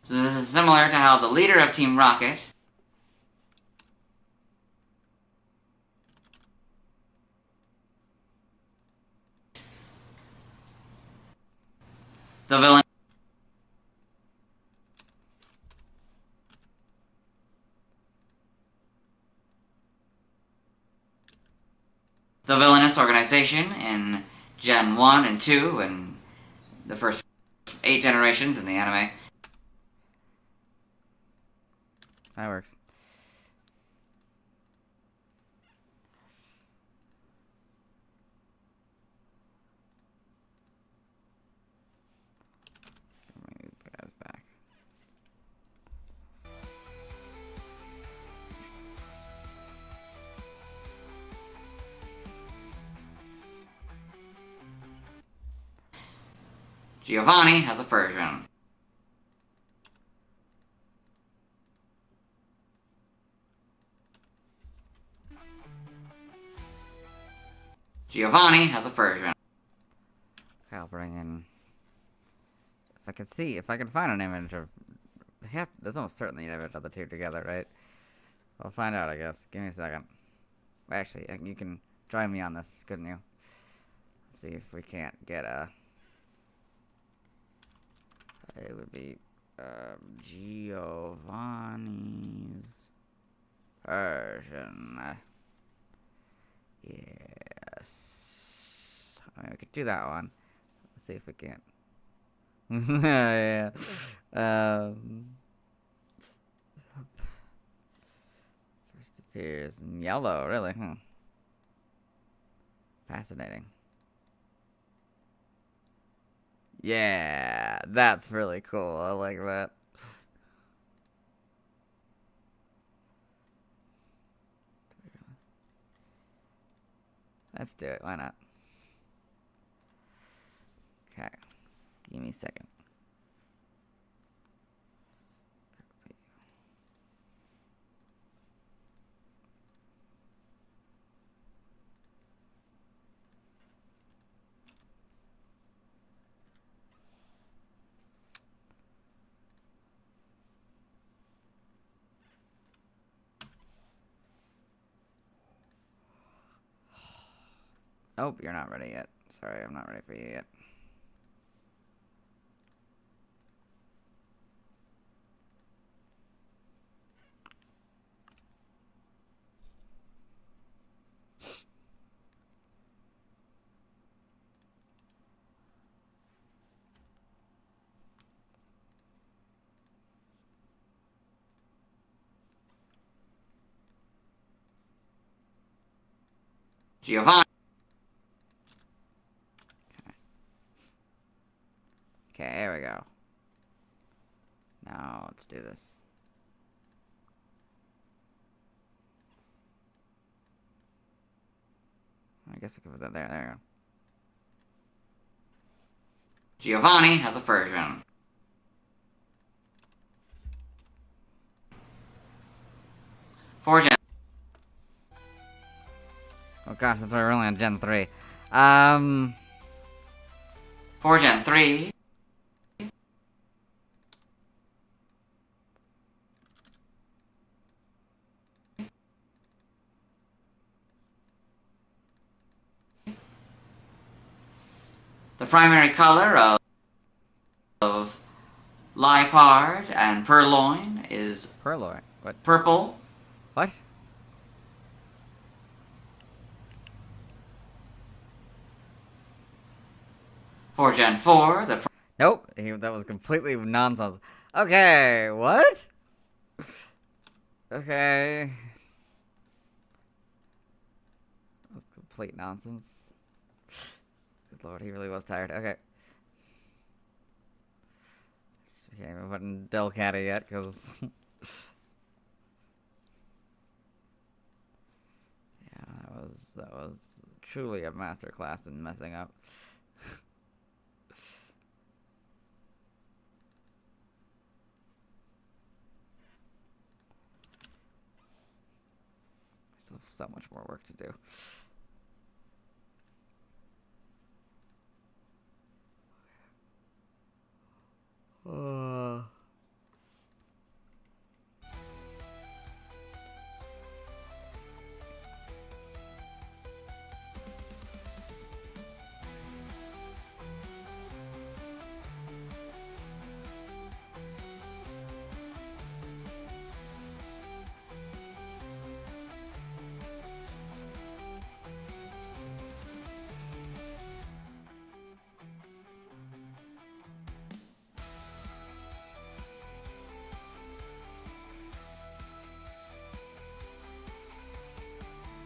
So this is similar to how the leader of Team Rocket the villainous organization in Gen 1 and 2 and the first 8 generations in the anime. That works. Bring these guys back. Giovanni has a Persian. Giovanni has a Persian. Okay, I'll bring in... If I can find an image of... There's almost certainly an image of the two together, right? I'll find out, I guess. Give me a second. Actually, you can join me on this, couldn't you? See if we can't get a... It would be... Giovanni's... Persian. Yes. I mean, we could do that one. Let's see if we can. Yeah. First appears in yellow, really, huh? Fascinating. Yeah, that's really cool. I like that. Let's do it. Why not? Okay. Give me a second. Oh, you're not ready yet. Sorry, I'm not ready for you yet. Giovanni. Okay, here we go. Now, let's do this. I guess I could put that there. There we go. Giovanni has a Persian. For Gen. Oh gosh, that's why we're only on Gen 3. For Gen 3. The primary color of Liepard and Purrloin is Purrloin. What? purple. What? For Gen 4, the Nope. That was completely nonsense. Okay, what? Okay. That was complete nonsense. Good lord, he really was tired. Okay. We can't even put in Delcatty yet, because... yeah, that was truly a masterclass in messing up. Still have so much more work to do.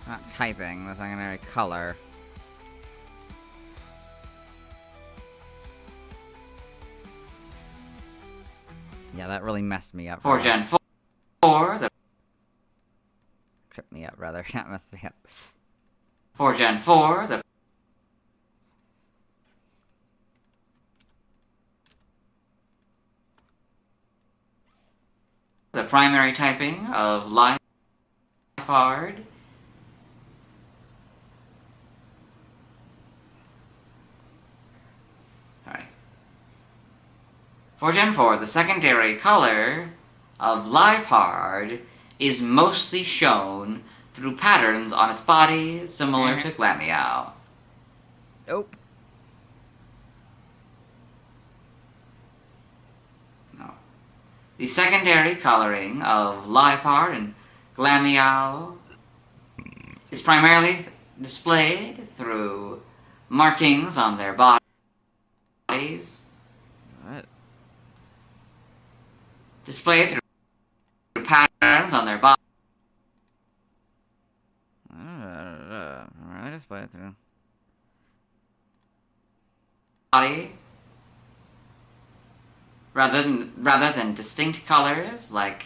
Not typing, the secondary color. Yeah, that really messed me up. for Gen 4, the Tripped me up, rather. Not messed me up. for Gen 4, the primary typing of Liepard For Gen 4, the secondary color of Liepard is mostly shown through patterns on its body, similar to Glameow. Nope. No. The secondary coloring of Liepard and Glameow is primarily displayed through markings on their bodies. What? Displayed through patterns on their body. Really display it through. Rather than distinct colors like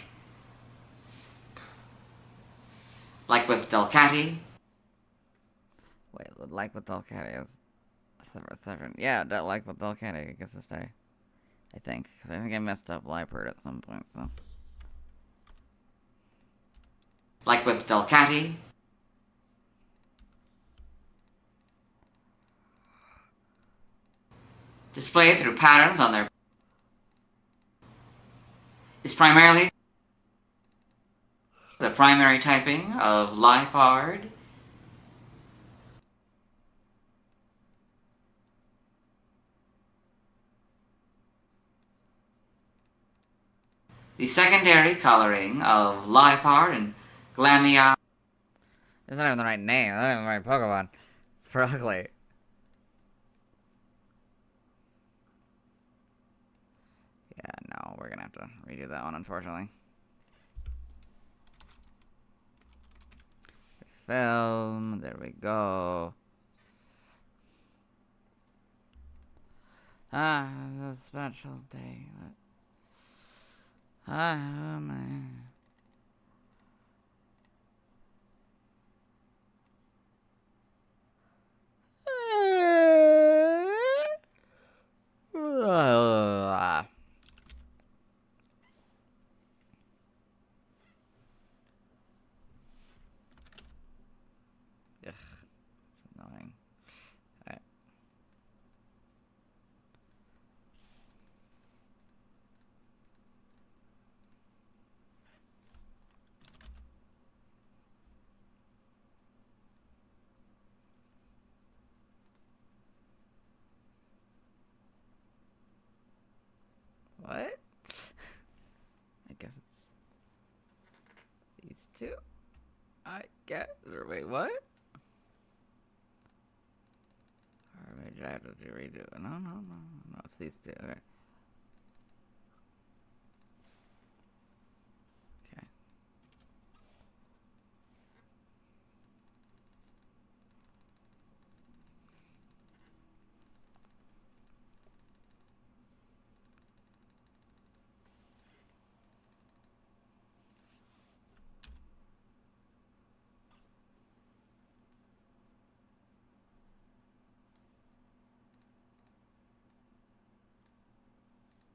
with Delcatty. Wait, like with Delcatty is separate. Yeah, like with Delcatty, I guess to stay. I think, because I think I messed up Liepard at some point, so. Like with Delcatty. Displayed through patterns on their is primarily the primary typing of Liepard. The secondary coloring of Liepard and Glameow. It's not even the right name, it's not even the right Pokemon. It's Purrloin. Yeah, no, we're gonna have to redo that one, unfortunately. Film, there we go. Ah, it's a special day. Ah, oh my. what? I guess it's these two. I guess. Or wait, what? Or wait, did I have to redo it? No, it's these two. Okay. Okay.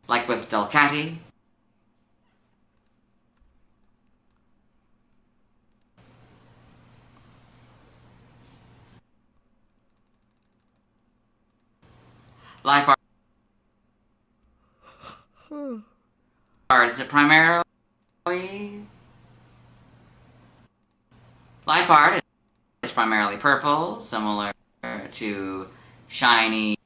Like with Delcati. Liepard is primarily Liepard is primarily purple, similar to shiny.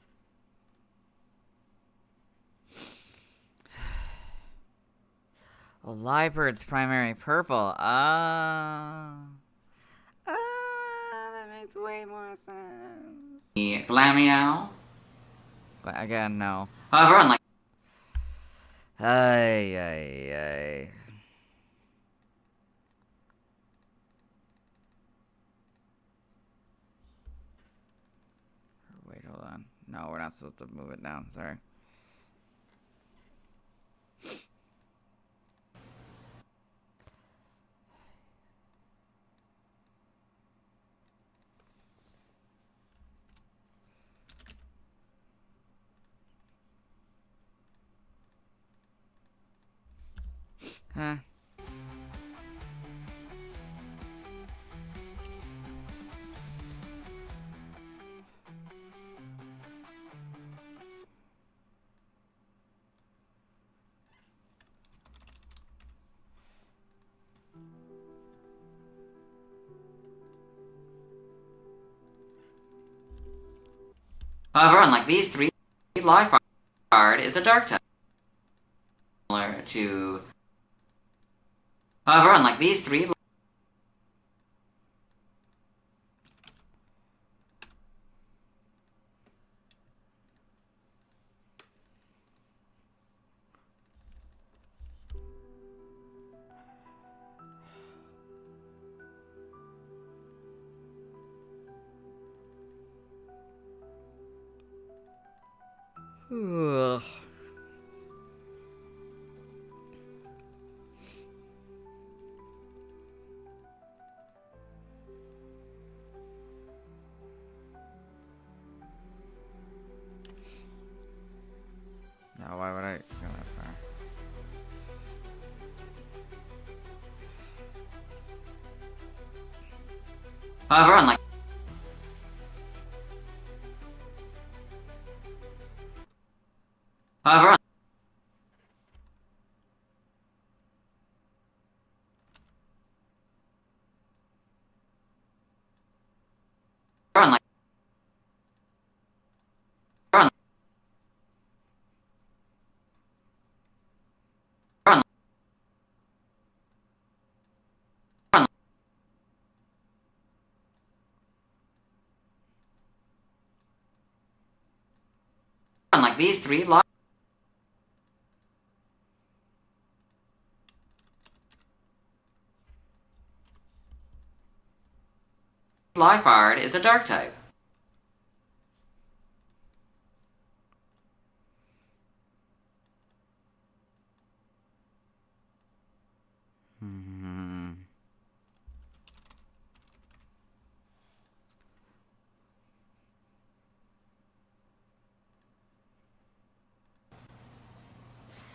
Oh, Liepard's primary purple. That makes way more sense. Glameow. Again, no. However, unlike Ay. Wait, hold on. No, we're not supposed to move it down. Sorry. Huh. However, unlike these three, Liepard is a dark type. Similar to. However, unlike these three. Ugh. Now, why would I go that far? However, unlike. However, unlike. Unlike these three, Liepard is a dark type.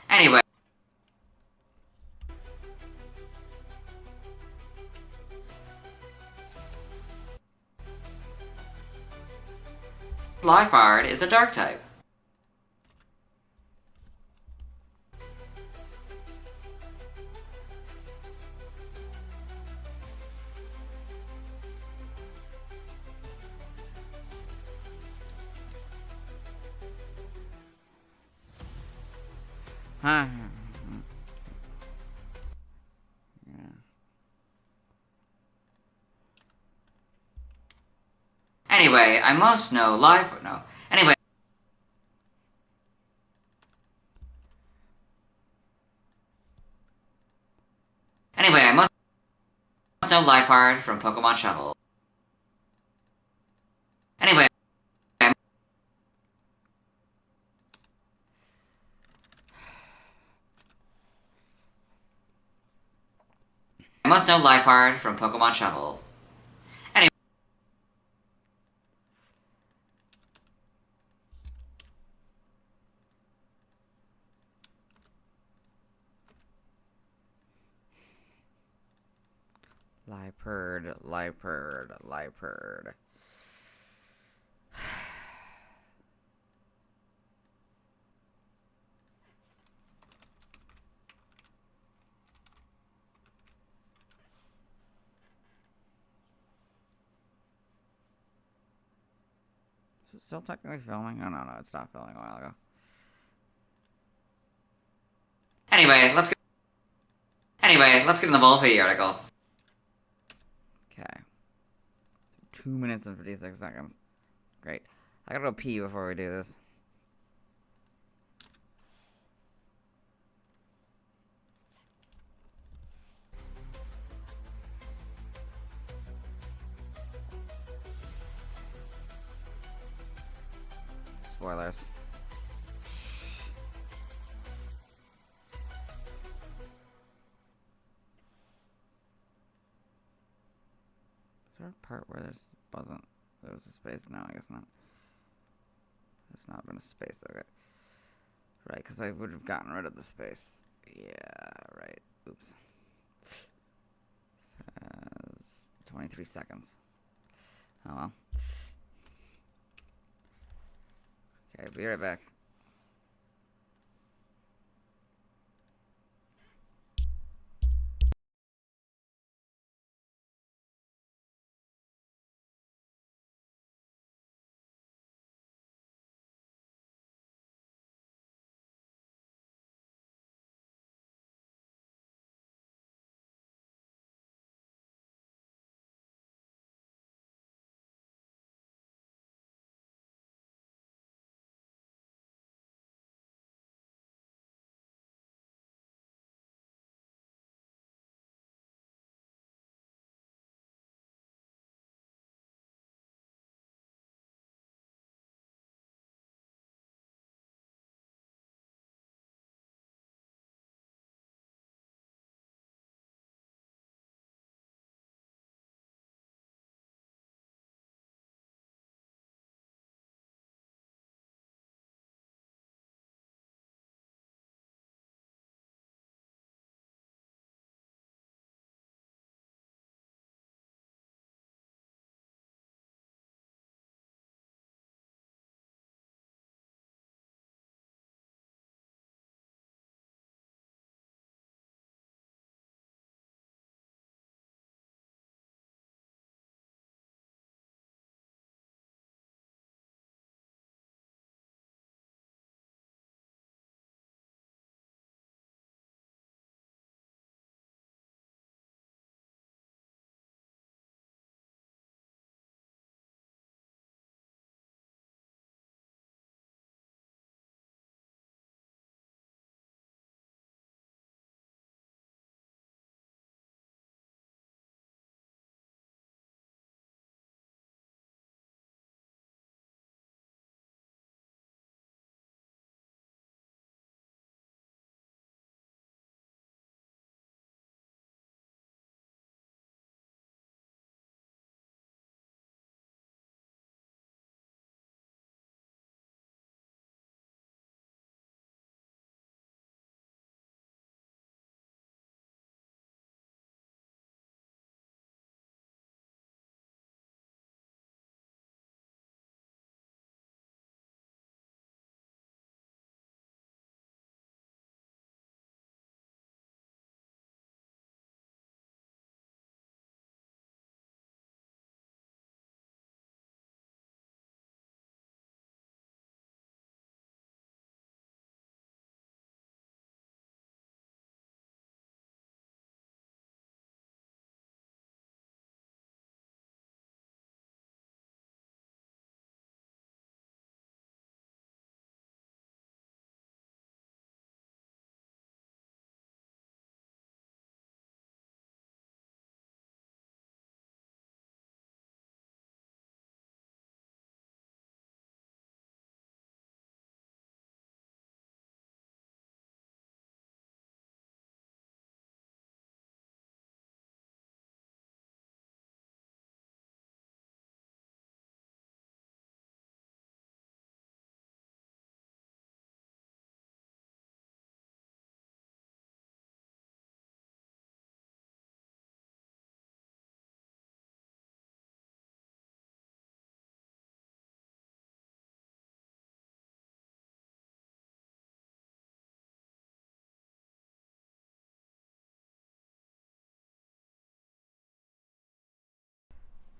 Anyway. Liepard is a dark type. Huh? Yeah. Anyway, I must know live. No. Anyway. Anyway, I must know Liepard from Pokemon Shovel. Anyway. I must know Liepard from Pokemon Shovel. Anyway. Liepard. Is it still technically filming? Oh, no, it's not filming a while ago. Anyway, let's get in the Bullfeed article. Okay. 2 minutes and 56 seconds. Great. I gotta go pee before we do this. Spoilers. Is there a part where there was a space? No, I guess not. There's not been a space, okay. Right, because I would have gotten rid of the space. Yeah, right. Oops. Says 23 seconds. Oh well. Okay, be right back.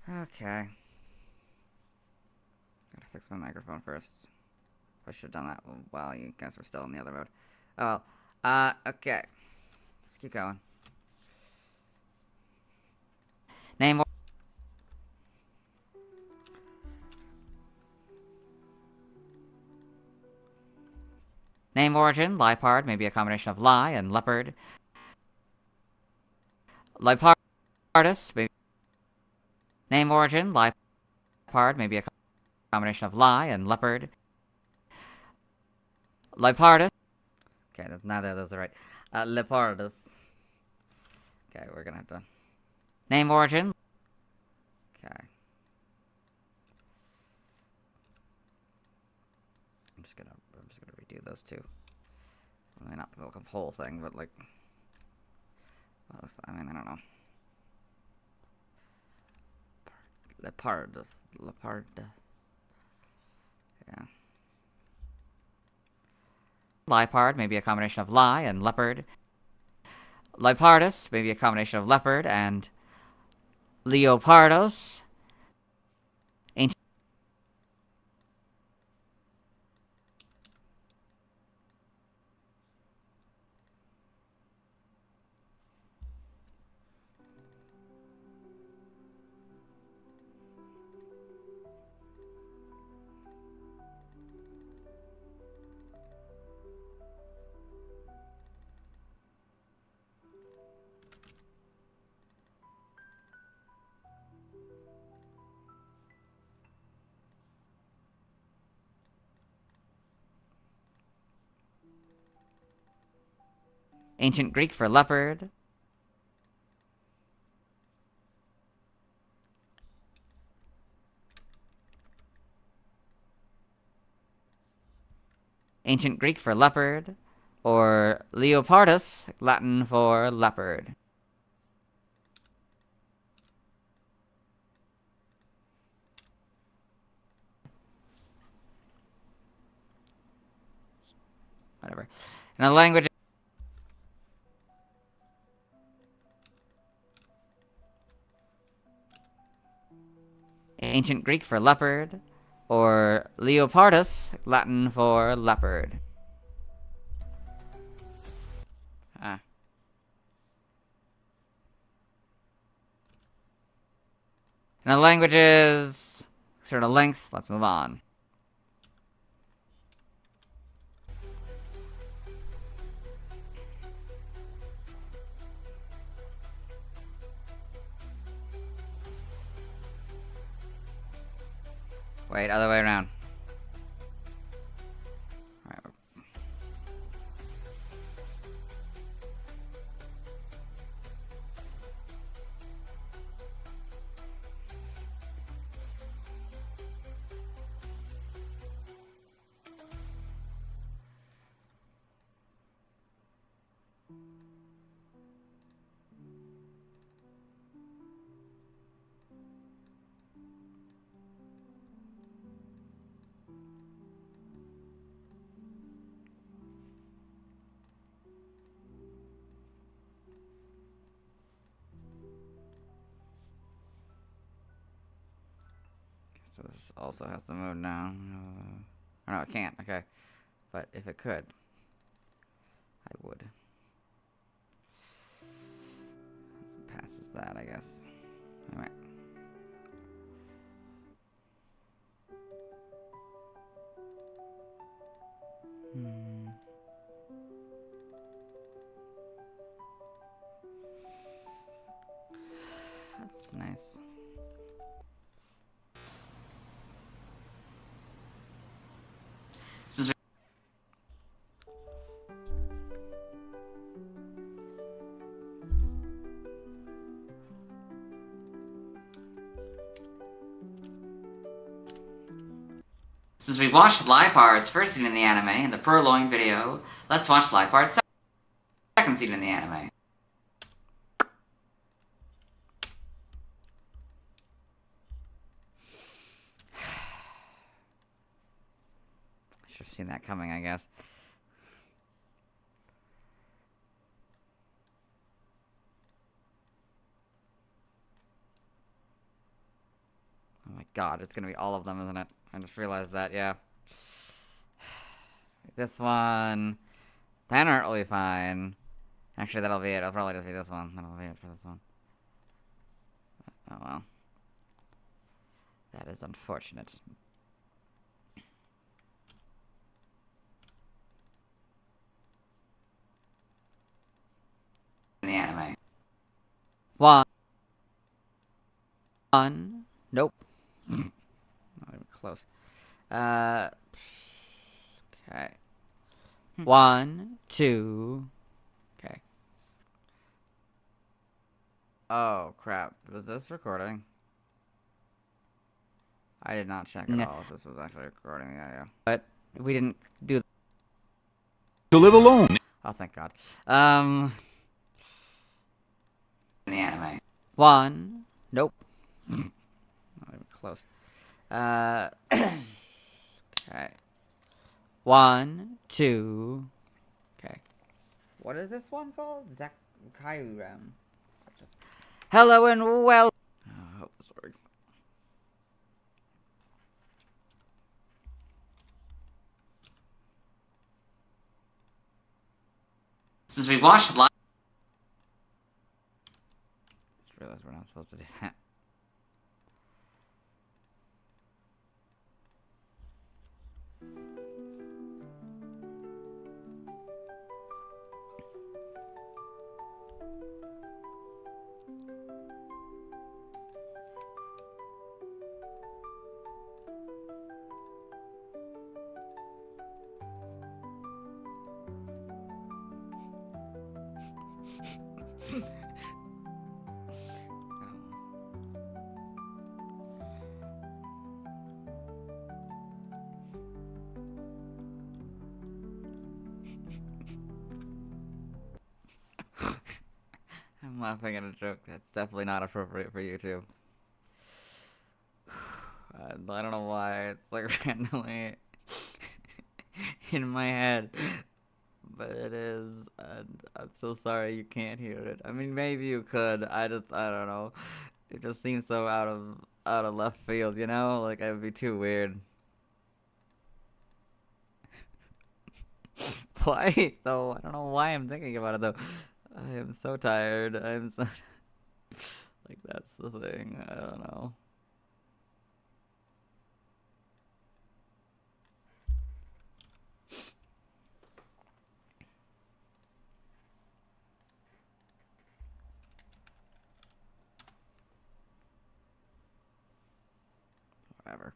Okay. Gotta fix my microphone first. I should have done that while you guys were still in the other mode. Oh, okay. Let's keep going. Name origin, Liepard, may be a combination of lie and leopard. Liepardus, may name origin, Liepard, may be a combination of lie and leopard. Liepardus. Okay, neither of those are right. Liepardus. Okay, we're gonna have to name origin. Okay. I'm just gonna redo those two. I mean, not the whole thing, but like, well, I mean, I don't know. Liepardus. Yeah. Liepard may be a combination of lie and leopard. Liepardus may be a combination of leopard and Leopardos. Ancient Ancient Greek for leopard. Ancient Greek for leopard, or Leopardus, Latin for leopard. Whatever. In a language. Ancient Greek for leopard, or Leopardus, Latin for leopard. Ah. In a languages, sort of links, let's move on. Wait, other way around. Alright. So this also has to move now. Oh, no, it can't. Okay. But if it could, I would. This passes that, I guess. Anyway. That's nice. Since we watched Liepard's first scene in the anime in the Purrloin video, let's watch Liepard's second scene in the anime. I should have seen that coming, I guess. God, it's gonna be all of them, isn't it? I just realized that, yeah. This one... Then Art will be fine. Actually, that'll be it. It'll probably just be this one. That'll be it for this one. Oh well. That is unfortunate. In the anime. One. Nope. Not even close. Okay. 1, 2. Okay. Oh, crap. Was this recording? I did not check at all if this was actually recording. Yeah. But we didn't do... To live alone. Oh, thank God. In the anime. 1. Nope. Not even close. Okay. 1, 2. Okay. What is this one called? Kaiurem. Hello and well. Oh, I hope this works. Since we watched live. Just realized we're not supposed to do that. I'm laughing at a joke that's definitely not appropriate for YouTube. I don't know why it's like randomly in my head, but it is, and I'm so sorry you can't hear it. I mean, maybe you could. I don't know. It just seems so out of left field, you know? Like, it would be too weird. Why though? I don't know why I'm thinking about it though. I am so tired. I'm so like, that's the thing. I don't know. Whatever.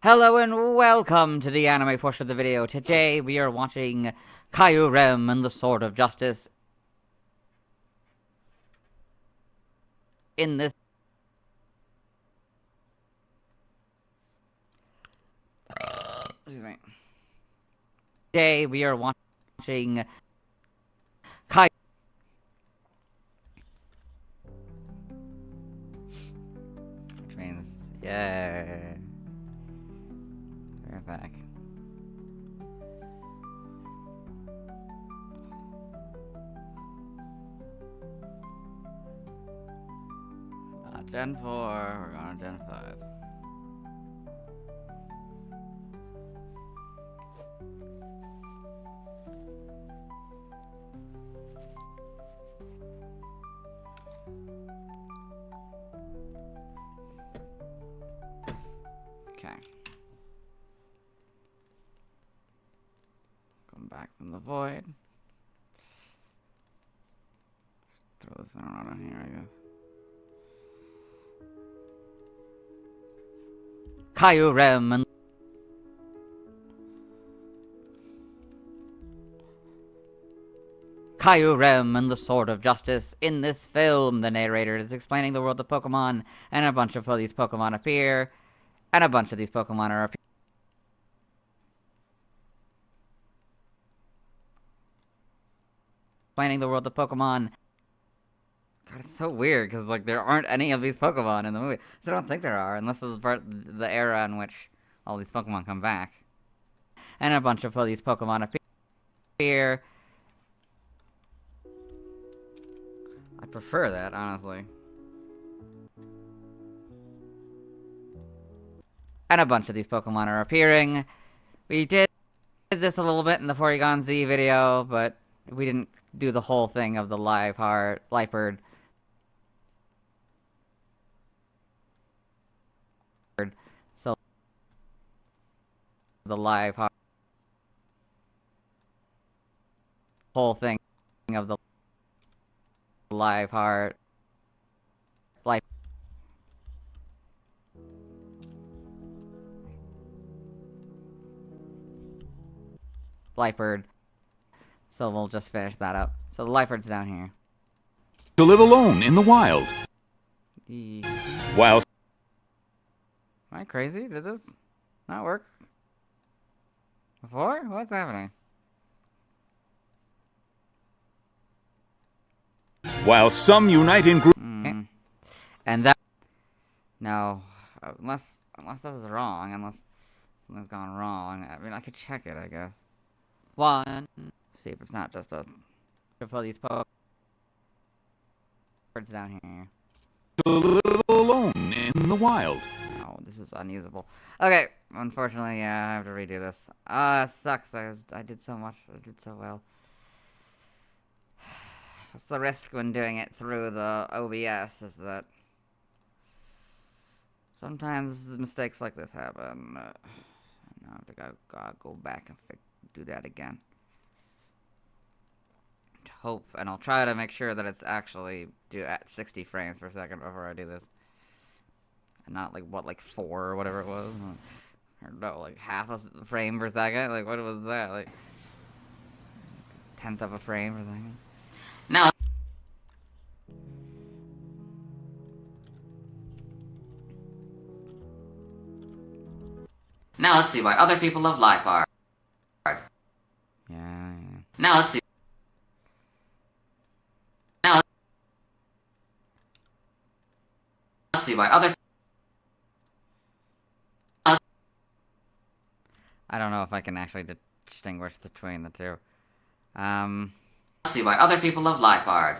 Hello and welcome to the anime portion of the video. Today we are watching Kaiurem and the Sword of Justice. In this... Excuse me. Today we are watching which means, yeah. We're back. Not Gen 4, we're going to Gen 5. Okay. Come back from the void. Throw this around on here, I guess. Kaiurem and Kaiurem and the Sword of Justice. In this film, the narrator is explaining the world of Pokemon, and a bunch of these Pokemon appear, and a bunch of these Pokemon are explaining the world of Pokemon. God, it's so weird, because, like, there aren't any of these Pokemon in the movie. So I don't think there are, unless this is part the era in which all these Pokemon come back. And a bunch of these Pokemon appear, I prefer that, honestly. And a bunch of these Pokemon are appearing. We did this a little bit in the Porygon Z video, but we didn't do the whole thing of the Liepard. So the Liepard whole thing of the Liepard Liepard. So we'll just finish that up. So the Liepard's down here. To live alone in the wild. While Am I crazy? Did this not work before? What's happening? some unite in groups. Okay. And that... No. Unless this is wrong. Unless something's gone wrong. I mean, I could check it, I guess. One. See if it's not just a... Put these Pokemon's down here. To live alone in the wild. Oh, this is unusable. Okay, unfortunately, yeah, I have to redo this. Sucks. I did so much. I did so well. What's the risk when doing it through the OBS is that sometimes mistakes like this happen. I have to go back and do that again. Hope, and I'll try to make sure that it's actually at 60 frames per second before I do this. And not like, what, like 4 or whatever it was? Or no, like half a frame per second? Like, what was that? Like, 1/10 of a frame per second? Now, now let's see why other people love Liepard. Yeah. Now let's see. Now let's see why other. I don't know if I can actually distinguish between the two. Let's see why other people love Liepard.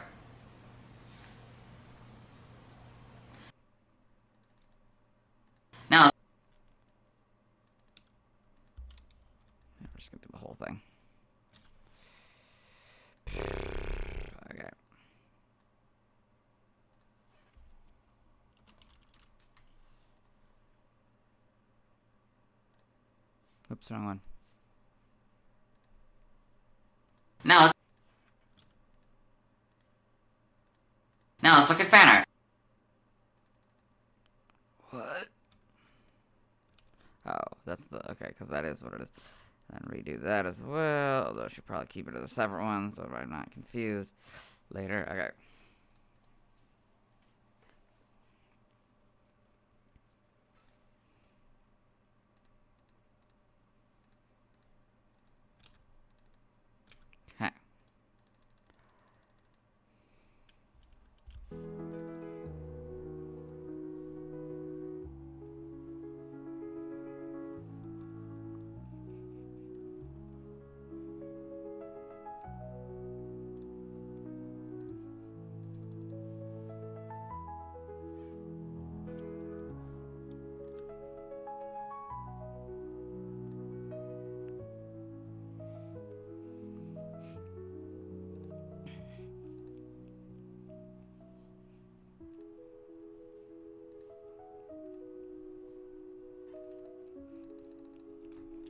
Now. We're just gonna do the whole thing. Okay. Oops, wrong one. Now let's look at fan art. What? Oh, that's the... Okay, because that is what it is. Then redo that as well. Although I should probably keep it as a separate one so I'm not confused later. Okay. Okay.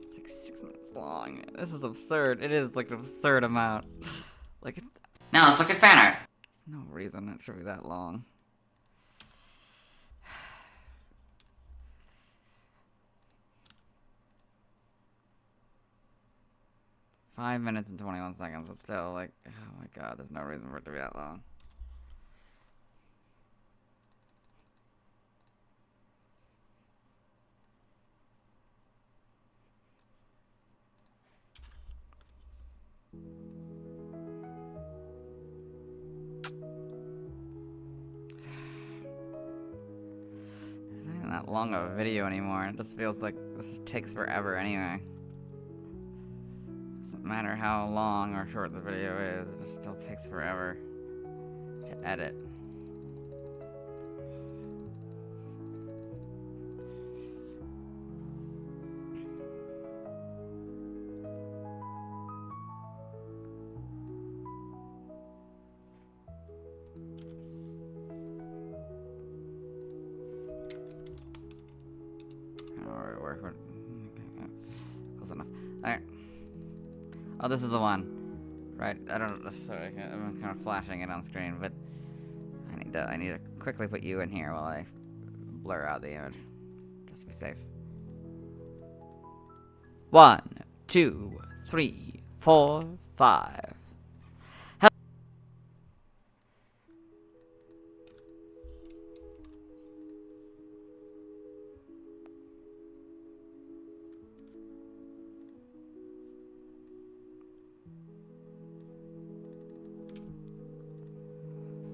It's like 6 minutes long. This is absurd. It is like an absurd amount. Like it's... Now let's look at fan art. There's no reason it should be that long. Five minutes and 21 seconds, but still, like, oh my god, there's no reason for it to be that long. It's not even that long of a video anymore. It just feels like this takes forever anyway. Doesn't matter how long or short the video is, it just still takes forever. to edit. Close enough. Alright. Oh, this is the one. Right, I don't. Sorry, I'm kind of flashing it on screen, but I need to quickly put you in here while I blur out the image, just to be safe. 1, 2, 3, 4, 5.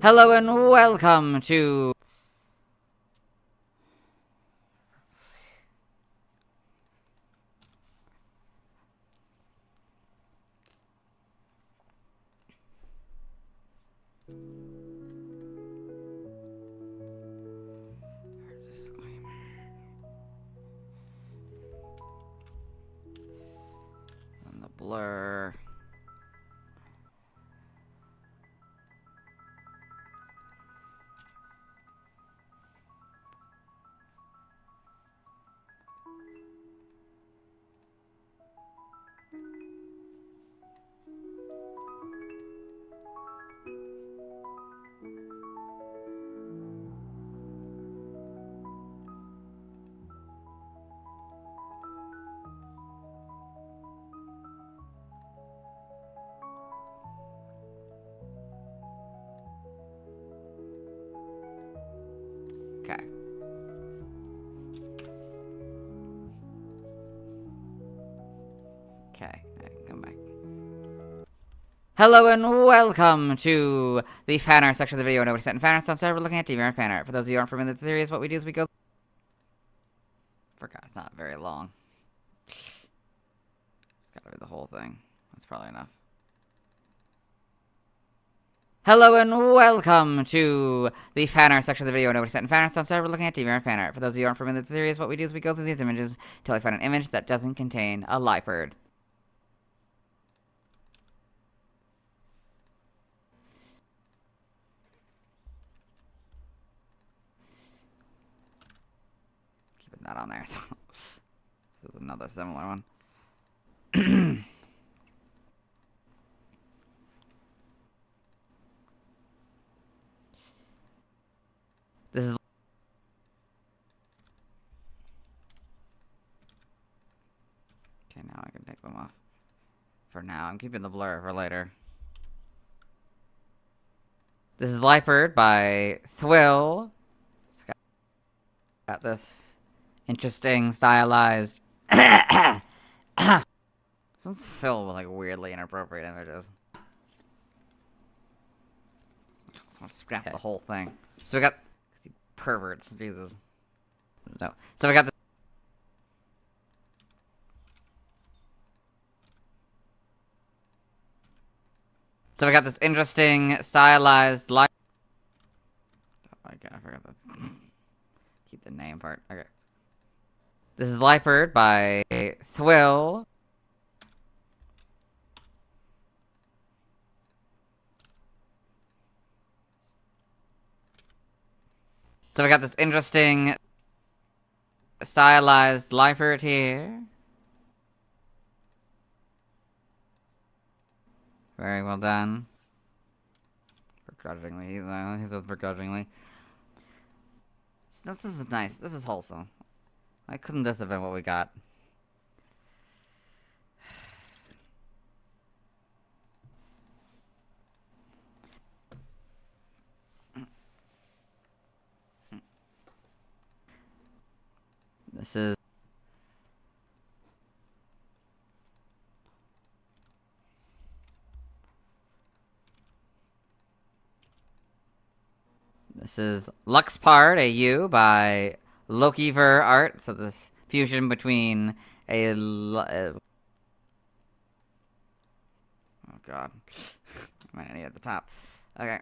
Hello and welcome to... Disclaimer. And the blur... Okay. Okay, come back. Hello and welcome to the fan art section of the video. Nobody set in fan art, so we're looking at DVR fan art. For those of you who aren't familiar with the series, what we do is we go... Forgot, it's not very long. It's gotta be the whole thing. That's probably enough. Hello and welcome to the fan art section of the video. Nobody set in fan art, so we're looking at DVR fan art. For those of you who aren't familiar with the series, what we do is we go through these images until we find an image that doesn't contain a Liepard. Keeping that on there, so this is another similar one. This is... Okay, now I can take them off. For now, I'm keeping the blur for later. This is Liepard by Thwill. It's got this interesting, stylized... This one's filled with, like, weirdly inappropriate images. I just want to scrap the whole thing. So we got... Perverts, Jesus. No. So we got the... So we got this interesting, stylized light... Oh, okay, I forgot to keep the name part. Okay. This is Liepard by Thwill. So we got this interesting, stylized Liepard here. Very well done. Begrudgingly, he says begrudgingly. This is nice. This is wholesome. Why couldn't this have been what we got? This is Liepard AU by Lokiver Art. So this fusion between a... oh god. I might need at the top. Okay.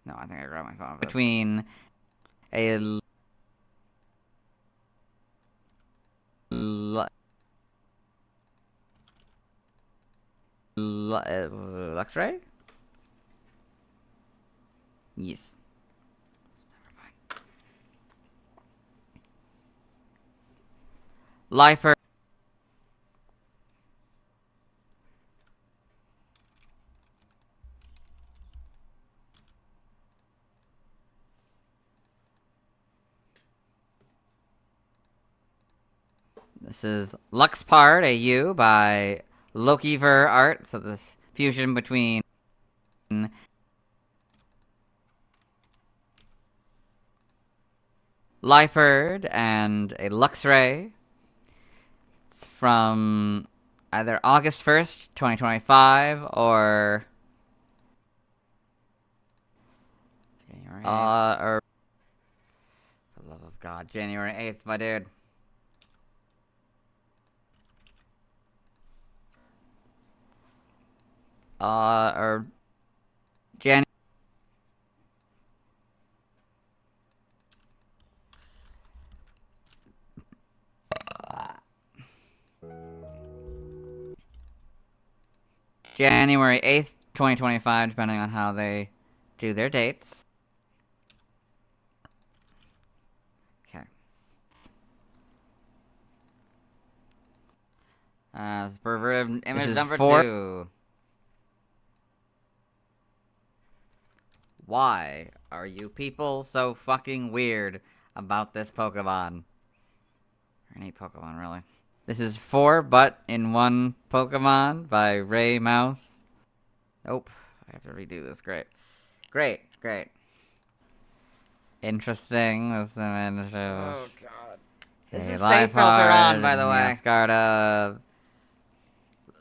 No, I think I grabbed my phone. between a Luxray? Yes. Liepard. This is Liepard AU by Lokiver Art. So this fusion between Liepard and a Luxray. It's from either August 1st, 2025 or January 8th. Or for the love of God, January 8th, my dude. Or January. January 8th, 2025, depending on how they do their dates. Okay. Perverted image number 2. Why are you people so fucking weird about this Pokemon? Or any Pokemon, really. This is 4 but in 1 Pokemon by Ray Mouse. Nope. I have to redo this. Great. Great. Great. Interesting. This image of... Oh, God. This is is safe filter on, by the way. Mascarda,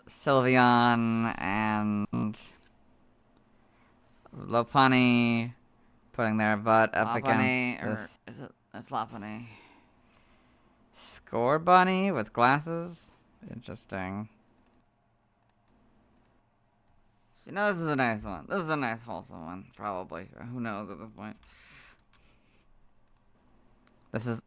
Sylveon, and Lopunny putting their butt up against this. Is it? It's Lopunny. Score Bunny with glasses? Interesting. You know, this is a nice one. This is a nice, wholesome one. Probably. Who knows at this point? This is...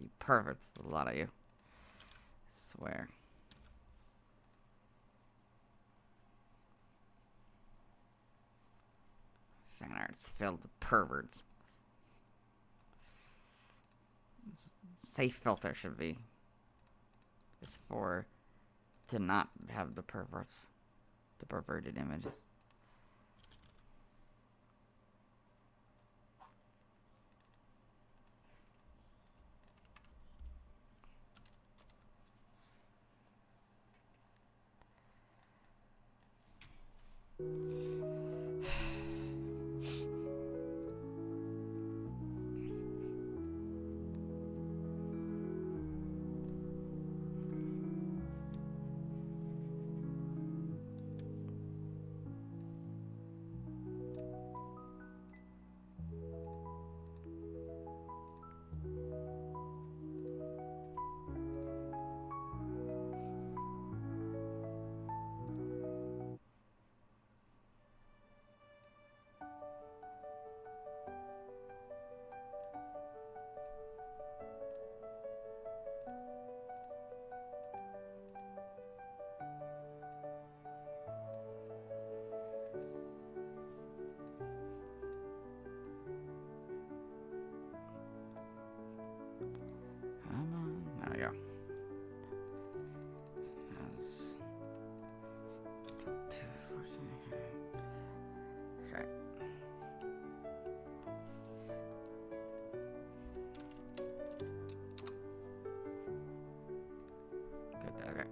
You perverts. A lot of you. I swear. Fan art's filled with perverts. Safe filter should be. It's for... to not have the perverts. The perverted images. There we go. Okay. Good, okay.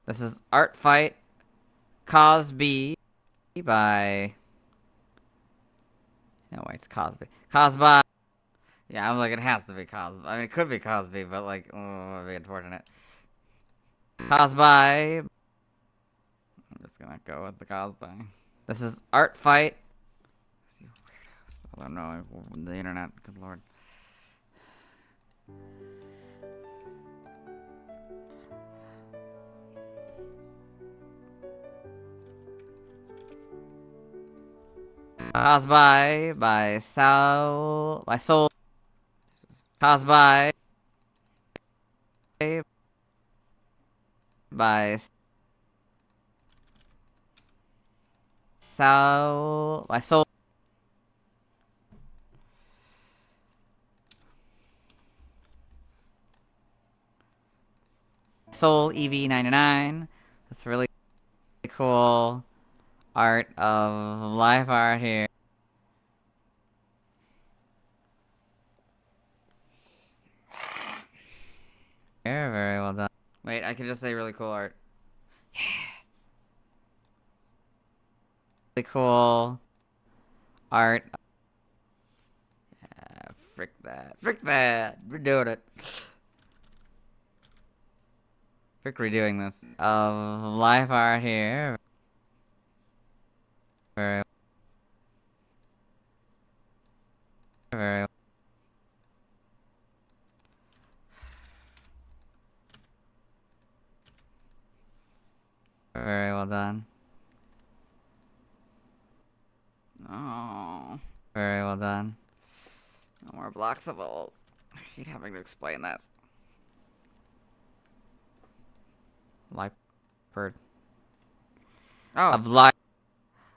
This is Art Fight Cosby by... No, wait, it's Cosby. Cosby. Yeah, I'm like, it has to be Cosby. I mean, it could be Cosby, but like, oh, it'd be unfortunate. Cosby. I'm just gonna go with the Cosby. This is Art Fight. I don't know, the internet, good lord. Caused by Soul, by Soul, caused by Soul, by Soul. Soul EV99. That's really cool art of live art here. Very well done. Wait, I can just say really cool art. Yeah. Really cool art. Yeah, frick that. Frick that. We're doing it. Frick redoing this. Live art here. Very very well done. Oh, very well done. No more Bloxables. I hate having to explain this. Liepard. Oh. Of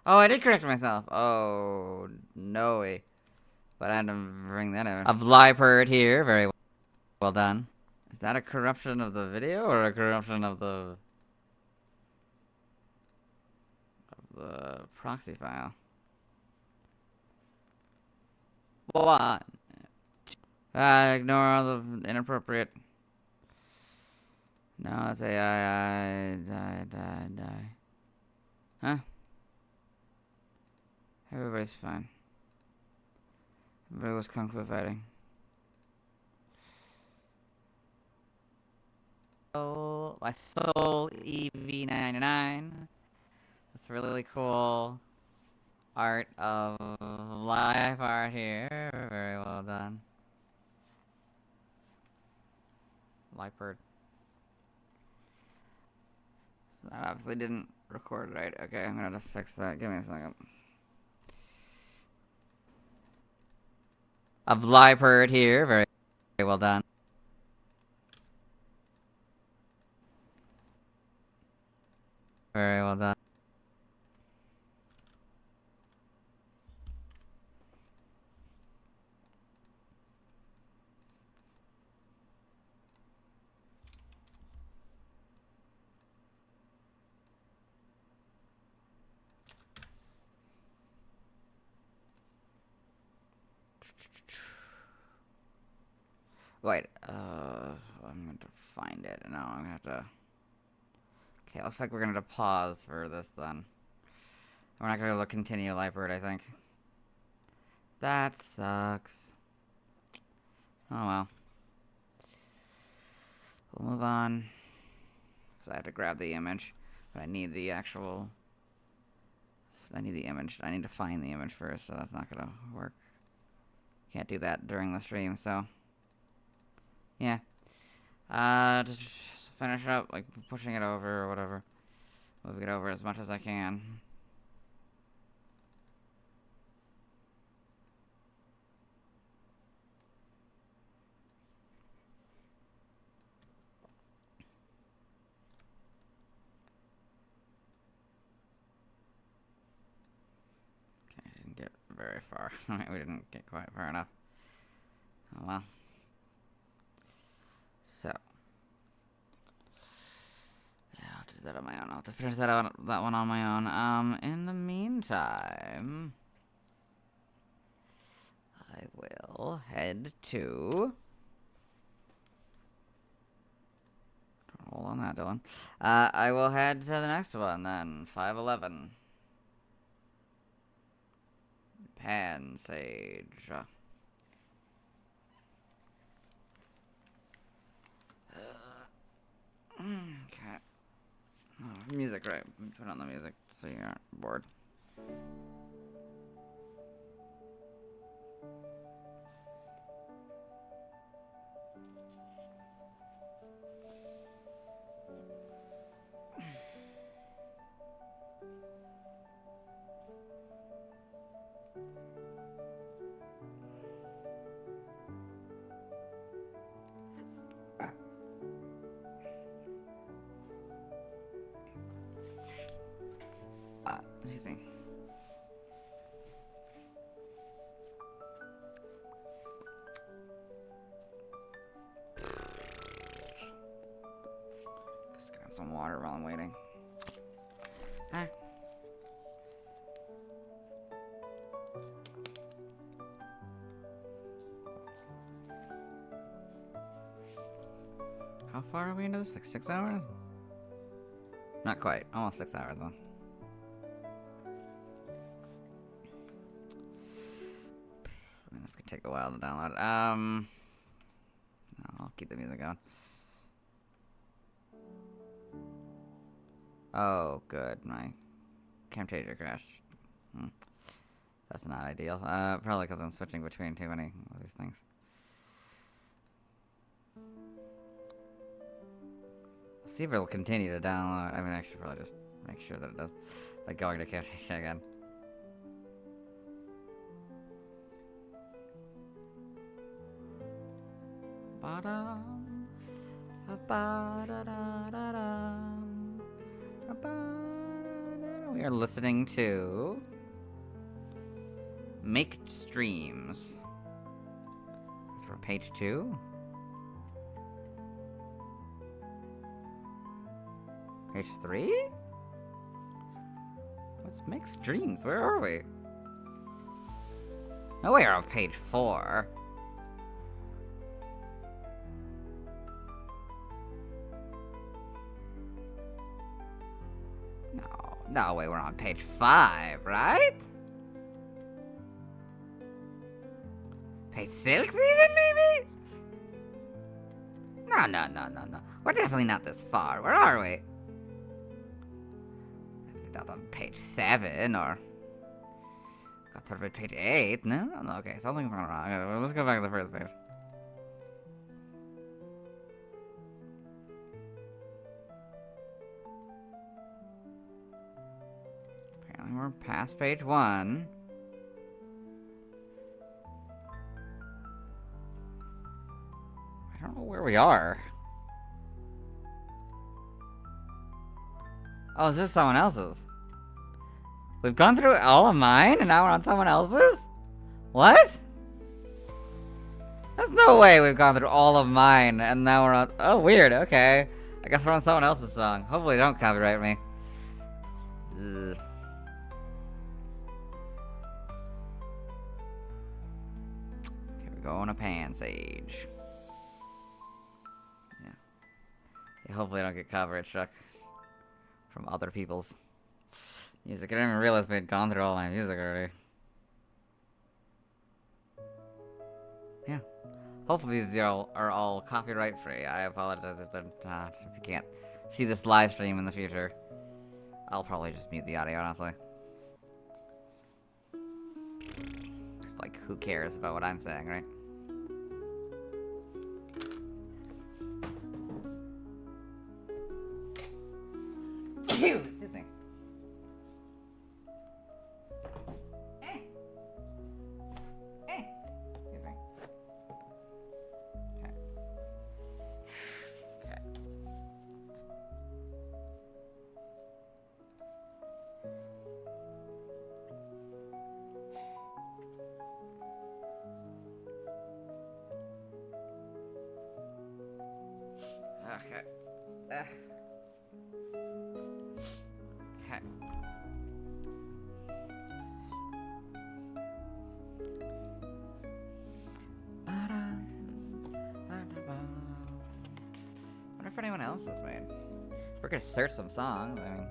Oh, I did correct myself. Oh, no way. But I had to bring that in. Of Liepard here. Very well done. Is that a corruption of the video or a corruption of the proxy file? What? Ignore all the inappropriate. No, it's AI. Die. Huh? Everybody's fine. Everybody was kung fu fighting. My Soul EV99. That's really cool art of live art here. Very well done. Liepard. So that obviously didn't record right. Okay, I'm gonna have to fix that. Give me a second. Of Liepard here. Very well done. Very well done. Wait, I'm going to find it. No, I'm gonna have to. Okay, looks like we're gonna have to pause for this then. We're not gonna be able to continue Liepard, I think. That sucks. Oh well. We'll move on. So I have to grab the image, but I need the actual. I need the image. I need to find the image first, so that's not gonna work. Can't do that during the stream, so. Yeah. Just finish it up, like pushing it over or whatever. Moving it over as much as I can. Okay, I didn't get very far. We didn't get quite far enough. Oh well. So. Yeah, I'll do that on my own. I'll have to finish that one on my own. In the meantime, I will head to. Hold on that, Dylan. I will head to the next one then. 511. Pansage. Okay. Oh, music, right. Put on the music so you aren't bored. some water while I'm waiting. Ah. How far are we into this? Like 6 hours? Not quite. Almost 6 hours though. I mean, this could take a while to download. No, I'll keep the music going. Oh, good. My Camtasia crashed. That's not ideal. Probably because I'm switching between too many of these things. See if it'll continue to download. I mean, I should probably just make sure that it does by going to Camtasia again. We are listening to Make Streams. It's from page 2. Page 3? Let's make streams. Where are we? Oh, we are on page 4. No way, we're on page 5, right? Page 6 even, maybe? No. We're definitely not this far. Where are we? Not on page 7, or... Got put at page 8. No, okay, something's going wrong. Okay, let's go back to the first page. Apparently we're past page 1. I don't know where we are. Oh, is this someone else's? We've gone through all of mine, and now we're on someone else's? What? There's no way we've gone through all of mine, and now we're on... Oh, weird, okay. I guess we're on someone else's song. Hopefully they don't copyright me. Ugh. Okay, we're going to Pansage. Yeah, hopefully I don't get copyright struck from other people's music. I didn't even realize we had gone through all my music already. Yeah. Hopefully these are all copyright free. I apologize if you can't see this live stream in the future. I'll probably just mute the audio, honestly. Just like, who cares about what I'm saying, right? Excuse me. Excuse me. Okay. Okay. Okay. Okay. Wonder if anyone else has made. We're gonna search some songs. I mean,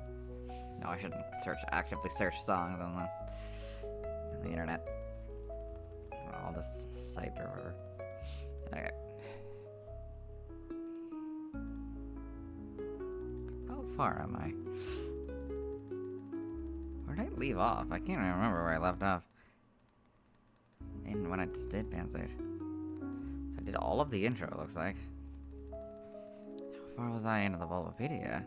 no, I shouldn't actively search songs on the internet. Or this site or whatever. Okay. How far am I? Where did I leave off? I can't even remember where I left off. And when I just did Pansear. So I did all of the intro, it looks like. How far was I into the Bulbapedia?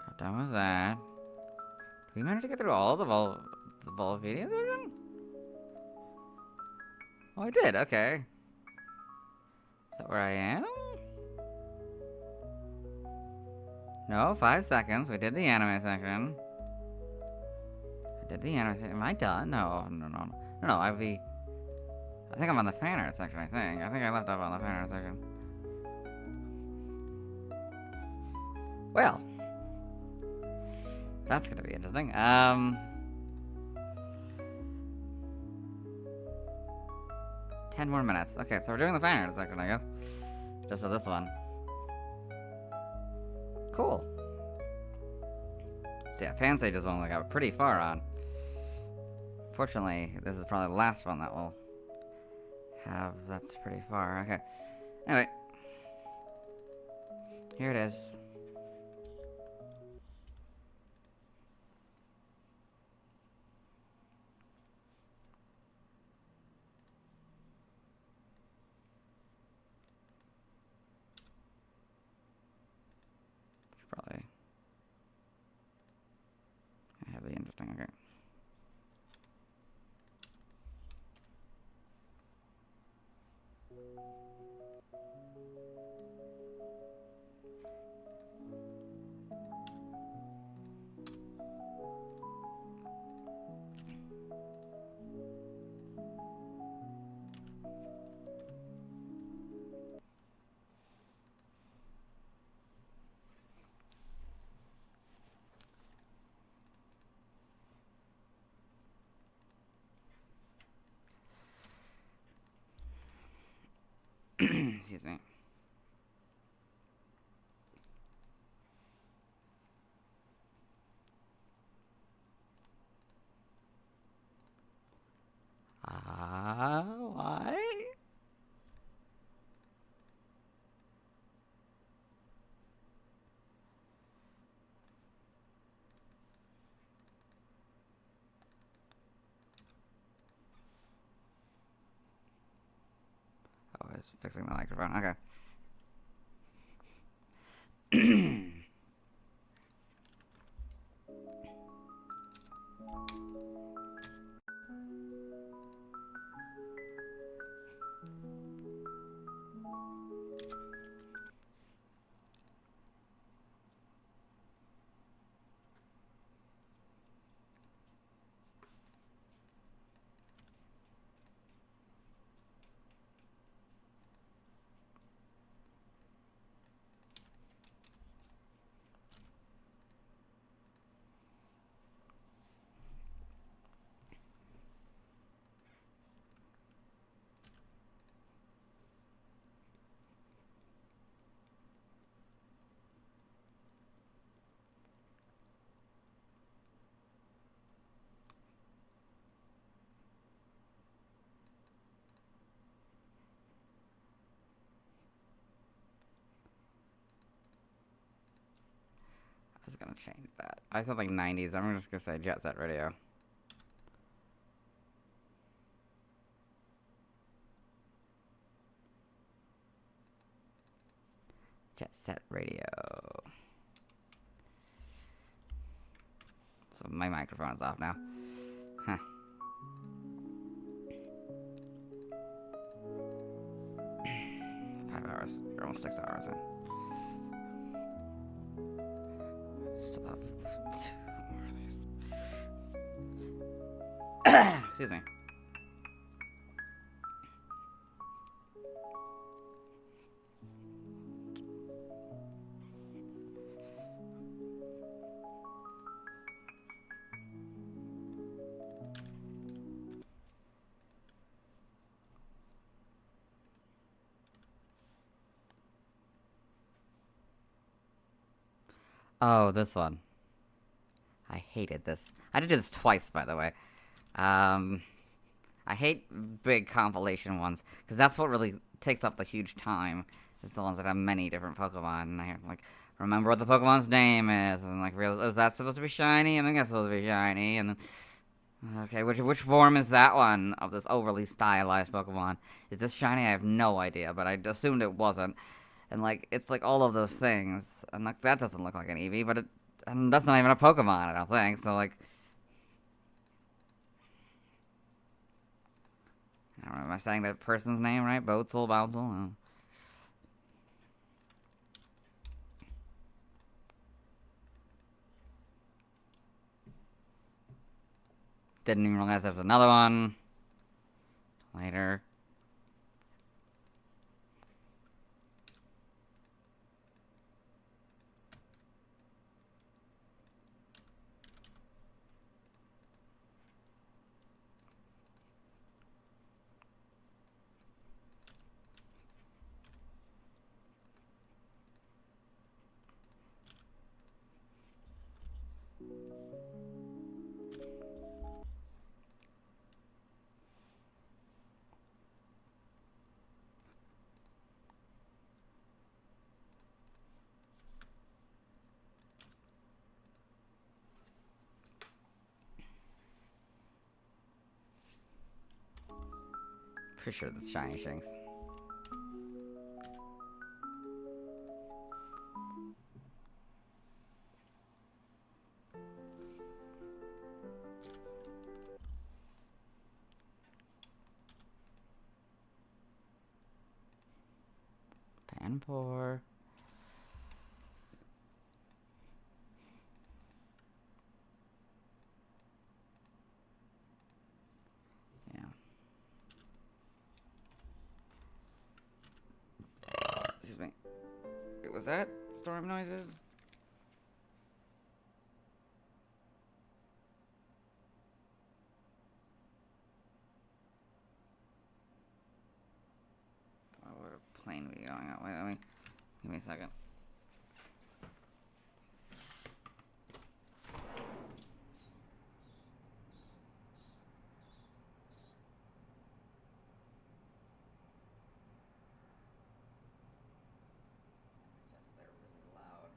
Got done with that. Did we manage to get through all of the Bulbapedia version? Oh, I did, okay. Is that where I am? No, 5 seconds. We did the anime section. I did the anime section. Am I done? No, no, no. No, no, I'd be... I think I'm on the fan art section, I think. I think I left off on the fan art section. Well. That's gonna be interesting. 10 more minutes. Okay, so we're doing the fan art section, I guess. Just for this one. Cool. So yeah, Pansage is one that I got pretty far on. Fortunately, this is probably the last one that we'll have. That's pretty far. Okay. Anyway. Here it is. Probably have the interesting. Okay. Excuse me. Why? Oh, I was fixing the microphone. Okay. I was gonna change that. I said like 90s. I'm just gonna say Jet Set Radio. Jet Set Radio. So my microphone is off now. Huh. Five hours. We're almost 6 hours in. Still have 2 more of these. Excuse me. Oh, this one. I hated this. I did this twice, by the way. I hate big compilation ones, because that's what really takes up the huge time, is the ones that have many different Pokemon, and I have to, like, remember what the Pokemon's name is, and, like, realize, is that supposed to be shiny? I think that's supposed to be shiny, and then, okay, which form is that one of this overly stylized Pokemon? Is this shiny? I have no idea, but I assumed it wasn't. And, like, it's, like, all of those things. And, like, that doesn't look like an Eevee, but and that's not even a Pokemon, I don't think. So, like... I don't know, am I saying that person's name right? Boatzel, Bowsel? Didn't even realize there was another one. Later. Pretty sure that's shiny shanks. Pansear. Yeah. Excuse me. Wait, was that storm noises? Why would a plane be going out? Wait, give me a second. They're really loud.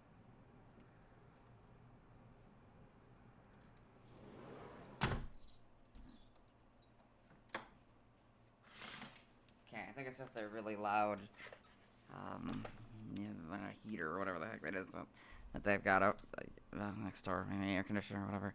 Okay, I think it's just they're really loud. Yeah, heater or whatever the heck that is that they've got out next door, maybe air conditioner or whatever.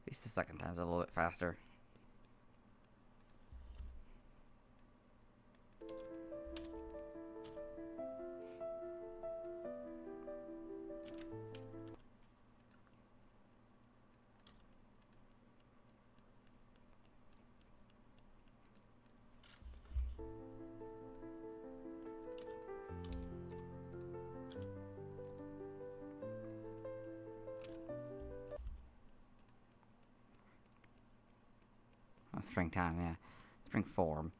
At least the second time's a little bit faster. Oh, springtime, yeah. Spring form.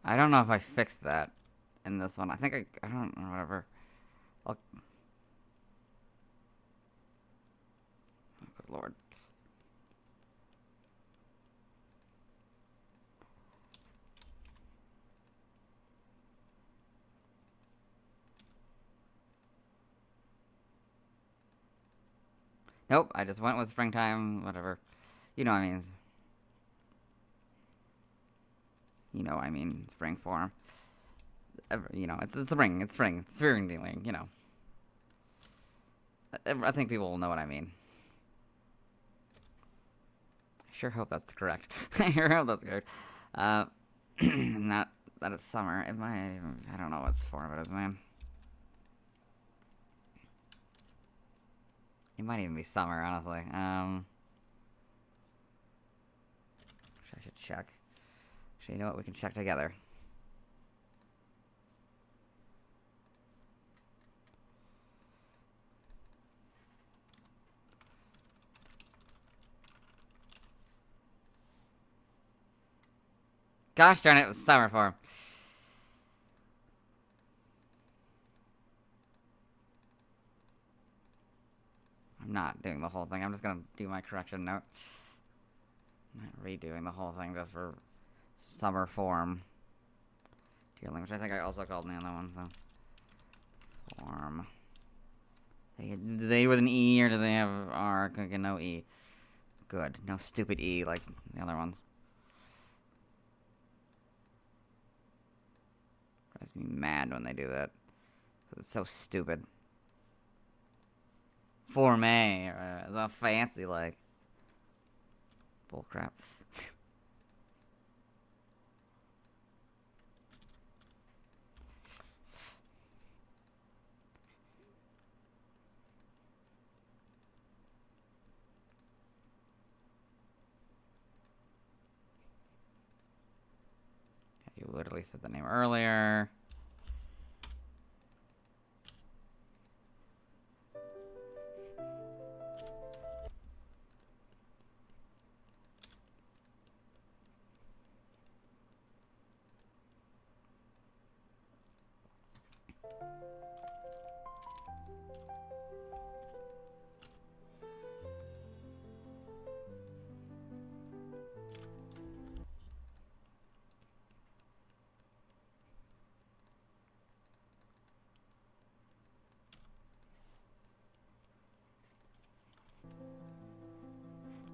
I don't know if I fixed that in this one. I think I don't know, whatever. Oh, good lord. Nope, I just went with springtime, whatever. You know what I mean. You know, I mean, spring form. You know, it's spring, it's spring dealing, you know. I think people will know what I mean. I sure hope that's correct. I sure hope that's correct. Not that it's summer. It might, I don't know what form it is, man. It might even be summer, honestly. I should check. Actually, you know what? We can check together. Gosh darn it, it was summer for him. I'm not doing the whole thing. I'm just gonna do my correction note. I'm not redoing the whole thing just for summer form. Dealing, which I think I also called in the other one, so. Form. Do they with an E or do they have R? Okay, no E. Good. No stupid E like the other ones. Drives me mad when they do that. It's so stupid. Form A. It's all fancy like. Bullcrap. You literally said the name earlier.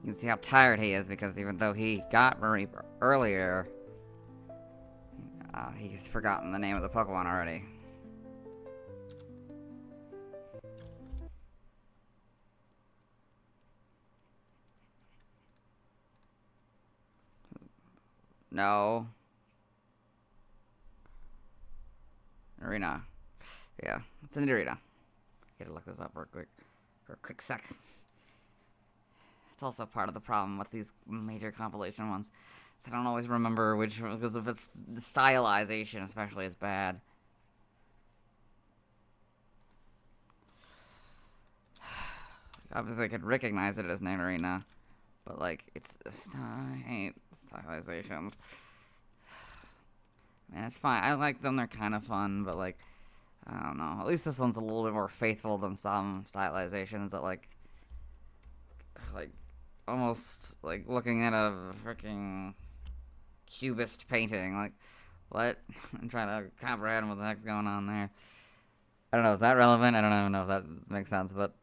You can see how tired he is because even though he got Marie earlier, he's forgotten the name of the Pokemon already. No. Arena. Yeah, it's in the arena. Gotta look this up real quick. For a quick sec. It's also part of the problem with these major compilation ones. I don't always remember which, because if it's the stylization especially is bad. Obviously I could recognize it as Nanarina, but like, I hate stylizations. Man, it's fine. I like them, they're kind of fun, but like, I don't know. At least this one's a little bit more faithful than some stylizations that like almost like looking at a freaking cubist painting. Like, what? I'm trying to comprehend what the heck's going on there. I don't know, is that relevant? I don't even know if that makes sense, but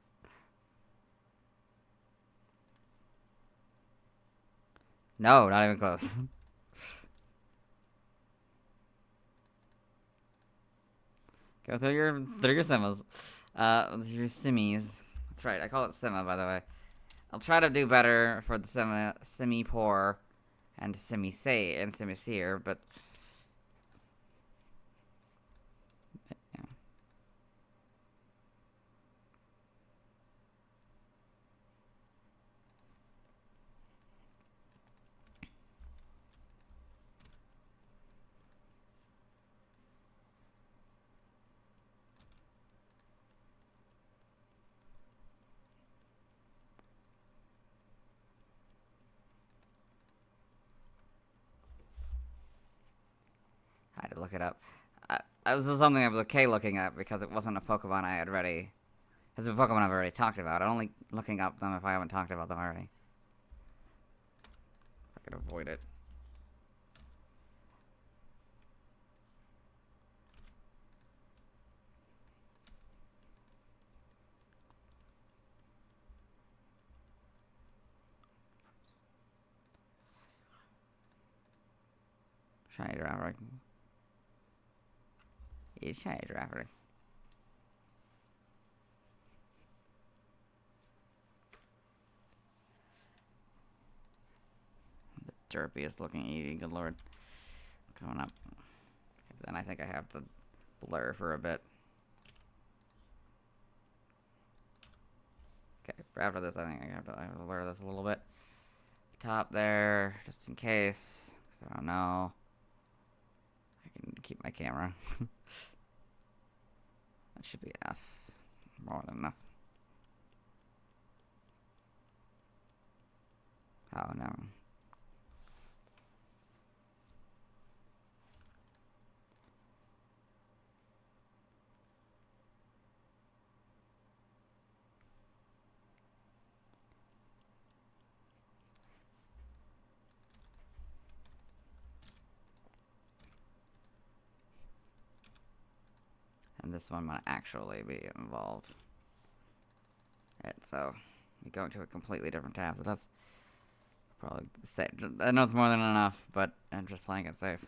no, not even close. Go through your simas. Your simmies. That's right, I call it sima, by the way. I'll try to do better for the semi-poor and semi-say and semi-seer, but yeah. I had to look it up. This is something I was okay looking at because it wasn't a Pokemon I had already. It's a Pokemon I've already talked about. I'm only looking up them if I haven't talked about them already. If I could avoid it. Shiny Drafter. It's Shiny Drafter. The derpiest looking Eevee, good lord. Coming up. Then I think I have to blur for a bit. Okay, after this, I think I have to lower this a little bit. Top there, just in case. 'Cause I don't know. I can keep my camera. That should be enough. More than enough. Oh, no. And this one might actually be involved. So we go to a completely different tab. So that's probably safe. I know it's more than enough, but I'm just playing it safe.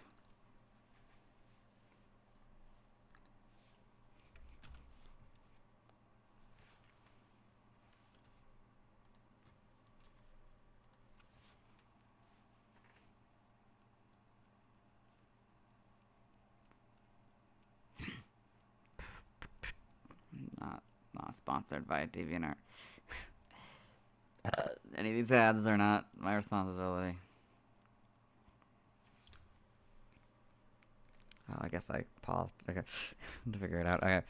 Not sponsored by DeviantArt. Any of these ads are not my responsibility. Oh, I guess I paused. Okay. To figure it out. Okay.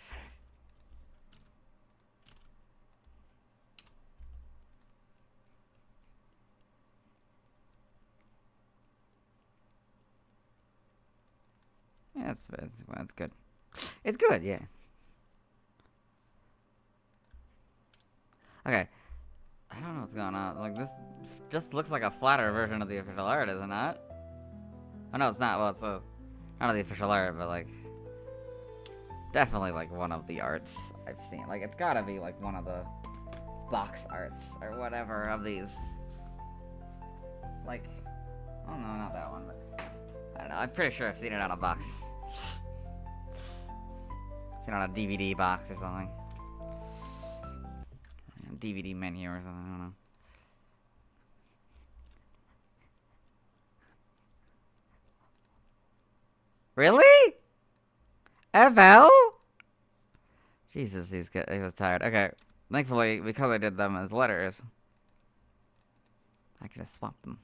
Yeah, it's good. It's good, yeah. Okay. I don't know what's going on. Like, this just looks like a flatter version of the official art, is it not? Oh, no, it's not. Well, it's not the official art, but, like, definitely, like, one of the arts I've seen. Like, it's gotta be, like, one of the box arts or whatever of these. Like, oh, no, not that one, but I don't know. I'm pretty sure I've seen it on a box. Seen it on a DVD box or something. DVD menu or something, I don't know. Really? FL? Jesus, he was tired. Okay, thankfully, because I did them as letters, I could have swapped them.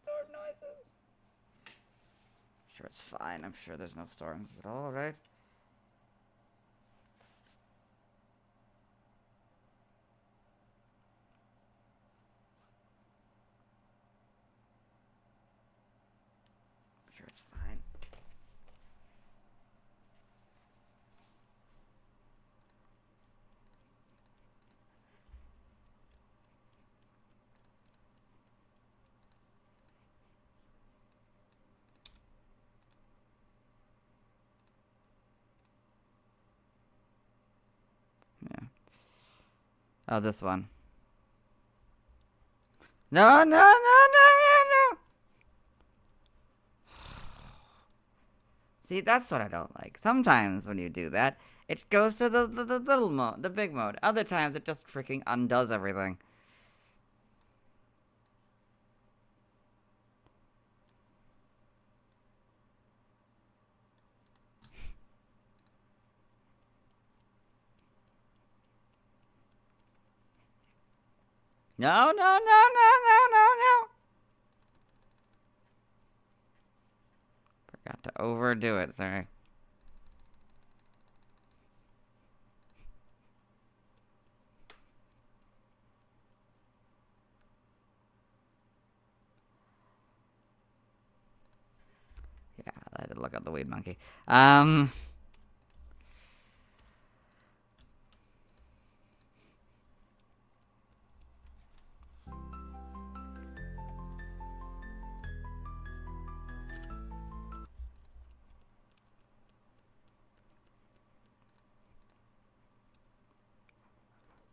Storm noises. Sure, it's fine. I'm sure there's no storms at all, right? Sure, it's fine. Yeah. Oh, this one. No, no, no, no, no, no! See, that's what I don't like. Sometimes when you do that, it goes to the little mode, the big mode. Other times it just freaking undoes everything. No, no, no, no, no, no, no! Forgot to overdo it, sorry. Yeah, I had to look up the weed monkey.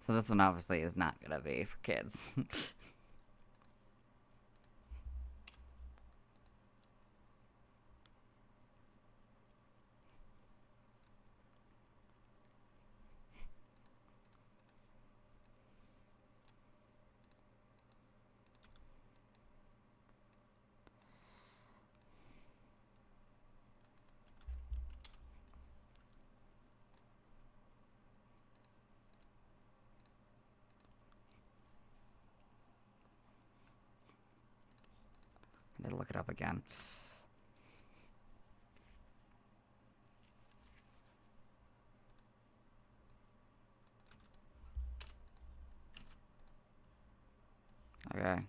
So this one obviously is not gonna be for kids. I need to look it up again. Okay.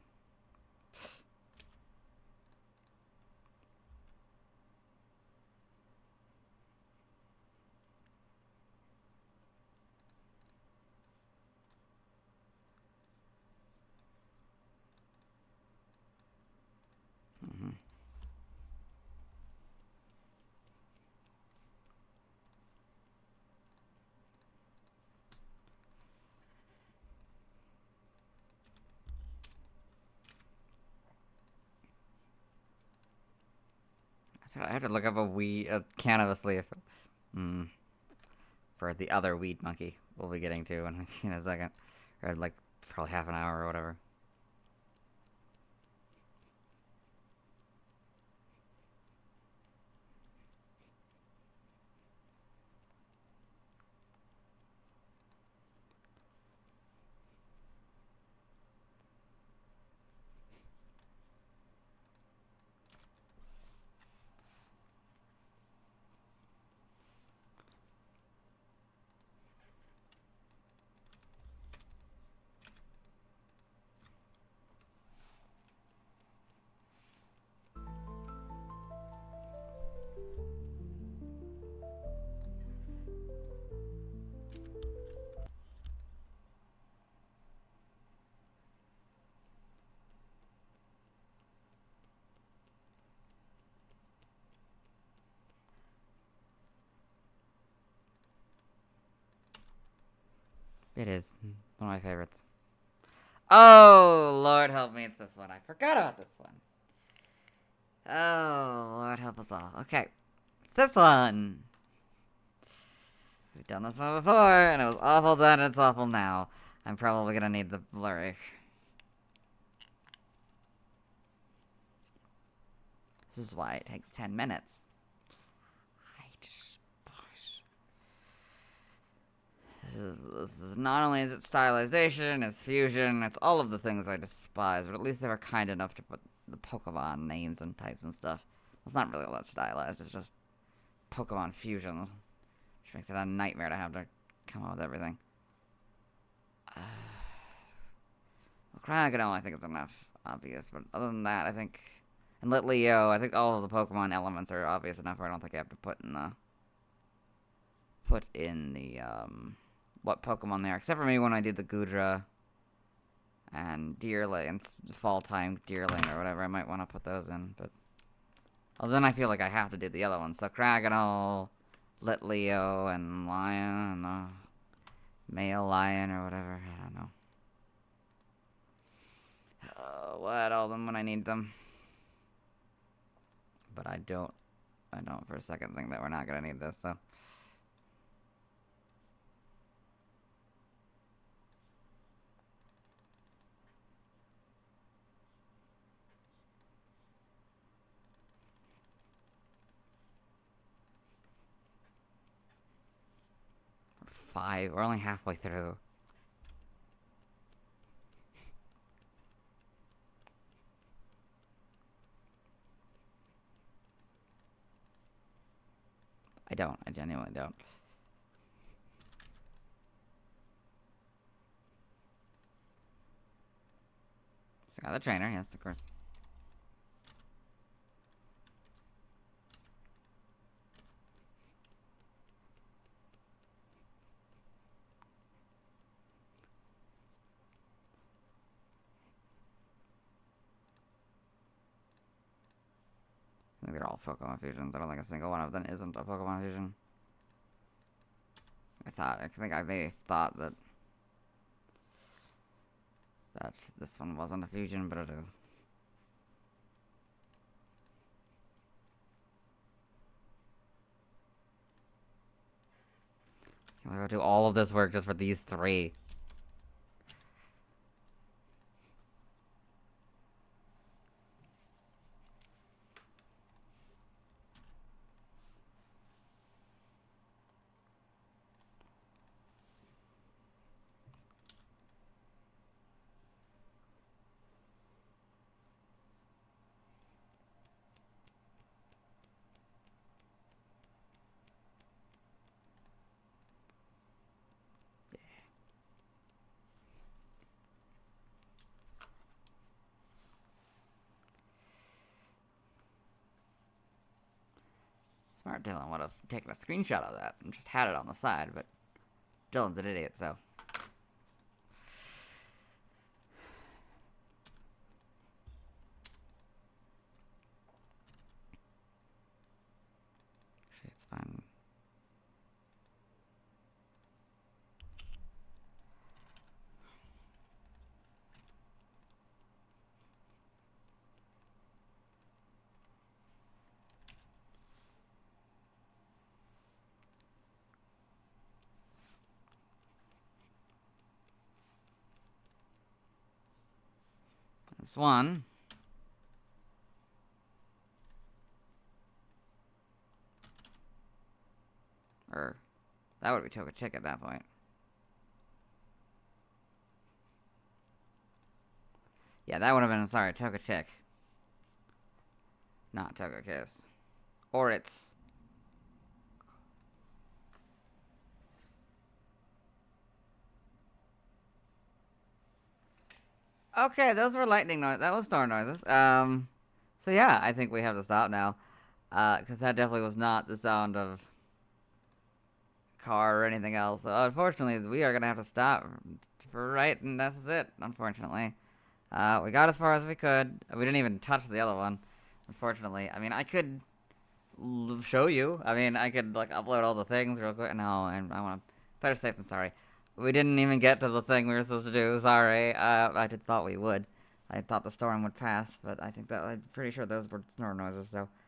I had to look up a cannabis leaf. For the other weed monkey we'll be getting to in a second. Or like probably half an hour or whatever. It is one of my favorites. Oh, Lord help me, it's this one. I forgot about this one. Oh, Lord help us all. Okay, it's this one. We've done this one before, and it was awful then, and it's awful now. I'm probably gonna need the blurry. This is why it takes 10 minutes. I despise. This is not only is it stylization, it's fusion, it's all of the things I despise, but at least they were kind enough to put the Pokemon names and types and stuff. It's not really all that stylized, it's just Pokemon fusions. Which makes it a nightmare to have to come up with everything. Well, Cryogonal, I think it's enough obvious, but other than that, I think... And Litleo, I think all of the Pokemon elements are obvious enough where I don't think I have to put in the... what Pokemon they are. Except for maybe when I did the Goodra and Deerling, and Fall Time Deerling or whatever, I might want to put those in, but... Well, then I feel like I have to do the other ones. So Cryogonal, Litleo, and Lion, and the Male Lion or whatever, I don't know. We'll add all of them when I need them. But I don't for a second think that we're not gonna need this, so. We're only halfway through. I genuinely don't. So got the trainer, yes, of course. I think they're all Pokemon fusions. I don't think a single one of them isn't a Pokemon fusion. I think I may have thought that this one wasn't a fusion, but it is. Can we do all of this work just for these three? Smart Dylan would have taken a screenshot of that and just had it on the side, but Dylan's an idiot, so. Actually, it's fine. This one. Or, that would be Toka Chick at that point. Yeah, that would have been, sorry, Toka Chick. Not Toka Kiss. Or it's... Okay, those were lightning noises. That was storm noises. So yeah, I think we have to stop now. Because that definitely was not the sound of a car or anything else. So unfortunately, we are going to have to stop for right, and that's it, unfortunately. We got as far as we could. We didn't even touch the other one, unfortunately. I mean, I could show you. I mean, I could, like, upload all the things real quick. No, and I want to... Better safe than sorry. We didn't even get to the thing we were supposed to do. Sorry. I thought we would. I thought the storm would pass, but I think that I'm pretty sure those were storm noises. So